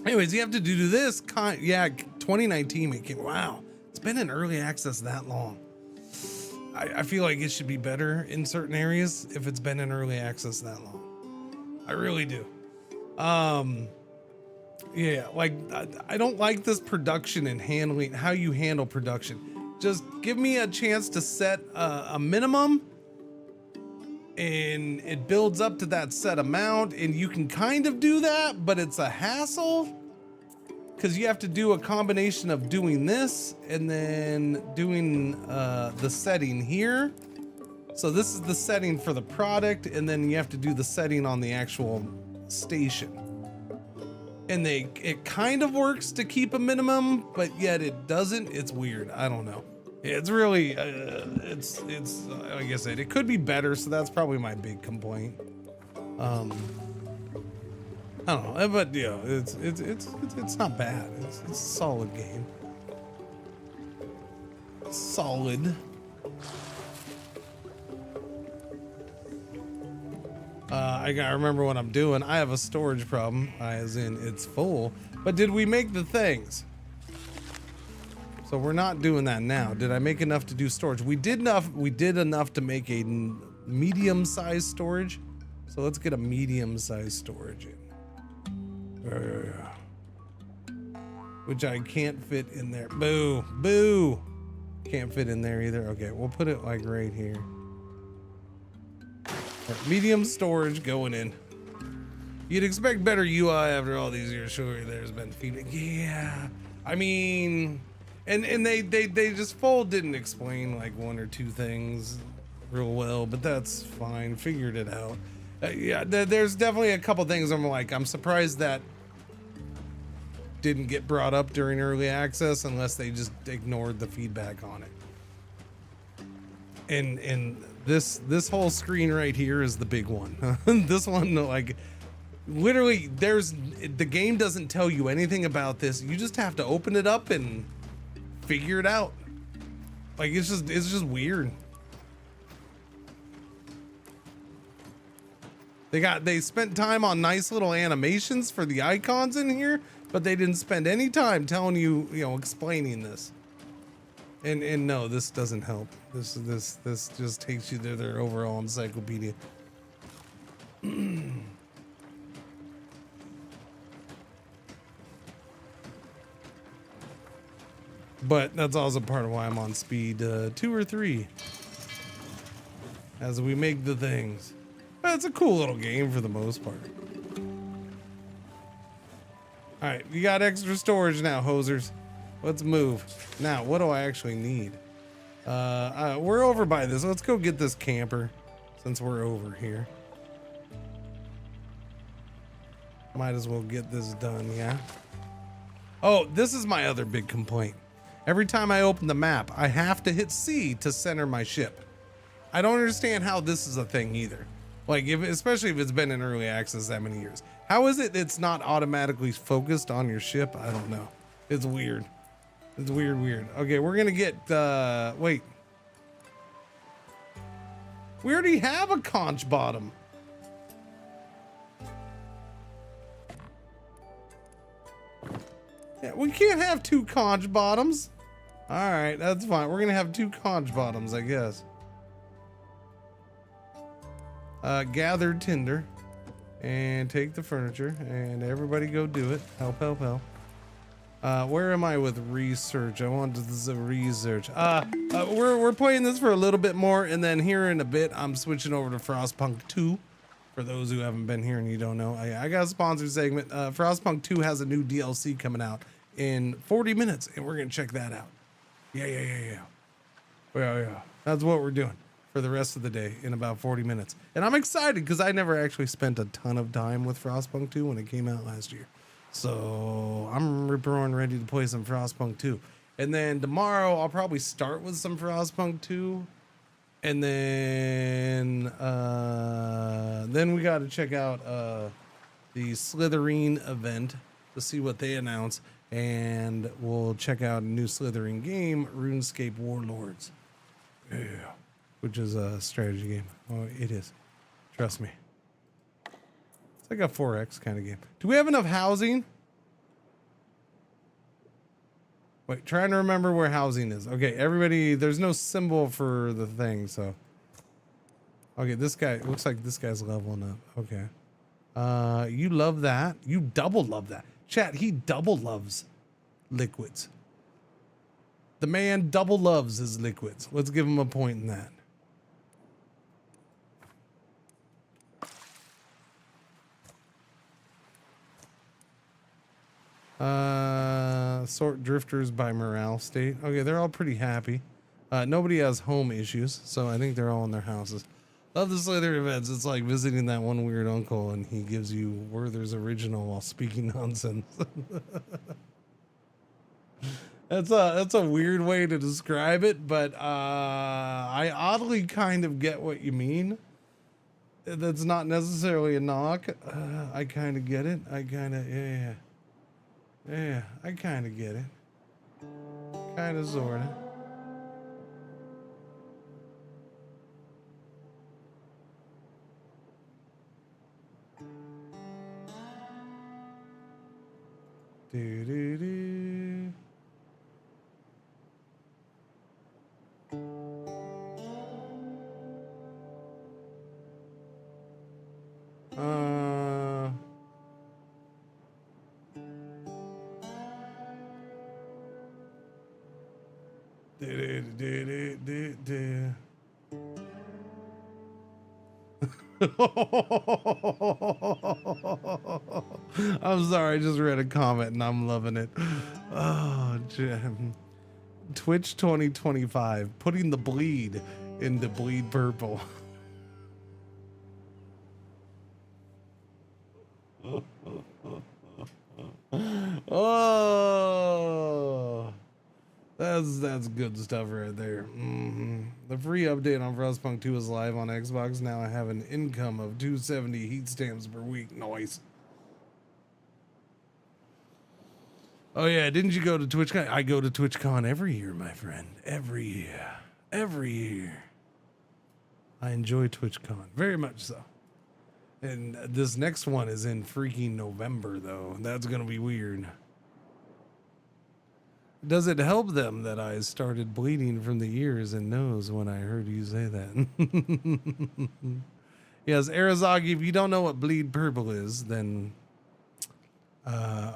Anyways, you have to do this 2019 wow, it's been in early access that long. I feel like it should be better in certain areas if it's been in early access that long. I really do. Yeah, like I don't like this production and handling, how you handle production. Just give me a chance to set a minimum, and it builds up to that set amount, and you can kind of do that, but it's a hassle because you have to do a combination of doing this and then doing the setting here. So this is the setting for the product, and then you have to do the setting on the actual station. And it kind of works to keep a minimum, but yet it doesn't. It's weird. I don't know. It's really, it's like I said, it could be better. So that's probably my big complaint. I don't know, but you know, it's not bad. It's a solid game. Solid. I gotta remember what I'm doing. I have a storage problem, as in it's full. But did we make the things? So we're not doing that now. Did I make enough to do storage? We did enough. We did enough to make a medium-sized storage. So let's get a medium-sized storage in. Which I can't fit in there. Boo, boo. Can't fit in there either. Okay, we'll put it like right here. Medium storage going in. You'd expect better UI after all these years. Sure, there's been feedback. Yeah, I mean, and they just full didn't explain like one or two things real well, but that's fine. Figured it out. Yeah, there's definitely a couple things I'm surprised that didn't get brought up during early access unless they just ignored the feedback on it. And this whole screen right here is the big one. This one, like, literally, the game doesn't tell you anything about this. You just have to open it up and figure it out. Like, it's just weird. They spent time on nice little animations for the icons in here, but they didn't spend any time telling you, explaining this. And no, this doesn't help. This just takes you to their overall encyclopedia. But that's also part of why I'm on speed 2 or 3 as we make the things. But it's a cool little game for the most part. All right, you got extra storage now, hosers. Let's move. Now, what do I actually need? We're over by this. Let's go get this camper since we're over here. Might as well get this done, yeah? Oh, this is my other big complaint. Every time I open the map, I have to hit C to center my ship. I don't understand how this is a thing either. Like, especially if it's been in early access that many years. How is it it's not automatically focused on your ship? I don't know. It's weird. It's weird. Okay, we're gonna get, wait. We already have a conch bottom. Yeah, we can't have 2 conch bottoms. All right, that's fine. We're gonna have 2 conch bottoms, I guess. Gather tinder and take the furniture and everybody go do it. Help. Where am I with research? I want the research. We're playing this for a little bit more, and then here in a bit, I'm switching over to Frostpunk 2. For those who haven't been here and you don't know, I got a sponsored segment. Frostpunk 2 has a new DLC coming out in 40 minutes, and we're gonna check that out. Yeah. That's what we're doing for the rest of the day in about 40 minutes. And I'm excited because I never actually spent a ton of time with Frostpunk 2 when it came out last year. So I'm rip-roaring ready to play some Frostpunk 2. And then tomorrow I'll probably start with some Frostpunk 2. And then we got to check out the Slitherine event to see what they announce. And we'll check out a new Slitherine game, RuneScape Warlords. Yeah. Which is a strategy game. Oh, it is. Trust me. It's like a 4X kind of game. Do we have enough housing? Wait, trying to remember where housing is. Okay, everybody, there's no symbol for the thing, so. Okay, this guy, looks like this guy's leveling up. Okay. You love that. You double love that. Chat, he double loves liquids. The man double loves his liquids. Let's give him a point in that. Sort drifters by morale state. Okay, they're all pretty happy. Nobody has home issues, so I think they're all in their houses. Love the Slither events. It's like visiting that one weird uncle and he gives you Werther's original while speaking nonsense. That's a weird way to describe it, but I oddly kind of get what you mean. That's not necessarily a knock. I kind of get it. I kind of, yeah, I kind of get it. Kind of, sort of. Do do do. I'm sorry, I just read a comment and I'm loving it. Oh, Jim. Twitch 2025, putting the bleed into bleed purple. Oh, that's good stuff right there. The free update on Frostpunk 2 is live on Xbox. Now I have an income of 270 heat stamps per week. Nice. Oh yeah, didn't you go to TwitchCon? I go to TwitchCon every year, my friend. Every year. Every year. I enjoy TwitchCon. Very much so. And this next one is in freaking November, though. That's going to be weird. Does it help them that I started bleeding from the ears and nose when I heard you say that? Yes, Arizagi, if you don't know what bleed purple is, then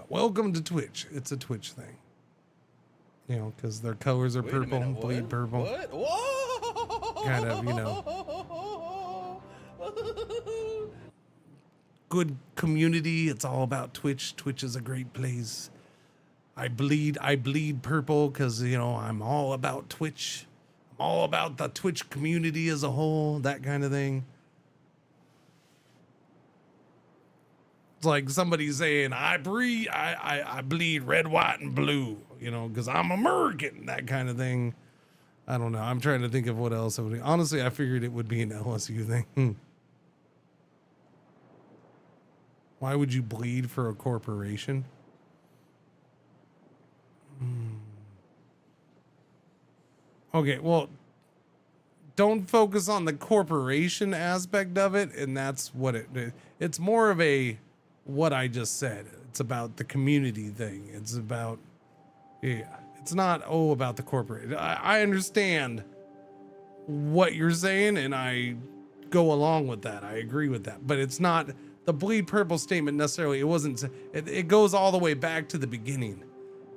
welcome to Twitch. It's a Twitch thing. You know, because their colors are purple, bleed purple. What? Whoa! Kind of, you know. Good community. It's all about Twitch. Twitch is a great place. I bleed purple because, you know, I'm all about Twitch. I'm all about the Twitch community as a whole, that kind of thing. It's like somebody saying, I bleed red, white, and blue, you know, because I'm American, that kind of thing. I don't know. I'm trying to think of what else it would be. Honestly, I figured it would be an LSU thing. Why would you bleed for a corporation? Okay, well, don't focus on the corporation aspect of it, and that's what it's more of a what I just said. It's about the community thing. It's about, yeah, it's not about the corporate. I understand what you're saying, and I go along with that. I agree with that, but it's not the bleed purple statement necessarily. It wasn't. It goes all the way back to the beginning,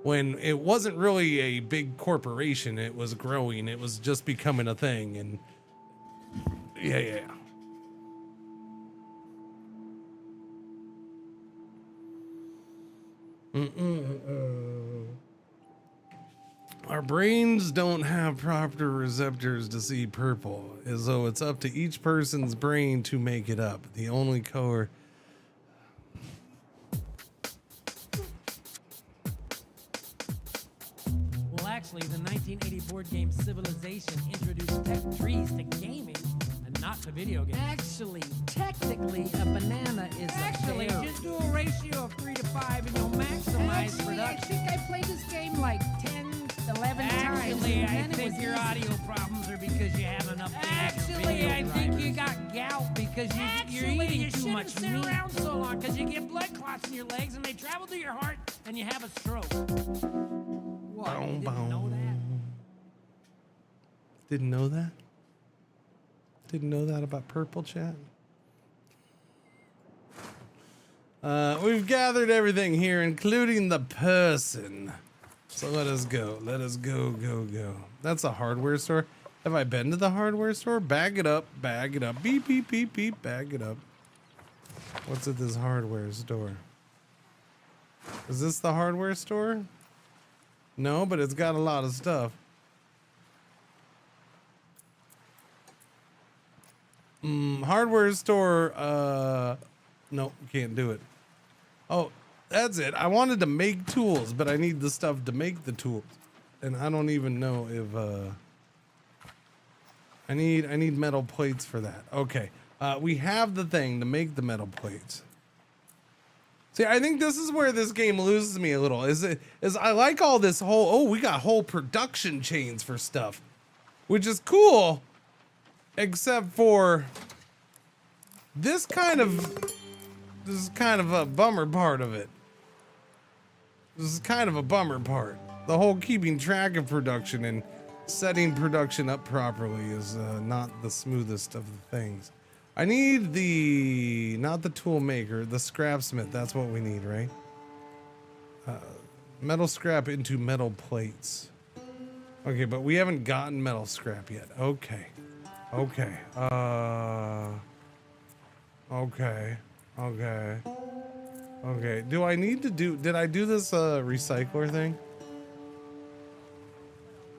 when it wasn't really a big corporation. It was growing. It was just becoming a thing, and yeah. Our brains don't have proper receptors to see purple, as though it's up to each person's brain to make it up. The only color. Well, actually, the 1980 board game Civilization introduced tech trees to gaming and not to video games. Actually, technically, a banana is a berry. Just do a ratio of 3 to 5 and you'll maximize production. I think I played this game like 10, 11 times. Actually, I think your audio problems are because you have enough. Actually, I think you got gout because you're eating too much meat. You sit around so long because you get blood clots in your legs and they travel to your heart and you have a stroke. What? You didn't know that? Didn't know that? Didn't know that about purple, chat? We've gathered everything here, including the person. So let us go. Let us go. That's a hardware store. Have I been to the hardware store? Bag it up. Bag it up. Beep, beep, beep, beep. Bag it up. What's at this hardware store? Is this the hardware store? No, but it's got a lot of stuff. Hardware store, no, can't do it. Oh, that's it. I wanted to make tools, but I need the stuff to make the tools. And I don't even know if, I need metal plates for that. Okay. We have the thing to make the metal plates. See, I think this is where this game loses me a little. Is I like all this whole, oh, we got whole production chains for stuff, which is cool, except for this is kind of a bummer part of it. This is kind of a bummer part. The whole keeping track of production and setting production up properly is not the smoothest of the things. I need not the tool maker, the scrapsmith. That's what we need, right? Metal scrap into metal plates. Okay, but we haven't gotten metal scrap yet. Okay. Okay. Okay. Okay. Okay. Do I need to did I do this recycler thing?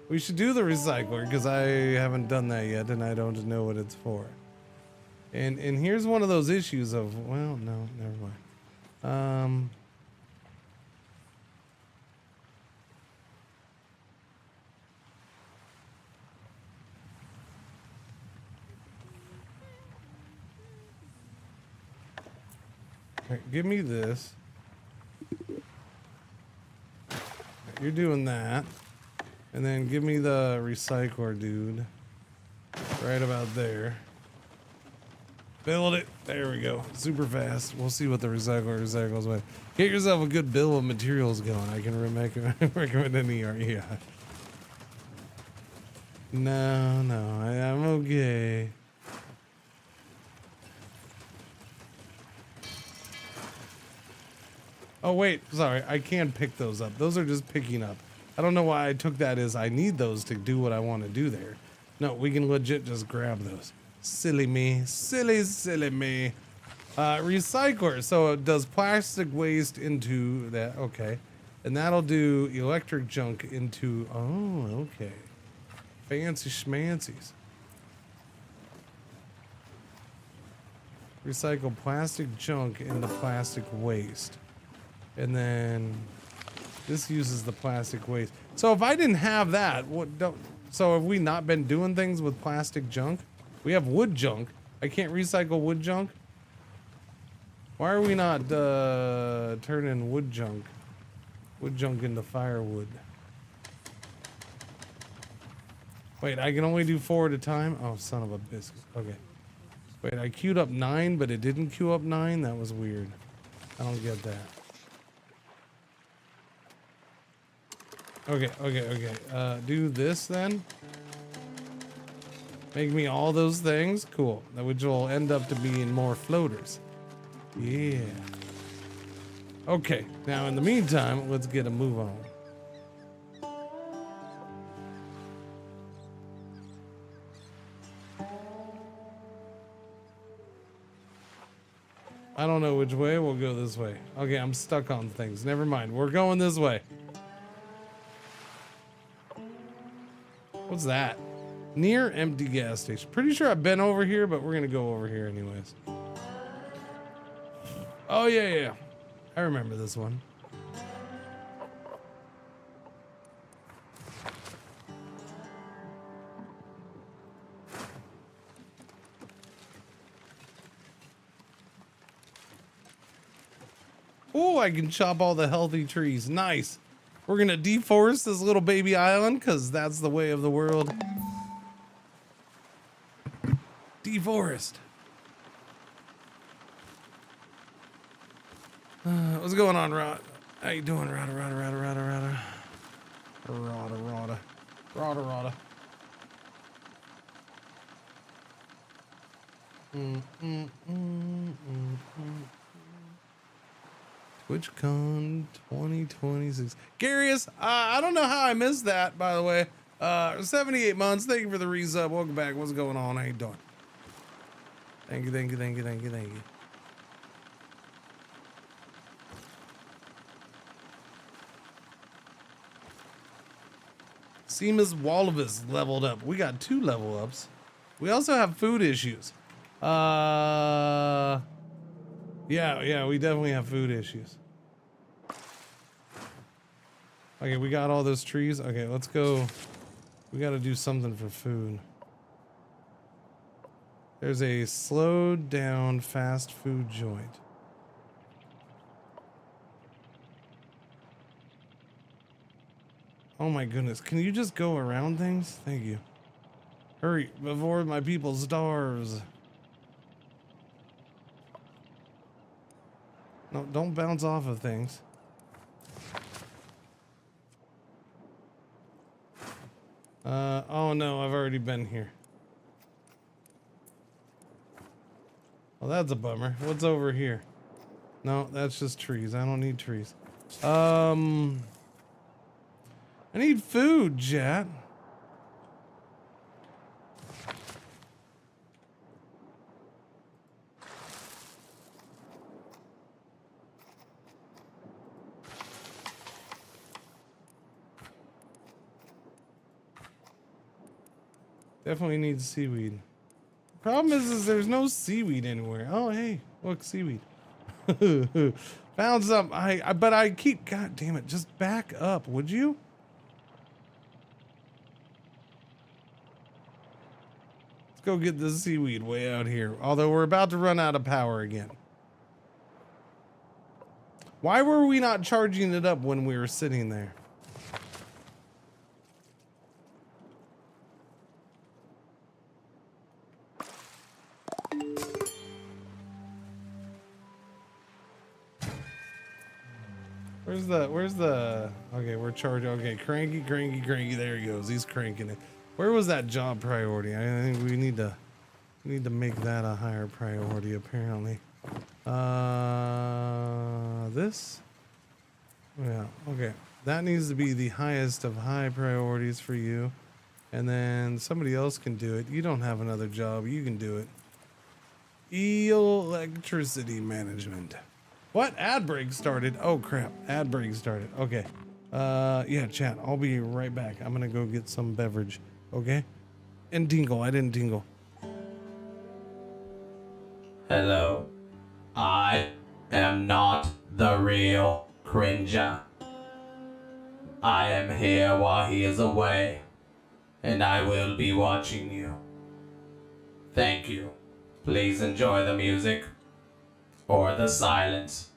We should do the recycler because I haven't done that yet and I don't know what it's for. And here's one of those issues of, well, no, never mind. Okay, give me this. You're doing that. And then give me the recycler, dude. Right about there. Build it. There we go. Super fast. We'll see what the recycler recycles with. Get yourself a good bill of materials going. I can recommend any art. Yeah. No, I'm okay. Oh, wait. Sorry. I can pick those up. Those are just picking up. I don't know why I took that as I need those to do what I want to do there. No, we can legit just grab those. Silly me. Silly me. Recycler. So it does plastic waste into that. Okay. And that'll do electric junk into... Oh, okay. Fancy schmancies. Recycle plastic junk into plastic waste. And then this uses the plastic waste. So if I didn't have that, so have we not been doing things with plastic junk? We have wood junk. I can't recycle wood junk. Why are we not turning wood junk into firewood? Wait, I can only do 4 at a time? Oh, son of a biscuit. Okay. Wait, I queued up 9, but it didn't queue up 9? That was weird. I don't get that. Okay. Do this then. Make me all those things. Cool. Which will end up to being more floaters. Yeah. Okay. Now, in the meantime, let's get a move on. I don't know which way. We'll go this way. Okay, I'm stuck on things. Never mind. We're going this way. What's that? Near empty gas station. Pretty sure I've been over here, but we're gonna go over here anyways. Oh yeah. I remember this one. Oh, I can chop all the healthy trees. Nice. We're gonna deforest this little baby island because that's the way of the world. Deforest. What's going on, Rod? How you doing, Rada? TwitchCon 2026. Garius, I don't know how I missed that, by the way. 78 months. Thank you for the resub. Welcome back. What's going on? How you doing? Thank you. Seamus Wallavis leveled up. We got 2 level ups. We also have food issues. Yeah, we definitely have food issues. Okay, we got all those trees. Okay, let's go. We got to do something for food. There's a slowed down fast food joint. Oh my goodness, can you just go around things? Thank you. Hurry, before my people starves. No, don't bounce off of things. Oh no, I've already been here. Well, that's a bummer. What's over here? No, that's just trees. I don't need trees. I need food, chat. Definitely needs seaweed. Problem is there's no seaweed anywhere. Oh, hey, look, seaweed. Found some. But I keep. God damn it! Just back up, would you? Let's go get the seaweed way out here. Although we're about to run out of power again. Why were we not charging it up when we were sitting there? Where's the, okay, we're charging, okay, cranky, there he goes, he's cranking it. Where was that job priority? I think we need to make that a higher priority, apparently. This? Yeah, okay. That needs to be the highest of high priorities for you. And then somebody else can do it. You don't have another job, you can do it. Electricity management. What? Ad break started. Oh crap. Ad break started. Okay. Yeah, chat. I'll be right back. I'm gonna go get some beverage. Okay? And tingle. I didn't tingle. Hello. I am not the real Cringer. I am here while he is away, and I will be watching you. Thank you. Please enjoy the music. Or the silence.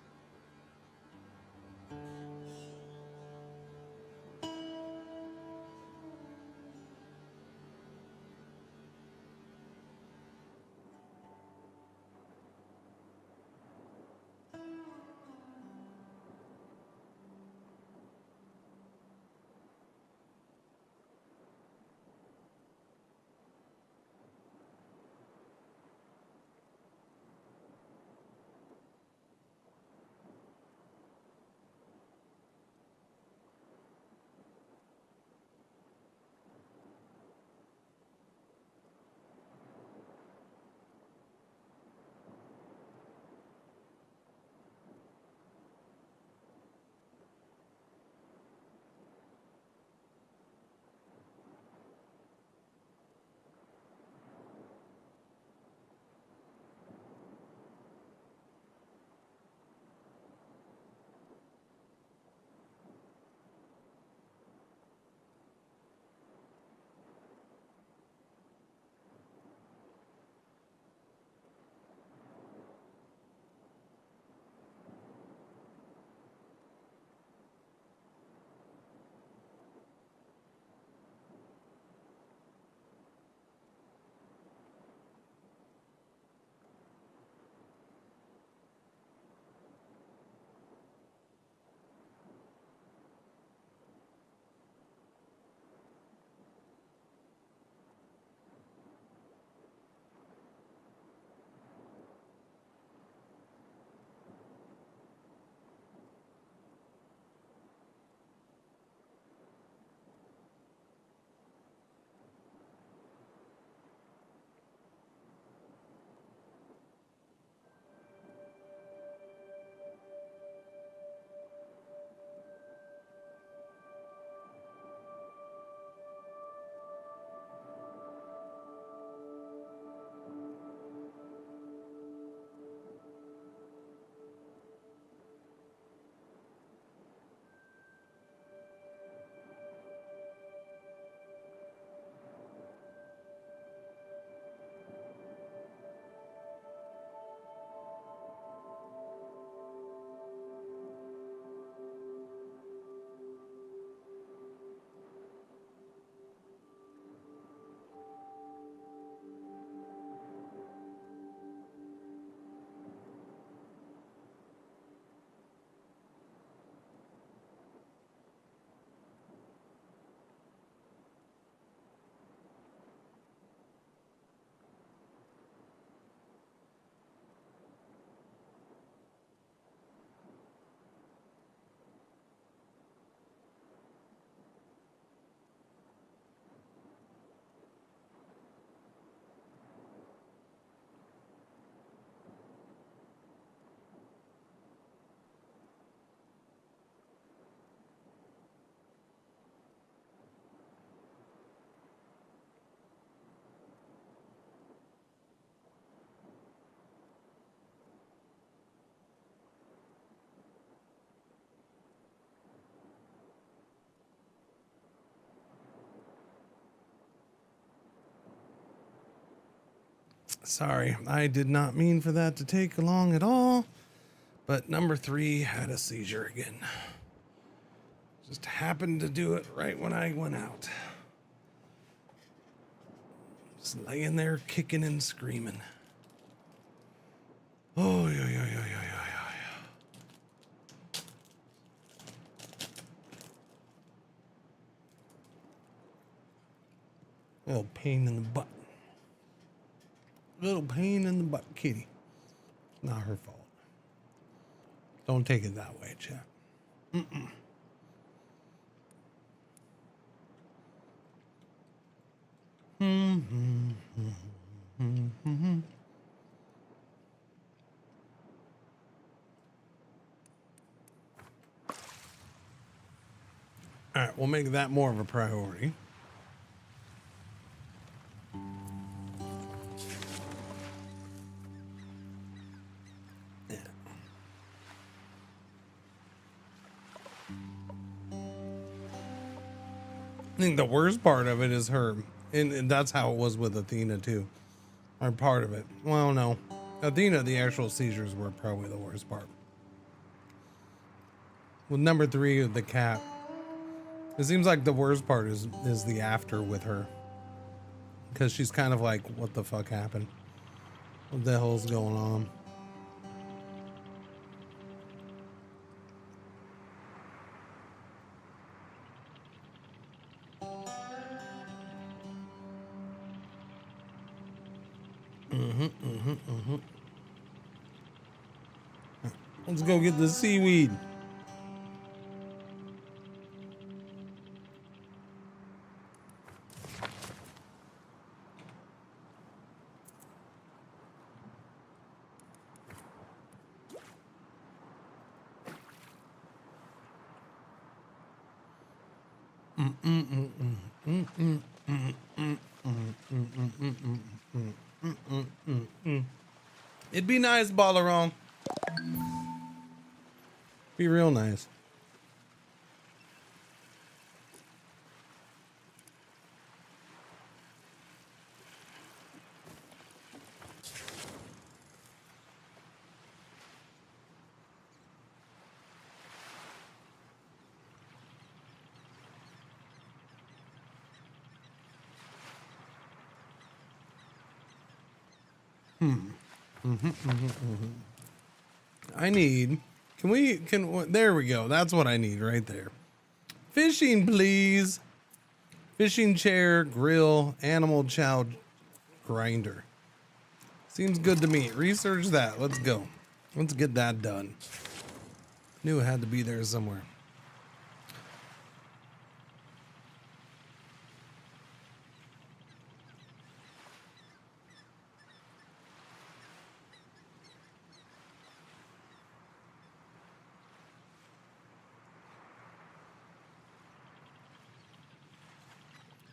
Sorry, I did not mean for that to take long at all. But number 3 had a seizure again. Just happened to do it right when I went out. Just laying there kicking and screaming. Oh, yeah, yeah, yeah, yeah, yeah, yeah. Little pain in the butt. Little pain in the butt, kitty. Not her fault. Don't take it that way, chat. Mm-mm. All right, we'll make that more of a priority. Yeah. I think the worst part of it is her. And that's how it was with Athena too. Or part of it. Well, no. Athena, the actual seizures were probably the worst part. With number 3, the cat. It seems like the worst part is the after with her. Because she's kind of like, what the fuck happened? What the hell's going on? Let's go get the seaweed. It'd be nice, Balaron. Be real nice. I need, there we go. That's what I need right there. Fishing, please. Fishing chair, grill, animal chow grinder. Seems good to me. Research that. Let's go. Let's get that done. Knew it had to be there somewhere.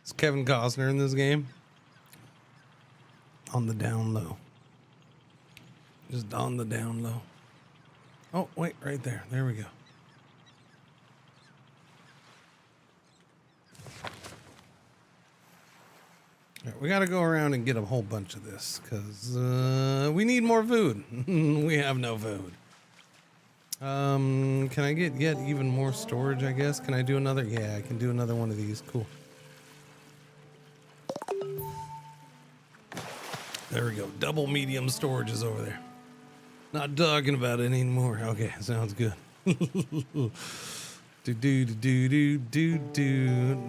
Is Kevin Costner in this game? On the down low. Just on the down low. Oh, wait, right there. There we go. All right, we got to go around and get a whole bunch of this because we need more food. We have no food. Can I get even more storage, I guess? Can I do another? Yeah, I can do another one of these. Cool. There we go. Double medium storage is over there. Not talking about it anymore. Okay, sounds good.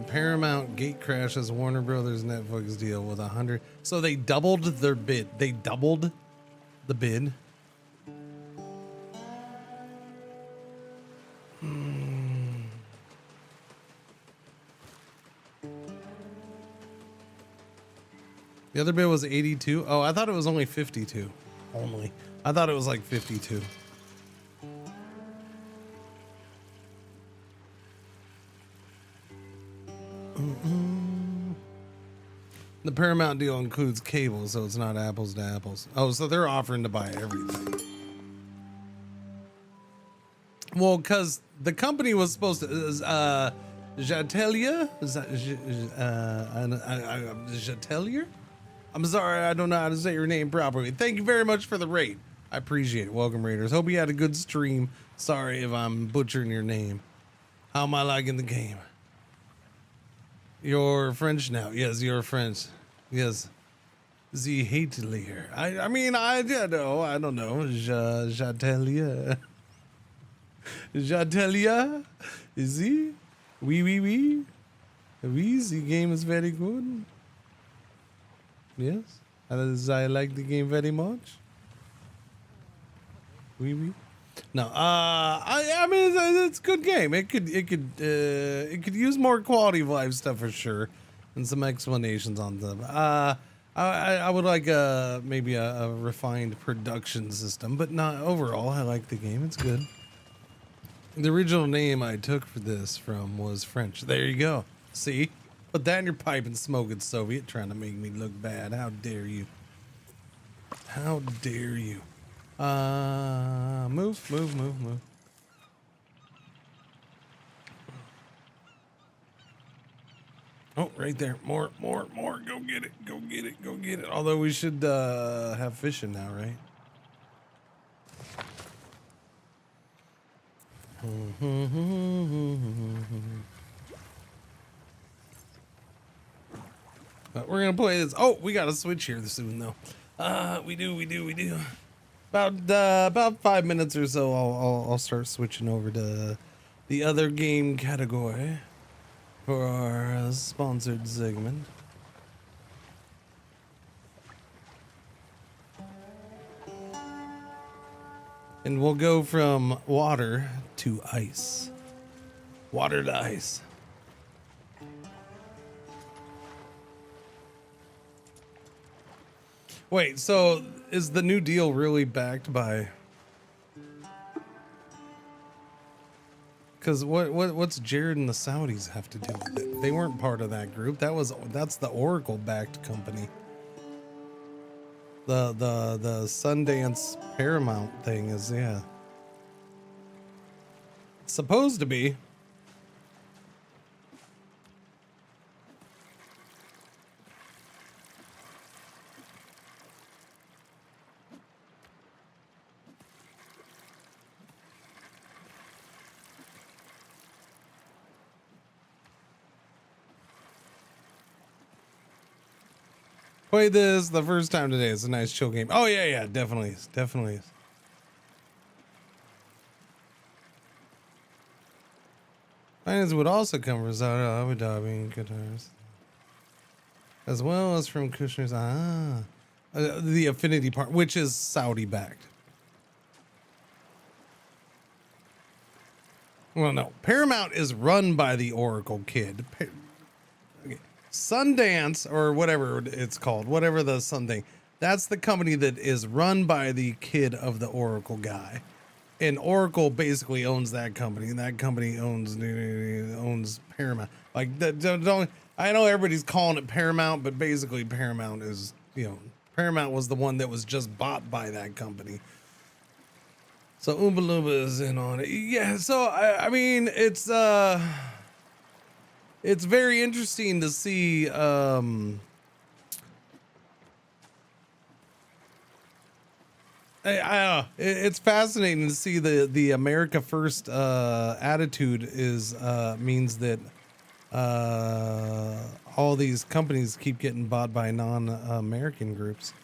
Paramount gate crashes Warner Brothers Netflix deal with 100. So they doubled their bid. They doubled the bid. The other bid was 82. Oh, I thought it was only 52. Only. I thought it was like 52. The Paramount deal includes cable, so it's not apples to apples. Oh, so they're offering to buy everything. Well, because the company was supposed to... Jatelia? Is that... Jatelier? I'm sorry, I don't know how to say your name properly. Thank you very much for the raid. I appreciate it. Welcome, Raiders. Hope you had a good stream. Sorry if I'm butchering your name. How am I liking the game? You're French now. Yes, you're French. Yes. The Hatelier. I mean, I don't know. Jatelia. Jatelia? Is he? Oui. Oui, the game is very good. Yes. I like the game very much. Oui. No, I mean it's a good game. It could use more quality of life stuff for sure, and some explanations on them. I would like maybe a refined production system, but not overall. I like the game. It's good. The original name I took for this from was French. There you go. See, put that in your pipe and smoke it, Soviet. Trying to make me look bad. How dare you? How dare you? Move. Oh, right there. More. Go get it. Although we should have fishing now, right? We're gonna play this. Oh, we got a switch here soon, though. We do. About 5 minutes or so, I'll start switching over to the other game category for our sponsored segment. And we'll go from water to ice. Water to ice. Wait, so is the New Deal really backed by? Because what's Jared and the Saudis have to do with it? They weren't part of that group. That's the Oracle backed company. The Sundance Paramount thing is, yeah, it's supposed to be. Played this the first time today. It's a nice chill game. Oh yeah, definitely is. Finance would also come from Saudi Abu Dhabi and guitars, as well as from Kushner's. The Affinity part, which is Saudi backed. Well, no, Paramount is run by the Oracle kid. Sundance, or whatever it's called, whatever the something, that's the company that is run by the kid of the Oracle guy, and Oracle basically owns that company, and that company owns Paramount. Like, don't I know everybody's calling it Paramount, but basically Paramount is, Paramount was the one that was just bought by that company. So Oompa Loompa is in on it. Yeah, so I mean, it's very interesting to see it's fascinating to see the America First attitude is means that all these companies keep getting bought by non-American groups.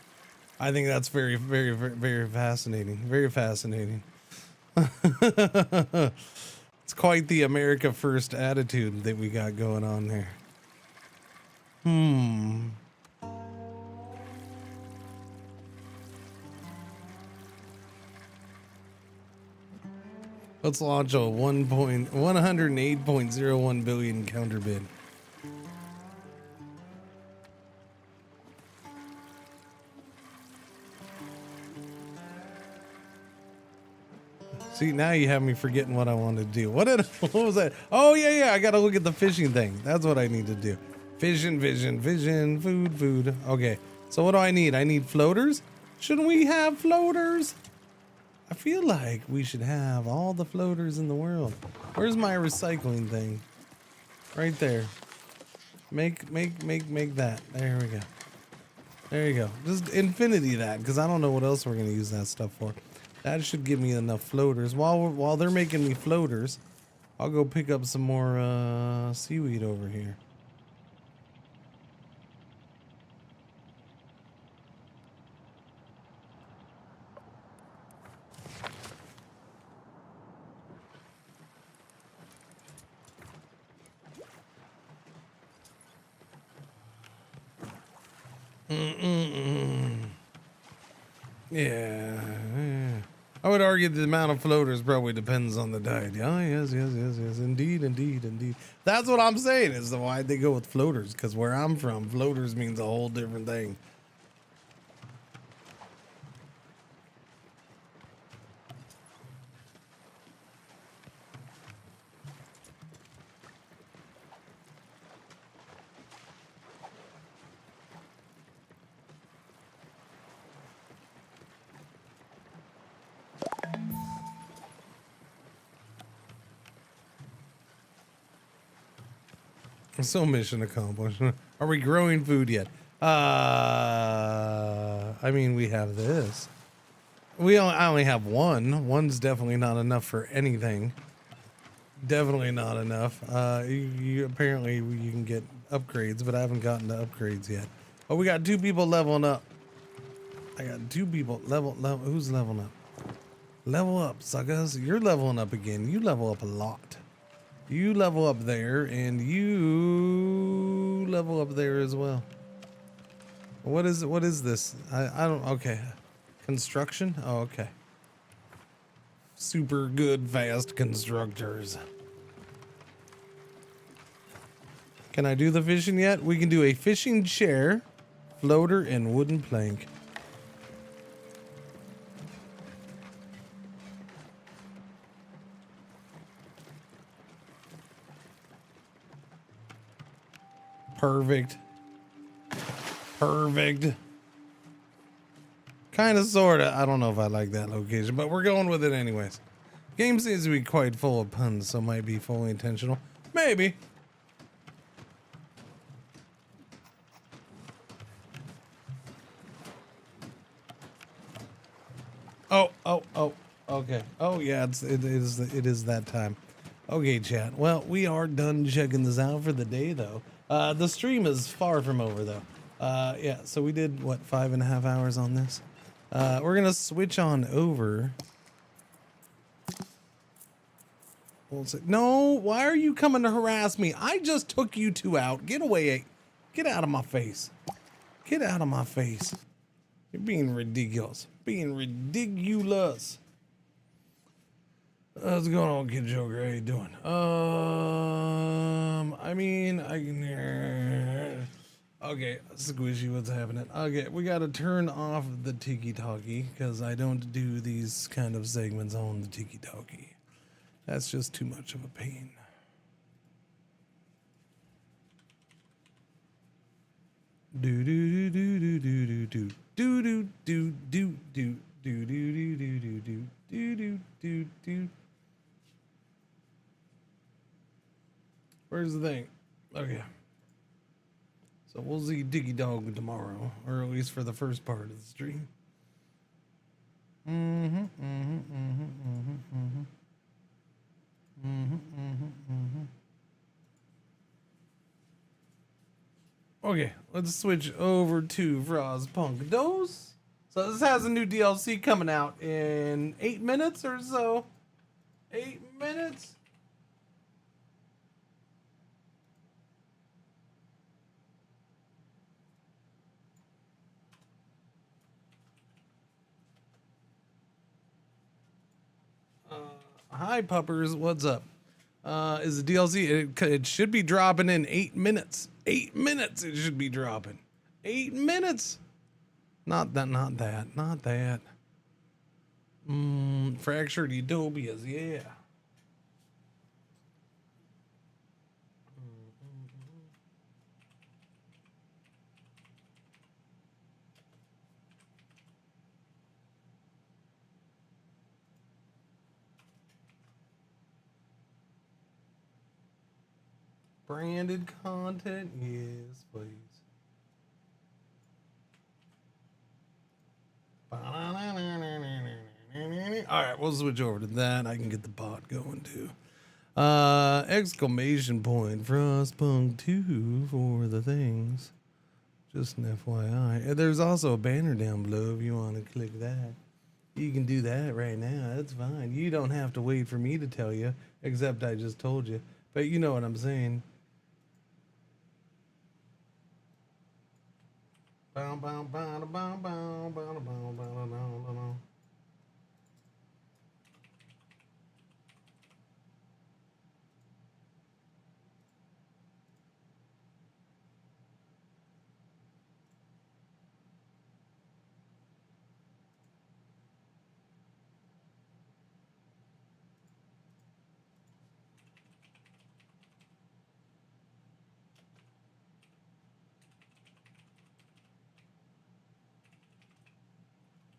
I think that's very, very, very, very fascinating. Very fascinating. It's quite the America First attitude that we got going on there. Let's launch a 108.01 billion counter bid. See, now you have me forgetting what I wanted to do. What was that? Oh, yeah, I gotta look at the fishing thing. That's what I need to do. Vision, food. Okay, so what do I need? I need floaters? Shouldn't we have floaters? I feel like we should have all the floaters in the world. Where's my recycling thing? Right there. Make that. There we go. There you go. Just infinity that, because I don't know what else we're gonna use that stuff for. That should give me enough floaters. While they're making me floaters, I'll go pick up some more seaweed over here. Yeah. I would argue the amount of floaters probably depends on the diet. Oh, yes. Indeed. That's what I'm saying is why they go with floaters, because where I'm from, floaters means a whole different thing. So mission accomplished. Are we growing food yet? I mean, we have this. I only have one. One's definitely not enough for anything. Definitely not enough. Apparently you can get upgrades, but I haven't gotten to upgrades yet. Oh, we got 2 people leveling up. I got 2 people level. Who's leveling up? Level up, suckers. You're leveling up again. You level up a lot. You level up there, and you level up there as well. What is this? I don't. Okay, construction. Oh, okay. Super good, fast constructors. Can I do the fishing yet? We can do a fishing chair, floater, and wooden plank. Perfect. Kind of, sort of. I don't know if I like that location, but we're going with it anyways. Game seems to be quite full of puns, so might be fully intentional. Maybe. Oh. Okay. Oh yeah, it is that time. Okay, chat. Well, we are done checking this out for the day, though. The stream is far from over, though. Yeah, so we did, what, 5.5 hours on this? We're gonna switch on over. No, why are you coming to harass me? I just took you 2 out. Get away. Get out of my face. Get out of my face. You're being ridiculous. Being ridiculous. What's going on, Kid Joker? How you doing? I mean, I can. Okay, squishy, what's happening? Okay, we gotta turn off the tiki-talkie because I don't do these kind of segments on the tiki-talkie. That's just too much of a pain. Do do do do do do do do do do do do do do do do do do do do. Where's the thing? Okay. So we'll see Diggy Dog tomorrow, or at least for the first part of the stream. Okay, let's switch over to Frostpunk 2. So this has a new DLC coming out in 8 minutes or so. 8 minutes? Hi puppers, what's up? Is the DLC, it should be dropping in 8 minutes. 8 minutes it should be dropping. 8 minutes. Not that. Fractured Utopias, yeah. Branded content, yes, please. right, we'll switch over to that. I can get the bot going too. Exclamation point Frostpunk2 for the things. Just an FYI. And there's also a banner down below if you want to click that. You can do that right now. That's fine. You don't have to wait for me to tell you, except I just told you. But you know what I'm saying.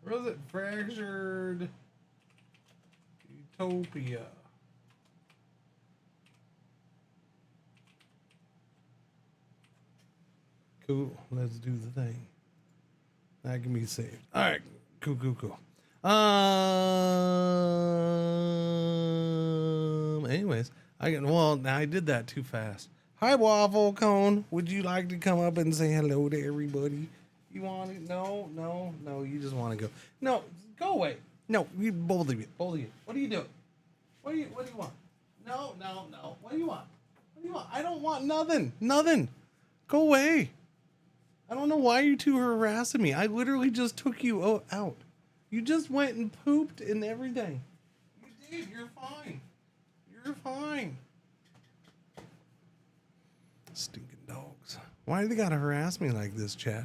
Where was it? Fractured Utopia. Cool. Let's do the thing. That can be saved. All right. Cool. Anyways, I did that too fast. Hi, Waffle Cone. Would you like to come up and say hello to everybody? You want it? No. You just want to go. No, go away. No, you both of you. What are you doing? What do you want? No. What do you want? I don't want nothing. Go away. I don't know why you two are harassing me. I literally just took you out. You just went and pooped and everything. You did. You're fine. Stinking dogs. Why do they gotta harass me like this, Chad?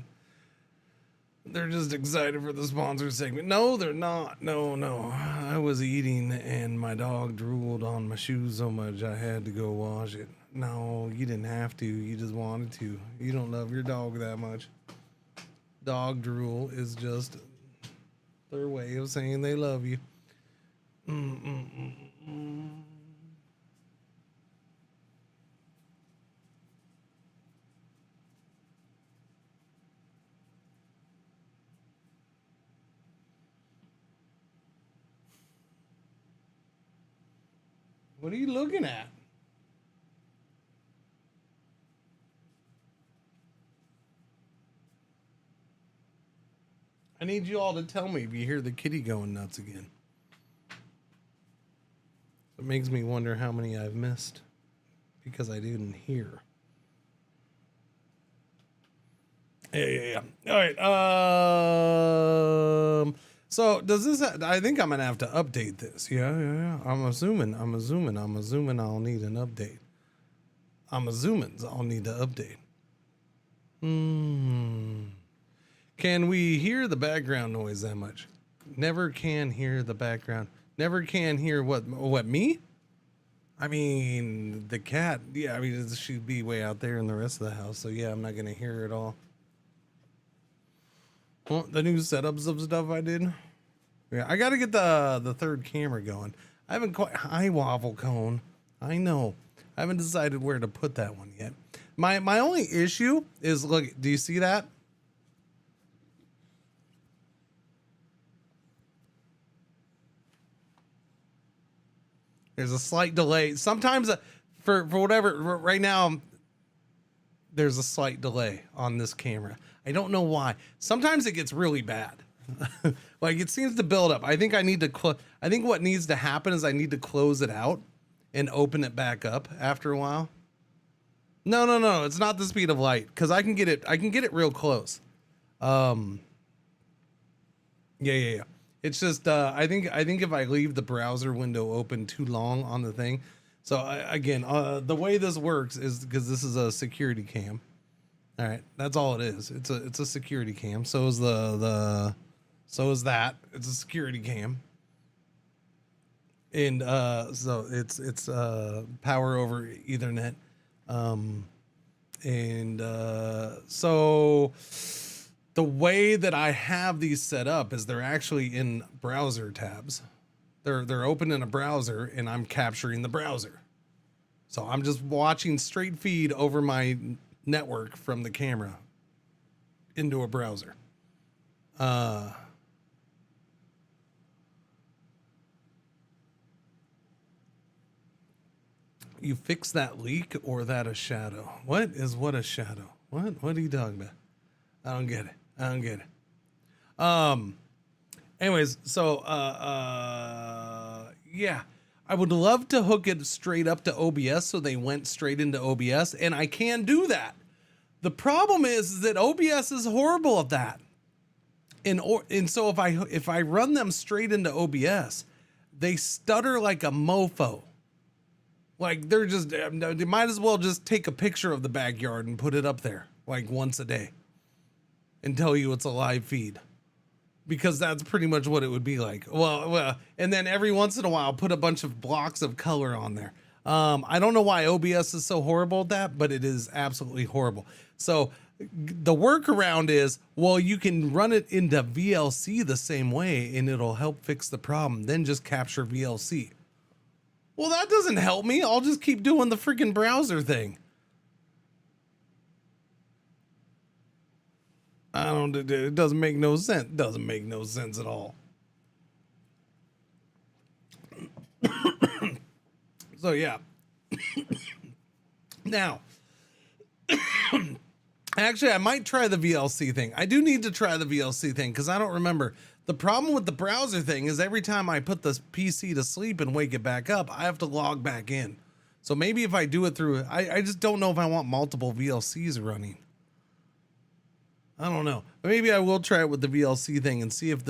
They're just excited for the sponsor segment. No, they're not. No. I was eating and my dog drooled on my shoes so much I had to go wash it. No, you didn't have to. You just wanted to. You don't love your dog that much. Dog drool is just their way of saying they love you. What are you looking at? I need you all to tell me if you hear the kitty going nuts again. It makes me wonder how many I've missed because I didn't hear. Yeah. All right. So does this? I think I'm gonna have to update this. Yeah. I'm assuming I'll need an update. I'll need to update. Can we hear the background noise that much? Never can hear the background. Never can hear what me? I mean, the cat. Yeah, I mean, she'd be way out there in the rest of the house. So yeah, I'm not gonna hear it all. Well, the new setups of stuff I did. Yeah, I gotta get the third camera going. I haven't quite. Hi, Waffle Cone. I know. I haven't decided where to put that one yet. My only issue is, look, do you see that? There's a slight delay. Sometimes for whatever, right now, there's a slight delay on this camera. I don't know why. Sometimes it gets really bad. Like it seems to build up. I think I need to I think what needs to happen is I need to close it out and open it back up after a while. No. It's not the speed of light because I can get it real close. Yeah. It's just I think if I leave the browser window open too long on the thing. So again, the way this works is because this is a security cam. All right, that's all it is. It's a security cam. So is that. It's a security cam. And so it's power over Ethernet. So the way that I have these set up is they're actually in browser tabs. They're open in a browser and I'm capturing the browser. So I'm just watching straight feed over my network from the camera into a browser. You fix that leak or that a shadow? What is what a shadow? What are you talking about? I don't get it. Anyways, so yeah. I would love to hook it straight up to OBS so they went straight into OBS, and I can do that. The problem is that OBS is horrible at that. And so if I run them straight into OBS, they stutter like a mofo. Like they might as well just take a picture of the backyard and put it up there like once a day and tell you it's a live feed. Because that's pretty much what it would be like. Well, and then every once in a while, put a bunch of blocks of color on there. I don't know why OBS is so horrible at that, but it is absolutely horrible. So the workaround is, well, you can run it into VLC the same way and it'll help fix the problem. Then just capture VLC. Well, that doesn't help me. I'll just keep doing the freaking browser thing. It doesn't make no sense. It doesn't make no sense at all. So yeah. Now, actually, I might try the VLC thing. I do need to try the VLC thing because I don't remember. The problem with the browser thing is every time I put the PC to sleep and wake it back up, I have to log back in. So maybe if I do it through, I just don't know if I want multiple VLCs running. I don't know. Maybe I will try it with the VLC thing and see if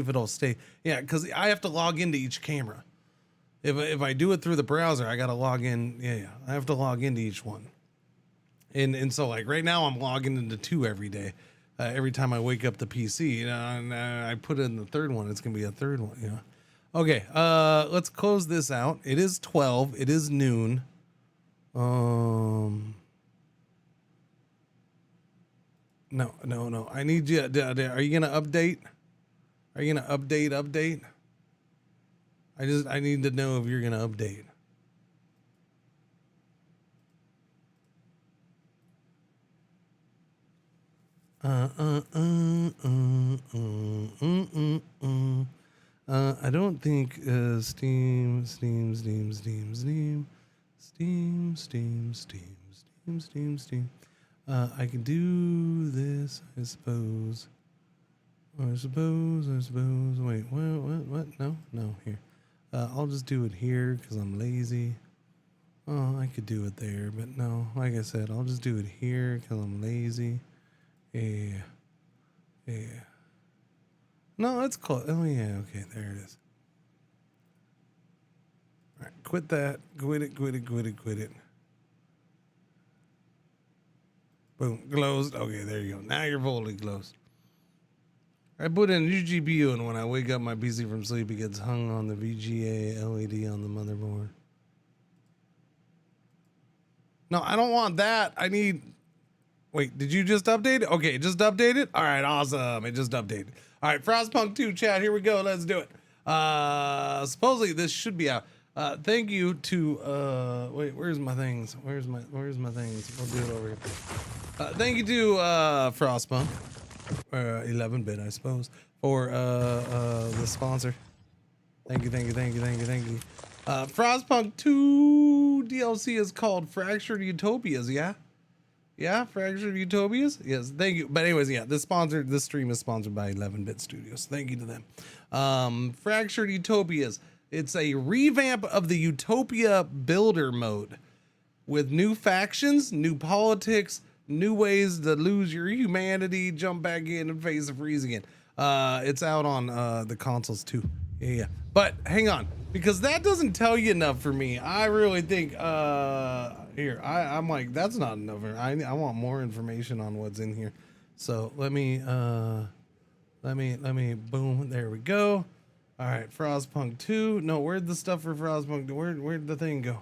it'll stay. Yeah, because I have to log into each camera. If I do it through the browser, I got to log in. Yeah, I have to log into each one. And so like right now I'm logging into 2 every day. Every time I wake up the PC, and I put in the third one, it's going to be a third one, you know. Okay, let's close this out. It is 12. It is noon. No. I need you. Are you gonna update? Are you gonna update? I need to know if you're gonna update. I don't think Steam. I can do this, I suppose. I suppose. Wait, what? No, here. I'll just do it here because I'm lazy. Oh, I could do it there, but no. Like I said, I'll just do it here because I'm lazy. Yeah. No, it's close. Oh, yeah, okay, there it is. All right, quit that. Quit it. Boom, closed. Okay, there you go. Now you're fully closed. I put in GPU, and when I wake up my PC from sleep, it gets hung on the VGA LED on the motherboard. No, I don't want that. I need... Wait, did you just update it? Okay, just update it? All right, awesome. It just updated. All right, Frostpunk2 chat, here we go. Let's do it. Supposedly this should be out. Thank you to wait, where's my things? Where's my things? We'll do it over here. Thank you to Frostpunk, 11-bit, I suppose, for the sponsor. Thank you. Frostpunk2 DLC is called Fractured Utopias, yeah? Yeah, Fractured Utopias? Yes, thank you. But anyways, yeah, this stream is sponsored by 11-bit Studios. Thank you to them. Fractured Utopias. It's a revamp of the Utopia builder mode with new factions, new politics, new ways to lose your humanity, jump back in and face the freeze again. It's out on the consoles too. Yeah. But hang on, because that doesn't tell you enough for me. I really think here, I'm like, that's not enough. I want more information on what's in here. So let me boom, there we go. All right, Frostpunk 2. No, where'd the stuff for Frostpunk 2? Where'd the thing go?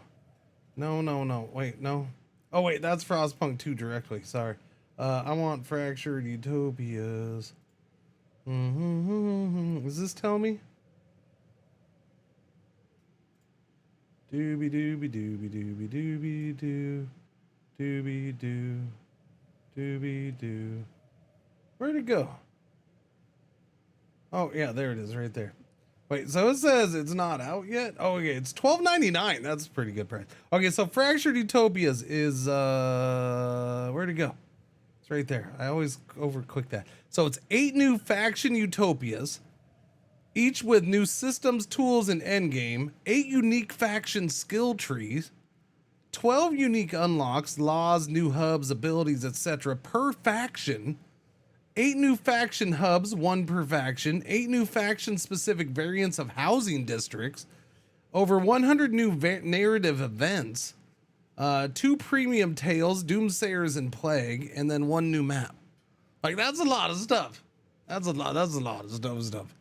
No. Wait, no. Oh, wait, that's Frostpunk 2 directly. Sorry. I want Fractured Utopias. Does this tell me? Where'd it go? Oh, yeah, there it is right there. Wait, so it says it's not out yet? Oh, okay, it's $12.99. That's a pretty good price. Okay, so Fractured Utopias is, where'd it go? It's right there. I always overclick that. So it's 8 new faction Utopias, each with new systems, tools, and endgame, 8 unique faction skill trees, 12 unique unlocks, laws, new hubs, abilities, etc. per faction, 8 new faction hubs, 1 per faction, 8 new faction-specific variants of housing districts, over 100 new narrative events, 2 premium tales, Doomsayers and Plague, and then 1 new map. Like, that's a lot of stuff. That's a lot of stuff.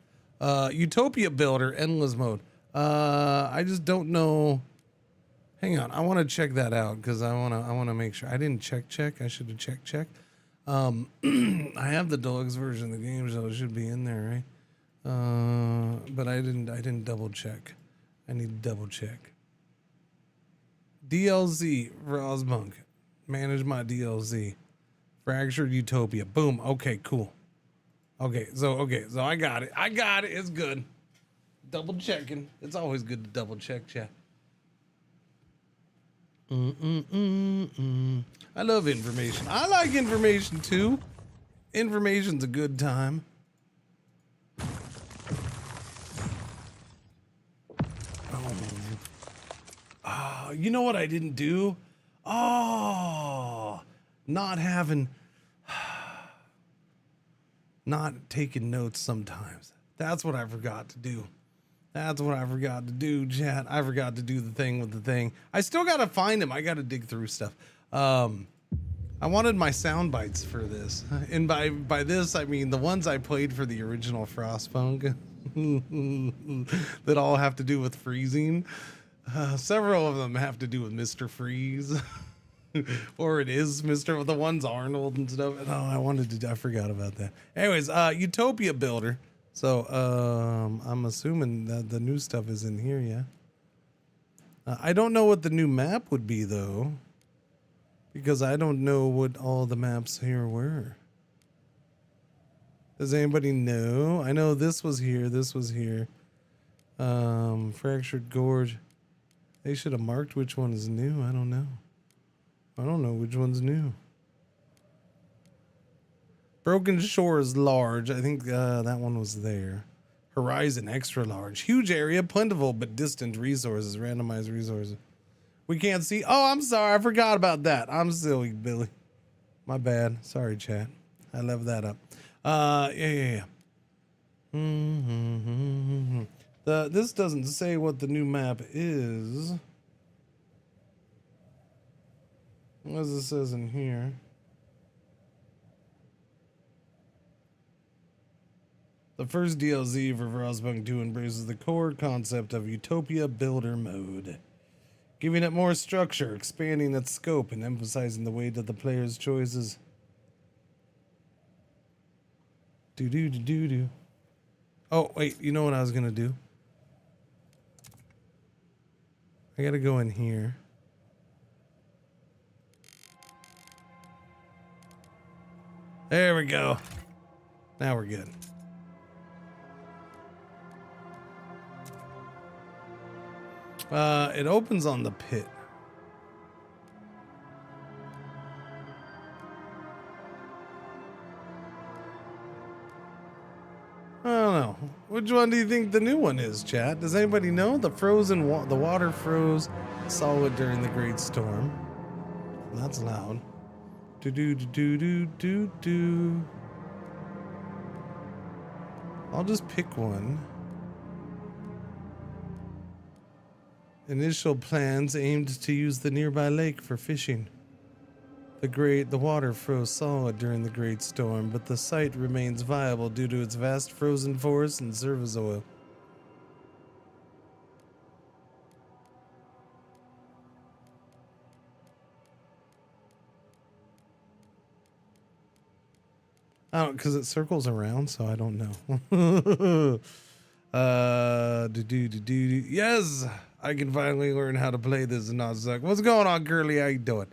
Utopia Builder, Endless Mode. I just don't know. Hang on, I want to check that out because I want to make sure. I didn't check. I should have checked. I have the deluxe version of the game, so it should be in there, right? But I didn't double check. I need to double check. DLC Frostpunk. Manage my DLC. Fractured Utopia. Boom. Okay, cool. Okay, so I got it. It's good. Double checking. It's always good to double check, chat. I love information. I like information too. Information's a good time. Oh, you know what I didn't do? Oh, not taking notes sometimes. That's what I forgot to do. Chat. I forgot to do the thing with the thing. I still gotta find him. I gotta dig through stuff. I wanted my sound bites for this, and by this I mean the ones I played for the original Frostpunk that all have to do with freezing. Several of them have to do with Mr. Freeze, or it is Mr. The ones Arnold and stuff. I forgot about that. Anyways, Utopia Builder. So, I'm assuming that the new stuff is in here, yeah? I don't know what the new map would be, though, because I don't know what all the maps here were. Does anybody know? I know this was here, Fractured Gorge. They should have marked which one is new. I don't know. I don't know which one's new. Broken Shore is large. I think that one was there. Horizon, extra large. Huge area, plentiful but distant resources. Randomized resources. We can't see. Oh, I'm sorry. I forgot about that. I'm silly, Billy. My bad. Sorry, chat. I left that up. Yeah. This doesn't say what the new map is. What does it says in here? The first DLC for Frostpunk 2 embraces the core concept of Utopia Builder Mode, giving it more structure, expanding its scope, and emphasizing the weight of the player's choices. Oh, wait, you know what I was gonna do? I gotta go in here. There we go. Now we're good. It opens on the pit. I don't know. Which one do you think the new one is, chat? Does anybody know? The water froze solid during the Great Storm. That's loud. I'll just pick one. Initial plans aimed to use the nearby lake for fishing. The water froze solid during the Great Storm, but the site remains viable due to its vast frozen forests and service oil. I don't, because it circles around, so I don't know. Yes! I can finally learn how to play this and not suck. What's going on, Curly? How you doing?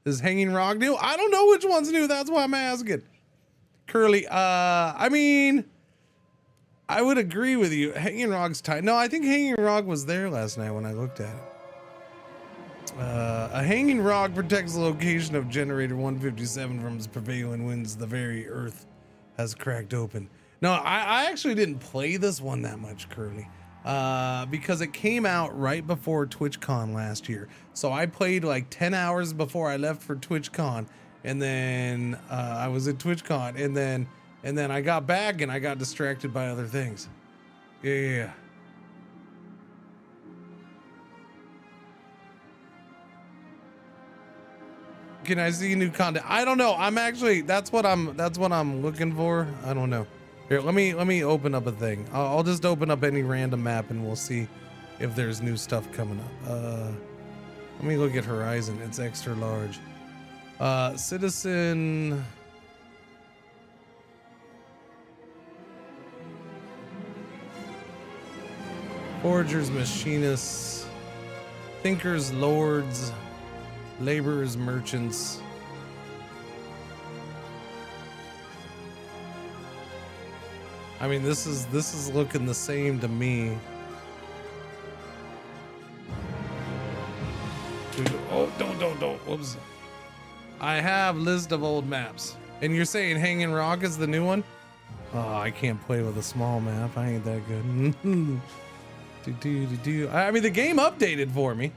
Is Hanging Rock new? I don't know which one's new. That's why I'm asking. Curly, I mean, I would agree with you. Hanging Rock's tight. No, I think Hanging Rock was there last night when I looked at it. A hanging rock protects the location of generator 157 from its prevailing winds. The very earth has cracked open. No, I actually didn't play this one that much, Curly, because it came out right before TwitchCon last year. So I played like 10 hours before I left for TwitchCon, and then I was at TwitchCon, and then I got back and I got distracted by other things. Yeah. Can I see new content? I don't know. I'm actually, that's what I'm looking for. I don't know. Here, let me open up a thing. I'll just open up any random map and we'll see if there's new stuff coming up. Let me look at Horizon. It's extra large. Citizen. Forgers, machinists, thinkers, lords, laborers, merchants. I mean, this is looking the same to me. Oh, don't. Whoops. I have list of old maps. And you're saying Hanging Rock is the new one? Oh, I can't play with a small map. I ain't that good. I mean, the game updated for me.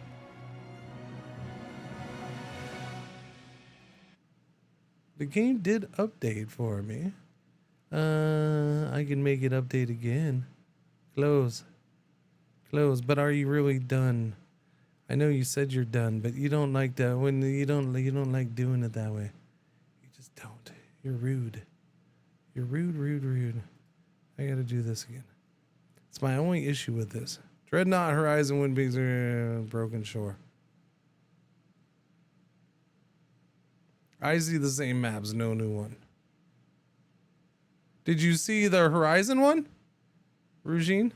The game did update for me. I can make it update again. Close. But are you really done? I know you said you're done, but you don't like that when you don't like doing it that way. You just don't. You're rude. You're rude. I gotta do this again. It's my only issue with this. Dreadnought, Horizon, Windpeaks, Broken Shore. I see the same maps, no new one. Did you see the Horizon one, Rugine?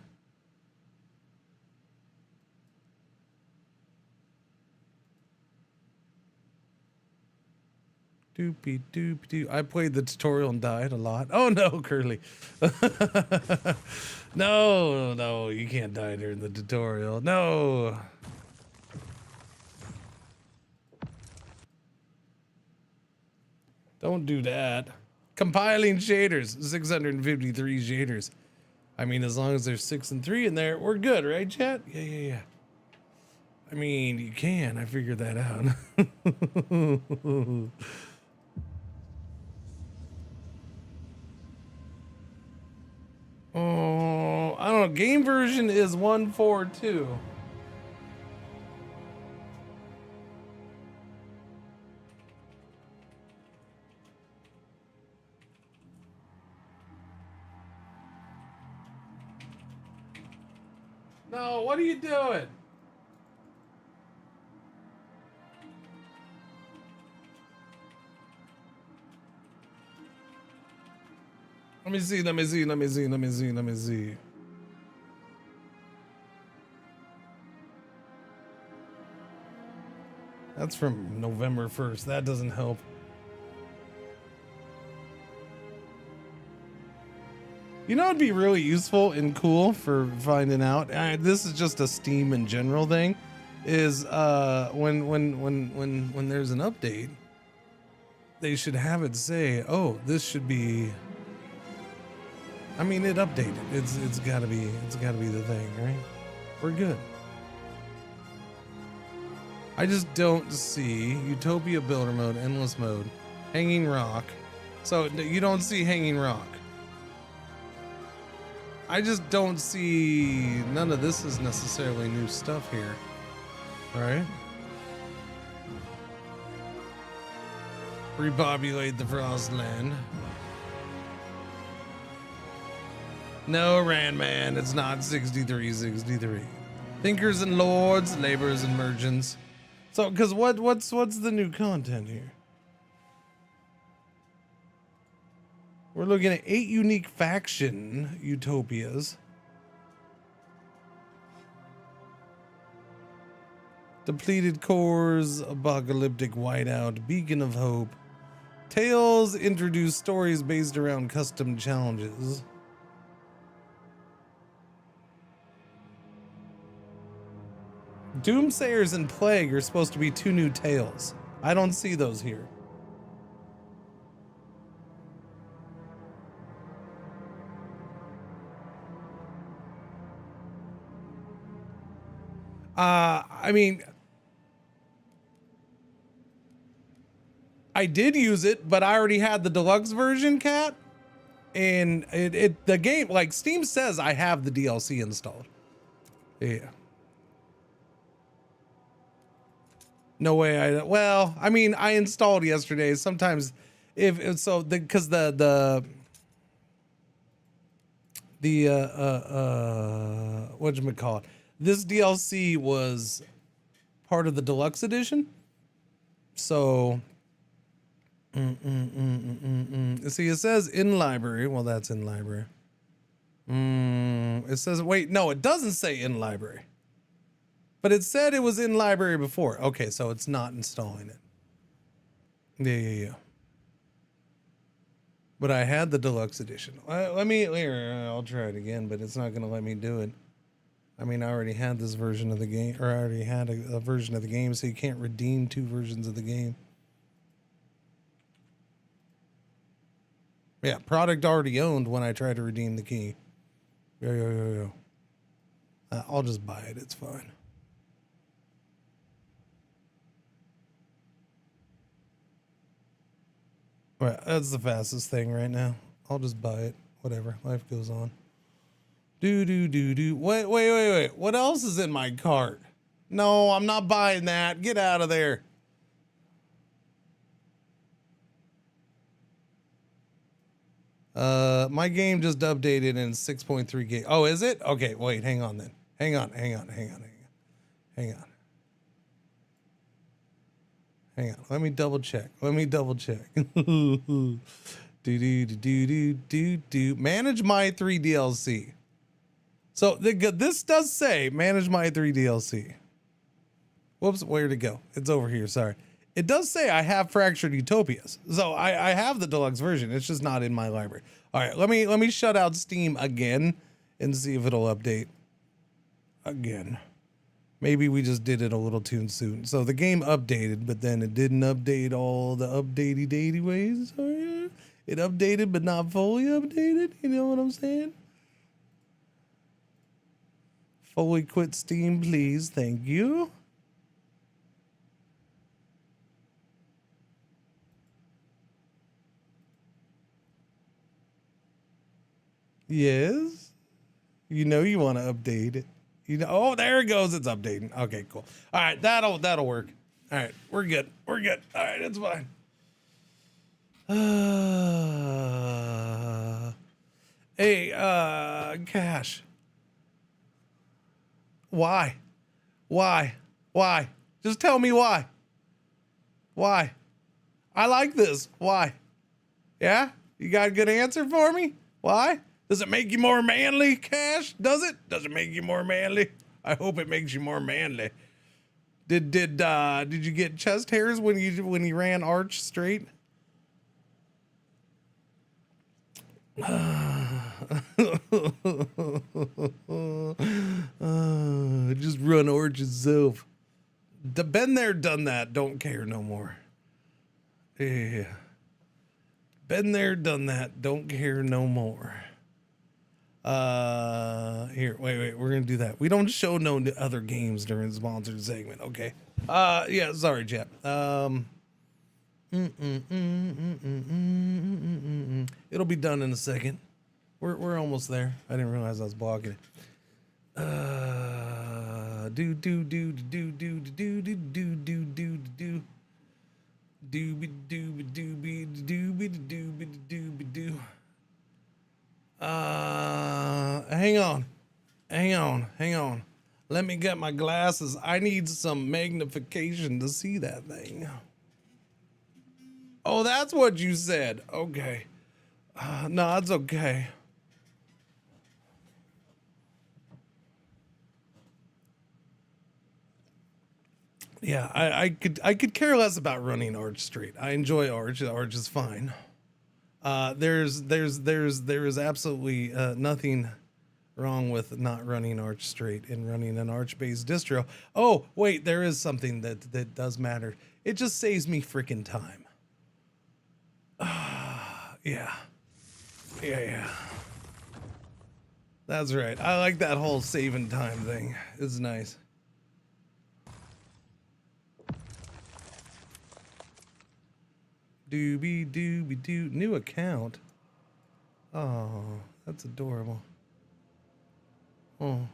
Doopy. I played the tutorial and died a lot. Oh no, Curly. No, you can't die during the tutorial. No. Don't do that. Compiling shaders, 653 shaders. I mean, as long as there's 6 and 3 in there, we're good, right, chat? Yeah. I mean, you can. I figured that out. Oh, I don't know. Game version is 142. No, what are you doing? Let me see. That's from November 1st. That doesn't help. You know, it'd be really useful and cool for finding out. This is just a Steam in general thing. Is when there's an update, they should have it say, "Oh, this should be." I mean, it updated. It's gotta be the thing, right? We're good. I just don't see Utopia Builder Mode, Endless Mode, Hanging Rock. So you don't see Hanging Rock. I just don't see, none of this is necessarily new stuff here, right? Repopulate the Frostland. No, Randman, it's not 63. Thinkers and lords, laborers and merchants. So, cause what's the new content here? We're looking at 8 unique faction utopias. Depleted cores, apocalyptic whiteout, beacon of hope. Tales introduce stories based around custom challenges. Doomsayers and Plague are supposed to be 2 new tales. I don't see those here. I mean, I did use it, but I already had the deluxe version, Cat. And the game, like Steam says, I have the DLC installed. Yeah. No way. Well, I mean, I installed yesterday. Sometimes, because whatchamacallit, this DLC was part of the deluxe edition. So, see, it says in library. Well, that's in library. It says, wait, no, it doesn't say in library. But it said it was in library before. Okay, so it's not installing it. Yeah. But I had the deluxe edition. I'll try it again, but it's not going to let me do it. I mean, I already had this version of the game, or I already had a version of the game, so you can't redeem 2 versions of the game. Yeah, product already owned when I tried to redeem the key. Yo. I'll just buy it. It's fine. All right, that's the fastest thing right now. I'll just buy it. Whatever. Life goes on. Wait. What else is in my cart? No, I'm not buying that. Get out of there. My game just updated in 6.3 gig. Oh, is it? Okay, wait, hang on then. Hang on. Let me double check. Manage my 3 DLC. So this does say manage my 3 DLC. Whoops, where'd it go? It's over here, sorry. It does say I have Fractured Utopias. So I have the deluxe version. It's just not in my library. All right, let me shut out Steam again and see if it'll update again. Maybe we just did it a little too soon. So the game updated, but then it didn't update all the updatey ways. Oh, yeah. It updated, but not fully updated. You know what I'm saying? Fully quit Steam, please. Thank you. Yes. You know you want to update it. You know, oh, there it goes. It's updating. Okay, cool. All right, that'll work. All right, we're good. All right, it's fine. Hey, Cash. Why? Just tell me why. Why? I like this. Why? Yeah? You got a good answer for me? Why? Does it make you more manly, Cash? Does it? Does it make you more manly? I hope it makes you more manly. Did you get chest hairs when you ran arch straight? Just run arch itself. Been there, done that. Don't care no more. Yeah. Been there, done that. Don't care no more. Here, wait, we're gonna do that. We don't show no other games during the sponsored segment, okay? Yeah, sorry, chap. It'll be done in a second. We're almost there. I didn't realize I was blocking it. Hang on. Let me get my glasses. I need some magnification to see that thing. Oh, that's what you said. Okay. No, it's okay. Yeah, I could care less about running Arch Street. I enjoy Arch. Arch is fine. There is absolutely nothing Wrong with not running Arch straight and running an Arch-based distro. Oh, wait, there is something that does matter. It just saves me freaking time. Yeah. That's right. I like that whole saving time thing. It's nice. Doobie doobie doo. New account. Oh, that's adorable. Oh.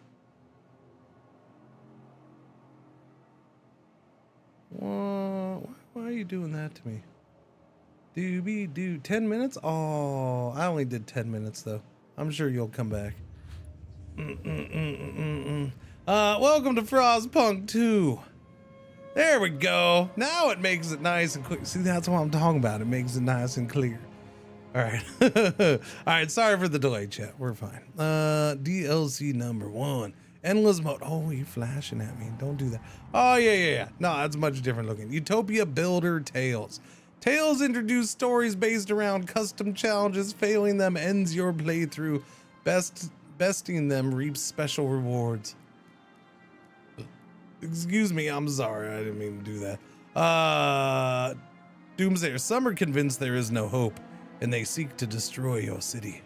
Why are you doing that to me? Doobie doo. 10 minutes? Oh, I only did 10 minutes though. I'm sure you'll come back. Welcome to Frostpunk 2. There we go. Now it makes it nice and quick. See, that's what I'm talking about. It makes it nice and clear. All right. All right. Sorry for the delay, chat. We're fine. DLC number 1. Endless mode. Oh, you flashing at me. Don't do that. Oh, yeah. No, that's much different looking. Utopia Builder Tales. Tales introduce stories based around custom challenges. Failing them ends your playthrough. Besting them reaps special rewards. Excuse me, I'm sorry. I didn't mean to do that. Doomsayer. Some are convinced there is no hope, and they seek to destroy your city.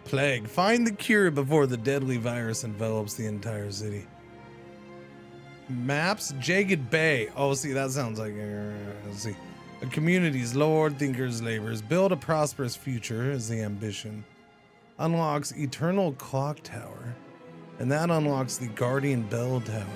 Plague. Find the cure before the deadly virus envelops the entire city. Maps. Jagged Bay. Oh, see, that sounds like... let's see. A community's Lord, thinkers, laborers. Build a prosperous future is the ambition. Unlocks Eternal Clock Tower. And that unlocks the Guardian Bell Tower.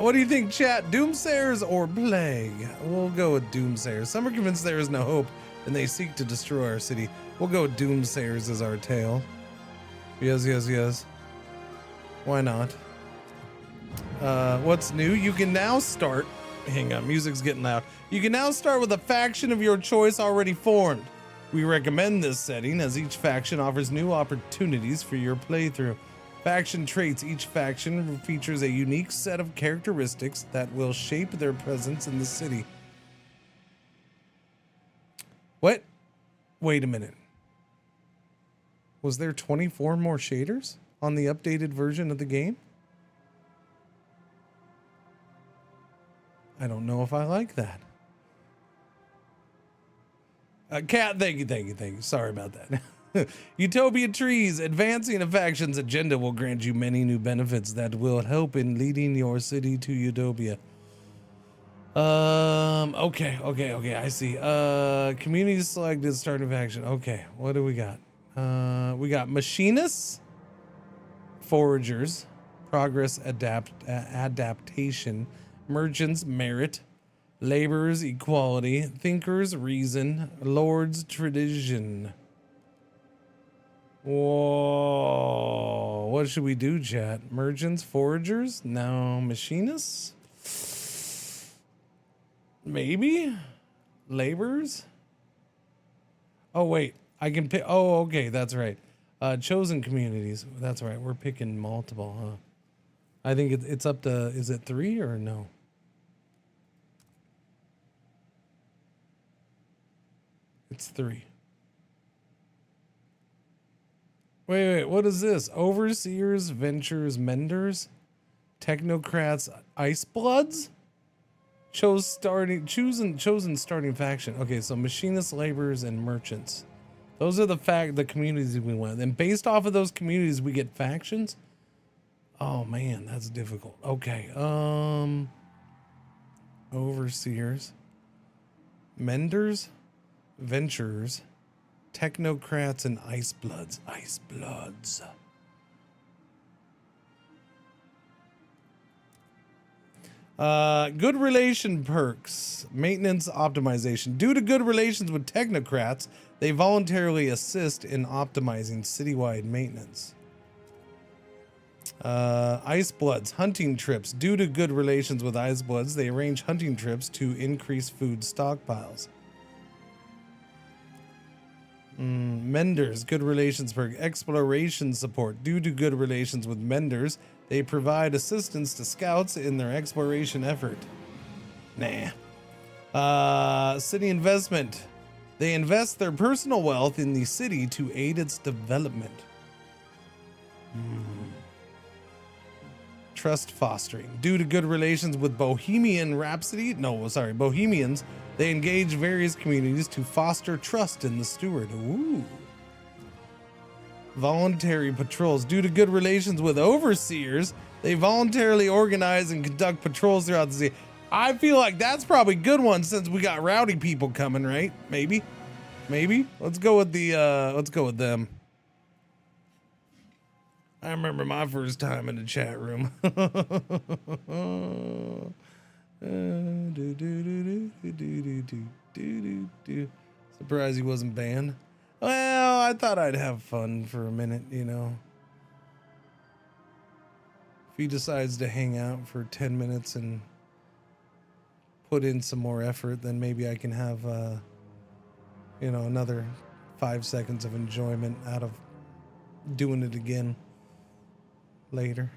What do you think, chat? Doomsayers or Plague? We'll go with Doomsayers. Some are convinced there is no hope, and they seek to destroy our city. We'll go with Doomsayers as our tale. Yes. Why not? What's new? You can now start... Hang on, music's getting loud. You can now start with a faction of your choice already formed. We recommend this setting as each faction offers new opportunities for your playthrough. Faction traits. Each faction features a unique set of characteristics that will shape their presence in the city. What? Wait a minute. Was there 24 more shaders on the updated version of the game? I don't know if I like that. Cat, thank you. Sorry about that. Utopia Trees. Advancing a faction's agenda will grant you many new benefits that will help in leading your city to Utopia. Okay, I see. Community selected starting faction. Okay, what do we got? We got machinists, foragers, progress, adaptation, merchants, merit, laborers, equality, thinkers, reason, lords, tradition. Whoa, what should we do, chat? Merchants, foragers? No. Machinists? Maybe? Laborers? Oh, wait. I can pick... Oh, okay, that's right. Chosen communities. That's right. We're picking multiple, huh? I think it's up to... Is it 3 or no? It's 3. Wait, what is this? Overseers, ventures, menders, technocrats, ice bloods? Chosen starting faction. Okay, so machinists, laborers, and merchants. Those are the communities we want. And based off of those communities, we get factions. Oh man, that's difficult. Okay, overseers, menders, venturers, technocrats, and ice bloods. Good relation perks. Maintenance optimization. Due to good relations with technocrats, they voluntarily assist in optimizing citywide maintenance. Ice bloods. Hunting trips. Due to good relations with ice bloods, they arrange hunting trips to increase food stockpiles. Menders. Good relations perk. Exploration support. Due to good relations with menders, they provide assistance to scouts in their exploration effort. Nah. City investment. They invest their personal wealth in the city to aid its development. Trust fostering. Due to good relations with Bohemians, they engage various communities to foster trust in the steward. Ooh. Voluntary patrols. Due to good relations with overseers, they voluntarily organize and conduct patrols throughout the city. I feel like that's probably a good one since we got rowdy people coming, right? Maybe. Let's go with them. I remember my first time in the chat room. Surprised he wasn't banned. Well, I thought I'd have fun for a minute, you know. If he decides to hang out for 10 minutes and put in some more effort, then maybe I can have, you know, another 5 seconds of enjoyment out of doing it again later.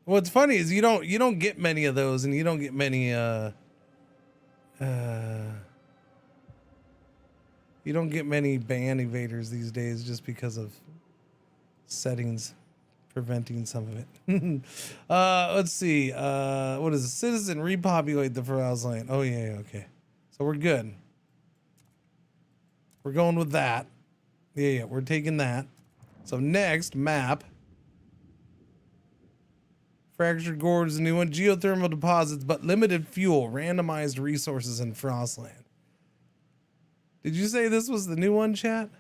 What's funny is you don't get many of those, and you don't get many you don't get many ban evaders these days just because of settings preventing some of it. Let's see. What is it? Citizen repopulate the Frostland. Oh yeah, okay. So we're good. We're going with that. Yeah, we're taking that. So next map. Fractured Gorge is a new one. Geothermal deposits, but limited fuel. Randomized resources in Frostland. Did you say this was the new one, chat?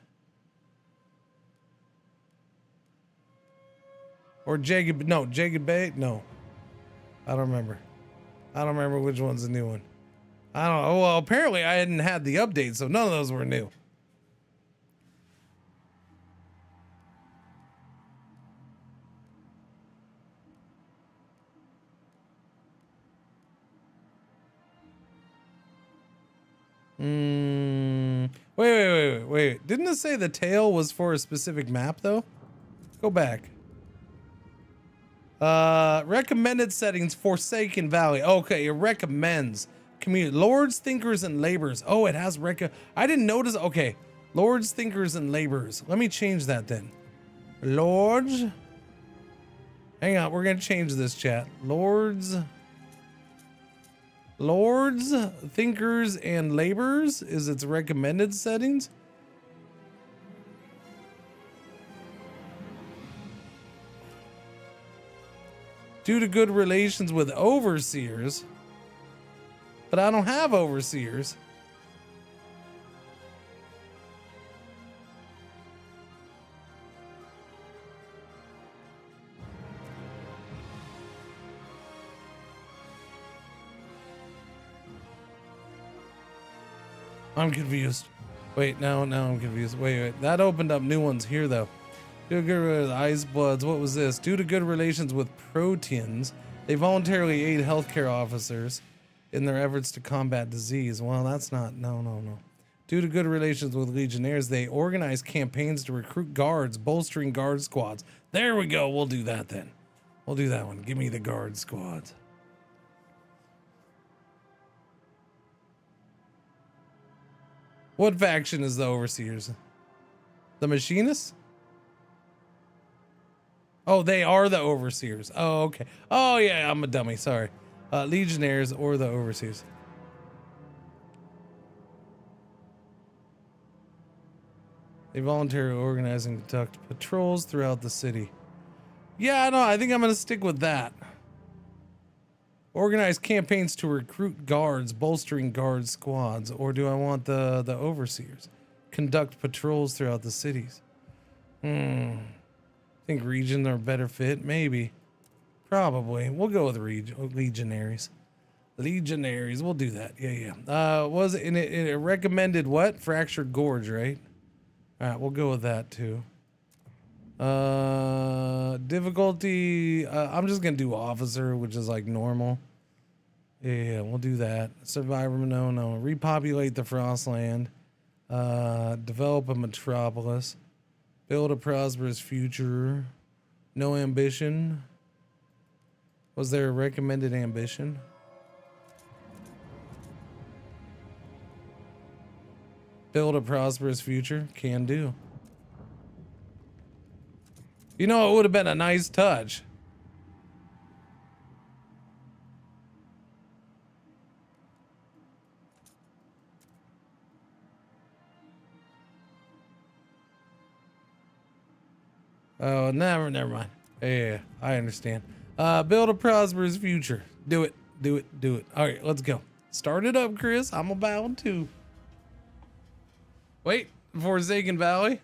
Or Jagged Bay? No. I don't remember. I don't remember which one's the new one. I don't know. Well, apparently I hadn't had the update, so none of those were new. Wait. Didn't it say the tail was for a specific map though? Go back. Recommended settings, Forsaken Valley. Okay, it recommends community. Lords, Thinkers, and Laborers. Oh, it has I didn't notice. Okay. Lords, Thinkers, and Laborers. Let me change that then. Lords. Hang on, we're gonna change this, chat. Lords, Thinkers, and Laborers is its recommended settings. Due to good relations with overseers. But I don't have overseers. I'm confused. Wait, now I'm confused. Wait. That opened up new ones here, though. Due to good with Ice Bloods. What was this? Due to good relations with Proteans, they voluntarily aid healthcare officers in their efforts to combat disease. Well, that's not. No. Due to good relations with Legionnaires, they organize campaigns to recruit guards, bolstering guard squads. There we go. We'll do that then. We'll do that one. Give me the guard squads. What faction is the Overseers? The Machinists? Oh, they are the Overseers. Oh, okay. Oh, yeah, I'm a dummy. Sorry. Legionnaires or the Overseers. They voluntarily organize and conduct patrols throughout the city. Yeah, no, I think I'm going to stick with that. Organize campaigns to recruit guards, bolstering guard squads. Or do I want the Overseers? Conduct patrols throughout the cities. I think regions are a better fit. Maybe. Probably. We'll go with Legionaries. Legionaries. We'll do that. Yeah. Was it, it recommended what? Fractured Gorge, right? All right, we'll go with that too. Difficulty. I'm just going to do Officer, which is like normal. Yeah, we'll do that. Survivor, no. Repopulate the Frostland. Develop a metropolis. Build a prosperous future. No ambition. Was there a recommended ambition? Build a prosperous future. Can do. You know, it would have been a nice touch. Oh, never mind. Yeah, I understand. Build a prosperous future. Do it. All right, let's go. Start it up, Chris. I'm about to. Wait, Forsaken Valley?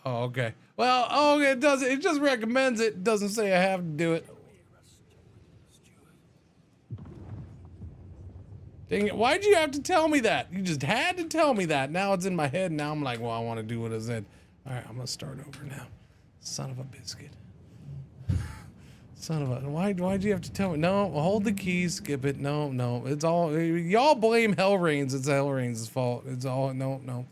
Oh, okay. Well, okay, it does. It just recommends it. It doesn't say I have to do it. Dang it. Why'd you have to tell me that? You just had to tell me that. Now it's in my head. Now I'm like, well, I want to do what I said. All right, I'm going to start over now. Son of a biscuit. Son of a, why'd you have to tell me? No, hold the key, skip it. No, it's all, y'all blame Hell Reigns. It's Hell Reigns' fault. It's all, no.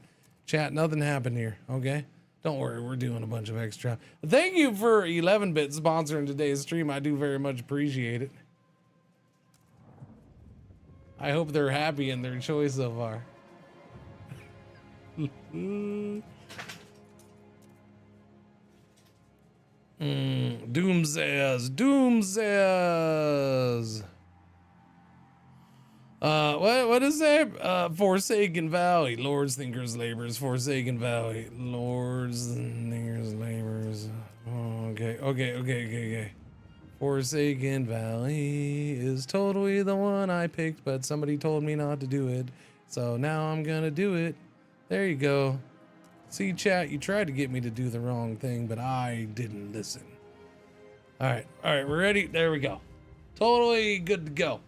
Chat, nothing happened here, okay? Don't worry, we're doing a bunch of extra. Thank you for 11-Bit sponsoring today's stream. I do very much appreciate it. I hope they're happy in their choice so far. Doomsayers. What is that? Forsaken Valley. Lords, Thinkers, Labors. Forsaken Valley. Lords, Thinkers, Labors. Oh, okay. Forsaken Valley is totally the one I picked, but somebody told me not to do it. So now I'm gonna do it. There you go. See, chat, you tried to get me to do the wrong thing, but I didn't listen. All right, we're ready. There we go. Totally good to go.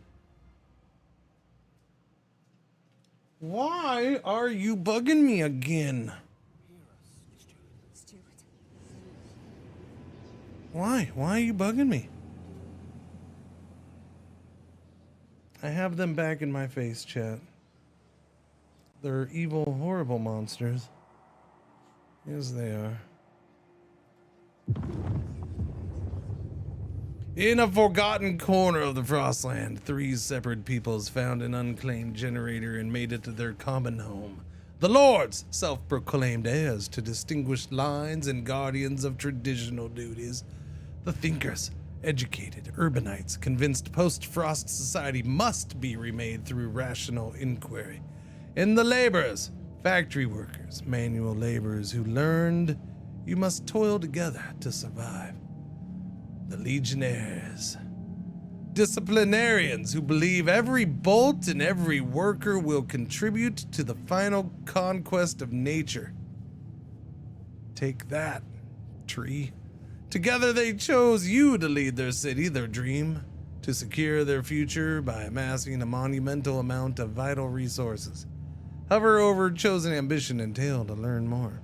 Why are you bugging me again? Why? Why are you bugging me? I have them back in my face, chat. They're evil, horrible monsters. Yes, they are. In a forgotten corner of the Frostland, 3 separate peoples found an unclaimed generator and made it to their common home. The Lords, self-proclaimed heirs to distinguished lines and guardians of traditional duties. The Thinkers, educated urbanites convinced post-Frost society must be remade through rational inquiry. And the Laborers, factory workers, manual laborers who learned you must toil together to survive. The Legionnaires, disciplinarians who believe every bolt and every worker will contribute to the final conquest of nature. Take that, tree. Together they chose you to lead their city, their dream, to secure their future by amassing a monumental amount of vital resources. Hover over chosen ambition and tale to learn more.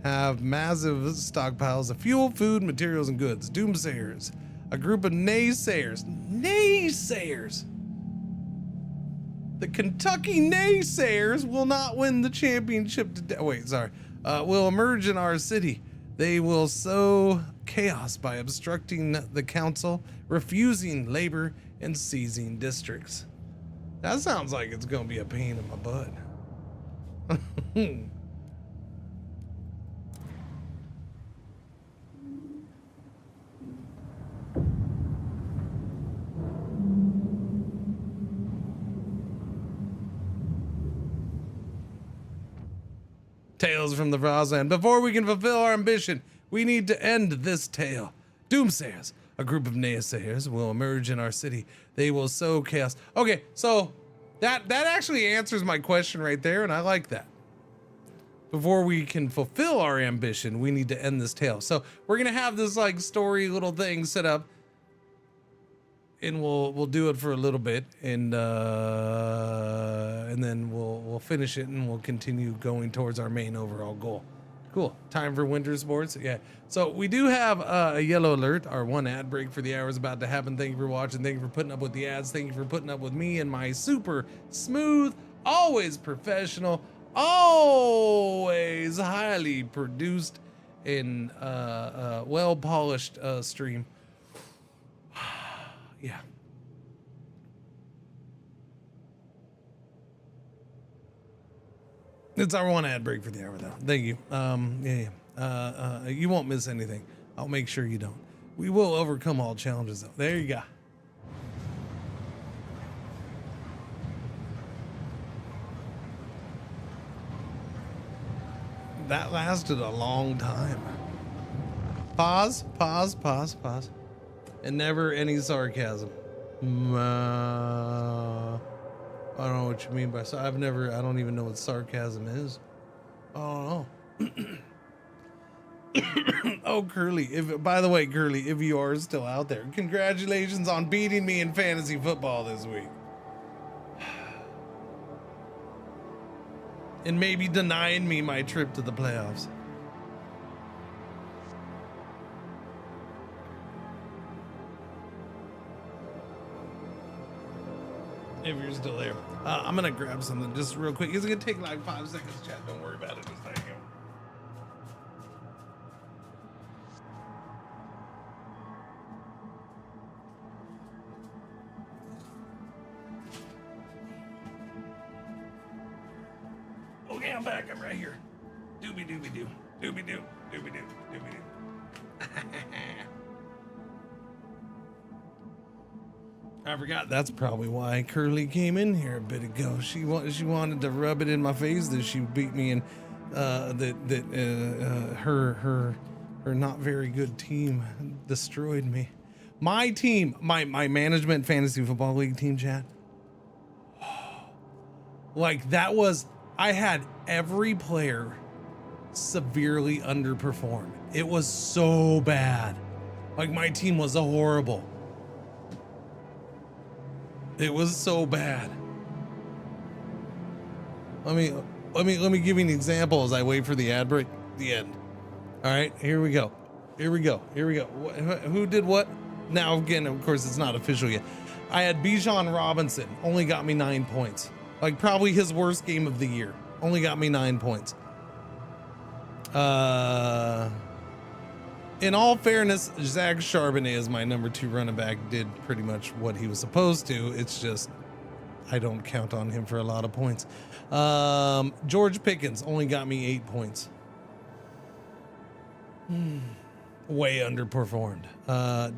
Have massive stockpiles of fuel, food, materials, and goods. Doomsayers, a group of naysayers. Naysayers! The Kentucky naysayers will not win the championship today. Wait, sorry. Will emerge in our city. They will sow chaos by obstructing the council, refusing labor, and seizing districts. That sounds like it's gonna be a pain in my butt. Tales from the Frostland. Before we can fulfill our ambition, we need to end this tale. Doomsayers, a group of naysayers, will emerge in our city. They will sow chaos. Okay, so that actually answers my question right there, and I like that. Before we can fulfill our ambition, we need to end this tale. So we're gonna have this like story little thing set up, and we'll do it for a little bit, and then we'll finish it, and we'll continue going towards our main overall goal. Cool. Time for winter sports. Yeah. So we do have a yellow alert. Our one ad break for the hour is about to happen. Thank you for watching. Thank you for putting up with the ads. Thank you for putting up with me and my super smooth, always professional, always highly produced, well polished stream. Yeah. It's our one ad break for the hour, though. Thank you. You won't miss anything. I'll make sure you don't. We will overcome all challenges, though. There you go. That lasted a long time. Pause. And never any sarcasm. I don't know what you mean by so. I don't even know what sarcasm is. Oh no. Oh, Curly. By the way, Curly, if you are still out there, congratulations on beating me in fantasy football this week. And maybe denying me my trip to the playoffs. If you're still there. I'm gonna grab something just real quick. It's gonna take like 5 seconds, chat. Don't worry about it. Just hang on. Okay, I'm back. I'm right here. Doobie doobie doo. Doobie doo. Doobie doo. Doobie doo. I forgot. That's probably why Curly came in here a bit ago. She wanted to rub it in my face that she beat me and her not very good team destroyed me. My team, my management fantasy football league team, chat. Like that was, I had every player severely underperform. It was so bad. Like my team was horrible. It was so bad. Let me give you an example as I wait for the ad break. The end. All right, here we go. Who did what? Now again, of course, it's not official yet. I had Bijan Robinson, only got me 9 points. Like probably his worst game of the year. Only got me 9 points. In all fairness, Zach Charbonnet as my number 2 running back did pretty much what he was supposed to. It's just, I don't count on him for a lot of points. George Pickens only got me 8 points. Way underperformed.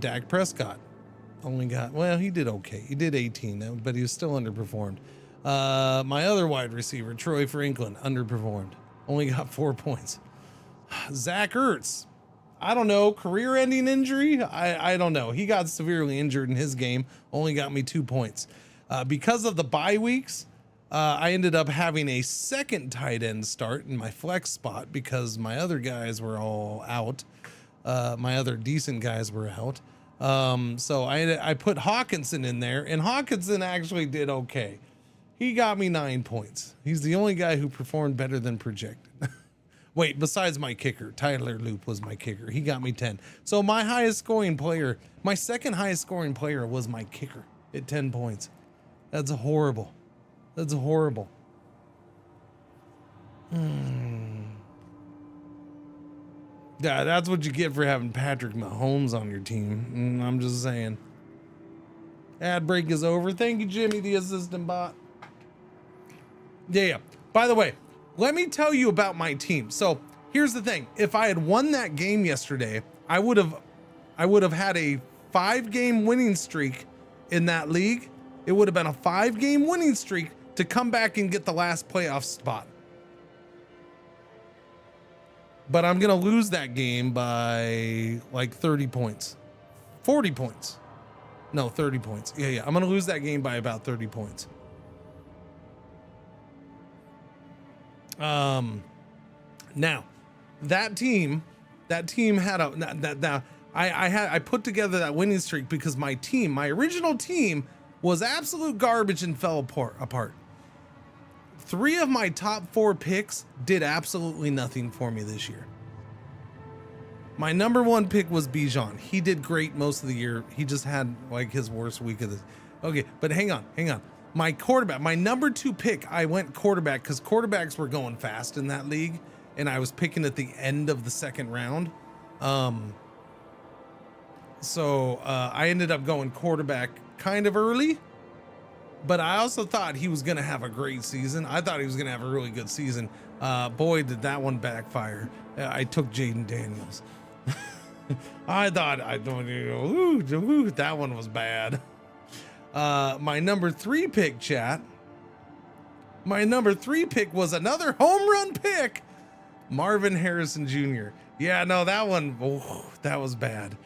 Dak Prescott only got, well, he did okay. He did 18, but he was still underperformed. My other wide receiver, Troy Franklin, underperformed. Only got 4 points. Zach Ertz, I don't know, career-ending injury? I don't know. He got severely injured in his game. Only got me 2 points. Because of the bye weeks, I ended up having a second tight end start in my flex spot because my other guys were all out. My other decent guys were out. So I put Hawkinson in there, and Hawkinson actually did okay. He got me 9 points. He's the only guy who performed better than projected. Wait, besides my kicker, Tyler Loop was my kicker. He got me 10. So my highest scoring player, my second highest scoring player was my kicker at 10 points. That's horrible. That's horrible. Yeah, that's what you get for having Patrick Mahomes on your team. I'm just saying. Ad break is over. Thank you, Jimmy, the assistant bot. Yeah. By the way, let me tell you about my team. So here's the thing. If I had won that game yesterday, I would have had a 5-game winning streak in that league. It would have been a 5-game winning streak to come back and get the last playoff spot. But I'm going to lose that game by like 30 points, 40 points. No, 30 points. Yeah. I'm going to lose that game by about 30 points. Now that team had I put together that winning streak because my original team was absolute garbage and fell apart. 3 of my top 4 picks did absolutely nothing for me this year. My number 1 pick was Bijan. He did great most of the year. He just had like his worst week of this. Okay, but hang on. My quarterback, my number 2 pick, I went quarterback because quarterbacks were going fast in that league. and I was picking at the end of the second round. So I ended up going quarterback kind of early, but I also thought he was going to have a great season. I thought he was going to have a really good season. Boy, did that one backfire. I took Jaden Daniels. I thought, that one was bad. My number 3 pick, chat. My number 3 pick was another home run pick. Marvin Harrison Jr. Yeah, no, that one, that was bad.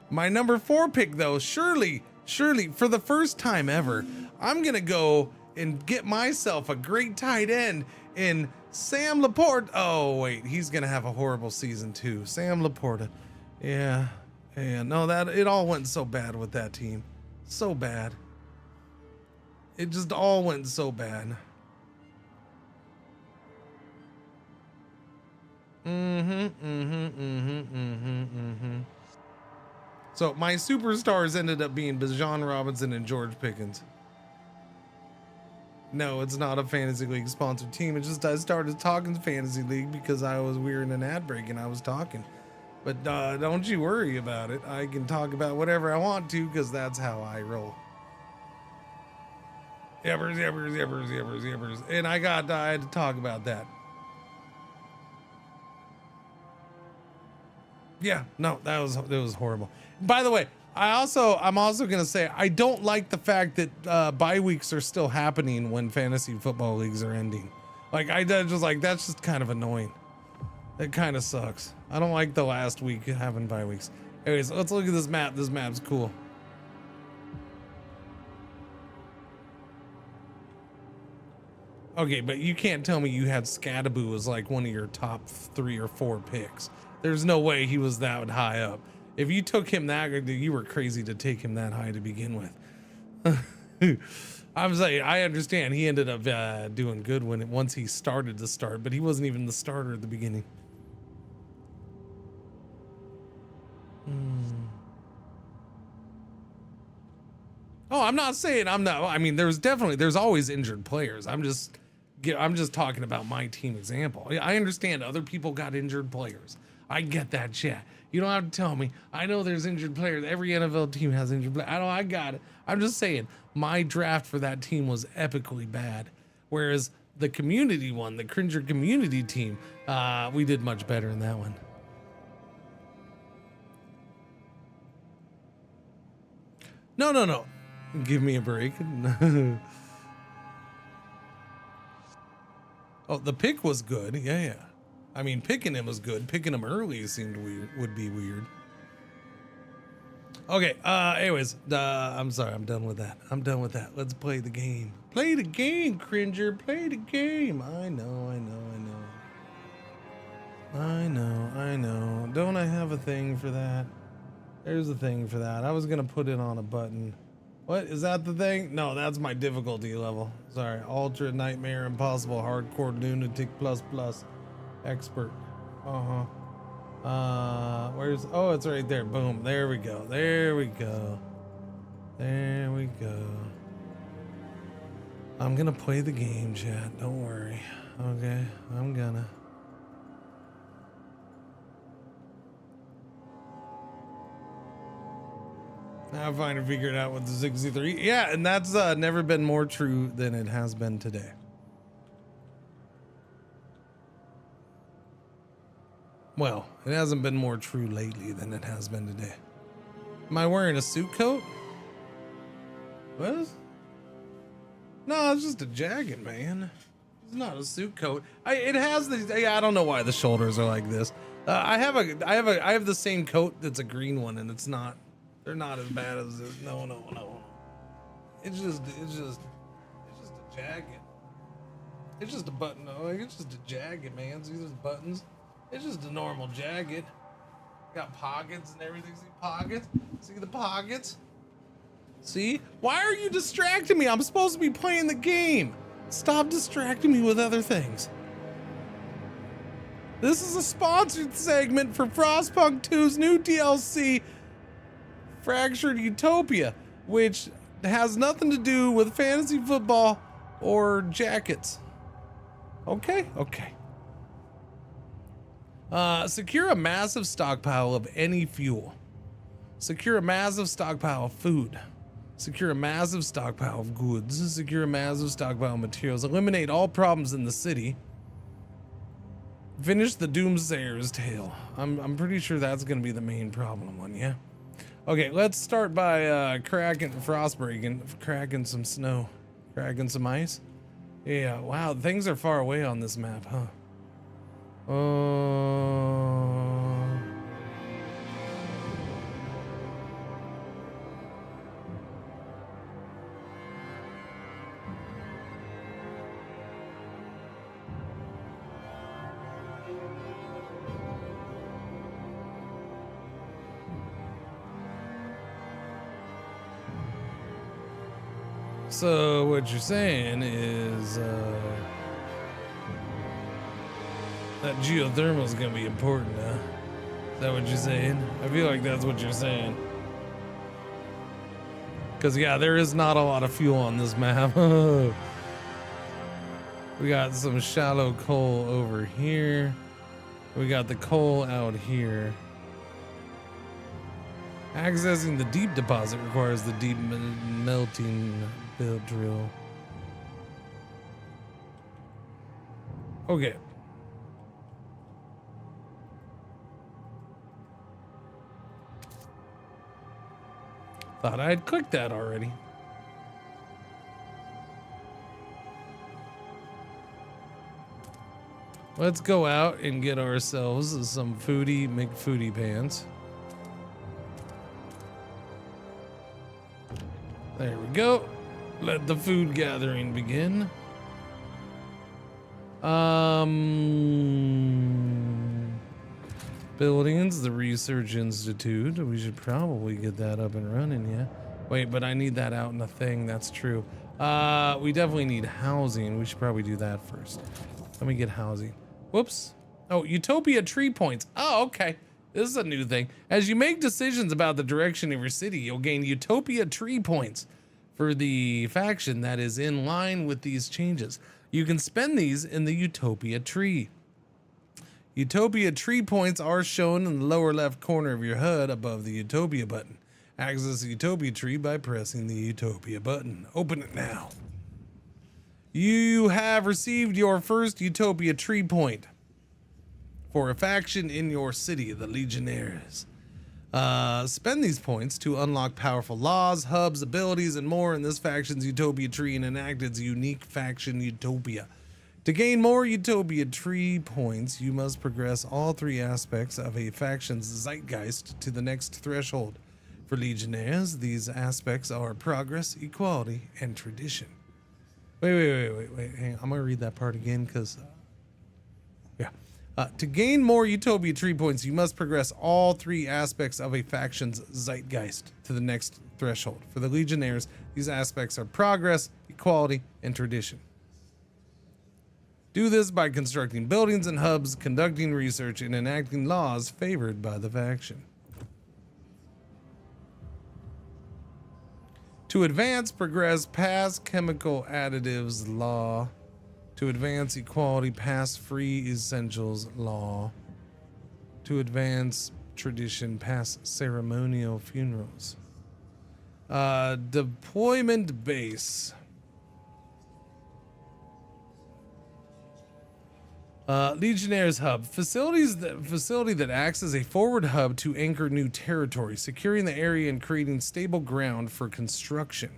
My number 4 pick, though, surely, for the first time ever, I'm going to go and get myself a great tight end in Sam Laporta. Oh, wait, he's going to have a horrible season, too. Sam Laporta. Yeah, no, it all went so bad with that team. So bad. It just all went so bad. So my superstars ended up being Bijan Robinson and George Pickens. No, it's not a fantasy league sponsored team. It's just I started talking fantasy league because we were in an ad break and I was talking. But don't you worry about it. I can talk about whatever I want to because that's how I roll. Yabbers. And I had to talk about that. Yeah, no, that was horrible. By the way, I'm also gonna say I don't like the fact that bye weeks are still happening when fantasy football leagues are ending. Like that's just kind of annoying. It kind of sucks. I don't like the last week having bye weeks. Anyways, let's look at this map. This map's cool. Okay, but you can't tell me you had Scadaboo as like one of your top 3 or 4 picks. There's no way he was that high up. If you took him you were crazy to take him that high to begin with. I'm saying, I understand he ended up doing good once he started to start, but he wasn't even the starter at the beginning. Oh, I'm not saying I mean, there's always injured players. I'm just talking about my team example. I understand other people got injured players. I get that, chat. You don't have to tell me. I know there's injured players. Every NFL team has injured players. I got it. I'm just saying my draft for that team was epically bad. Whereas the community one, the Cringer community team, we did much better in that one. No. Give me a break. Oh, the pick was good. Yeah. I mean, picking him was good. Picking him early seemed would be weird. Okay. Anyways, I'm sorry. I'm done with that. Let's play the game. Play the game, Cringer. Play the game. I know. Don't I have a thing for that? There's a thing for that. I was gonna put it on a button. What is that? The thing? No, that's my difficulty level. Sorry. Ultra, Nightmare, Impossible, Hardcore, Lunatic, Plus, Expert. Oh, it's right there. Boom. There we go. I'm gonna play the game, chat. Don't worry. Okay, I'm gonna. I finally figured out what the 63. Yeah, and that's never been more true than it has been today. Well, it hasn't been more true lately than it has been today. Am I wearing a suit coat? What? No, it's just a jacket, man. It's not a suit coat. It has the. I don't know why the shoulders are like this. I have the same coat that's a green one, and it's not. They're not as bad as this. No. It's just a jacket. It's just a button. Oh, it's just a jacket, man. See those buttons? It's just a normal jacket. Got pockets and everything. See pockets? See the pockets? See? Why are you distracting me? I'm supposed to be playing the game. Stop distracting me with other things. This is a sponsored segment for Frostpunk 2's new DLC, Fractured Utopia, which has nothing to do with fantasy football or jackets. Okay. Secure a massive stockpile of any fuel. Secure a massive stockpile of food. Secure a massive stockpile of goods. Secure a massive stockpile of materials. Eliminate all problems in the city. Finish the Doomsayer's tale. I'm pretty sure that's going to be the main problem one, yeah? Okay, let's start by cracking some snow. Cracking some ice. Yeah, wow, things are far away on this map, huh? So what you're saying is that geothermal is going to be important, huh? Is that what you're saying? I feel like that's what you're saying. Because, yeah, there is not a lot of fuel on this map. We got some shallow coal over here. We got the coal out here. Accessing the deep deposit requires the deep melting build drill. Okay. Thought I had clicked that already. Let's go out and get ourselves some foodie McFoodie pants. There we go. Let the food gathering begin. Buildings, the Research Institute. We should probably get that up and running, yeah. Wait, but I need that out in a thing. That's true. We definitely need housing. We should probably do that first. Let me get housing. Whoops. Oh, Utopia tree points. Oh, okay. This is a new thing. As you make decisions about the direction of your city, you'll gain Utopia tree points for the faction that is in line with these changes. You can spend these in the Utopia tree. Utopia tree points are shown in the lower left corner of your HUD above the Utopia button. Access the Utopia tree by pressing the Utopia button. Open it now. You have received your first Utopia tree point for a faction in your city, the Legionnaires. Spend these points to unlock powerful laws, hubs, abilities, and more in this faction's Utopia tree and enact its unique faction Utopia. To gain more Utopia tree points, you must progress all three aspects of a faction's zeitgeist to the next threshold. For Legionnaires, these aspects are progress, equality, and tradition. Wait. Hang on. I'm gonna read that part again because, to gain more Utopia tree points, you must progress all three aspects of a faction's zeitgeist to the next threshold. For the Legionnaires, these aspects are progress, equality, and tradition. Do this by constructing buildings and hubs, conducting research, and enacting laws favored by the faction. To advance, progress, pass chemical additives law. To advance equality, pass free essentials law. To advance tradition, pass ceremonial funerals. Deployment base. Legionnaires hub. Facility that acts as a forward hub to anchor new territory, securing the area and creating stable ground for construction.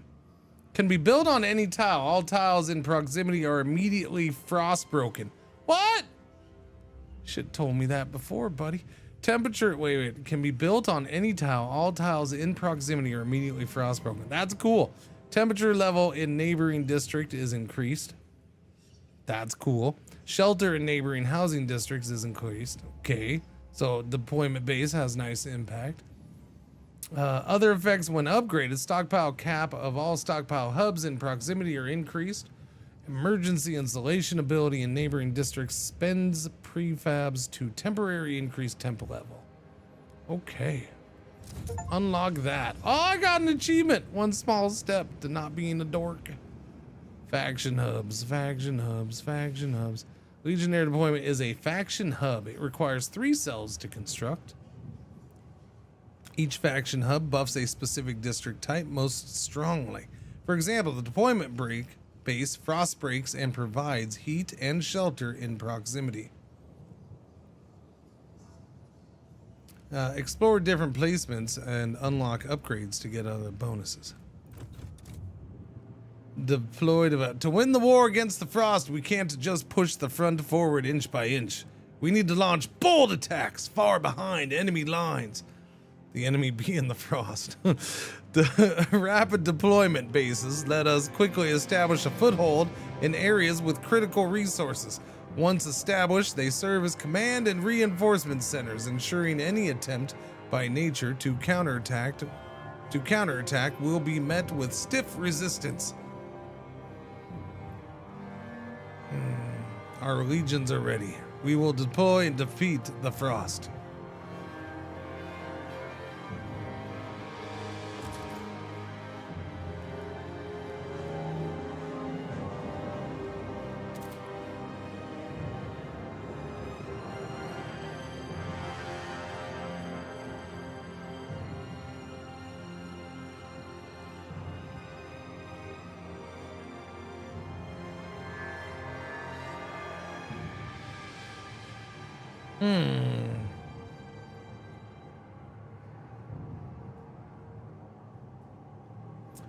Can be built on any tile. All tiles in proximity are immediately frostbroken. What? Should have told me that before, buddy. Temperature, wait. Can be built on any tile. All tiles in proximity are immediately frostbroken. That's cool. Temperature level in neighboring district is increased. That's cool. Shelter in neighboring housing districts is increased. Okay. So deployment base has nice impact. Other effects when upgraded, stockpile cap of all stockpile hubs in proximity are increased. Emergency installation ability in neighboring districts spends prefabs to temporary increased temp level. Okay. Unlock that. Oh, I got an achievement. One small step to not being a dork. Faction hubs. Legionnaire deployment is a faction hub. It requires 3 cells to construct. Each faction hub buffs a specific district type most strongly. For example, the deployment base frost breaks and provides heat and shelter in proximity. Explore different placements and unlock upgrades to get other bonuses. Deployed to win the war against the frost, we can't just push the front forward inch by inch. We need to launch bold attacks far behind enemy lines. The enemy being the frost. The rapid deployment bases let us quickly establish a foothold in areas with critical resources. Once established, they serve as command and reinforcement centers, ensuring any attempt by nature to counterattack will be met with stiff resistance. Our legions are ready. We will deploy and defeat the frost.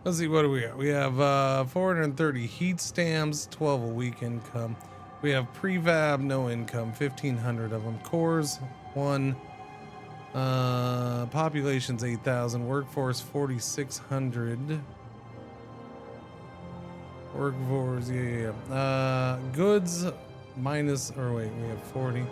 Let's see, what do we got? We have 430 heat stamps, 12 a week income. We have prefab, no income, 1,500 of them. Cores, 1. Population's 8,000. Workforce, 4,600. Workforce, yeah. Goods, minus, or wait, we have 40.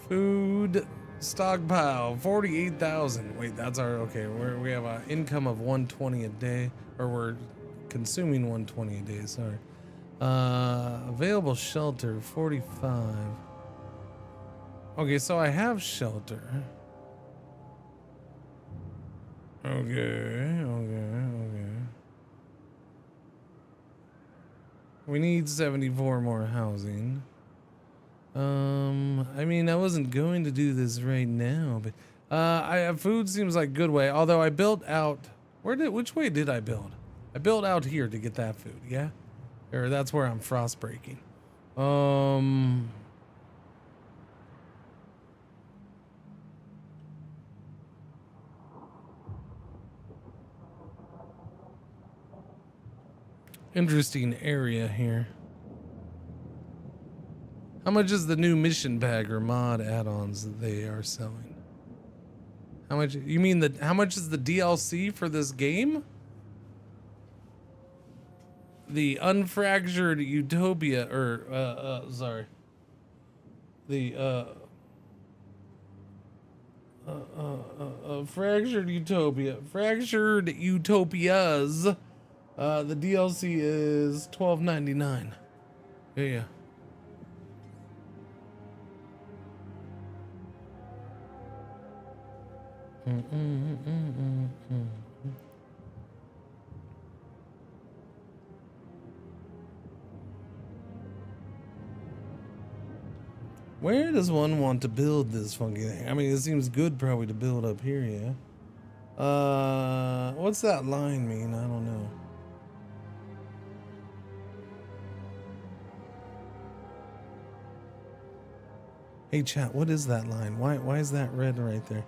Food stockpile 48,000. Wait, that's our okay. We have an income of 120 a day, or we're consuming 120 a day. Sorry. Available shelter 45. Okay, so I have shelter. Okay. We need 74 more housing. I mean, I wasn't going to do this right now, but food seems like a good way. Although I built out, which way did I build? I built out here to get that food, yeah? Or that's where I'm frost breaking. Interesting area here. How much is the new mission bag or mod add-ons that they are selling? How much? You mean how much is the DLC for this game? The unfractured Utopia, or sorry. The fractured Utopias. The DLC is $12.99. Yeah. Where does one want to build this funky thing? I mean, it seems good probably to build up here, yeah. What's that line mean? I don't know. Hey chat, what is that line? Why is that red right there?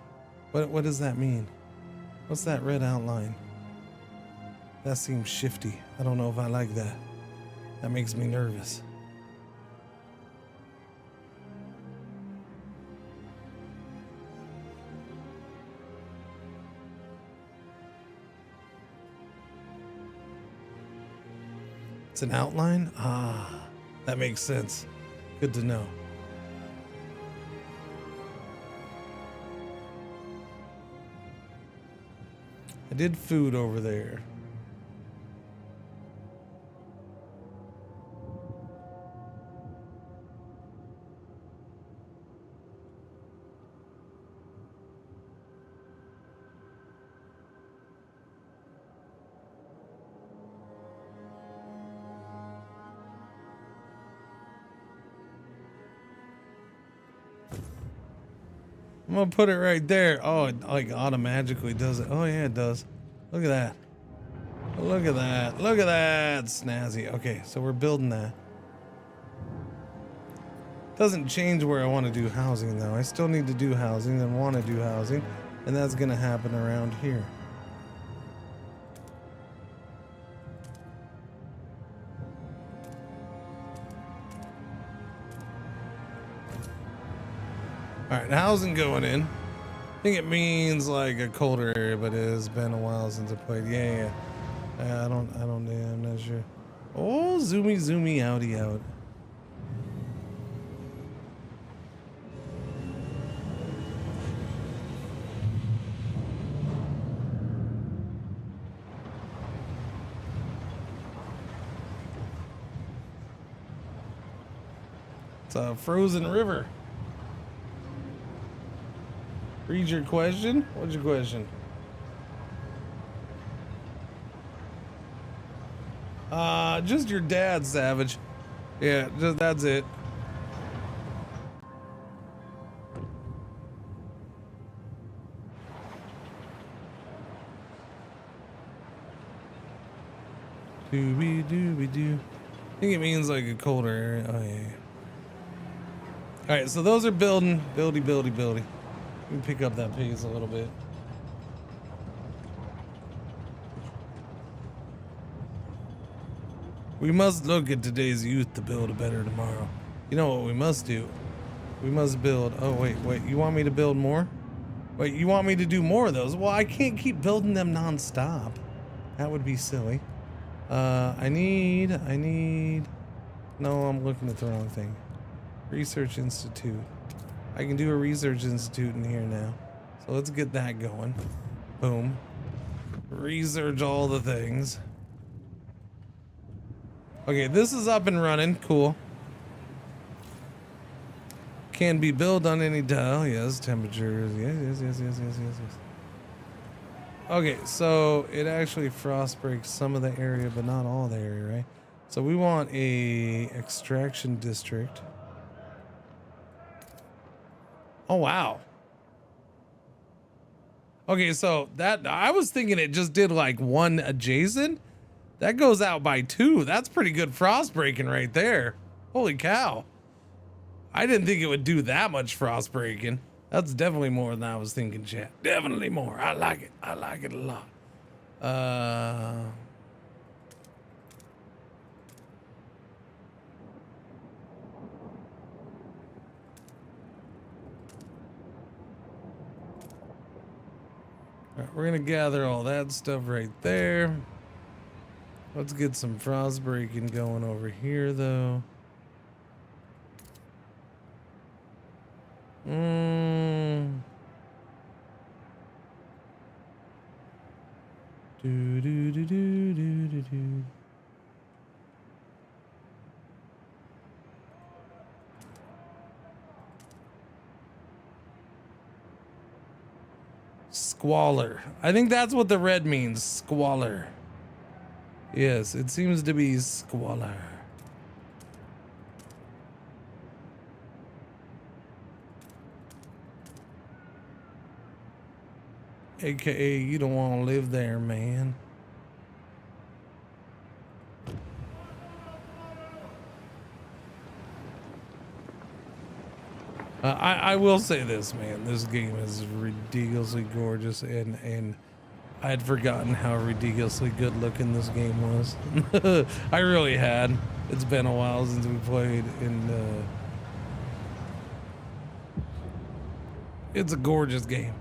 What does that mean? What's that red outline? That seems shifty. I don't know if I like that. That makes me nervous. It's an outline? Ah, that makes sense. Good to know. I did food over there. I'm gonna put it right there. Oh, it like automatically does it. Oh yeah, it does. Look at that. Look at that. Look at that. Snazzy. Okay, so we're building that. Doesn't change where I want to do housing though. I still need to do housing and want to do housing, and that's gonna happen around here. All right, housing going in. I think it means like a colder area, but it has been a while since I played. Yeah. I don't, yeah, I'm not sure. Oh, zoomy, outy out. It's a frozen river. Read your question? What's your question? Just your dad, Savage. Yeah, just, that's it. Dooby-dooby-doo. I think it means like a colder area. Oh, yeah. Alright, so those are building. Buildy. Let me pick up that pace a little bit. We must look at today's youth to build a better tomorrow. You know what we must do? We must build. Oh, wait. You want me to build more? Wait, you want me to do more of those? Well, I can't keep building them non-stop. That would be silly. I need. No, I'm looking at the wrong thing. Research Institute. I can do a research institute in here now. So let's get that going. Boom. Research all the things. Okay, this is up and running. Cool. Can be built on any dial. Yes, temperatures. Yes. Okay, so it actually frost breaks some of the area, but not all the area, right? So we want a extraction district. Oh, wow. Okay, so that I was thinking it just did like one adjacent. That goes out by 2. That's pretty good frost breaking right there. Holy cow. I didn't think it would do that much frost breaking. That's definitely more than I was thinking, chat. Definitely more. I like it. I like it a lot. All right, we're gonna gather all that stuff right there. Let's get some frost breaking going over here, though. Squalor. I think that's what the red means. Squalor. Yes, it seems to be squalor. AKA, you don't want to live there, man. I will say this, man. This game is ridiculously gorgeous, and I had forgotten how ridiculously good looking this game was. I really had. It's been a while since we played, and it's a gorgeous game.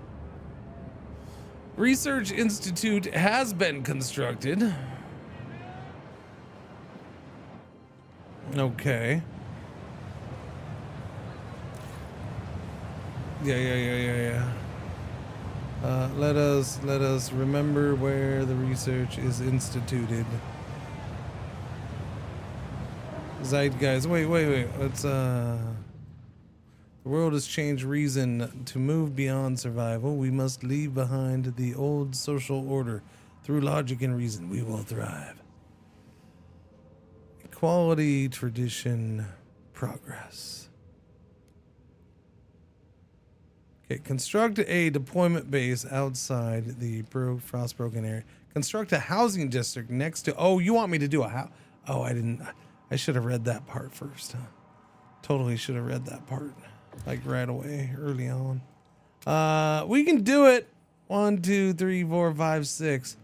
Research Institute has been constructed. Okay. Yeah. Let us remember where the research is instituted. Zeitgeist. Wait. Let's the world has changed reason to move beyond survival. We must leave behind the old social order. Through logic and reason, we will thrive. Equality, tradition, progress. Okay, construct a deployment base outside the frost-broken area. Construct a housing district next to... Oh, you want me to do a house? Oh, I didn't... I should have read that part first. Huh? Totally should have read that part. Like right away, early on. We can do it. 1, 2, 3, 4, 5, 6.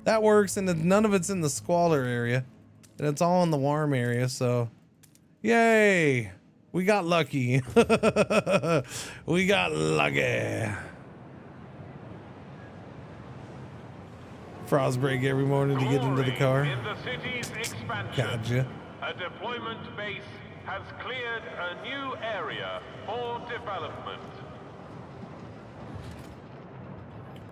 That works, and none of it's in the squalor area. And it's all in the warm area, so... Yay! We got lucky. We got lucky. Frost break every morning to get into the car. In the city's expansion, Gotcha. a deployment base has cleared a new area for development.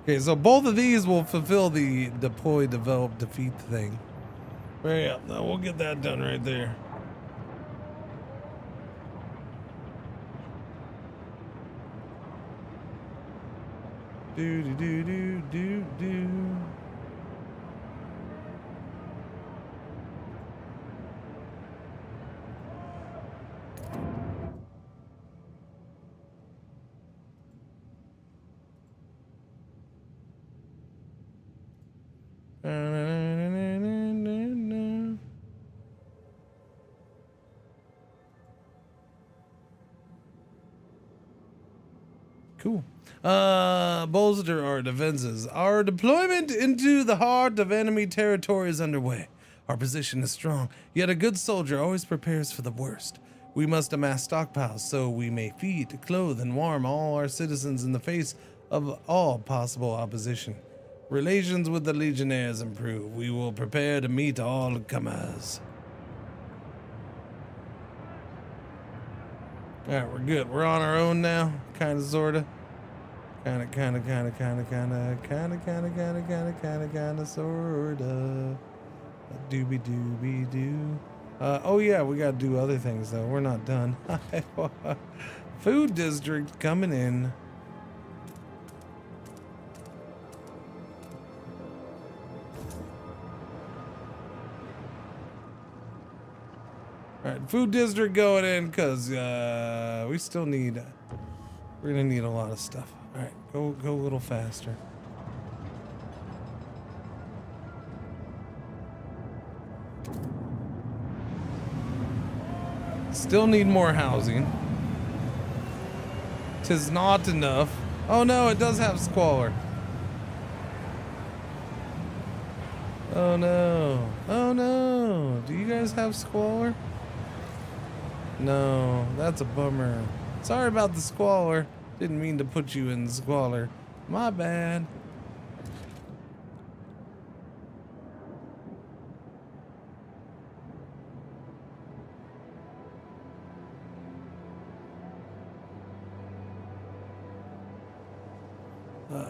Okay, so both of these will fulfill the deploy, develop, defeat thing. Right up. Now we'll get that done right there. Do do do do do do. Cool. Bolster our defenses. Our deployment into the heart of enemy territory is underway. Our position is strong, yet a good soldier always prepares for the worst. We must amass stockpiles so we may feed, clothe, and warm all our citizens in the face of all possible opposition. Relations with the Legionnaires improve. We will prepare to meet all comers. Alright, we're good. We're on our own now. Kinda, sorta. Kinda, sorta. Doobie doobie doo. Oh yeah, we gotta do other things though. We're not done. Food district coming in. Alright, food district going in because we still need... We're gonna need a lot of stuff. Alright, go a little faster. Still need more housing. 'Tis not enough. Oh no, it does have squalor. Oh no. Oh no. Do you guys have squalor? No, that's a bummer. Sorry about the squalor. Didn't mean to put you in squalor. My bad.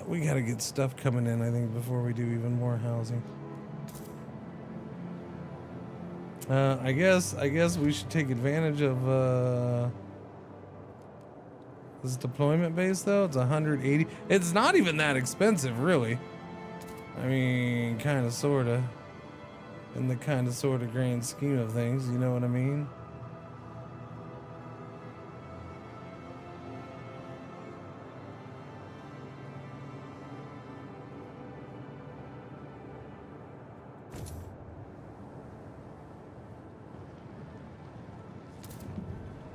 We gotta get stuff coming in, I think, before we do even more housing. I guess we should take advantage of this deployment base though. It's 180. It's not even that expensive, really. I mean, kind of, sorta. In the kind of, sorta grand scheme of things, you know what I mean?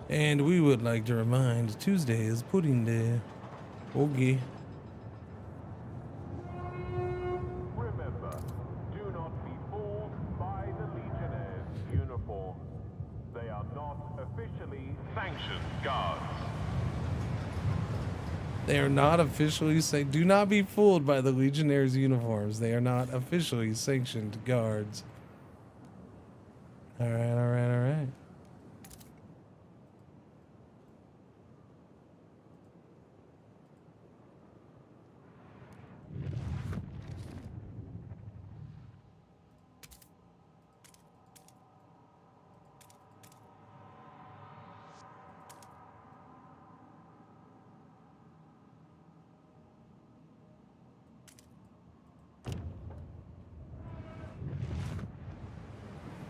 And we would like to remind Tuesday is pudding day. Okay. Remember, do not be fooled by the Legionnaires' uniforms. They are not officially sanctioned guards. They are not officially sanctioned. Do not be fooled by the Legionnaires' uniforms. They are not officially sanctioned guards. Alright, alright, alright.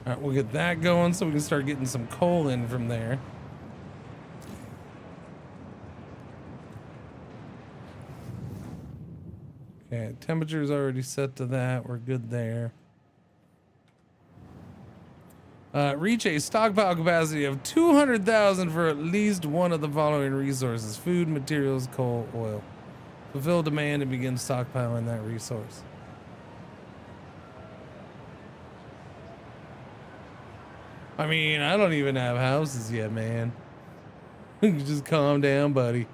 All right, we'll get that going so we can start getting some coal in from there. Okay, temperature's already set to that. We're good there. Reach a stockpile capacity of 200,000 for at least one of the following resources: food, materials, coal, oil. Fulfill demand and begin stockpiling that resource. I mean, I don't even have houses yet, man. Just calm down, buddy.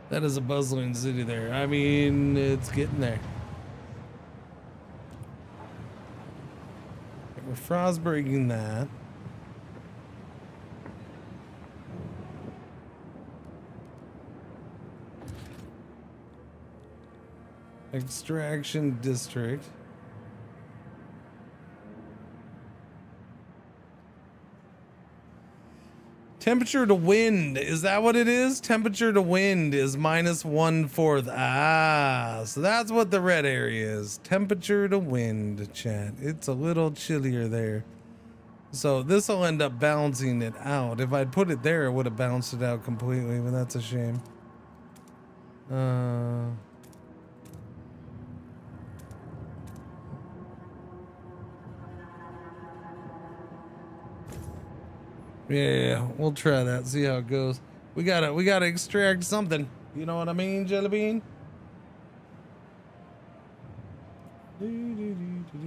That is a bustling city there. I mean, it's getting there. We're frost breaking that. Extraction district. Temperature to wind, is that what it is? Temperature to wind is -1/4. Ah, so that's what the red area is. Temperature to wind, chat. It's a little chillier there. So this will end up balancing it out. If I'd put it there, it would have balanced it out completely, but that's a shame. Yeah, we'll try that, see how it goes. We gotta extract something. You know what I mean, Jelly Bean?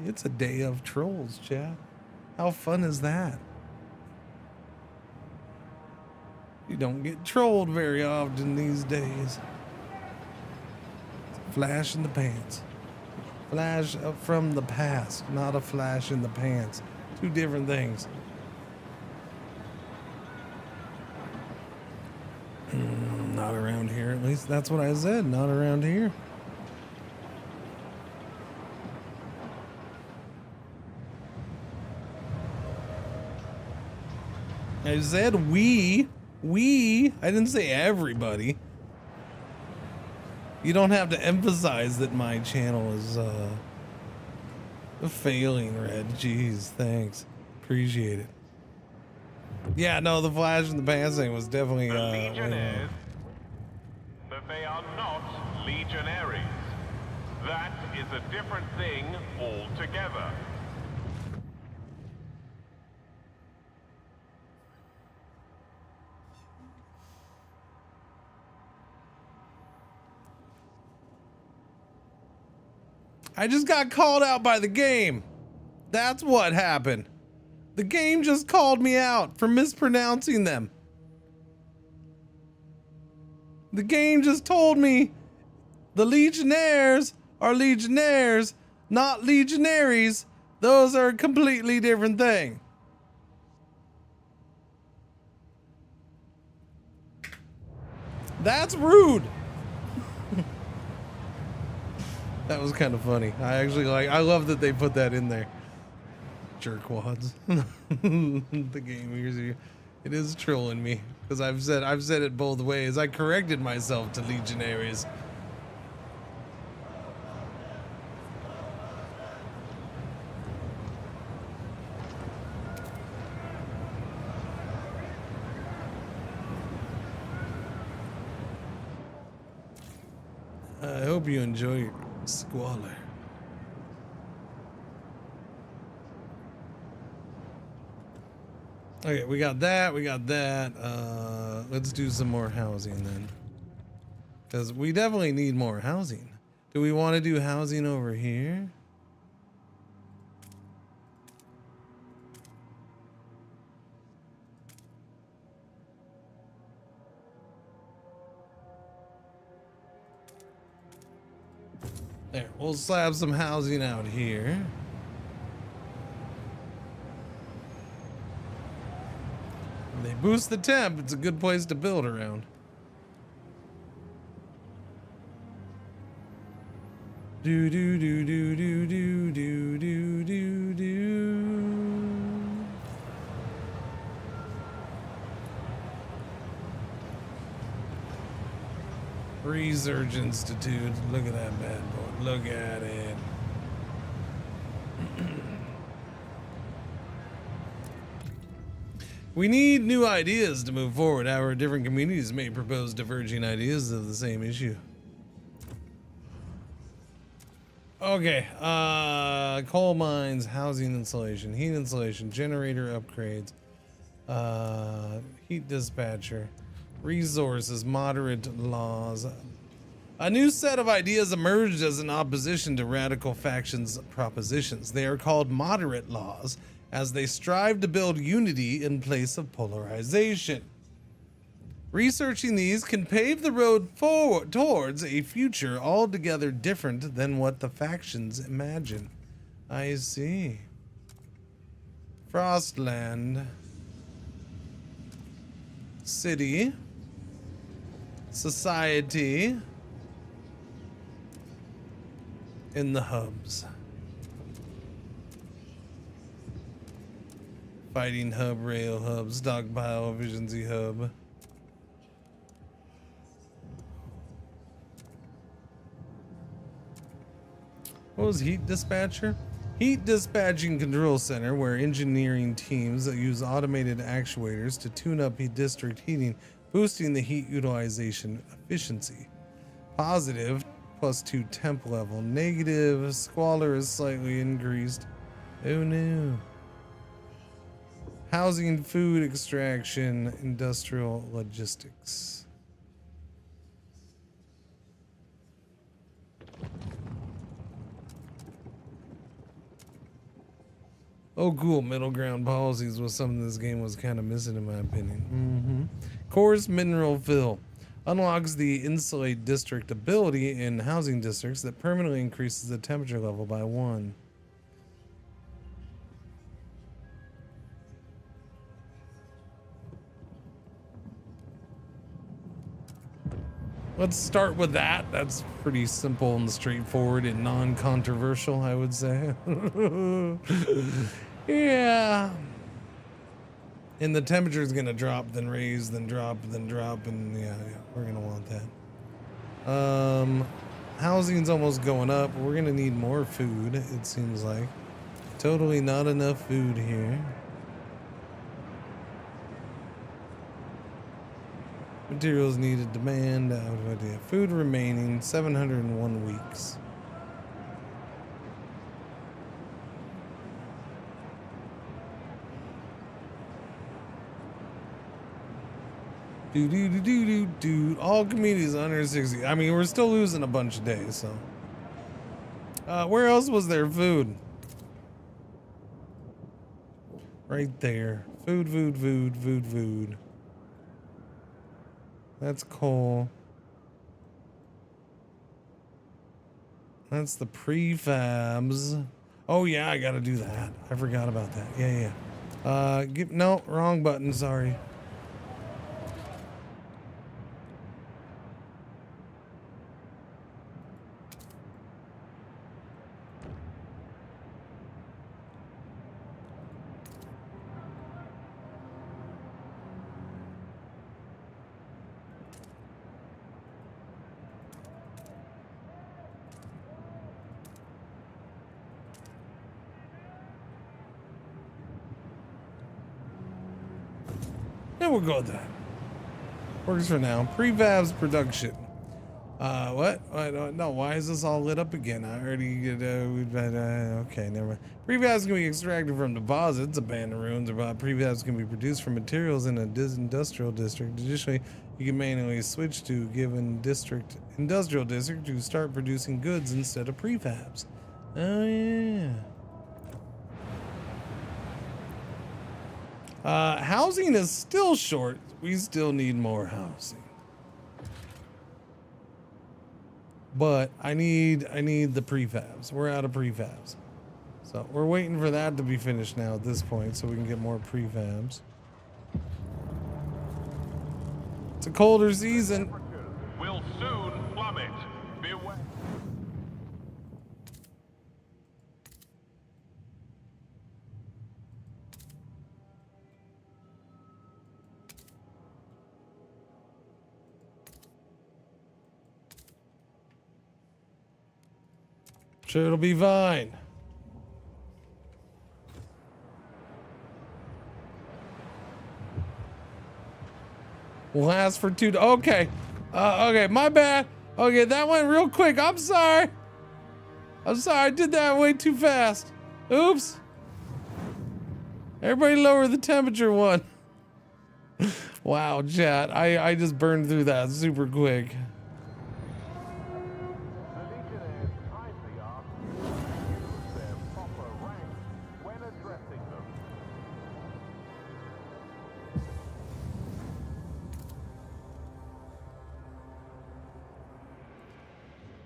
It's a day of trolls, chat. How fun is that? You don't get trolled very often these days. Flash in the pants. Flash from the past, not a flash in the pants. Two different things. Not around here, at least that's what I said. Not around here. I said we. I didn't say everybody. You don't have to emphasize that my channel is failing, Red. Jeez, thanks. Appreciate it. Yeah, no, the flash in the pants thing was definitely Legionnaires, but they are not legionaries. That is a different thing altogether. I just got called out by the game. That's what happened. The game just called me out for mispronouncing them. The game just told me the Legionnaires are Legionnaires, not Legionaries. Those are a completely different thing. That's rude. That was kind of funny. I love that they put that in there. Jerkwads. The game here, it is trolling me because I've said it both ways. I corrected myself to Legionaries. I hope you enjoy your squalor. Okay, we got that. Let's do some more housing then. Because we definitely need more housing. Do we want to do housing over here? There, we'll slap some housing out here. They boost the temp. It's a good place to build around. Do do do do do do do do do do. Research Institute. Look at that bad boy. Look at it. We need new ideas to move forward. However, different communities may propose diverging ideas of the same issue. Okay, coal mines, housing insulation, heat insulation, generator upgrades, heat dispatcher, resources, moderate laws. A new set of ideas emerged as an opposition to radical factions' propositions. They are called moderate laws, as they strive to build unity in place of polarization. Researching these can pave the road forward towards a future altogether different than what the factions imagine. I see. Frostland. City. Society. In the hubs. Fighting hub, rail hub, stockpile, efficiency hub. What was heat dispatcher? Heat dispatching control center, where engineering teams use automated actuators to tune up district heating, boosting the heat utilization efficiency. Positive, +2 temp level. Negative, squalor is slightly increased. Oh no. Housing, food extraction, industrial logistics. Oh, cool. Middle ground policies was something this game was kind of missing, in my opinion. Coarse mineral fill unlocks the insulate district ability in housing districts that permanently increases the temperature level by 1. Let's start with that. That's pretty simple and straightforward and non-controversial, I would say. Yeah. And the temperature is going to drop, then raise, then drop, then drop, and yeah, we're going to want that. Housing's almost going up. We're going to need more food, it seems like. Totally not enough food here. Materials needed, demand, out of idea. Food remaining, 701 weeks. Do. All communities 160. I mean, we're still losing a bunch of days, so. Where else was there food? Right there. Food. That's coal. That's the prefabs. Oh yeah, I gotta do that. I forgot about that. Yeah. No, wrong button, sorry. Yeah, we'll go with that. Works for now. Prefabs production. What? No, why is this all lit up again? I already, okay, never mind. Prefabs can be extracted from deposits, abandoned ruins, or prefabs can be produced from materials in a industrial district. Additionally, you can manually switch to a given industrial district to start producing goods instead of prefabs. Oh, yeah. Housing is still short. We still need more housing. But I need the prefabs. We're out of prefabs. So we're waiting for that to be finished now at this point so we can get more prefabs. It's a colder season. Will soon plummet. Beware. Sure, it'll be fine. Last for 2. Okay. Okay, my bad. Okay, that went real quick. I'm sorry. I did that way too fast. Oops. Everybody lower the temperature one. Wow, chat. I just burned through that super quick.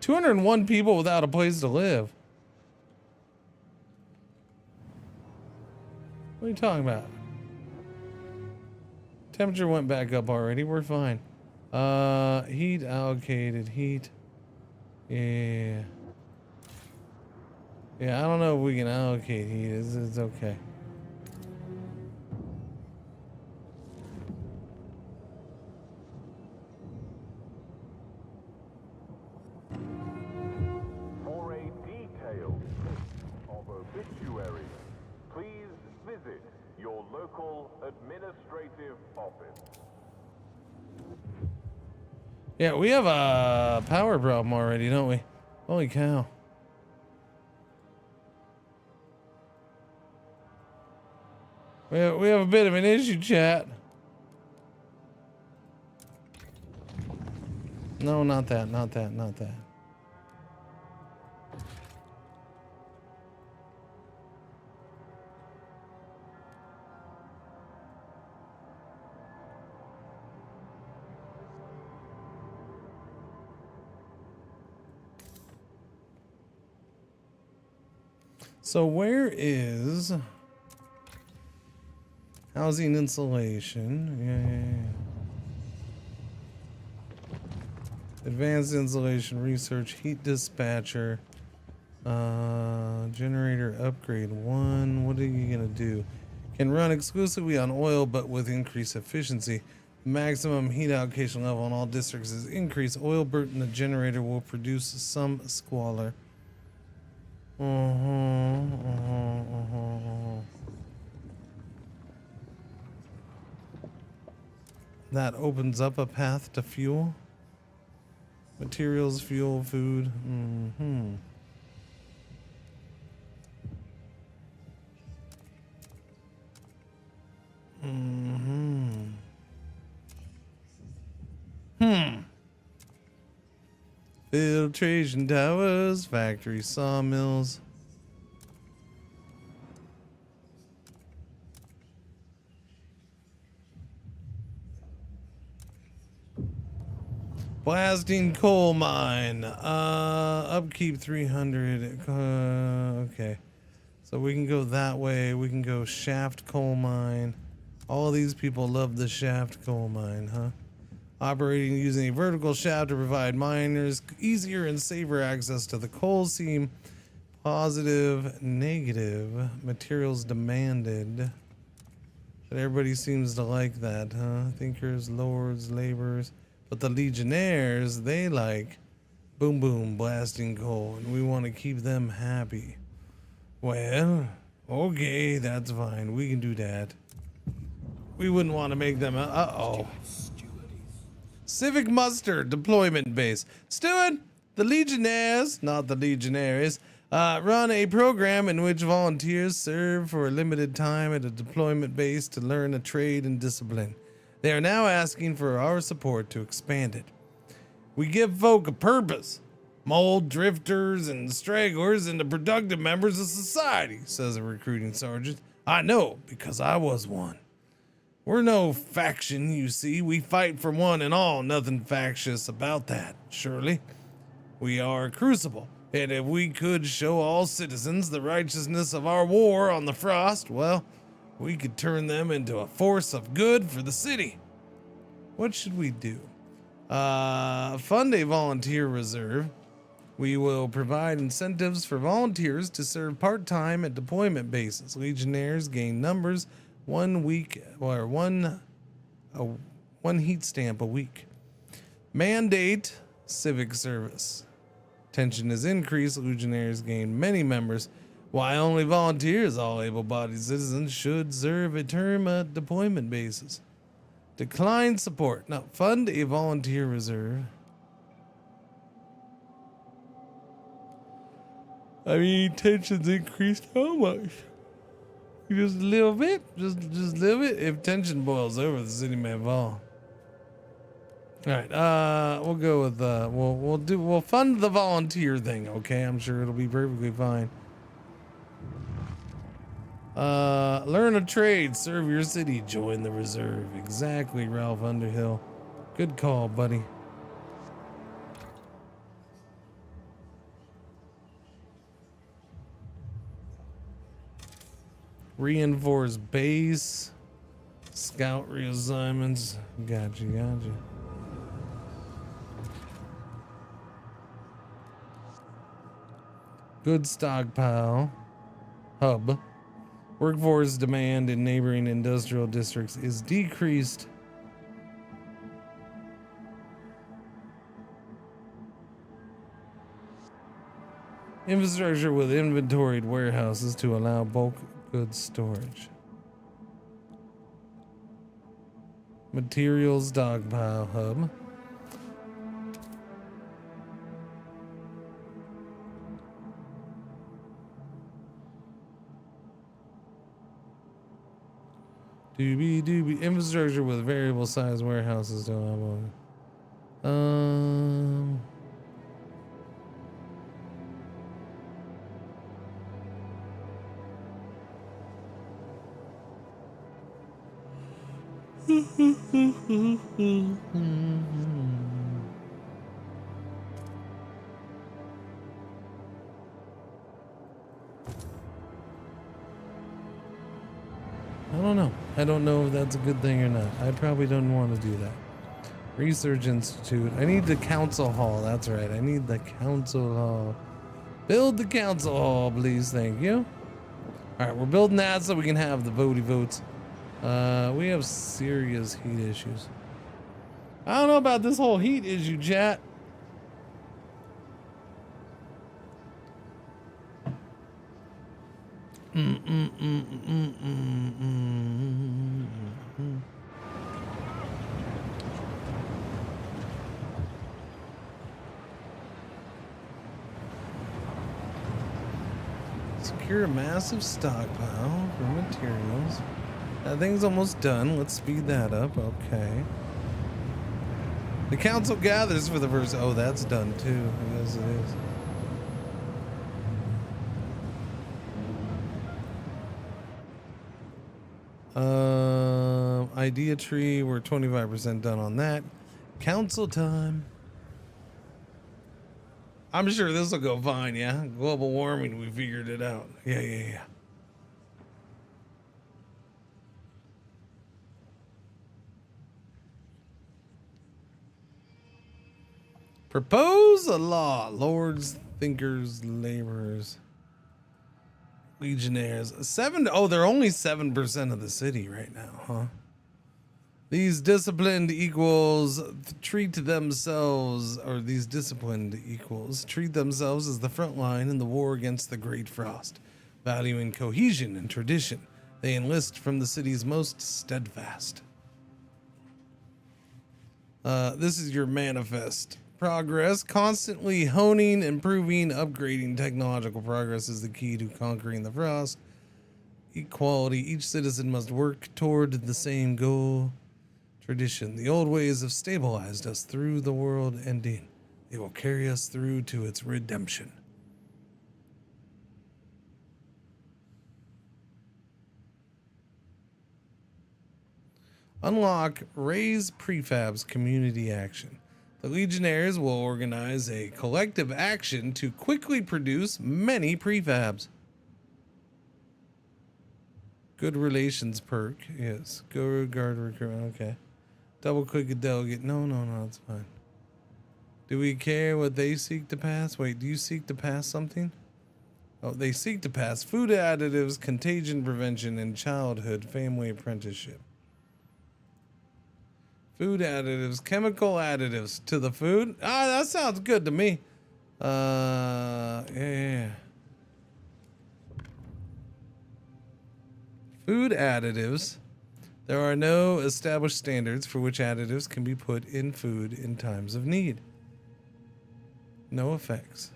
$201 people without a place to live. What are you talking about? Temperature went back up already. We're fine. Heat allocated. Heat. Yeah. Yeah, I don't know if we can allocate heat. It's okay. For a detailed list of obituaries, please visit your local administrative office. Yeah, we have a power problem already, don't we? Holy cow. We have a bit of an issue, chat. No, not that. So where is housing insulation? Yeah. Advanced insulation research, heat dispatcher, generator upgrade 1. What are you gonna do? Can run exclusively on oil but with increased efficiency. Maximum heat allocation level on all districts is increased. Oil burnt in the generator will produce some squalor. That opens up a path to fuel. Materials, fuel, food. Filtration towers, factory sawmills. Blasting coal mine. Upkeep 300. Okay. So we can go that way. We can go shaft coal mine. All these people love the shaft coal mine, huh? Operating using a vertical shaft to provide miners easier and safer access to the coal seam. Positive, negative. Materials demanded. But everybody seems to like that, huh? Thinkers, lords, laborers. But the legionnaires, they like boom boom blasting coal, and we want to keep them happy. Well, okay, that's fine. We can do that. We wouldn't want to make them Civic muster deployment base. Steward, the legionnaires, not the legionaries, run a program in which volunteers serve for a limited time at a deployment base to learn a trade and discipline. They are now asking for our support to expand it. We give folk a purpose, mold drifters and stragglers into productive members of society, says a recruiting sergeant. I know, because I was one. We're no faction, you see. We fight for one and all. Nothing factious about that, surely. We are a crucible, and if we could show all citizens the righteousness of our war on the frost, well, we could turn them into a force of good for the city. What should we do? Fund a volunteer reserve. We will provide incentives for volunteers to serve part-time at deployment bases. Legionnaires gain numbers 1 week or one heat stamp a week. Mandate civic service. Tension is increased. Legionnaires gain many members. Why only volunteers, all able-bodied citizens should serve a term at deployment bases. Decline support. Now, fund a volunteer reserve. I mean, tension's increased how much? Just a little bit? Just a little bit? If tension boils over, the city may fall. Alright, we'll go with, we'll fund the volunteer thing, okay? I'm sure it'll be perfectly fine. Learn a trade, serve your city, join the reserve. Exactly, Ralph Underhill. Good call, buddy. Reinforce base. Scout reassignments. Gotcha. Good stockpile. Hub. Workforce demand in neighboring industrial districts is decreased. Infrastructure with inventoried warehouses to allow bulk goods storage. Materials stockpile hub. Doobie infrastructure with variable size warehouses to allow. I don't know if that's a good thing or not. I probably don't want to do that. Research Institute. I need the council hall. That's right. I need the council hall. Build the council hall, please. Thank you. All right, we're building that so we can have the votes. We have serious heat issues. I don't know about this whole heat issue, chat. Secure a massive stockpile for materials. That thing's almost done. Let's speed that up. Okay. The council gathers for the first. Oh, that's done too. Yes, it is. Idea tree. We're 25% done on that. Council time. I'm sure this will go fine. Yeah. Global warming. We figured it out. Yeah. Propose a law. Lords, thinkers, laborers, legionnaires. They're only 7% of the city right now, huh? These disciplined equals treat themselves as the front line in the war against the Great Frost, valuing cohesion and tradition. They enlist from the city's most steadfast. This is your manifest. Progress, constantly honing, improving, upgrading. Technological progress is the key to conquering the frost. Equality, each citizen must work toward the same goal. Tradition, the old ways have stabilized us through the world ending. They will carry us through to its redemption. Unlock Raise Prefabs Community Action. The Legionnaires will organize a collective action to quickly produce many prefabs. Good relations perk. Yes. Go guard recruitment. Okay. Double click a delegate. No, it's fine. Do we care what they seek to pass? Wait, do you seek to pass something? Oh, they seek to pass food additives, contagion prevention, and childhood family apprenticeship. Food additives, chemical additives to the food. That sounds good to me. Yeah. Food additives There are no established standards for which additives can be put in food in times of need. No effects.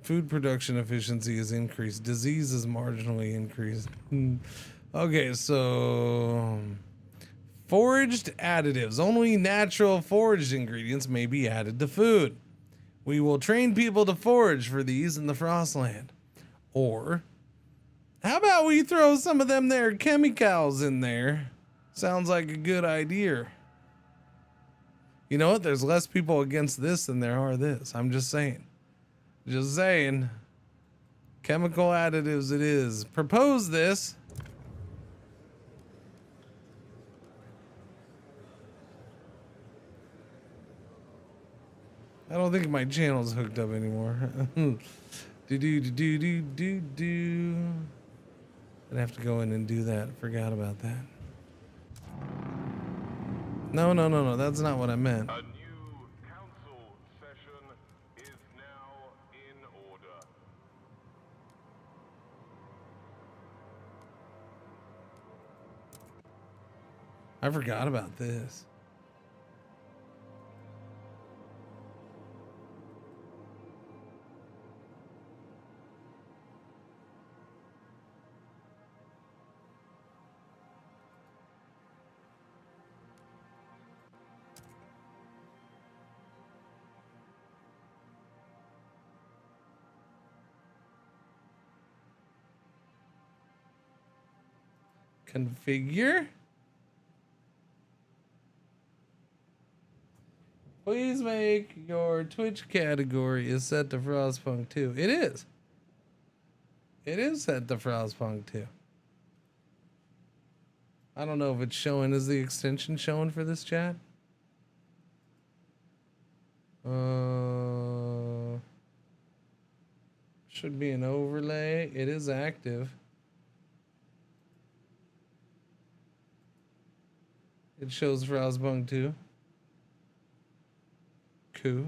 Food production efficiency is increased. Disease is marginally increased. Okay, so foraged additives. Only natural foraged ingredients may be added to food. We will train people to forage for these in the Frostland. Or, how about we throw some of them there chemicals in there? Sounds like a good idea. You know what? There's less people against this than there are this. I'm just saying. Just saying. Chemical additives it is. Propose this. I don't think my channel's hooked up anymore. Do. I'd have to go in and do that. Forgot about that. No. That's not what I meant. A new council session is now in order. I forgot about this. Configure. Please make your Twitch category is set to Frostpunk 2. It is. It is set to Frostpunk 2. I don't know if it's showing. Is the extension showing for this chat? Should be an overlay. It is active. It shows Frostpunk 2. Cool.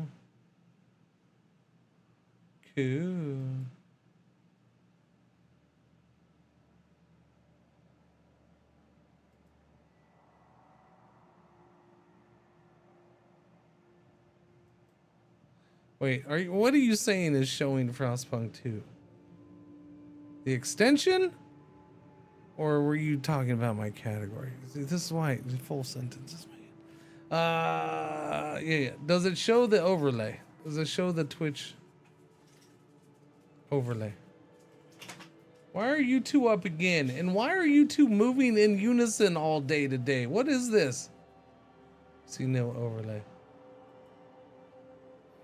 Wait, what are you saying is showing Frostpunk 2? The extension? Or were you talking about my category? See, this is why full sentences, man. Yeah. Does it show the overlay? Does it show the Twitch overlay? Why are you two up again? And why are you two moving in unison all day today? What is this? See no overlay.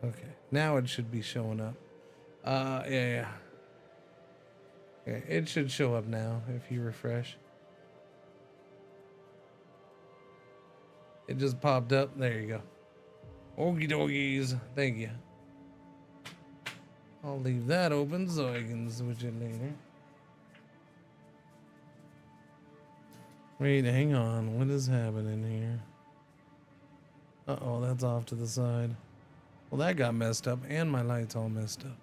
Okay, now it should be showing up. Yeah. Okay, it should show up now if you refresh. It just popped up. There you go. Okie dokies. Thank you. I'll leave that open so I can switch it later. Wait, hang on. What is happening here? Uh-oh, that's off to the side. Well, that got messed up, and my light's all messed up.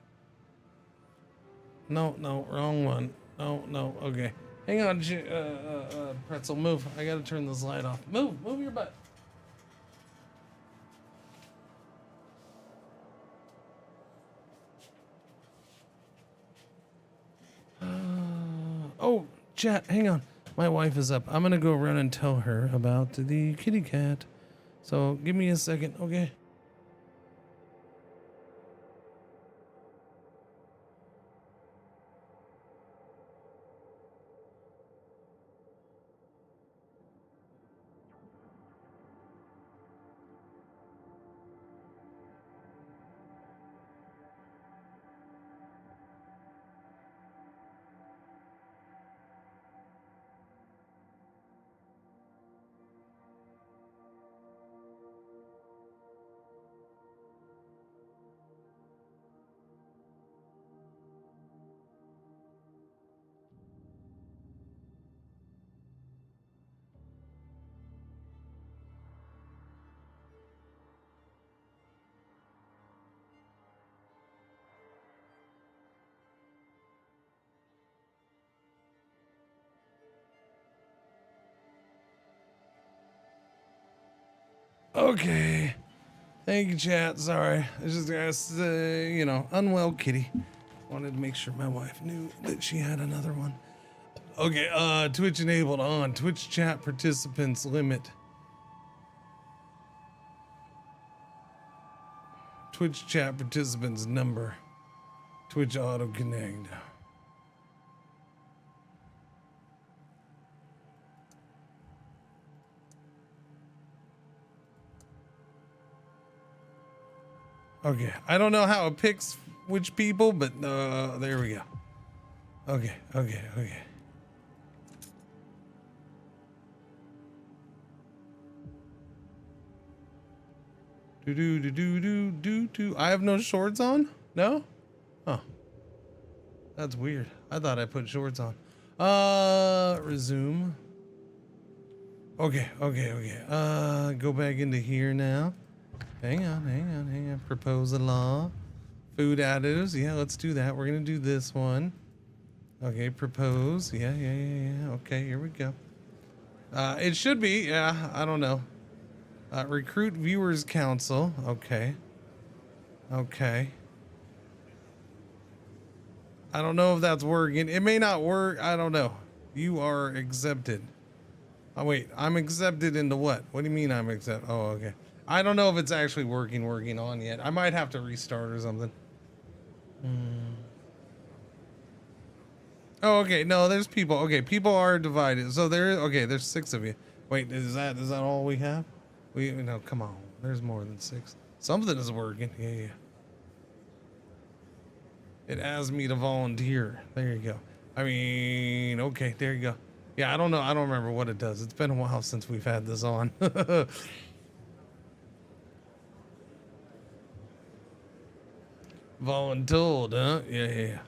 No, wrong one. No, okay. Hang on, Pretzel, move. I gotta turn this light off. Move your butt. Oh, chat, hang on. My wife is up. I'm gonna go run and tell her about the kitty cat. So give me a second, okay? Okay. Thank you, chat. Sorry. It's just, you know, unwell kitty. Wanted to make sure my wife knew that she had another one. Okay, Twitch enabled on. Twitch chat participants limit. Twitch chat participants number. Twitch auto connect. Okay, I don't know how it picks which people, but there we go. Okay. Do. I have no shorts on? No? Oh. That's weird. I thought I put shorts on. Resume. Okay. Go back into here now. Hang on. Propose a law. Food additives. Yeah, let's do that. We're gonna do this one. Okay, propose. Yeah. Okay, here we go. It should be, yeah, I don't know. Recruit viewers council. Okay. I don't know if that's working. It may not work. I don't know. You are accepted. Oh, wait. I'm accepted into what? What do you mean I'm accepted? Oh, okay. I don't know if it's actually working on yet. I might have to restart or something. Oh, okay. No, there's people. Okay, people are divided. So there's 6 of you. Wait, is that all we have? No, come on. There's more than 6. Something is working. Yeah. It asks me to volunteer. There you go. I mean, okay, there you go. Yeah, I don't know. I don't remember what it does. It's been a while since we've had this on. Voluntold, huh? Yeah.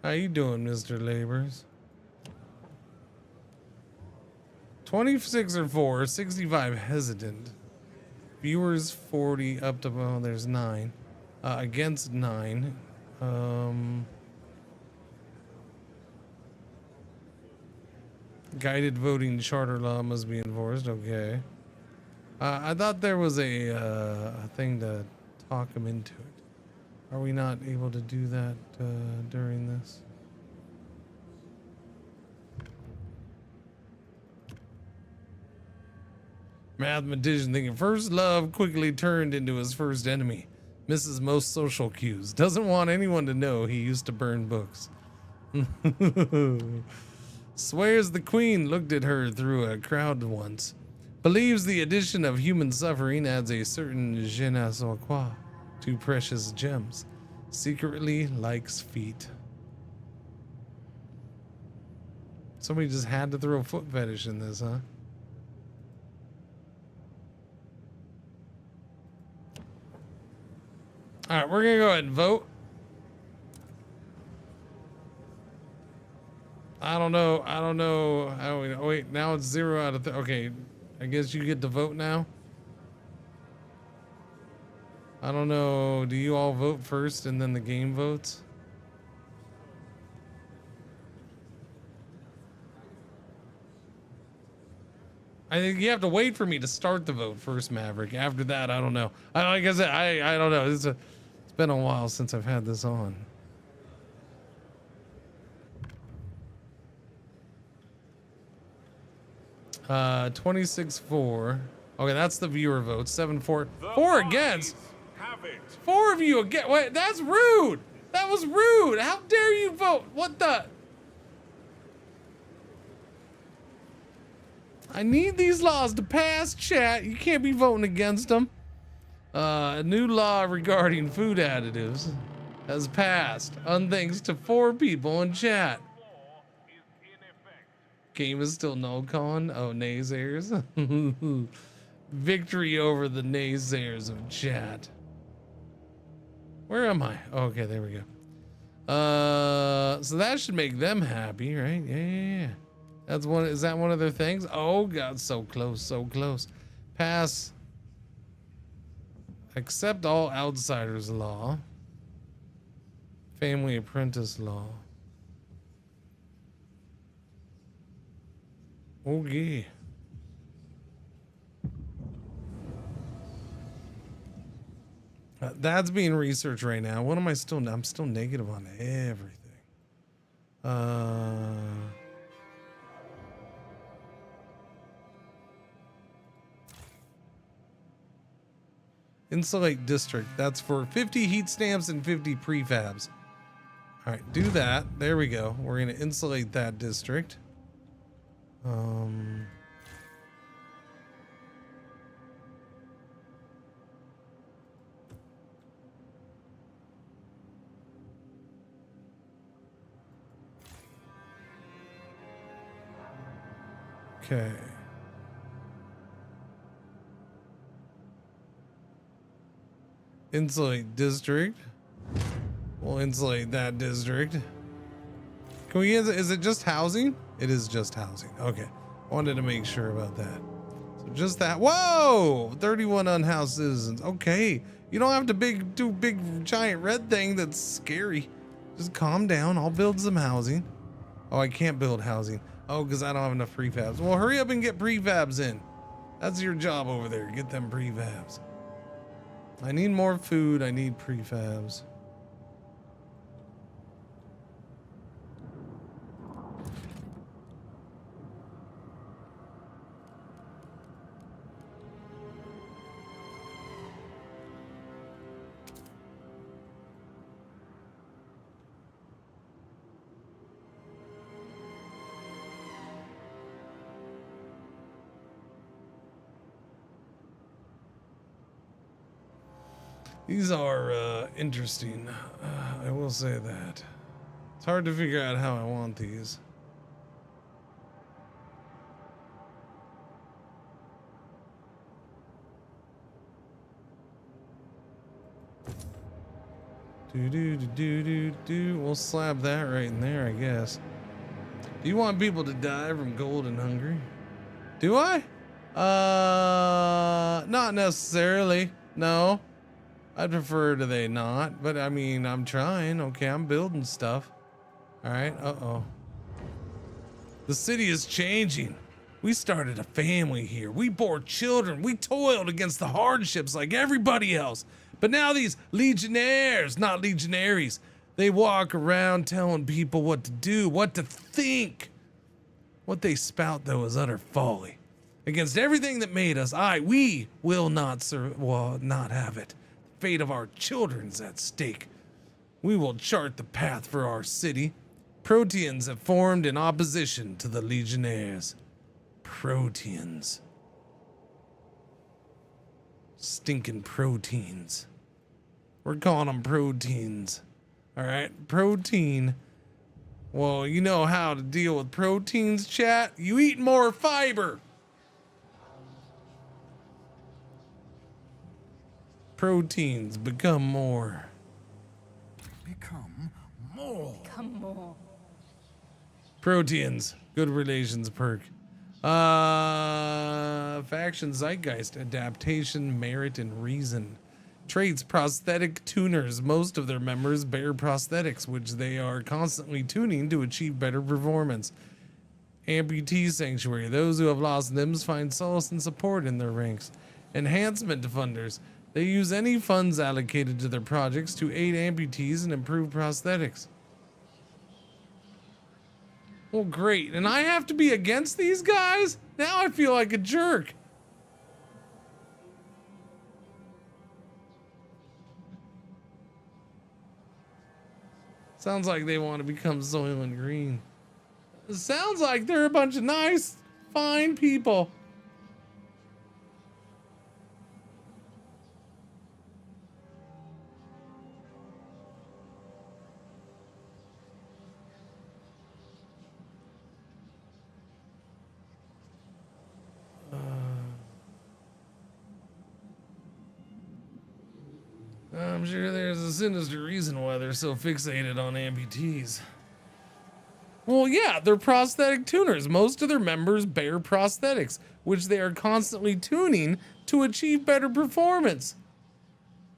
How you doing, Mr. Labors? 26 or 4, 65 hesitant. Viewers 40 up to, well, there's 9. Against 9. Guided voting charter law must be enforced. Okay. I thought there was a thing to talk him into it. Are we not able to do that during this? Mathematician thinking first love quickly turned into his first enemy. Misses most social cues. Doesn't want anyone to know he used to burn books. Swears the queen looked at her through a crowd once. Believes the addition of human suffering adds a certain je ne sais quoi to precious gems. Secretly likes feet. Somebody just had to throw a foot fetish in this, huh? Alright, we're gonna go ahead and vote. I don't know. Oh, wait, now it's 0 out of okay, I guess you get to vote now. I don't know. Do you all vote first and then the game votes? I think you have to wait for me to start the vote first, Maverick. After that, I don't know. Like I said, I don't know. It's been a while since I've had this on. Uh, 26-4. Okay, that's the viewer vote. 7-4. 4 against. 4 of you against. Wait, that's rude. That was rude. How dare you vote? What the? I need these laws to pass, chat. You can't be voting against them. A new law regarding food additives has passed, unthanks to 4 people in chat. Game is still no con. Oh, naysayers. Victory over the naysayers of chat. Where am I? Oh, okay, there we go. So that should make them happy, right? Yeah. That's one. Is that one of their things? Oh God, so close, so close. Pass. Accept all outsiders law. Family apprentice law. Okay. That's being researched right now. What am I still? I'm still negative on everything. Insulate district. That's for 50 heat stamps and 50 prefabs. All right, do that. There we go. We're gonna insulate that district. Okay. Insulate district. We'll insulate that district. Can we, is it just housing? It is just housing. Okay. I wanted to make sure about that. So just that. Whoa! 31 unhoused citizens. Okay. You don't have to do big giant red thing that's scary. Just calm down. I'll build some housing. Oh, I can't build housing. Oh, because I don't have enough prefabs. Well, hurry up and get prefabs in. That's your job over there. Get them prefabs. I need more food. I need prefabs. These are interesting. I will say that. It's hard to figure out how I want these. We'll slap that right in there, I guess. Do you want people to die from cold and hungry? Do I? Not necessarily. No. I'd prefer to they not, but I mean, I'm trying. Okay, I'm building stuff. All right, uh-oh. The city is changing. We started a family here. We bore children. We toiled against the hardships like everybody else. But now these legionnaires, not legionaries, they walk around telling people what to do, what to think. What they spout, though, is utter folly. Against everything that made us, we will not not have it. Fate of our children's at stake. We will chart the path for our city. Proteans have formed in opposition to the Legionnaires. Proteans. Stinking proteins. We're calling them proteins. Alright, protein. Well, you know how to deal with proteins, chat. You eat more fiber. Proteins become more. Become more. Become more. Proteins. Good relations perk. Faction zeitgeist. Adaptation, merit, and reason. Traits, prosthetic tuners. Most of their members bear prosthetics, which they are constantly tuning to achieve better performance. Amputee sanctuary. Those who have lost limbs find solace and support in their ranks. Enhancement funders. They use any funds allocated to their projects to aid amputees and improve prosthetics. Well, great. And I have to be against these guys? Now I feel like a jerk. Sounds like they want to become Soylent Green. It sounds like they're a bunch of nice, fine people. I'm sure there's a sinister reason why they're so fixated on amputees. Well, yeah, they're prosthetic tuners. Most of their members bear prosthetics, which they are constantly tuning to achieve better performance.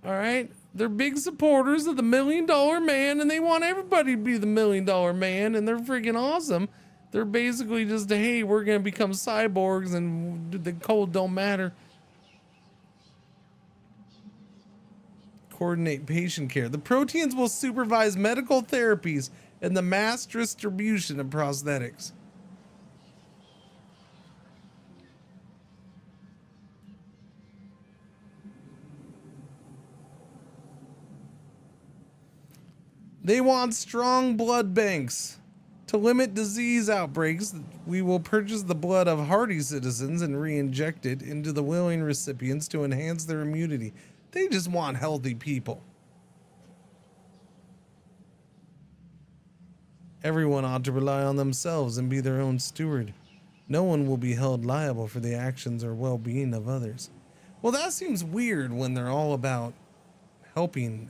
All right? They're big supporters of the $1 Million Man, and they want everybody to be the $1 Million Man, and they're freaking awesome. They're basically just, hey, we're gonna become cyborgs and the cold don't matter. Coordinate patient care. The proteins will supervise medical therapies and the mass distribution of prosthetics. They want strong blood banks. To limit disease outbreaks, we will purchase the blood of hardy citizens and re-inject it into the willing recipients to enhance their immunity. They just want healthy people. Everyone ought to rely on themselves and be their own steward. No one will be held liable for the actions or well-being of others. Well, that seems weird when they're all about helping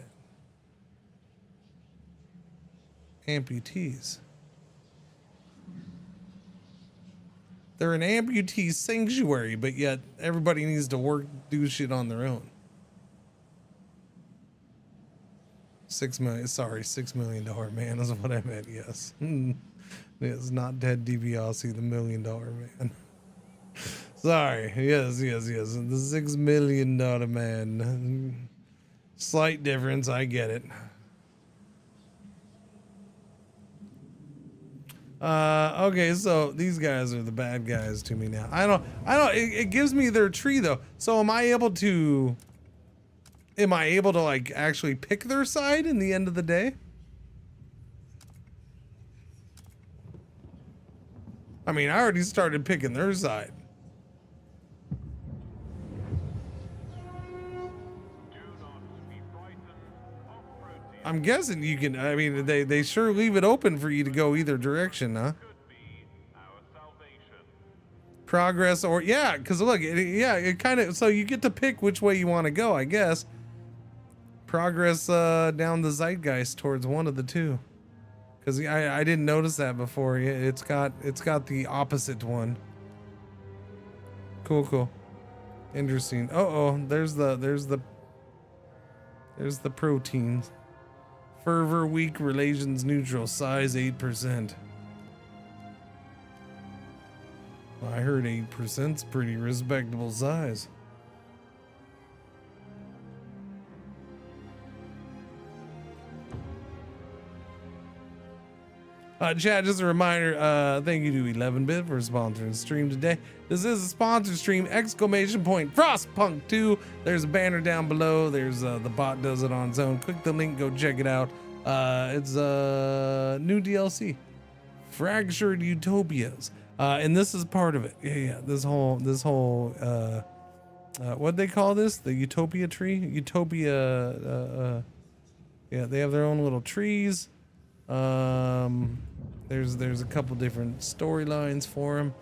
amputees. They're an amputee sanctuary, but yet everybody needs to do shit on their own. $6 million man is what I meant, yes. It's not Ted DiBiase, the $1 million man. Sorry, yes. The $6 million man. Slight difference, I get it. Okay, so these guys are the bad guys to me now. I don't, it gives me their tree though. So am I able to like actually pick their side in the end of the day? I mean, I already started picking their side. I'm guessing you can, I mean, they sure leave it open for you to go either direction, huh? Progress or, yeah, because look, it kind of, so you get to pick which way you want to go, I guess. Progress down the zeitgeist towards one of the two. Because I didn't notice that before. It's got the opposite one. Cool. Interesting. There's the proteins. Fervor weak, relations neutral, size 8%. Well, I heard 8%'s pretty respectable size. Chat, just a reminder, thank you to 11-Bit for sponsoring the stream today. This is a sponsored stream, ! Frostpunk2. There's a banner down below. There's the bot does it on its own. Click the link, go check it out. It's new DLC, Fractured Utopias. And this is part of it. Yeah. This whole what they call this? The Utopia tree? Utopia, yeah, they have their own little trees. There's a couple different storylines for them.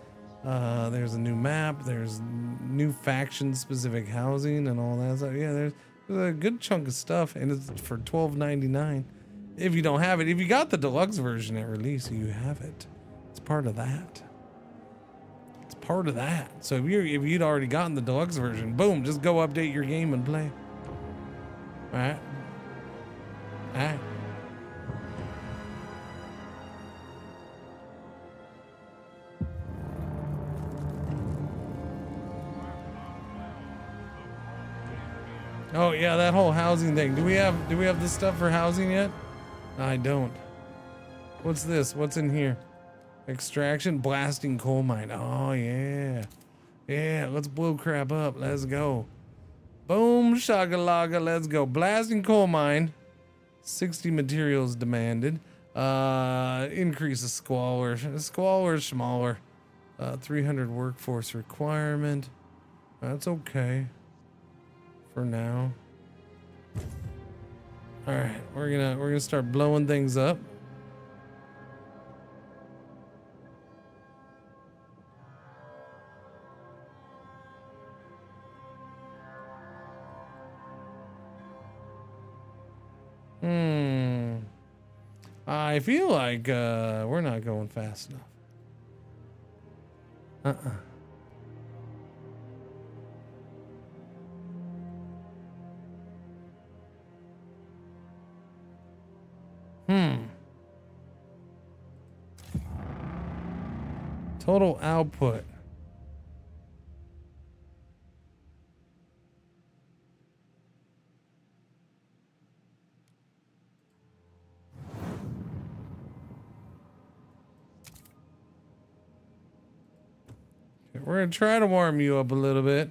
There's a new map. There's new faction specific housing and all that stuff. Yeah, there's a good chunk of stuff, and it's for $12.99. If you don't have it, if you got the deluxe version at release, you have it. It's part of that. It's part of that. So if you'd already gotten the deluxe version, boom, just go update your game and play. All right. Oh yeah, that whole housing thing. Do we have the stuff for housing yet? I don't. What's this? What's in here? Extraction, blasting coal mine. Oh yeah. Yeah, let's blow crap up. Let's go. Boom shagalaga, let's go. Blasting coal mine. 60 materials demanded. Increase of squalor. Squalor smaller. 300 workforce requirement. That's okay. For now. All right, we're gonna start blowing things up. I feel like we're not going fast enough. Total output. We're gonna try to warm you up a little bit.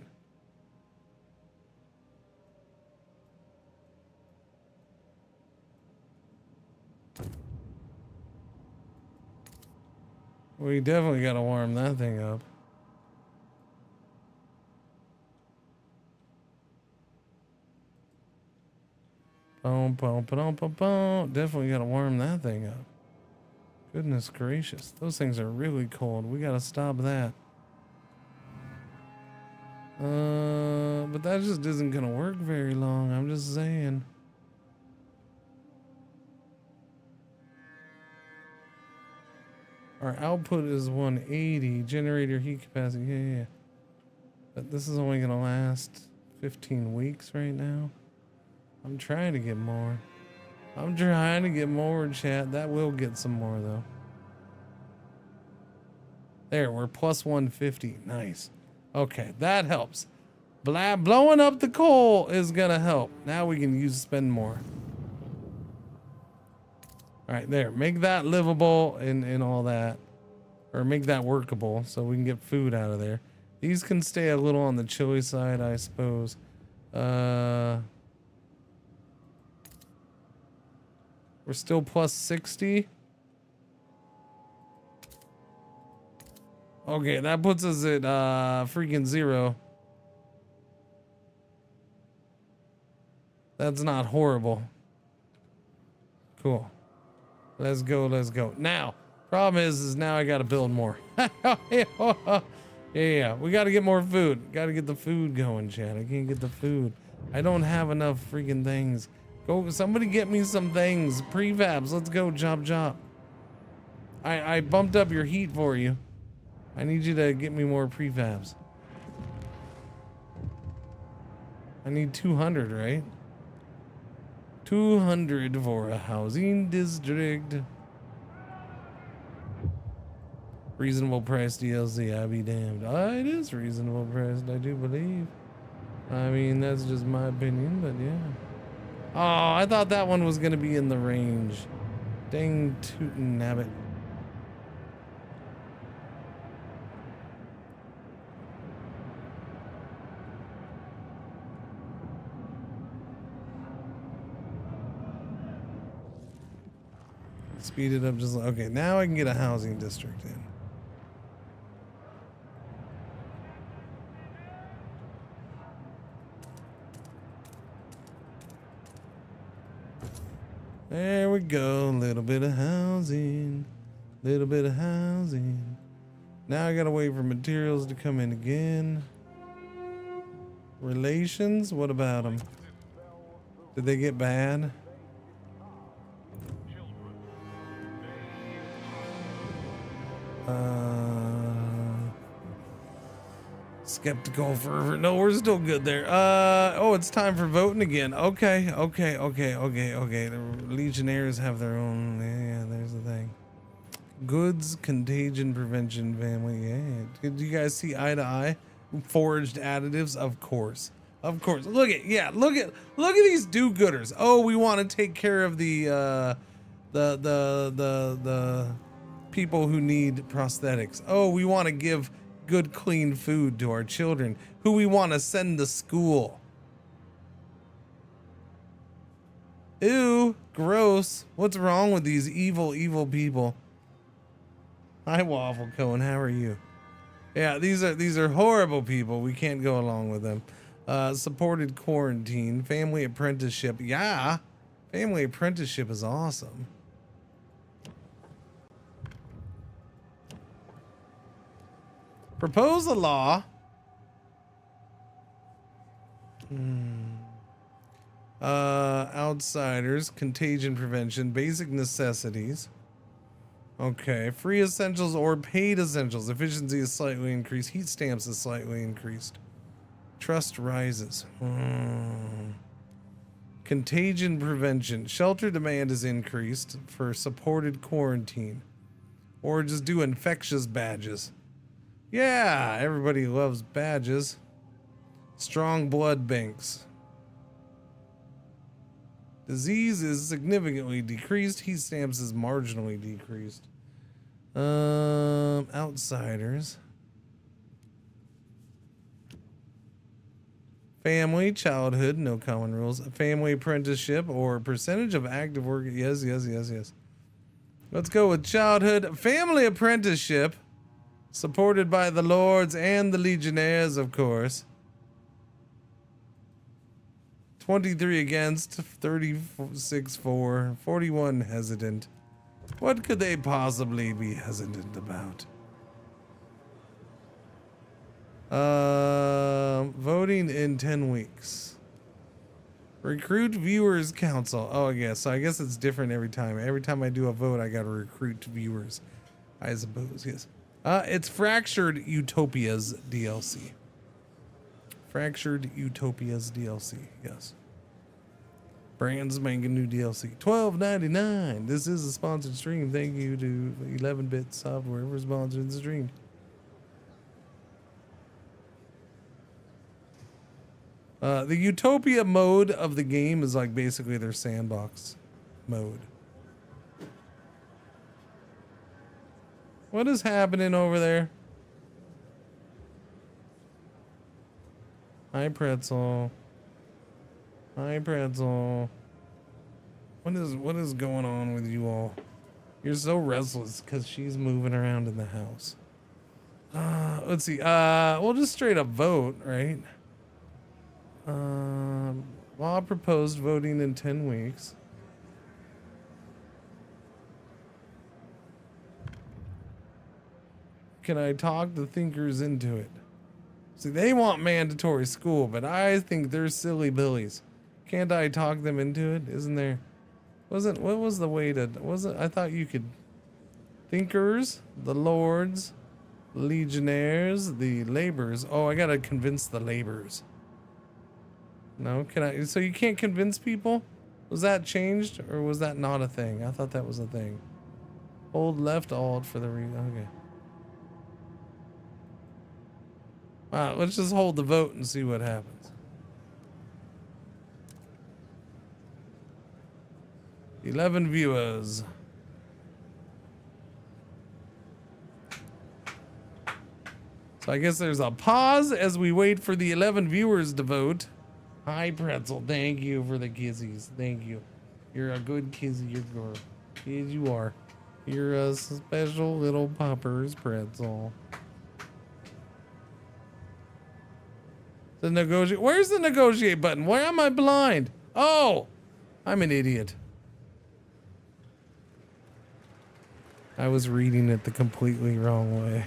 We definitely gotta warm that thing up. Boom, boom, boom, boom, boom. Definitely gotta warm that thing up. Goodness gracious. Those things are really cold. We gotta stop that. But that just isn't gonna work very long. I'm just saying. Our output is 180. Generator heat capacity. Yeah. But this is only gonna last 15 weeks right now. I'm trying to get more. I'm trying to get more, chat. That will get some more though. There, we're plus 150. Nice. Okay, that helps. Blowing up the coal is gonna help. Now we can spend more. All right, there. Make that livable and all that, or make that workable so we can get food out of there. These can stay a little on the chilly side, I suppose. We're still plus 60. Okay, that puts us at freaking 0. That's not horrible. Cool. Let's go, let's go. Now, problem is now I gotta build more. Yeah, we gotta get more food. Gotta get the food going, Chad. I can't get the food. I don't have enough freaking things. Go, somebody get me some things. Prefabs, let's go, job. I bumped up your heat for you. I need you to get me more prefabs. I need 200, right? 200 for a housing district. Reasonable price DLC, I'll be damned. It is reasonable priced, I do believe. I mean, that's just my opinion, but yeah. Oh, I thought that one was gonna be in the range. Dang tootin' nabbit. Speed it up just like, okay, now I can get a housing district in. There we go, little bit of housing, little bit of housing. Now I gotta wait for materials to come in again. Relations, what about them? Did they get bad? Skeptical fervor. No, we're still good there. Oh, it's time for voting again. Okay. The Legionnaires have their own. Yeah, there's the thing. Goods contagion prevention family. Yeah. Did you guys see eye to eye? Foraged additives, of course. Look at these do-gooders. Oh, we want to take care of the people who need prosthetics. Oh, we want to give good clean food to our children who we want to send to school. Ew, gross. What's wrong with these evil people? Hi, Waffle Cone, how are you? Yeah, these are horrible people. We can't go along with them. Supported quarantine, family apprenticeship. Yeah, family apprenticeship is awesome. Propose a law. Outsiders, contagion prevention, basic necessities. Okay, free essentials or paid essentials. Efficiency is slightly increased. Heat stamps is slightly increased. Trust rises. Contagion prevention. Shelter demand is increased for supported quarantine. Or just do infectious badges. Yeah, everybody loves badges. Strong blood banks. Disease is significantly decreased. Heat stamps is marginally decreased. Outsiders. Family, childhood, no common rules. Family apprenticeship or percentage of active work. Yes. Let's go with childhood. Family apprenticeship. Supported by the lords and the legionnaires, of course. 23 against, 36 for, 41 hesitant. What could they possibly be hesitant about? Voting in 10 weeks. Recruit viewers council. Oh, yeah, so I guess it's different every time. Every time I do a vote, I gotta recruit viewers, I suppose, yes. It's Fractured Utopias DLC. Fractured Utopias DLC, yes. Brands making new DLC. $12.99. This is a sponsored stream. Thank you to 11-Bit Software for sponsoring the stream. The Utopia mode of the game is like basically their sandbox mode. What is happening over there? Hi, Pretzel. Hi, Pretzel. What is going on with you all? You're so restless because she's moving around in the house. Let's see. We'll just straight up vote, right? Law proposed voting in 10 weeks. Can I talk the thinkers into it? See, they want mandatory school, but I think they're silly billies. Can't I talk them into it? Isn't there? What was the way to? I thought you could. Thinkers, the lords, legionnaires, the laborers. Oh, I gotta convince the laborers. No, can I? So you can't convince people? Was that changed or was that not a thing? I thought that was a thing. Hold left alt for the okay. Wow, let's just hold the vote and see what happens. 11 viewers. So I guess there's a pause as we wait for the 11 viewers to vote. Hi, Pretzel. Thank you for the kisses. Thank you. You're a good kissy. You're girl. Yes, you are. You're a special little poppers, Pretzel. The negotiate. Where's the negotiate button? Why am I blind? Oh, I'm an idiot. I was reading it the completely wrong way.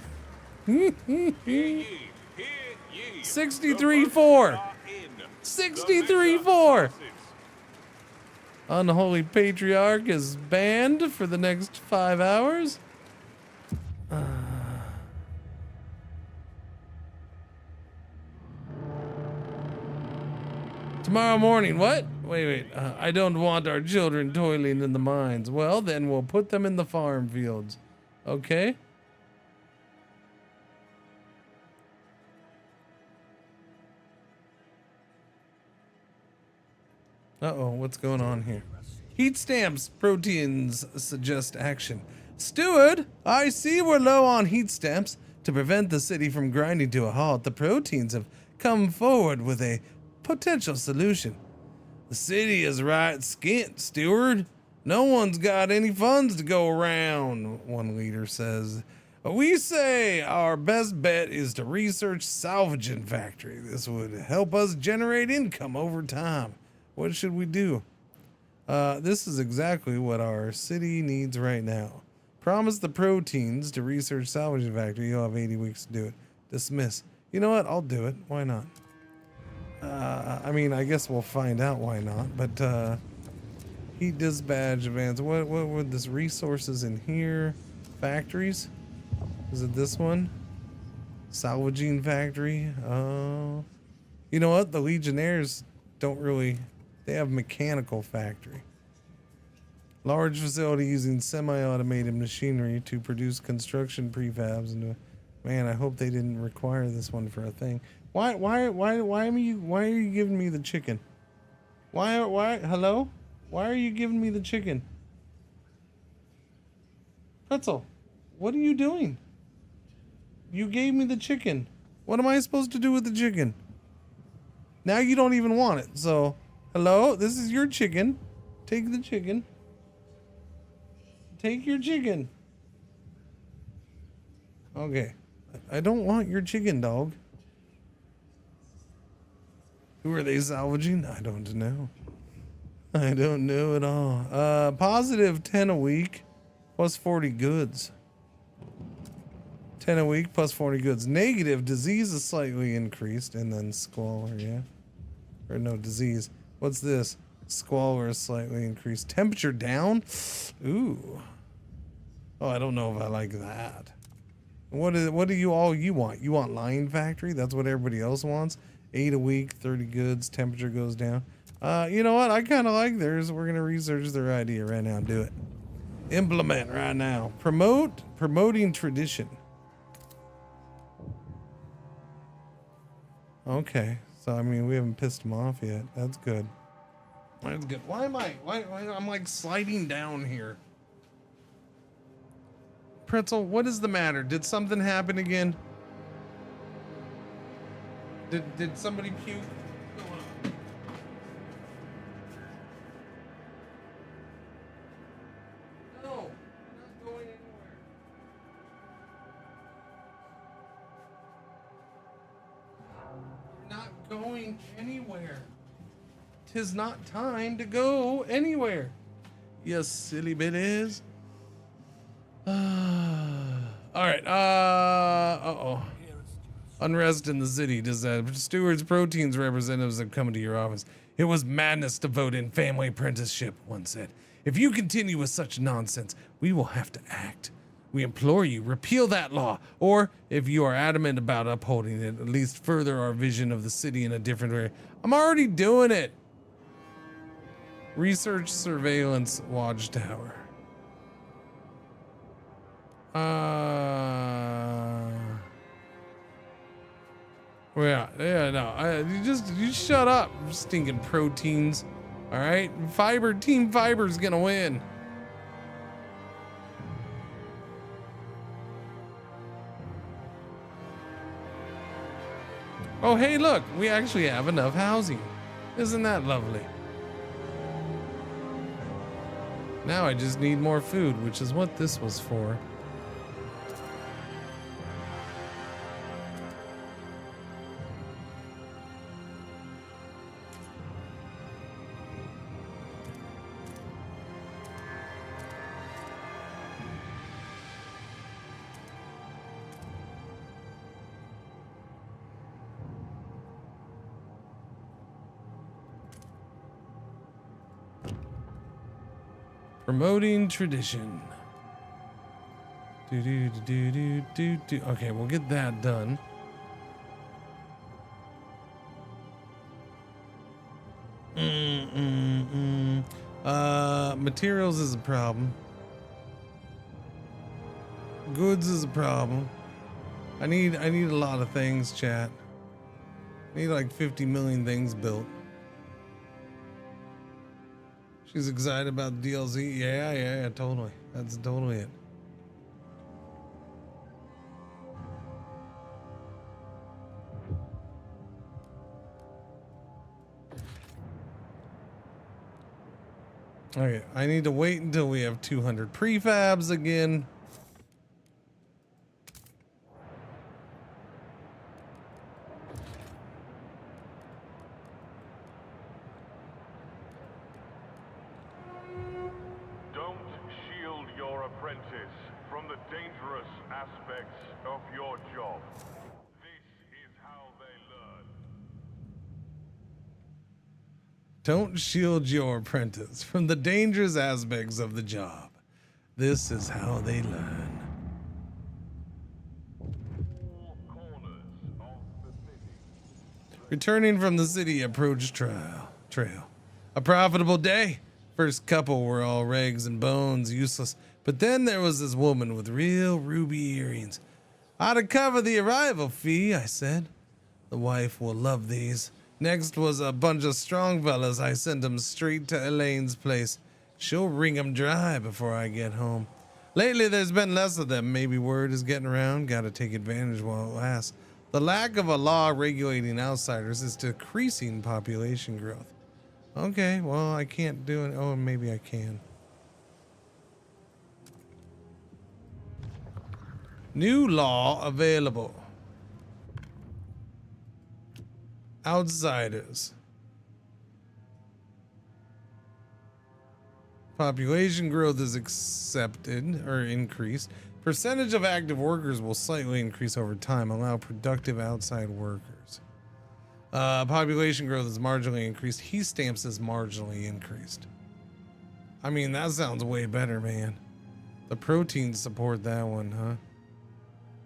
63-4. 63-4. Unholy Patriarch is banned for the next 5 hours. Tomorrow morning, what? Wait. I don't want our children toiling in the mines. Well, then we'll put them in the farm fields. Okay? Uh-oh, what's going on here? Heat stamps proteins suggest action. Steward, I see we're low on heat stamps. To prevent the city from grinding to a halt, the proteins have come forward with a potential solution. The city is right skint, Steward. No one's got any funds to go around, one leader says. We say our best bet is to research salvaging factory. This would help us generate income over time. What should we do? This is exactly what our city needs right now. Promise the proteins to research salvaging factory. You'll have 80 weeks to do it. Dismiss. You know what? I'll do it. Why not? I mean, I guess we'll find out why not. But heat dispatch advance. What were this resources in here? Factories? Is it this one? Salvaging factory? Oh. You know what? The Legionnaires don't really. They have mechanical factory. Large facility using semi-automated machinery to produce construction prefabs and Man, I hope they didn't require this one for a thing. Why are you giving me the chicken? Hello? Why are you giving me the chicken? Pretzel, what are you doing? You gave me the chicken. What am I supposed to do with the chicken? Now you don't even want it. So, hello? This is your chicken. Take the chicken. Take your chicken. Okay. I don't want your chicken, dog. Who are they salvaging? I don't know. I don't know at all. Positive 10 a week plus 40 goods. 10 a week plus 40 goods. Negative disease is slightly increased, and then squalor, yeah. Or no, disease. What's this? Squalor is slightly increased. Temperature down? Ooh. Oh, I don't know if I like that. What do you want? You want Lion Factory? That's what everybody else wants. 8 a week, 30 goods, temperature goes down. You know what? I kind of like theirs. We're going to research their idea right now and do it. Implement right now. Promoting tradition. Okay. So, I mean, we haven't pissed them off yet. That's good. That's good. Why I'm like sliding down here. Pretzel, what is the matter? Did something happen again? Did somebody puke? What's going on? No, we're not going anywhere. We're not going anywhere. 'Tis not time to go anywhere. You silly bitties. All right. Uh-oh. Unrest in the city. Stewards Proteins representatives have come to your office. It was madness to vote in family apprenticeship, one said. If you continue with such nonsense, we will have to act. We implore you, repeal that law. Or, if you are adamant about upholding it, at least further our vision of the city in a different way. I'm already doing it. Research Surveillance Watchtower. You shut up, stinking proteins. All right, Team Fiber's gonna win. Oh, hey, look, we actually have enough housing. Isn't that lovely? Now I just need more food, which is what this was for. Promoting tradition. Okay, we'll get that done. Materials is a problem. Goods is a problem. I need a lot of things, chat. I need like 50 million things built. She's excited about the DLC. Yeah, totally. That's totally it. Okay, I need to wait until we have 200 prefabs again. Don't shield your apprentice from the dangerous aspects of the job. This is how they learn. Returning from the city approach trail. A profitable day. First couple were all rags and bones, useless. But then there was this woman with real ruby earrings. I'd cover the arrival fee, I said. The wife will love these. Next was a bunch of strong fellas. I sent them straight to Elaine's place. She'll wring 'em dry before I get home. Lately, there's been less of them. Maybe word is getting around. Gotta take advantage while it lasts. The lack of a law regulating outsiders is decreasing population growth. Okay, well, I can't do it. Oh, maybe I can. New law available. Outsiders. Population growth is accepted or increased. Percentage of active workers will slightly increase over time. Allow productive outside workers. Population growth is marginally increased. He stamps is marginally increased. I mean, that sounds way better, man. The proteins support that one, huh?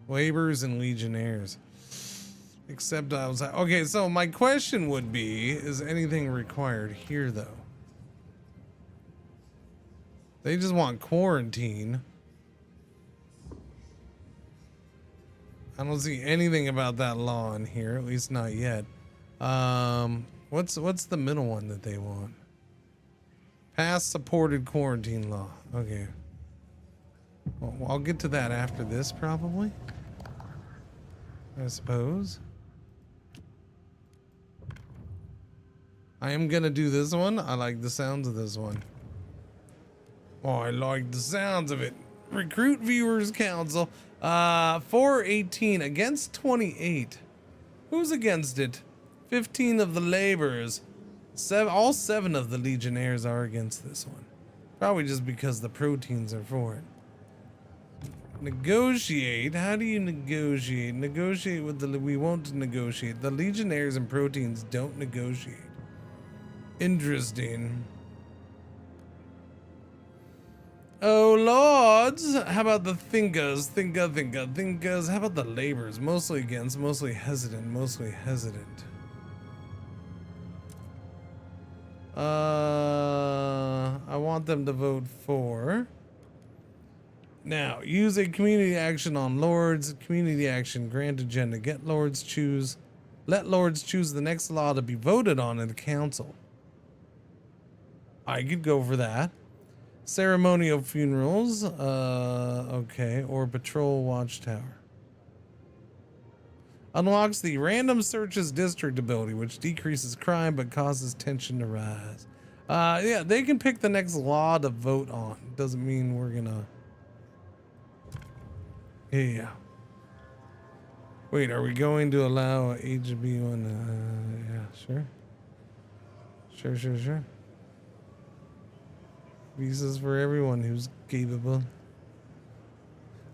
Laborers and legionnaires. Except outside. Okay, so my question would be, is anything required here, though? They just want quarantine. I don't see anything about that law in here, at least not yet. What's the middle one that they want? Pass supported quarantine law. Okay. Well, I'll get to that after this, probably. I suppose. I am gonna do this one. I like the sounds of this one. Oh, I like the sounds of it. Recruit Viewers Council. 418 against 28. Who's against it? 15 of the laborers. All 7 of the legionnaires are against this one. Probably just because the proteins are for it. Negotiate. How do you negotiate? Negotiate with the... We won't negotiate. The legionnaires and proteins don't negotiate. Interesting. Oh, lords. How about the thinkers? Thinkers. How about the laborers? Mostly against, mostly hesitant. I want them to vote for. Now, use a community action on lords. Community action, grant agenda. Let lords choose the next law to be voted on in the council. I could go for that. Ceremonial funerals, okay, or patrol watchtower. Unlocks the random searches district ability, which decreases crime but causes tension to rise. Yeah, they can pick the next law to vote on. Doesn't mean we're gonna... Yeah. Wait, are we going to allow HB one? Yeah, sure. Visas for everyone who's capable.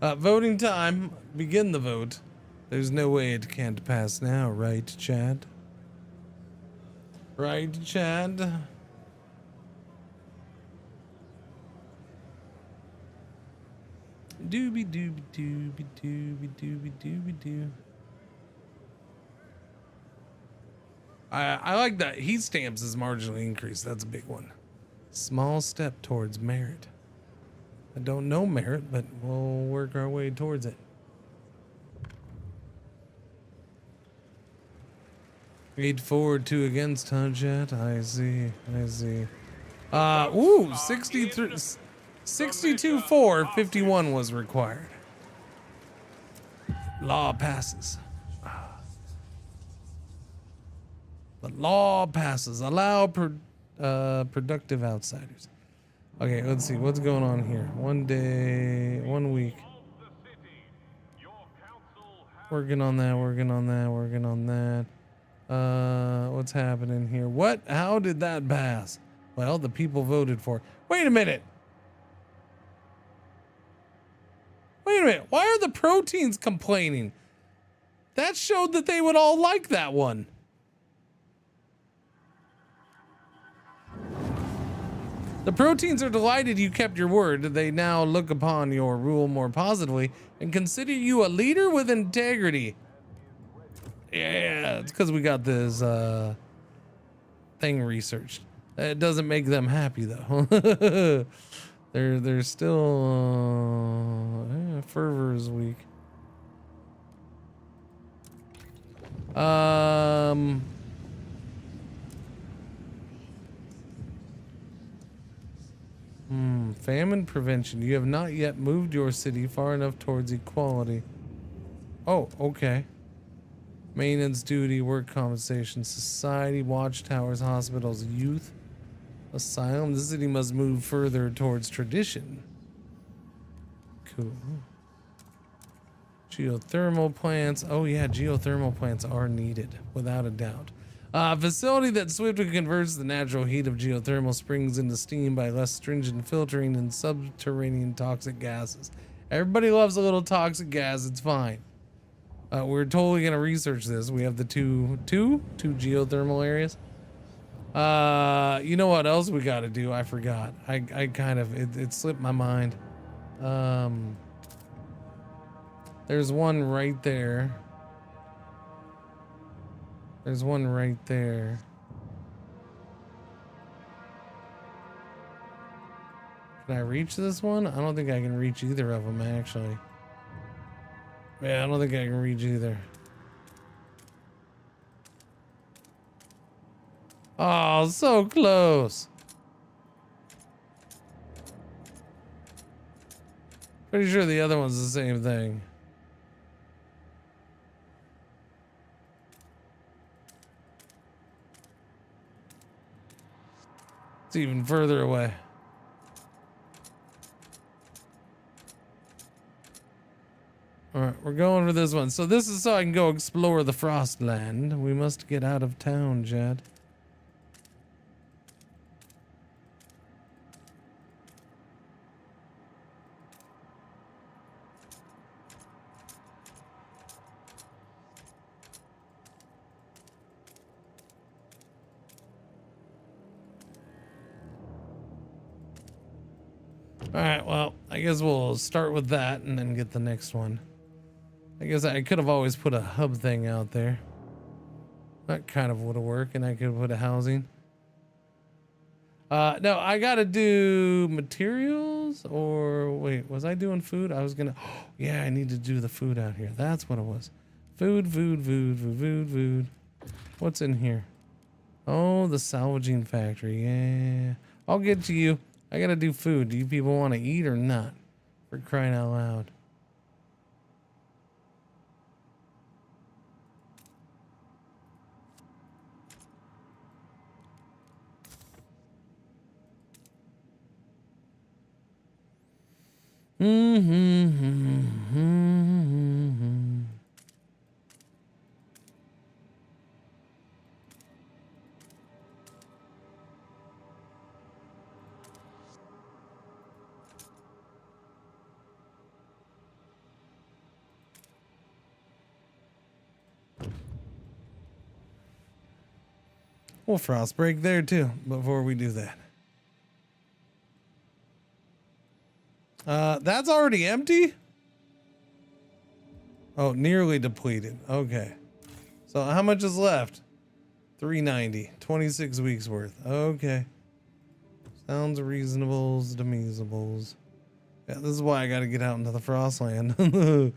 Voting time. Begin the vote. There's no way it can't pass now, right, Chad? Right, Chad? Doobie doobie doobie doobie doobie doobie doo. I like that. Heat stamps is marginally increased. That's a big one. Small step towards merit. I don't know merit, but we'll work our way towards it. 8 for, 2 against, huh, chat? I see. Ooh, 62 for, 51 was required. Law passes. The law passes. Allow productive outsiders. Okay, let's see what's going on here. 1 day, 1 week. Working on that. What's happening here? What? How did that pass? Well, the people voted for it. Wait a minute. Why are the proteins complaining? That showed that they would all like that one. The proteins are delighted you kept your word. They now look upon your rule more positively and consider you a leader with integrity. Yeah, it's because we got this thing researched. It doesn't make them happy though. They're still fervor is weak. Famine prevention. You have not yet moved your city far enough towards equality. Oh, okay. Maintenance duty, work compensation, society, watchtowers, hospitals, youth, asylum. The city must move further towards tradition. Cool. Geothermal plants. Oh yeah, geothermal plants are needed, without a doubt. Facility that swiftly converts the natural heat of geothermal springs into steam by less stringent filtering and subterranean toxic gases. Everybody loves a little toxic gas, it's fine. We're totally gonna research this. We have the two geothermal areas. You know what else we gotta do? I forgot. I kind of, it slipped my mind. There's one right there. There's one right there. Can I reach this one? I don't think I can reach either of them, actually. Yeah, I don't think I can reach either. Oh, so close. Pretty sure the other one's the same thing. It's even further away. All right, we're going for this one. So this is so I can go explore the Frostland. We must get out of town, Jed. All right, well, I guess we'll start with that and then get the next one. I guess I could have always put a hub thing out there. That kind of would have worked, and I could put a housing. No, I gotta do materials, or wait, was I doing food? I was gonna, oh, yeah, I need to do the food out here. That's what it was. Food. What's in here? Oh, the salvaging factory. Yeah, I'll get to you. I gotta do food. Do you people want to eat or not? For crying out loud. We'll frost break there too before we do that. That's already empty? Oh, nearly depleted. Okay. So how much is left? 390. 26 weeks worth. Okay. Sounds reasonables to measables. Yeah, this is why I gotta get out into the Frostland.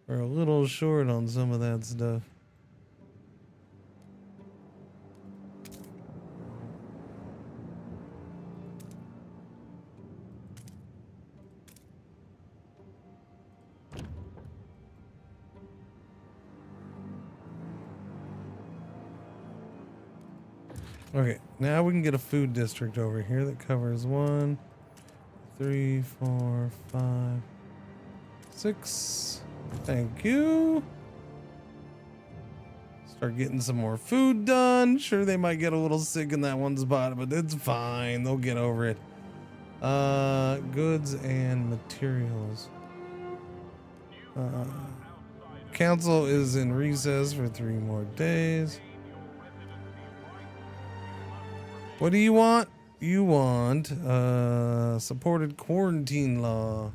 We're a little short on some of that stuff. Okay, now we can get a food district over here that covers 1, 3, 4, 5, 6. Thank you. Start getting some more food done. Sure, they might get a little sick in that one spot, but it's fine. They'll get over it. Goods and materials. Council is in recess for 3 more days. What do you want? You want supported quarantine law.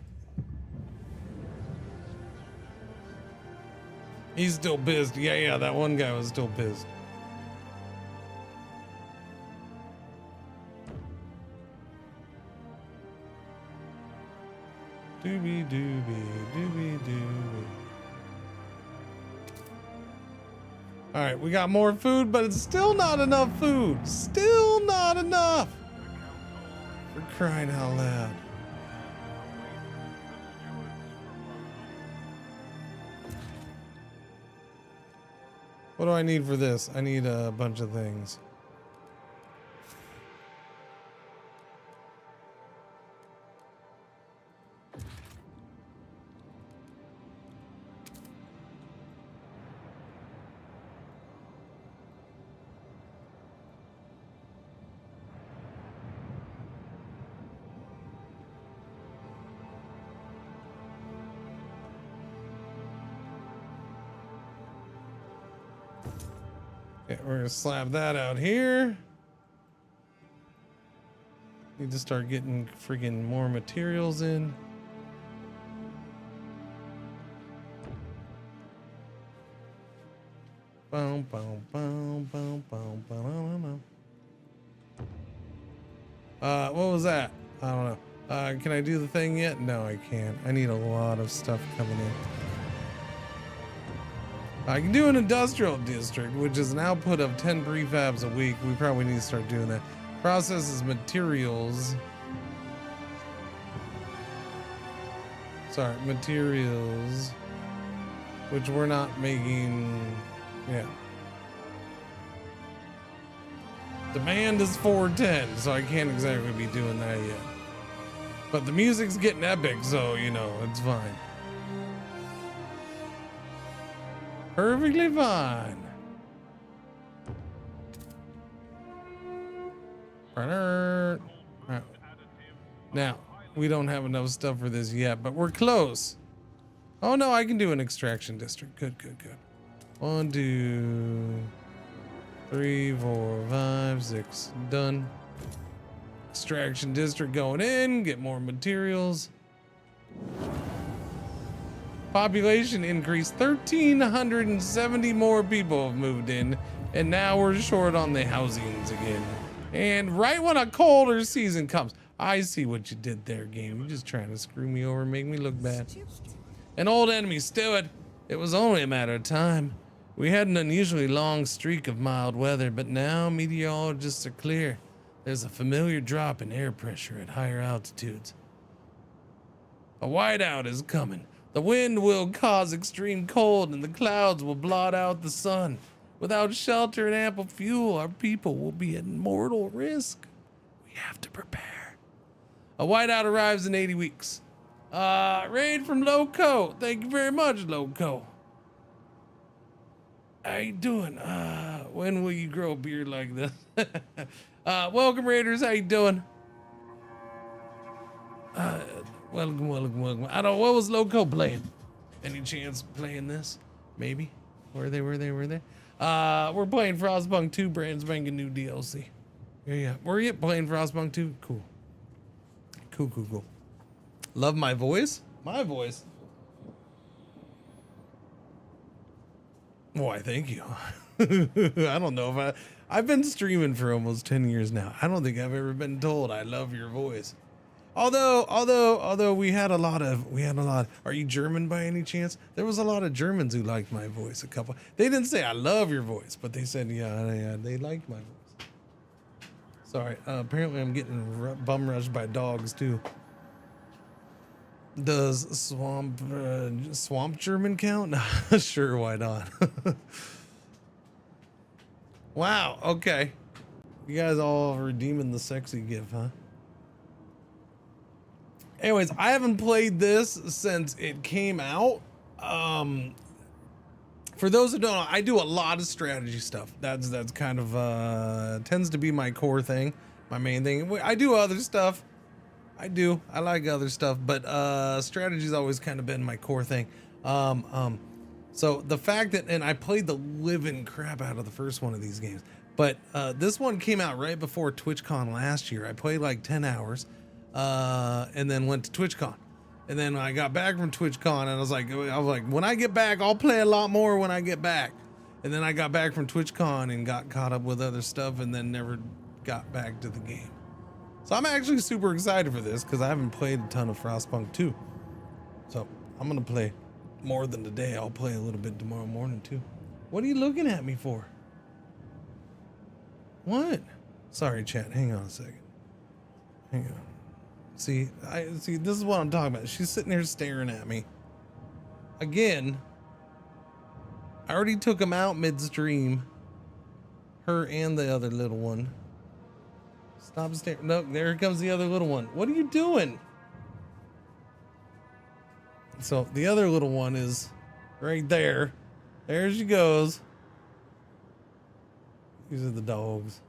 He's still pissed. Yeah, that one guy was still pissed. Doobie doobie doobie doobie. All right, we got more food, but it's still not enough food. Still not enough. For crying out loud. What do I need for this? I need a bunch of things. Okay, we're gonna slap that out here. Need to start getting friggin' more materials in. Boom, boom, boom, boom, boom, boom, what was that? I don't know. Can I do the thing yet? No, I can't. I need a lot of stuff coming in. I can do an industrial district, which is an output of 10 prefabs a week. We probably need to start doing that. Processes materials. Sorry, materials. Which we're not making. Yeah. Demand is 410, so I can't exactly be doing that yet. But the music's getting epic, so, you know, it's fine. Perfectly fine. Now, we don't have enough stuff for this yet, but we're close. Oh no, I can do an extraction district. Good, good, good. 1, 2, 3, 4, 5, 6. Done. Extraction district going in, get more materials. Population increase, 1,370 more people have moved in, and now we're short on the housings again. And right when a colder season comes, I see what you did there, game. You're just trying to screw me over, make me look bad. An old enemy, Stewart. It was only a matter of time. We had an unusually long streak of mild weather, but now meteorologists are clear. There's a familiar drop in air pressure at higher altitudes. A whiteout is coming. The wind will cause extreme cold and the clouds will blot out the sun. Without shelter and ample fuel, our people will be at mortal risk. We have to prepare. A whiteout arrives in 80 weeks. Raid from Loco. Thank you very much, Loco. How you doing? When will you grow a beard like this? Welcome, Raiders. How you doing? Welcome, welcome, welcome. I don't. What was Loco playing? Any chance of playing this? Maybe. Were they? We're playing Frostpunk 2, brand spanking new DLC. Yeah. Were you playing Frostpunk 2? Cool. Cool. Love my voice? My voice? Why, thank you. I don't know if I've been streaming for almost 10 years now. I don't think I've ever been told I love your voice. Although we had a lot. Are you German by any chance? There was a lot of Germans who liked my voice. A couple. They didn't say I love your voice, but they said yeah, they liked my voice. Sorry. Apparently I'm getting bum rushed by dogs too. Does swamp German count? Sure, why not? Wow. Okay. You guys all redeeming the sexy gift, huh? Anyways, I haven't played this since it came out. For those who don't know, I do a lot of strategy stuff. That's kind of tends to be my core thing, my main thing. I do other stuff. I like other stuff, but strategy's always kind of been my core thing. So the fact that, and I played the living crap out of the first one of these games, but this one came out right before TwitchCon last year. I played like 10 hours. And then went to TwitchCon, and then I got back from TwitchCon, and I was like, when I get back, I'll play a lot more when I get back. And then I got back from TwitchCon and got caught up with other stuff, and then never got back to the game. So I'm actually super excited for this because I haven't played a ton of Frostpunk 2. So I'm gonna play more than today. I'll play a little bit tomorrow morning too. What are you looking at me for? What? Sorry, chat. Hang on a second. Hang on. See, this is what I'm talking about. She's sitting there staring at me. Again, I already took him out midstream. Her and the other little one. Stop staring. No, there comes the other little one. What are you doing? So the other little one is right there. There she goes. These are the dogs.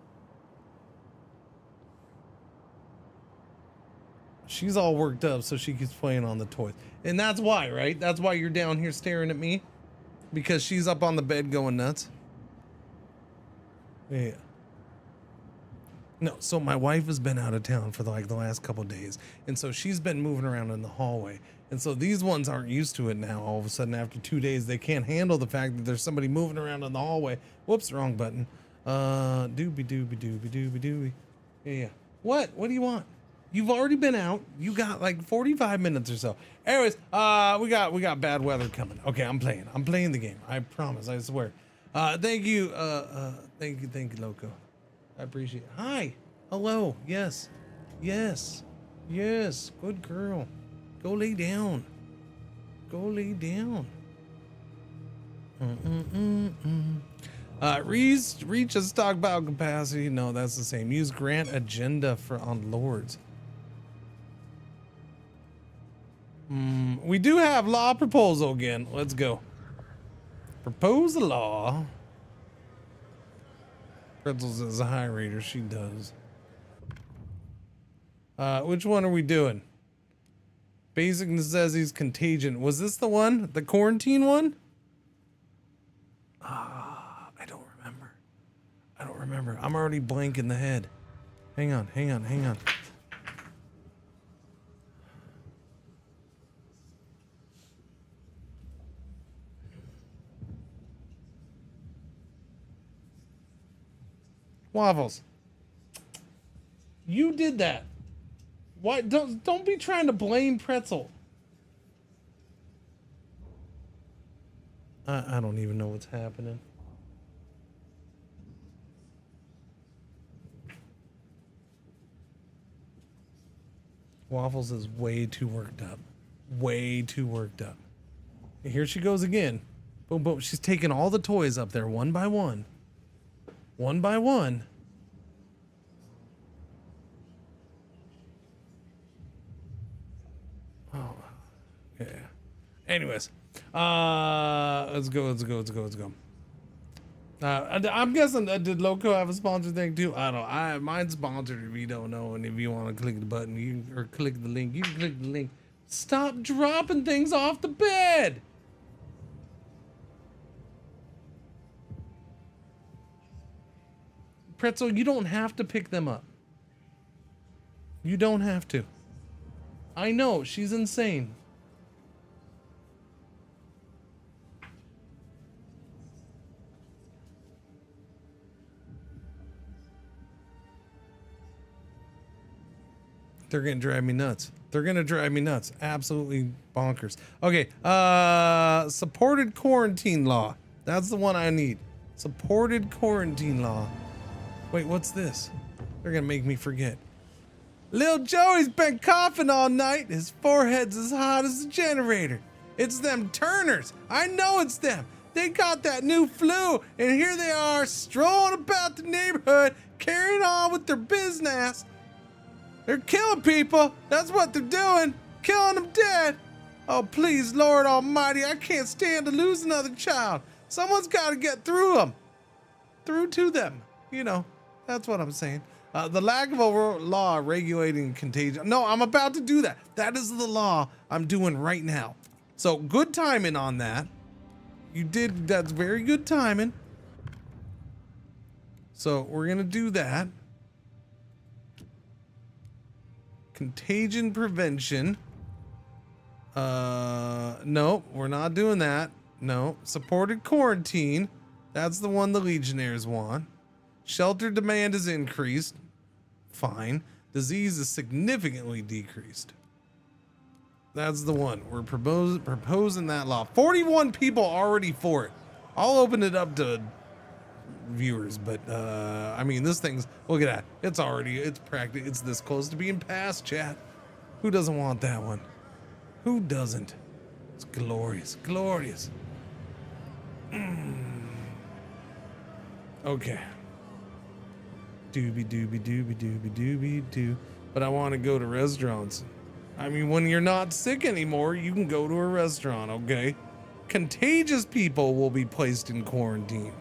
She's all worked up, so she keeps playing on the toys. And that's why, right? That's why you're down here staring at me? Because she's up on the bed going nuts? Yeah. No, so my wife has been out of town for like the last couple of days. And so she's been moving around in the hallway. And so these ones aren't used to it now. All of a sudden, after 2 days, they can't handle the fact that there's somebody moving around in the hallway. Whoops, wrong button. Doobie doobie doobie doobie doobie. Yeah. What? What do you want? You've already been out. You got like 45 minutes or so. Anyways, we got bad weather coming. Okay, I'm playing the game. I promise. I swear. Thank you. Thank you, Loco. I appreciate it. Hi. Hello. Yes. Yes. Yes. Good girl. Go lay down. Go lay down. Reach a stockpile capacity. No, that's the same. Use grant agenda on Lords. We do have law proposal again. Let's go. Propose a law. Pretzels is a high rater. She does. Which one are we doing? Basic necessities contagion. Was this the one? The quarantine one? I don't remember. I'm already blank in the head. Hang on. Waffles. You did that. Why don't be trying to blame Pretzel. I don't even know what's happening. Waffles is way too worked up. Way too worked up. And here she goes again. Boom, boom. She's taking all the toys up there one by one. One by one. Oh, yeah. Anyways, let's go. I'm guessing, did Loco have a sponsor thing too? I don't know. Mine's sponsored if you don't know, and if you want to click the button, or click the link, you can click the link. Stop dropping things off the bed. Pretzel, you don't have to pick them up. You don't have to. I know, she's insane. They're gonna drive me nuts. Absolutely bonkers. Okay, supported quarantine law. That's the one I need. Supported quarantine law. Wait, what's this? They're gonna make me forget. Lil Joey's been coughing all night. His forehead's as hot as a generator. It's them Turners. I know it's them. They got that new flu, and here they are strolling about the neighborhood, carrying on with their business. They're killing people. That's what they're doing. Killing them dead. Oh, please, Lord Almighty, I can't stand to lose another child. Someone's got to get through them. Through to them. You know, that's what I'm saying. The lack of a law regulating contagion. No, I'm about to do that. That is the law I'm doing right now. So good timing on that. You did. That's very good timing. So we're going to do that. Contagion prevention. No, we're not doing that. No. Supported quarantine. That's the one the Legionnaires want. Shelter demand is increased. Fine. Disease is significantly decreased. That's the one. We're proposing that law. 41 people already for it. I'll open it up to viewers, but I mean, this thing's, look at that. It's practically, it's this close to being passed, chat. Who doesn't want that one? Who doesn't? It's glorious, glorious. Okay. Doobie doobie doobie doobie doobie doo. But I want to go to restaurants. I mean, when you're not sick anymore, you can go to a restaurant, okay? Contagious people will be placed in quarantine.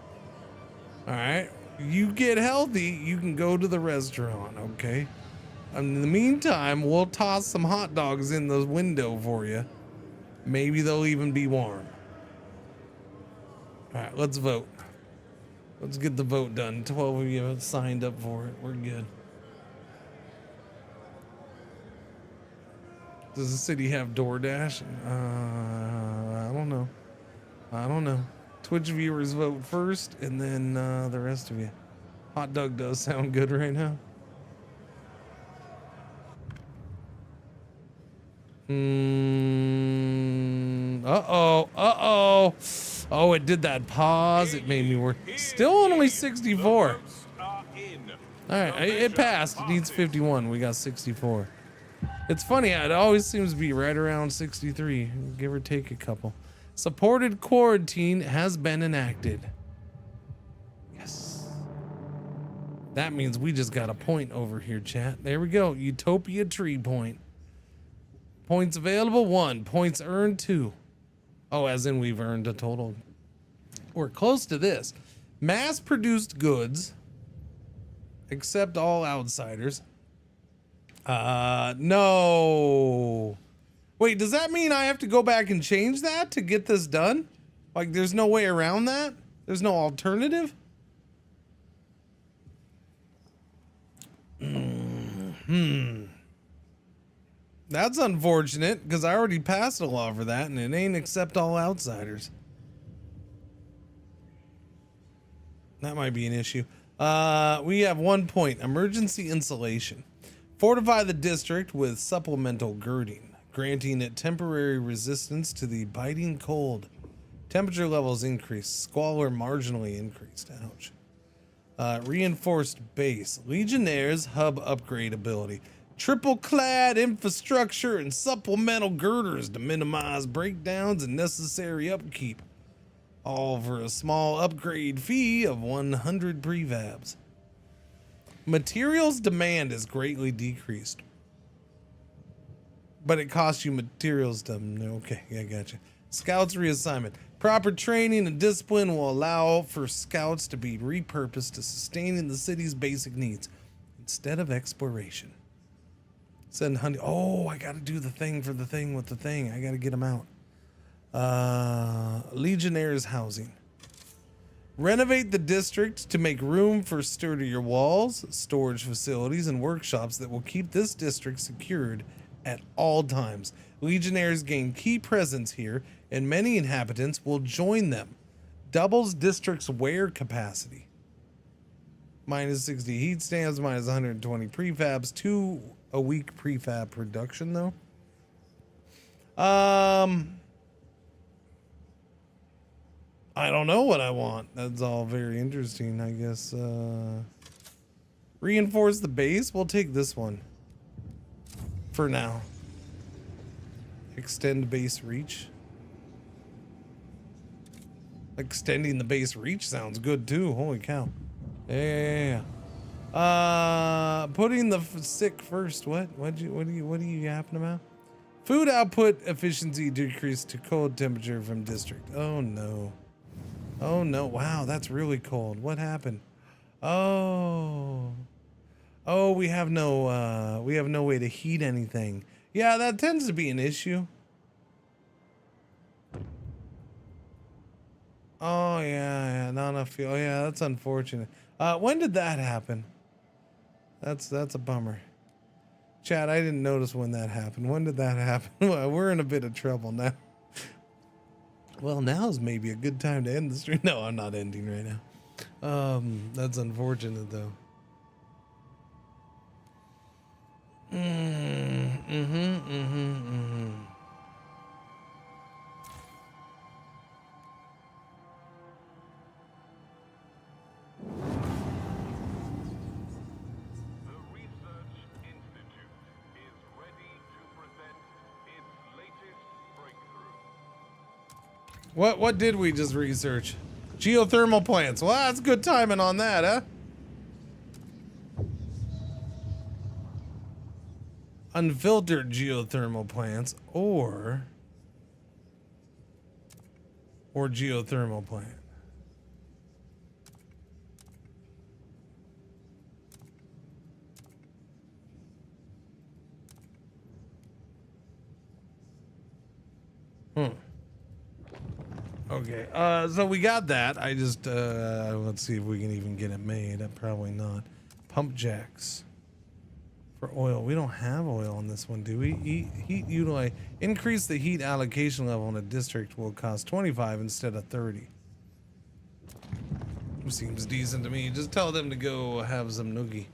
All right? You get healthy, you can go to the restaurant, okay? In the meantime, we'll toss some hot dogs in the window for you. Maybe they'll even be warm. All right, let's vote. Let's get the vote done. 12 of you have signed up for it. We're good. Does the city have DoorDash? I don't know. I don't know. Twitch viewers vote first, and then the rest of you. Hot dog does sound good right now. Uh-oh. Uh-oh. Oh, it did that pause. It made me work. Still only 64. All right, it passed. It needs 51. We got 64. It's funny. It always seems to be right around 63, give or take a couple. Supported quarantine has been enacted. Yes. That means we just got a point over here, chat. There we go. Utopia tree point. Points available, 1. Points earned, 2. Oh, as in we've earned a total. We're close to this. Mass-produced goods. Accept all outsiders. No. Wait, does that mean I have to go back and change that to get this done? Like, there's no way around that? There's no alternative? That's unfortunate, because I already passed a law for that, and it ain't accept all outsiders. That might be an issue. We have 1 point. Emergency insulation. Fortify the district with supplemental girding, granting it temporary resistance to the biting cold. Temperature levels increased. Squalor marginally increased. Ouch. Reinforced base. Legionnaires hub upgrade ability. Triple clad infrastructure and supplemental girders to minimize breakdowns and necessary upkeep. All for a small upgrade fee of 100 prefabs. Materials demand is greatly decreased. But it costs you materials to... Okay, yeah, gotcha. Scouts reassignment. Proper training and discipline will allow for scouts to be repurposed to sustaining the city's basic needs instead of exploration. Send honey. Oh, I gotta do the thing for the thing with the thing. I gotta get them out. Legionnaires housing. Renovate the district to make room for sturdier walls, storage facilities, and workshops that will keep this district secured at all times. Legionnaires gain key presence here, and many inhabitants will join them. Doubles district's wear capacity. Minus 60 heat stamps, minus 120 prefabs, 2 a week prefab production though. I don't know what I want. That's all very interesting, I guess. Reinforce the base. We'll take this one for now. Extend base reach. Extending the base reach sounds good too. Holy cow. Yeah. Putting the sick first. What are you yapping about? Food output efficiency decreased to cold temperature from district. Oh no. Oh no. Wow, that's really cold. What happened? Oh, we have no way to heat anything. Yeah, that tends to be an issue. Oh yeah, not enough fuel. Yeah, that's unfortunate. When did that happen? That's a bummer. Chat, I didn't notice when that happened. When did that happen? Well, we're in a bit of trouble now. Well, now's maybe a good time to end the stream. No, I'm not ending right now. That's unfortunate though. What did we just research? Geothermal plants. Well, that's good timing on that, huh? Unfiltered geothermal plants or geothermal plant. Okay, so we got that. I just, let's see if we can even get it made. Probably not. Pump jacks for oil. We don't have oil on this one, do we? Heat utilize. Increase the heat allocation level in a district will cost 25 instead of 30. Seems decent to me. Just tell them to go have some noogie.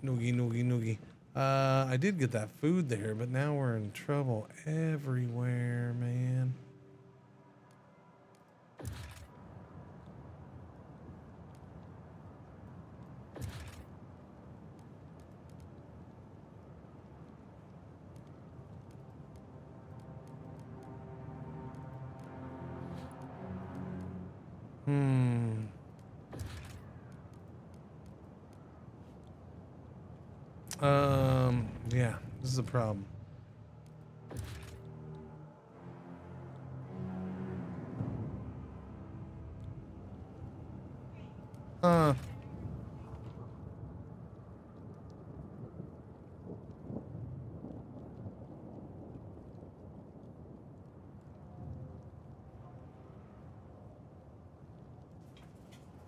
Noogie. I did get that food there, but now we're in trouble everywhere, man. Yeah, this is a problem.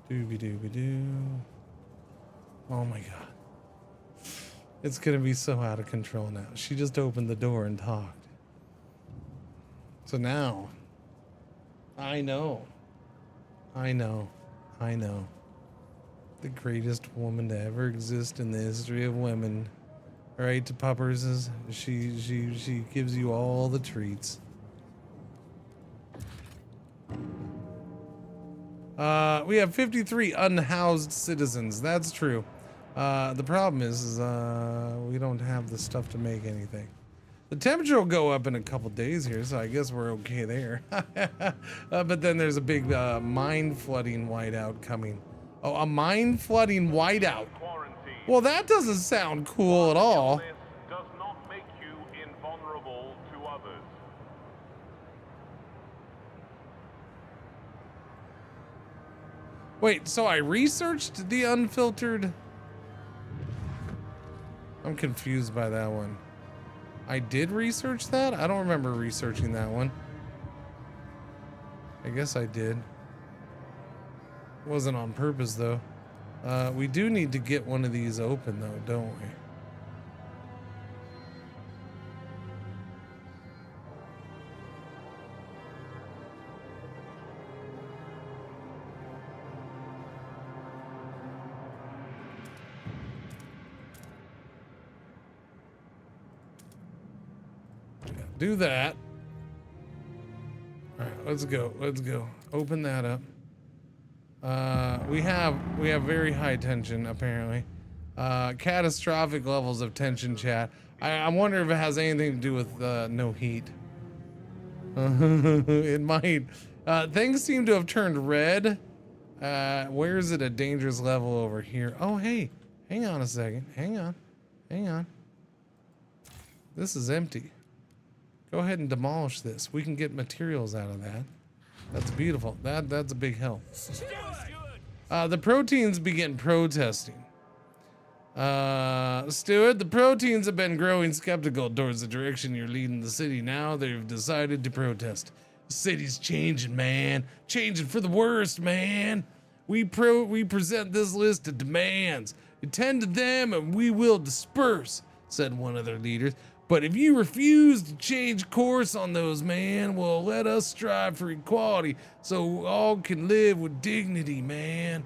Dooby-dooby-doo. Oh my god. It's gonna be so out of control now. She just opened the door and talked. So now, I know. The greatest woman to ever exist in the history of women. Right, to puppers is she gives you all the treats. We have 53 unhoused citizens. That's true. The problem is we don't have the stuff to make anything. The temperature will go up in a couple days here, so I guess we're okay there. But then there's a big mine flooding whiteout coming. Oh, a mine flooding whiteout. Well, that doesn't sound cool at all. Does not make you invulnerable to others. Wait, so I researched the unfiltered? I'm confused by that one. I did research that? I don't remember researching that one. I guess I did. Wasn't on purpose though. We do need to get one of these open though, don't we? Do that. All right, let's go. Open that up. We have very high tension apparently. Catastrophic levels of tension, chat. I wonder if it has anything to do with no heat. It might. Things seem to have turned red. Where is it a dangerous level over here? Oh, hey, hang on a second. Hang on. This is empty. Go ahead and demolish this. We can get materials out of that. That's beautiful. That's a big help. The proteins begin protesting. Stuart, the proteins have been growing skeptical towards the direction you're leading the city. Now they've decided to protest. The city's changing, man. Changing for the worst, man. We present this list of demands. Attend to them and we will disperse, said one of their leaders. But if you refuse to change course on those, man, well, let us strive for equality so all can live with dignity, man.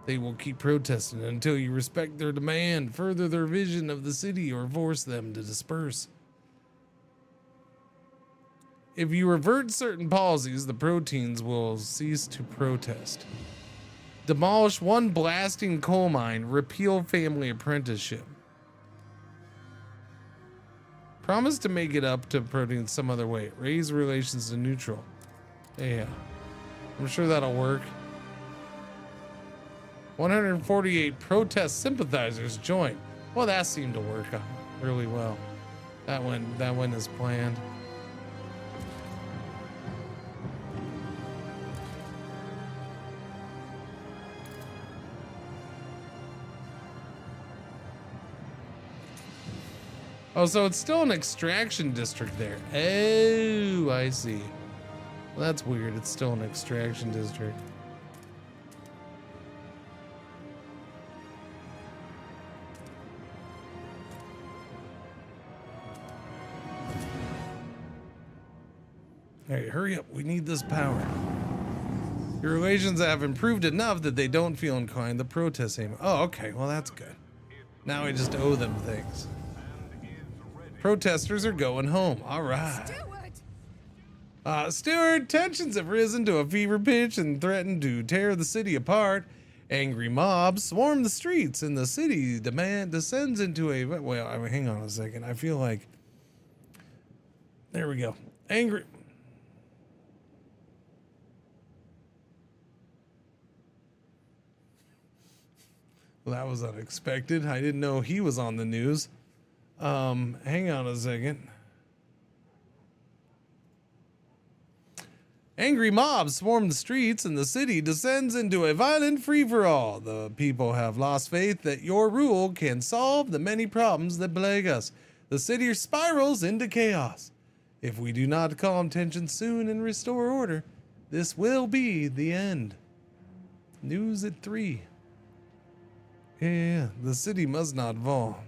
They will keep protesting until you respect their demand, further their vision of the city, or force them to disperse. If you revert certain policies, the proteins will cease to protest. Demolish one blasting coal mine, repeal family apprenticeship. Promise to make it up to proteins some other way. Raise relations to neutral. Yeah. I'm sure that'll work. 148 protest sympathizers joined. Well, that seemed to work really well. That went as planned. Oh, so it's still an extraction district there. Oh, I see. Well, that's weird. It's still an extraction district. All right, hurry up. We need this power. Your relations have improved enough that they don't feel inclined to protest anymore. Oh, okay. Well, that's good. Now we just owe them things. Protesters are going home. All right. Stewart, tensions have risen to a fever pitch and threaten to tear the city apart. Angry mobs swarm the streets and the city descends into a... Well, I mean, hang on a second. I feel like... There we go. Angry... Well, that was unexpected. I didn't know he was on the news. Hang on a second. Angry mobs swarm the streets and the city descends into a violent free-for-all. The people have lost faith that your rule can solve the many problems that plague us. The city spirals into chaos. If we do not calm tensions soon and restore order, this will be the end. News at 3. Yeah, the city must not fall.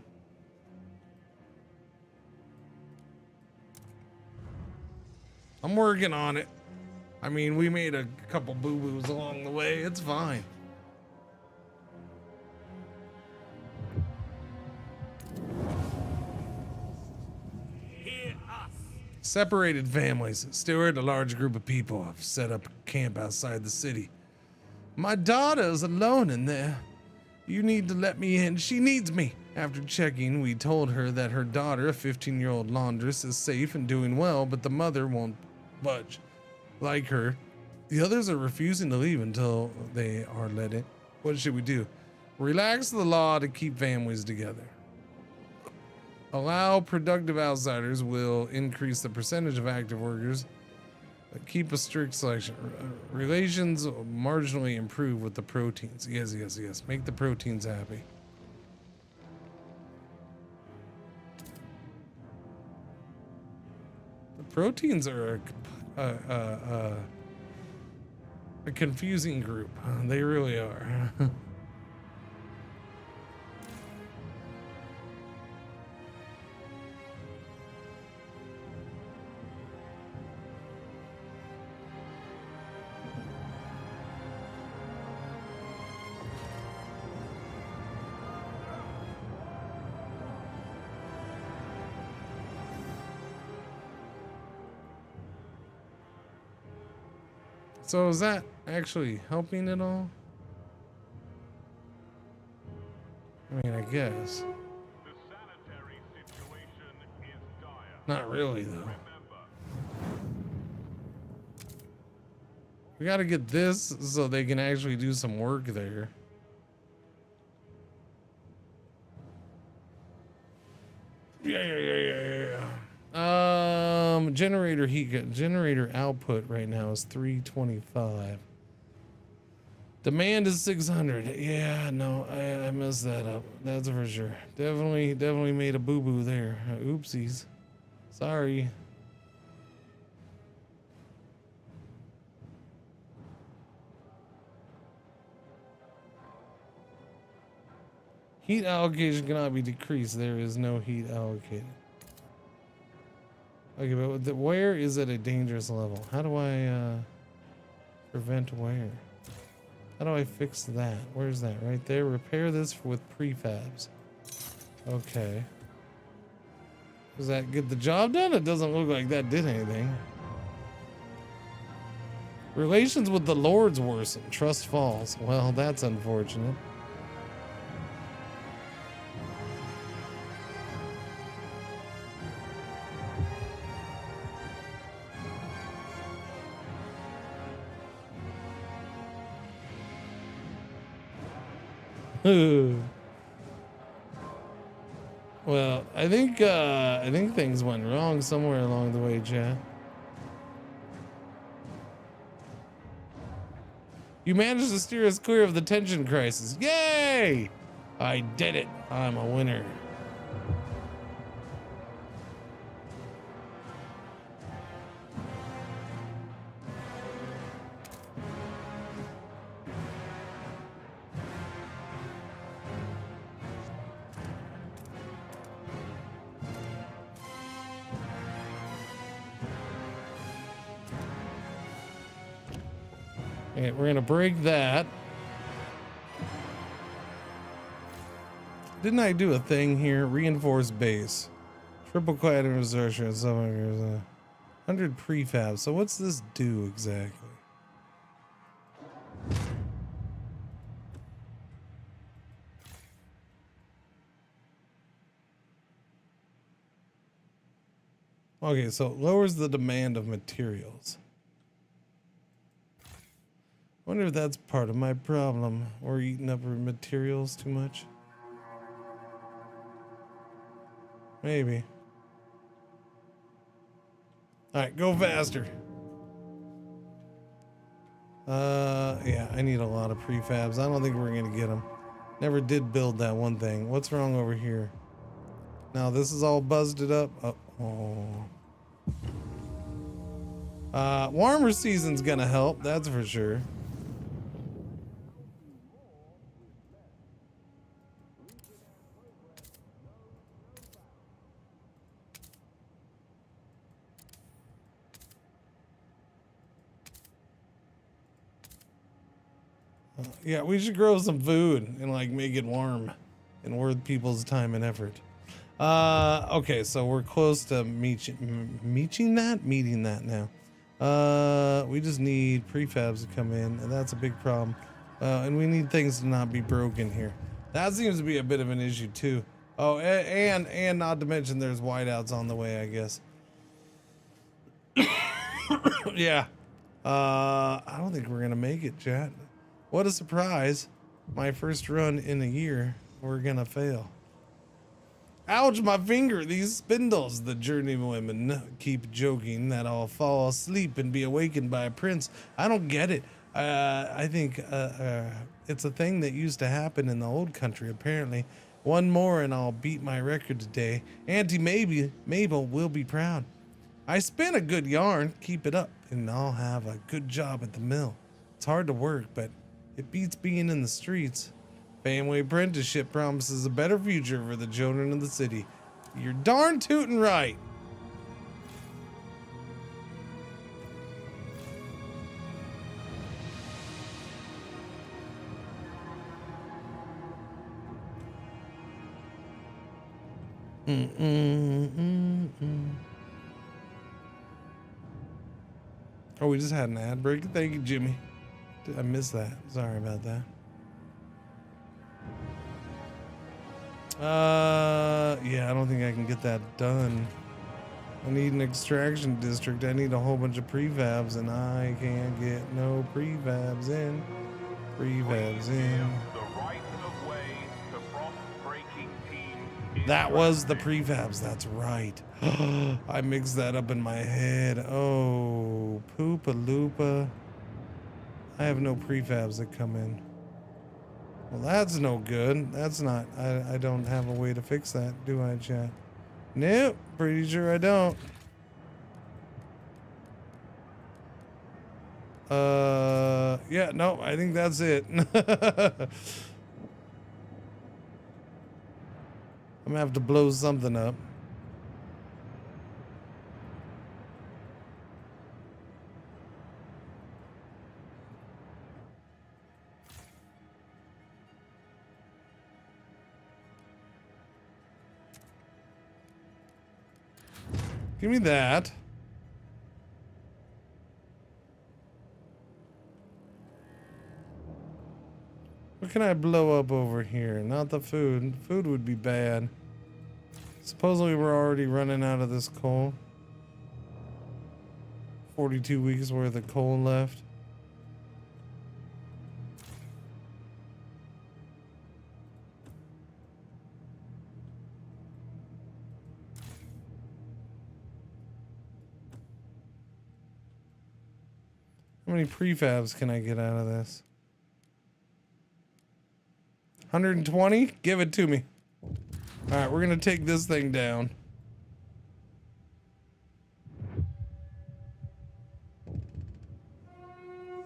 I'm working on it. I mean, we made a couple boo-boos along the way. It's fine. Separated families. Stewart, a large group of people have set up camp outside the city. My daughter's alone in there. You need to let me in. She needs me. After checking, we told her that her daughter, a 15-year-old laundress, is safe and doing well, but the mother won't budge. Like her, the others are refusing to leave until they are let in. What should we do? Relax the law to keep families together. Allow productive outsiders will increase the percentage of active workers. Keep a strict selection. Relations marginally improve with the proteins. Yes, yes, yes. Make the proteins happy. The proteins are a confusing group. They really are. So is that actually helping at all? I mean, I guess. Not really, though. We gotta get this so they can actually do some work there. Yeah. Generator output right now is 325. Demand is 600. Yeah, no, I messed that up. That's for sure. Definitely made a boo-boo there. Oopsies. Sorry. Heat allocation cannot be decreased. There is no heat allocated. Okay, but where is at a dangerous level? How do I prevent wear? How do I fix that? Where's that? Right there. Repair this with prefabs. Okay. Does that get the job done? It doesn't look like that did anything. Relations with the lords worsen. Trust falls. Well, that's unfortunate. Well, I think things went wrong somewhere along the way, chat. You managed to steer us clear of the tension crisis. Yay! I did it. I'm a winner. Okay, we're gonna break that. Didn't I do a thing here? Reinforced base. Triple clad insertion. 100 prefab. So what's this do exactly? Okay, so it lowers the demand of materials. Wonder if that's part of my problem. We're eating up our materials too much. Maybe. All right, go faster. Yeah, I need a lot of prefabs. I don't think we're gonna get them. Never did build that one thing. What's wrong over here? Now this is all buzzed up. Warmer season's gonna help. That's for sure. Yeah, we should grow some food and like make it warm and worth people's time and effort. Okay, so we're close to meeting that now. We just need prefabs to come in, and that's a big problem. And we need things to not be broken here. That seems to be a bit of an issue too. Oh, and not to mention there's whiteouts on the way, I guess. Yeah. I don't think we're gonna make it, chat. What a surprise. My first run in a year, we're gonna fail. Ouch, my finger, these spindles. The journeywomen keep joking that I'll fall asleep and be awakened by a prince. I don't get it. I think it's a thing that used to happen in the old country, apparently. One more and I'll beat my record today. Auntie Mabel will be proud. I spin a good yarn, keep it up, and I'll have a good job at the mill. It's hard to work, but it beats being in the streets. Family apprenticeship promises a better future for the children of the city. You're darn tootin' right. Oh, we just had an ad break. Thank you, Jimmy. I missed that. Sorry about that. Yeah, I don't think I can get that done. I need an extraction district. I need a whole bunch of prefabs, and I can't get no prefabs in. That was the prefabs. That's right. I mixed that up in my head. Oh, poopa-loopa. I have no prefabs that come in. Well, that's no good. That's not, I don't have a way to fix that, do I, chat? Nope, pretty sure I don't. Yeah, no, I think that's it. I'm gonna have to blow something up. Give me that. What can I blow up over here? Not the food. Food would be bad. Supposedly we're already running out of this coal. 42 weeks worth of coal left. How many prefabs can I get out of this? 120? Give it to me. Alright, we're gonna take this thing down.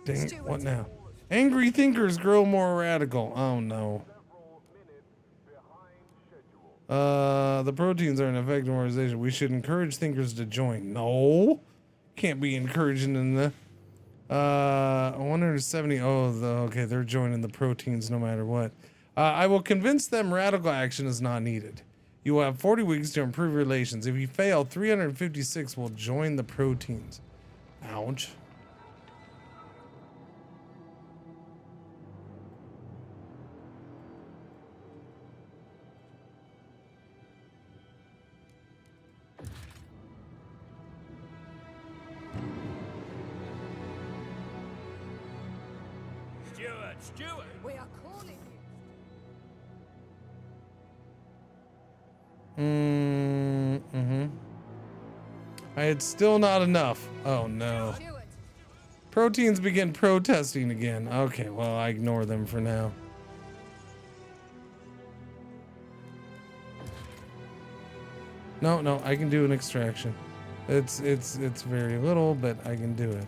Dang it, what now? Angry thinkers grow more radical. Oh no. The proteins are an effective organization. We should encourage thinkers to join. No. Can't be encouraging in the 170. Okay, they're joining the proteins no matter what. I will convince them radical action is not needed. You will have 40 weeks to improve relations. If you fail, 356 will join the proteins. Ouch. Stuart! We are calling you. It's still not enough. Oh no. Proteins begin protesting again. Okay, well, I ignore them for now. No, I can do an extraction. It's very little, but I can do it.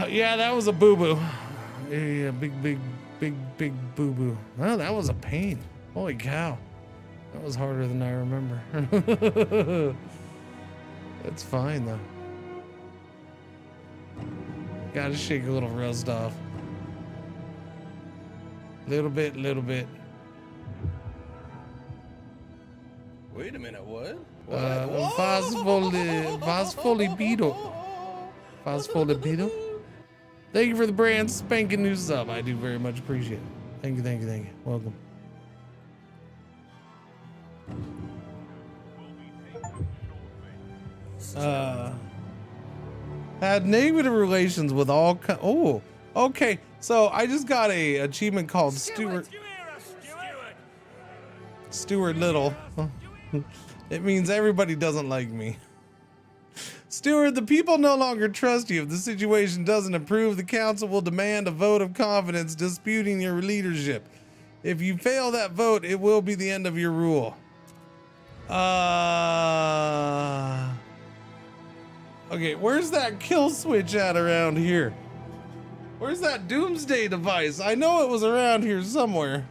Yeah, that was a boo-boo. Yeah, big boo-boo. Well, that was a pain. Holy cow. That was harder than I remember. It's fine, though. Gotta shake a little rust off. Little bit. Wait a minute, what? Phospholipido. Thank you for the brand spanking new sub. I do very much appreciate it. Thank you. Welcome. Had negative relations with all oh, okay. So I just got a achievement called Stuart Little. It means everybody doesn't like me. Stuart, the people no longer trust you. If the situation doesn't improve, the council will demand a vote of confidence disputing your leadership. If you fail that vote, it will be the end of your rule. Okay, where's that kill switch at around here? Where's that doomsday device? I know it was around here somewhere.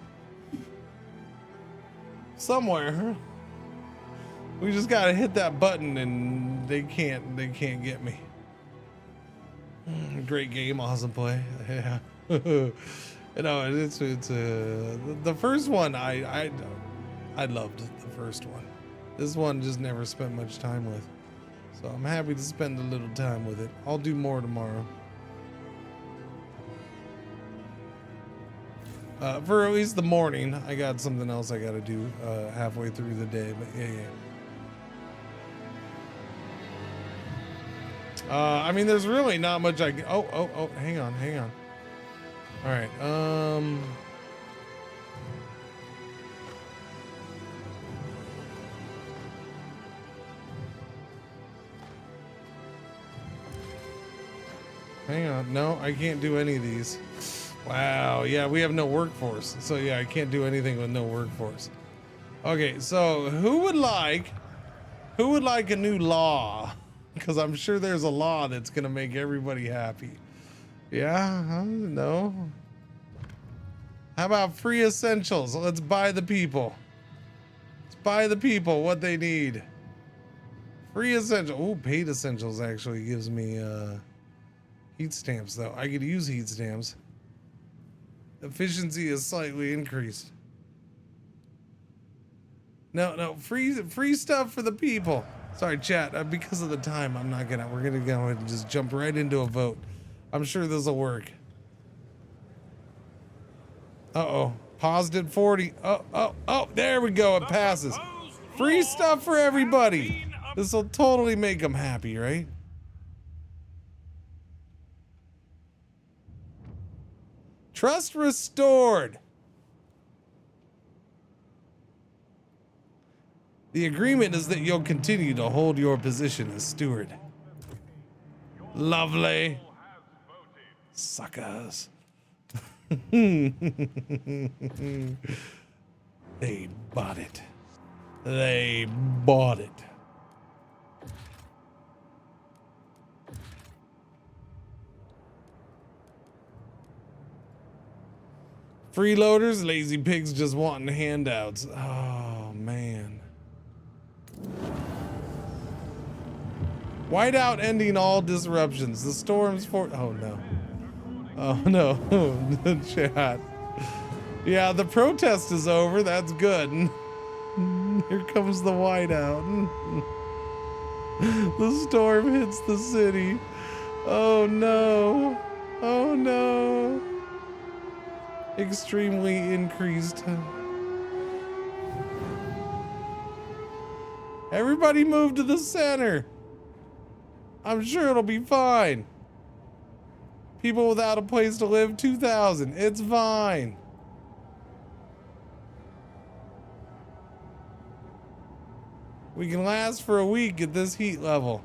We just gotta hit that button and they can't get me. Great game, awesome play. Yeah. You know, it's the first one I loved the first one. This one just never spent much time with. So I'm happy to spend a little time with it. I'll do more tomorrow. For at least the morning, I got something else I gotta do halfway through the day, but yeah. I mean, there's really not much I can. Oh, hang on. All right. Hang on. No, I can't do any of these. Wow. Yeah, we have no workforce. So yeah, I can't do anything with no workforce. Okay, so who would like a new law? Because I'm sure there's a law that's gonna make everybody happy. Yeah, no. How about free essentials? Let's buy the people. Let's buy the people what they need. Free essentials. Oh, paid essentials actually gives me heat stamps though. I could use heat stamps. Efficiency is slightly increased. No, free stuff for the people. Sorry, chat. Because of the time, we're gonna go ahead and just jump right into a vote. I'm sure this will work. Uh-oh. Paused at 40. Oh, there we go. It passes. Free stuff for everybody. This will totally make them happy, right? Trust restored. The agreement is that you'll continue to hold your position as steward. Lovely. Suckers. They bought it. They bought it. Freeloaders, lazy pigs just wanting handouts. Oh, man. Whiteout ending all disruptions. The storm's for... Oh, no. Oh, no. Chat. Yeah, the protest is over. That's good. Here comes the whiteout. The storm hits the city. Oh, no. Oh, no. Extremely increased. Everybody move to the center. I'm sure it'll be fine. People without a place to live, 2,000. It's fine. We can last for a week at this heat level.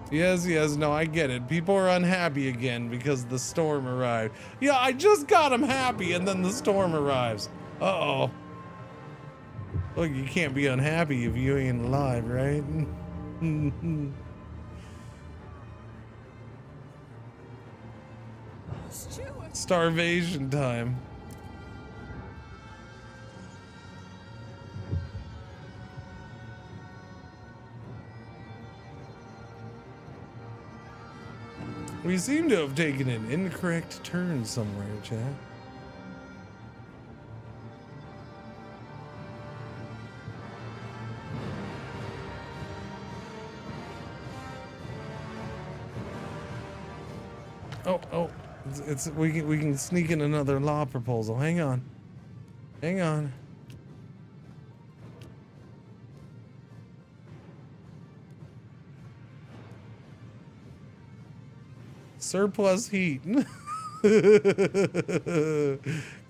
Yes, no, I get it. People are unhappy again because the storm arrived. Yeah, I just got them happy and then the storm arrives. Uh-oh. Look, you can't be unhappy if you ain't alive, right? Starvation time. We seem to have taken an incorrect turn somewhere, chat. Oh, we can sneak in another law proposal. Hang on. Surplus heat.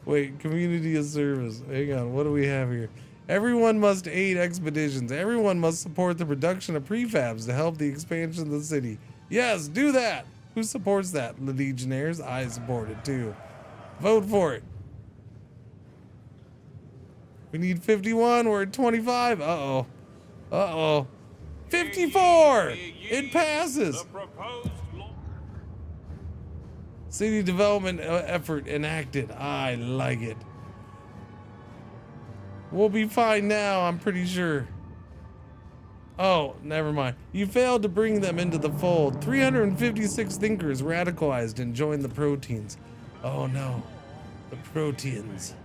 Wait, community of service. Hang on, what do we have here? Everyone must aid expeditions. Everyone must support the production of prefabs to help the expansion of the city. Yes, do that. Who supports that? The Legionnaires? I support it too. Vote for it. We need 51. We're at 25. Uh-oh. 54! It passes. City development effort enacted. I like it. We'll be fine now, I'm pretty sure. Oh, never mind. You failed to bring them into the fold. 356 thinkers radicalized and joined the proteins. Oh no, the proteins.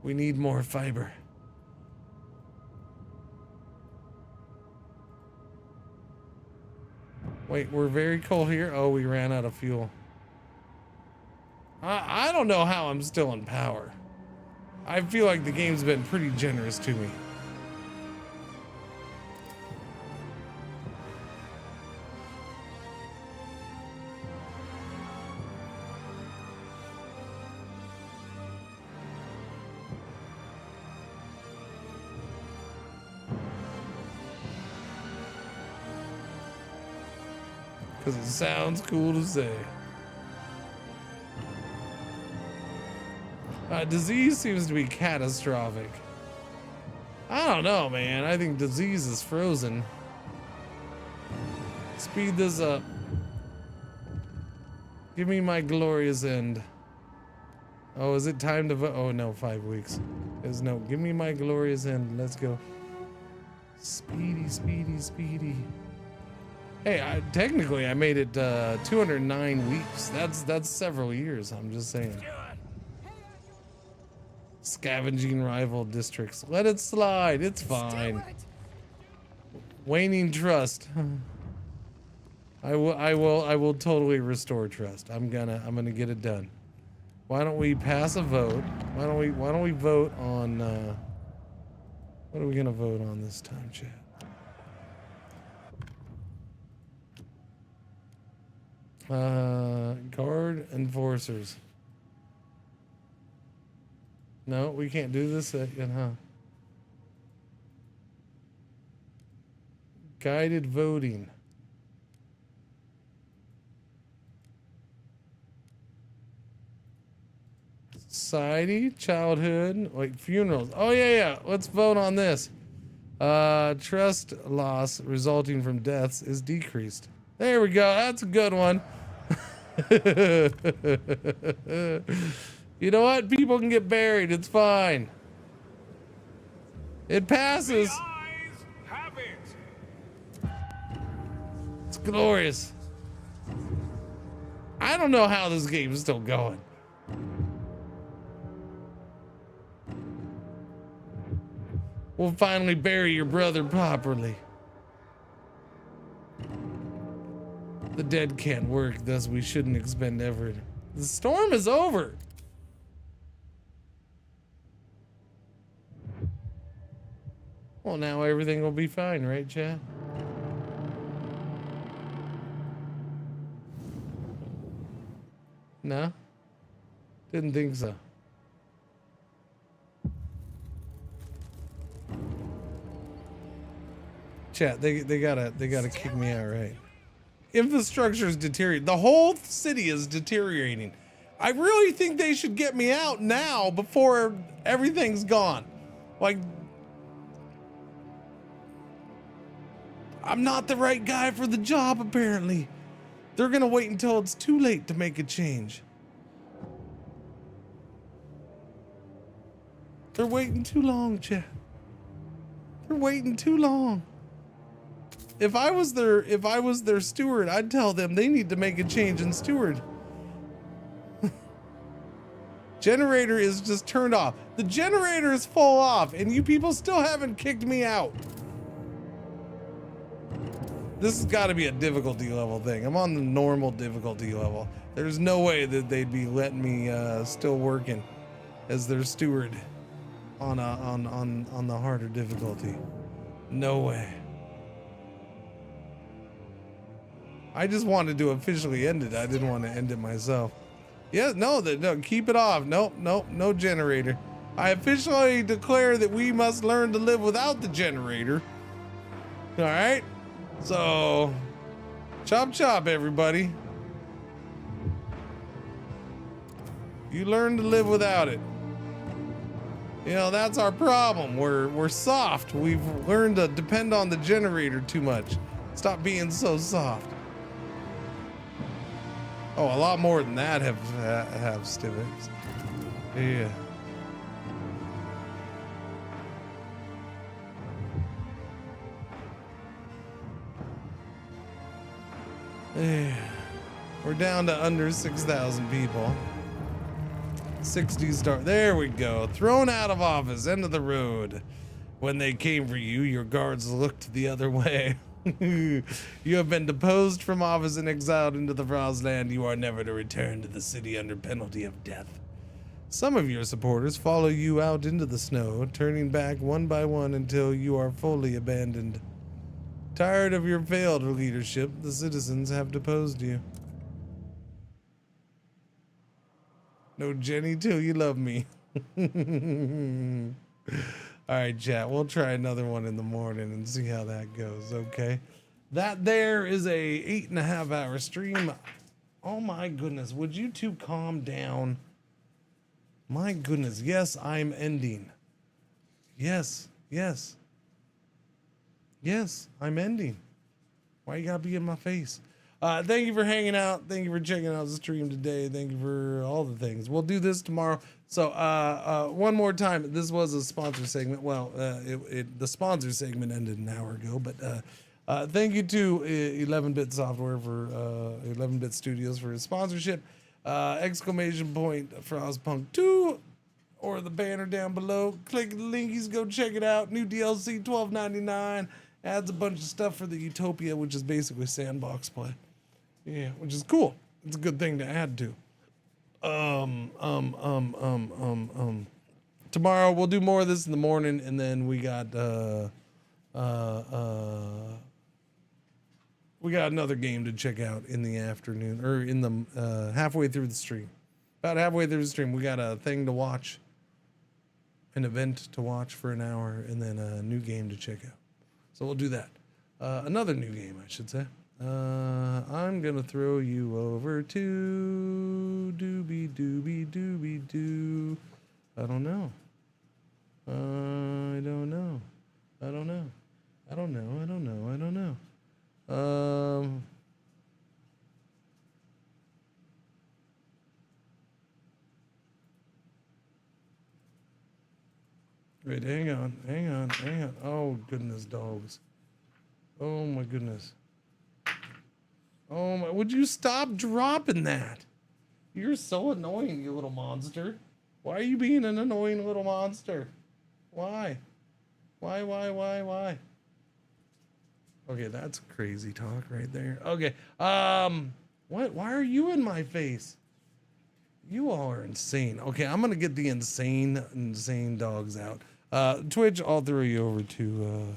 We need more fiber. Wait, we're very cold here. Oh, we ran out of fuel. I don't know how I'm still in power. I feel like the game's been pretty generous to me. Because it sounds cool to say. Disease seems to be catastrophic. I don't know, man. I think disease is frozen. Speed this up. Give me my glorious end. Oh, is it time to vote? Oh, no, 5 weeks. There's no. Give me my glorious end. Let's go. Speedy, speedy, speedy. Hey, technically I made it 209 weeks. That's several years. I'm just saying. Scavenging rival districts. Let it slide. It's fine. Waning trust. I will totally restore trust. I'm gonna get it done. Why don't we pass a vote? Why don't we vote on what are we gonna vote on this time, chat? Guard enforcers. No, we can't do this yet, huh? Guided voting. Society, childhood, like funerals. Oh yeah. Let's vote on this. Trust loss resulting from deaths is decreased. There we go. That's a good one. You know what? People can get buried. It's fine. It passes. It's glorious. I don't know how this game is still going. We'll finally bury your brother properly. The dead can't work, thus we shouldn't expend effort. The storm is over. Well, now everything will be fine, right, Chad? No? Didn't think so. Chat, they gotta kick me out, right? Infrastructure is deteriorating. The whole city is deteriorating. I really think they should get me out now before everything's gone. Like, I'm not the right guy for the job, apparently. They're gonna wait until it's too late to make a change. They're waiting too long, chat. They're waiting too long. If I was their steward, I'd tell them they need to make a change in steward. Generator is just turned off. The generator is full off, and you people still haven't kicked me out. This has got to be a difficulty level thing. I'm on the normal difficulty level. There's no way that they'd be letting me still working as their steward on the harder difficulty. No way. I just wanted to officially end it. I didn't want to end it myself. Yeah, no, keep it off. Nope, no generator. I officially declare that we must learn to live without the generator. All right? So, chop chop, everybody. You learn to live without it. You know, that's our problem. We're soft. We've learned to depend on the generator too much. Stop being so soft. Oh, a lot more than that have civics. Yeah. Yeah. We're down to under 6,000 people. 60 star. There we go. Thrown out of office, end of the road. When they came for you, your guards looked the other way. You have been deposed from office and exiled into the Frostland. You are never to return to the city under penalty of death. Some of your supporters follow you out into the snow, turning back one by one until you are fully abandoned. Tired of your failed leadership, the citizens have deposed you. No Jenny till you love me. All right, chat, we'll try another one in the morning and see how that goes, okay? That there is a 8.5 hour stream. Oh my goodness, would you two calm down? My goodness, yes, I'm ending. Yes, I'm ending. Why you gotta be in my face? Thank you for hanging out. Thank you for checking out the stream today. Thank you for all the things. We'll do this tomorrow. So one more time, this was a sponsor segment. Well, the sponsor segment ended an hour ago, but thank you to 11-Bit Software for 11-Bit Studios for his sponsorship. Exclamation point Frostpunk2 or the banner down below. Click the linkies, go check it out. New DLC, $12.99. Adds a bunch of stuff for the Utopia, which is basically sandbox play. Yeah, which is cool. It's a good thing to add to. Tomorrow we'll do more of this in the morning, and then we got we got another game to check out in the afternoon, or in the halfway through the stream. About halfway through the stream, we got a thing to watch, an event to watch for an hour, and then a new game to check out. So we'll do that. Another new game, I should say. I'm gonna throw you over to doobie doobie doobie doo. I don't know. I don't know. I don't know. I don't know. I don't know. I don't know. Wait, hang on. Hang on. Hang on. Oh, goodness, dogs. Oh, my goodness. Oh, my. Would you stop dropping that? You're so annoying, you little monster. Why are you being an annoying little monster? Why? Why? Okay, that's crazy talk right there. Okay, what? Why are you in my face? You all are insane. Okay, I'm gonna get the insane dogs out. Twitch, I'll throw you over to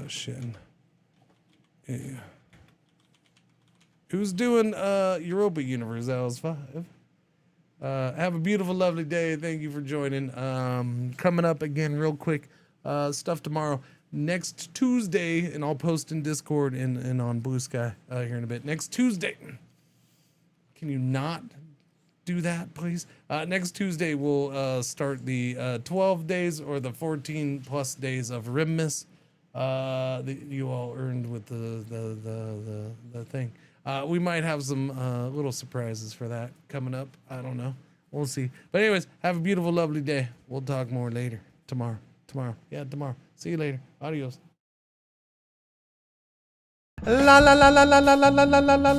Shin. Yeah. Who's doing Europa Universe? That was 5. Have a beautiful, lovely day. Thank you for joining. Coming up again real quick, stuff tomorrow. Next Tuesday, and I'll post in Discord and on Blue Sky here in a bit. Next Tuesday. Can you not do that, please? Next Tuesday, we'll start the 12 days or the 14 plus days of Rimmas that you all earned with the thing. We might have some little surprises for that coming up. I don't know. We'll see. But anyways, have a beautiful, lovely day. We'll talk more later. Tomorrow. Yeah, tomorrow. See you later. Adios. La la la la la la la la la la.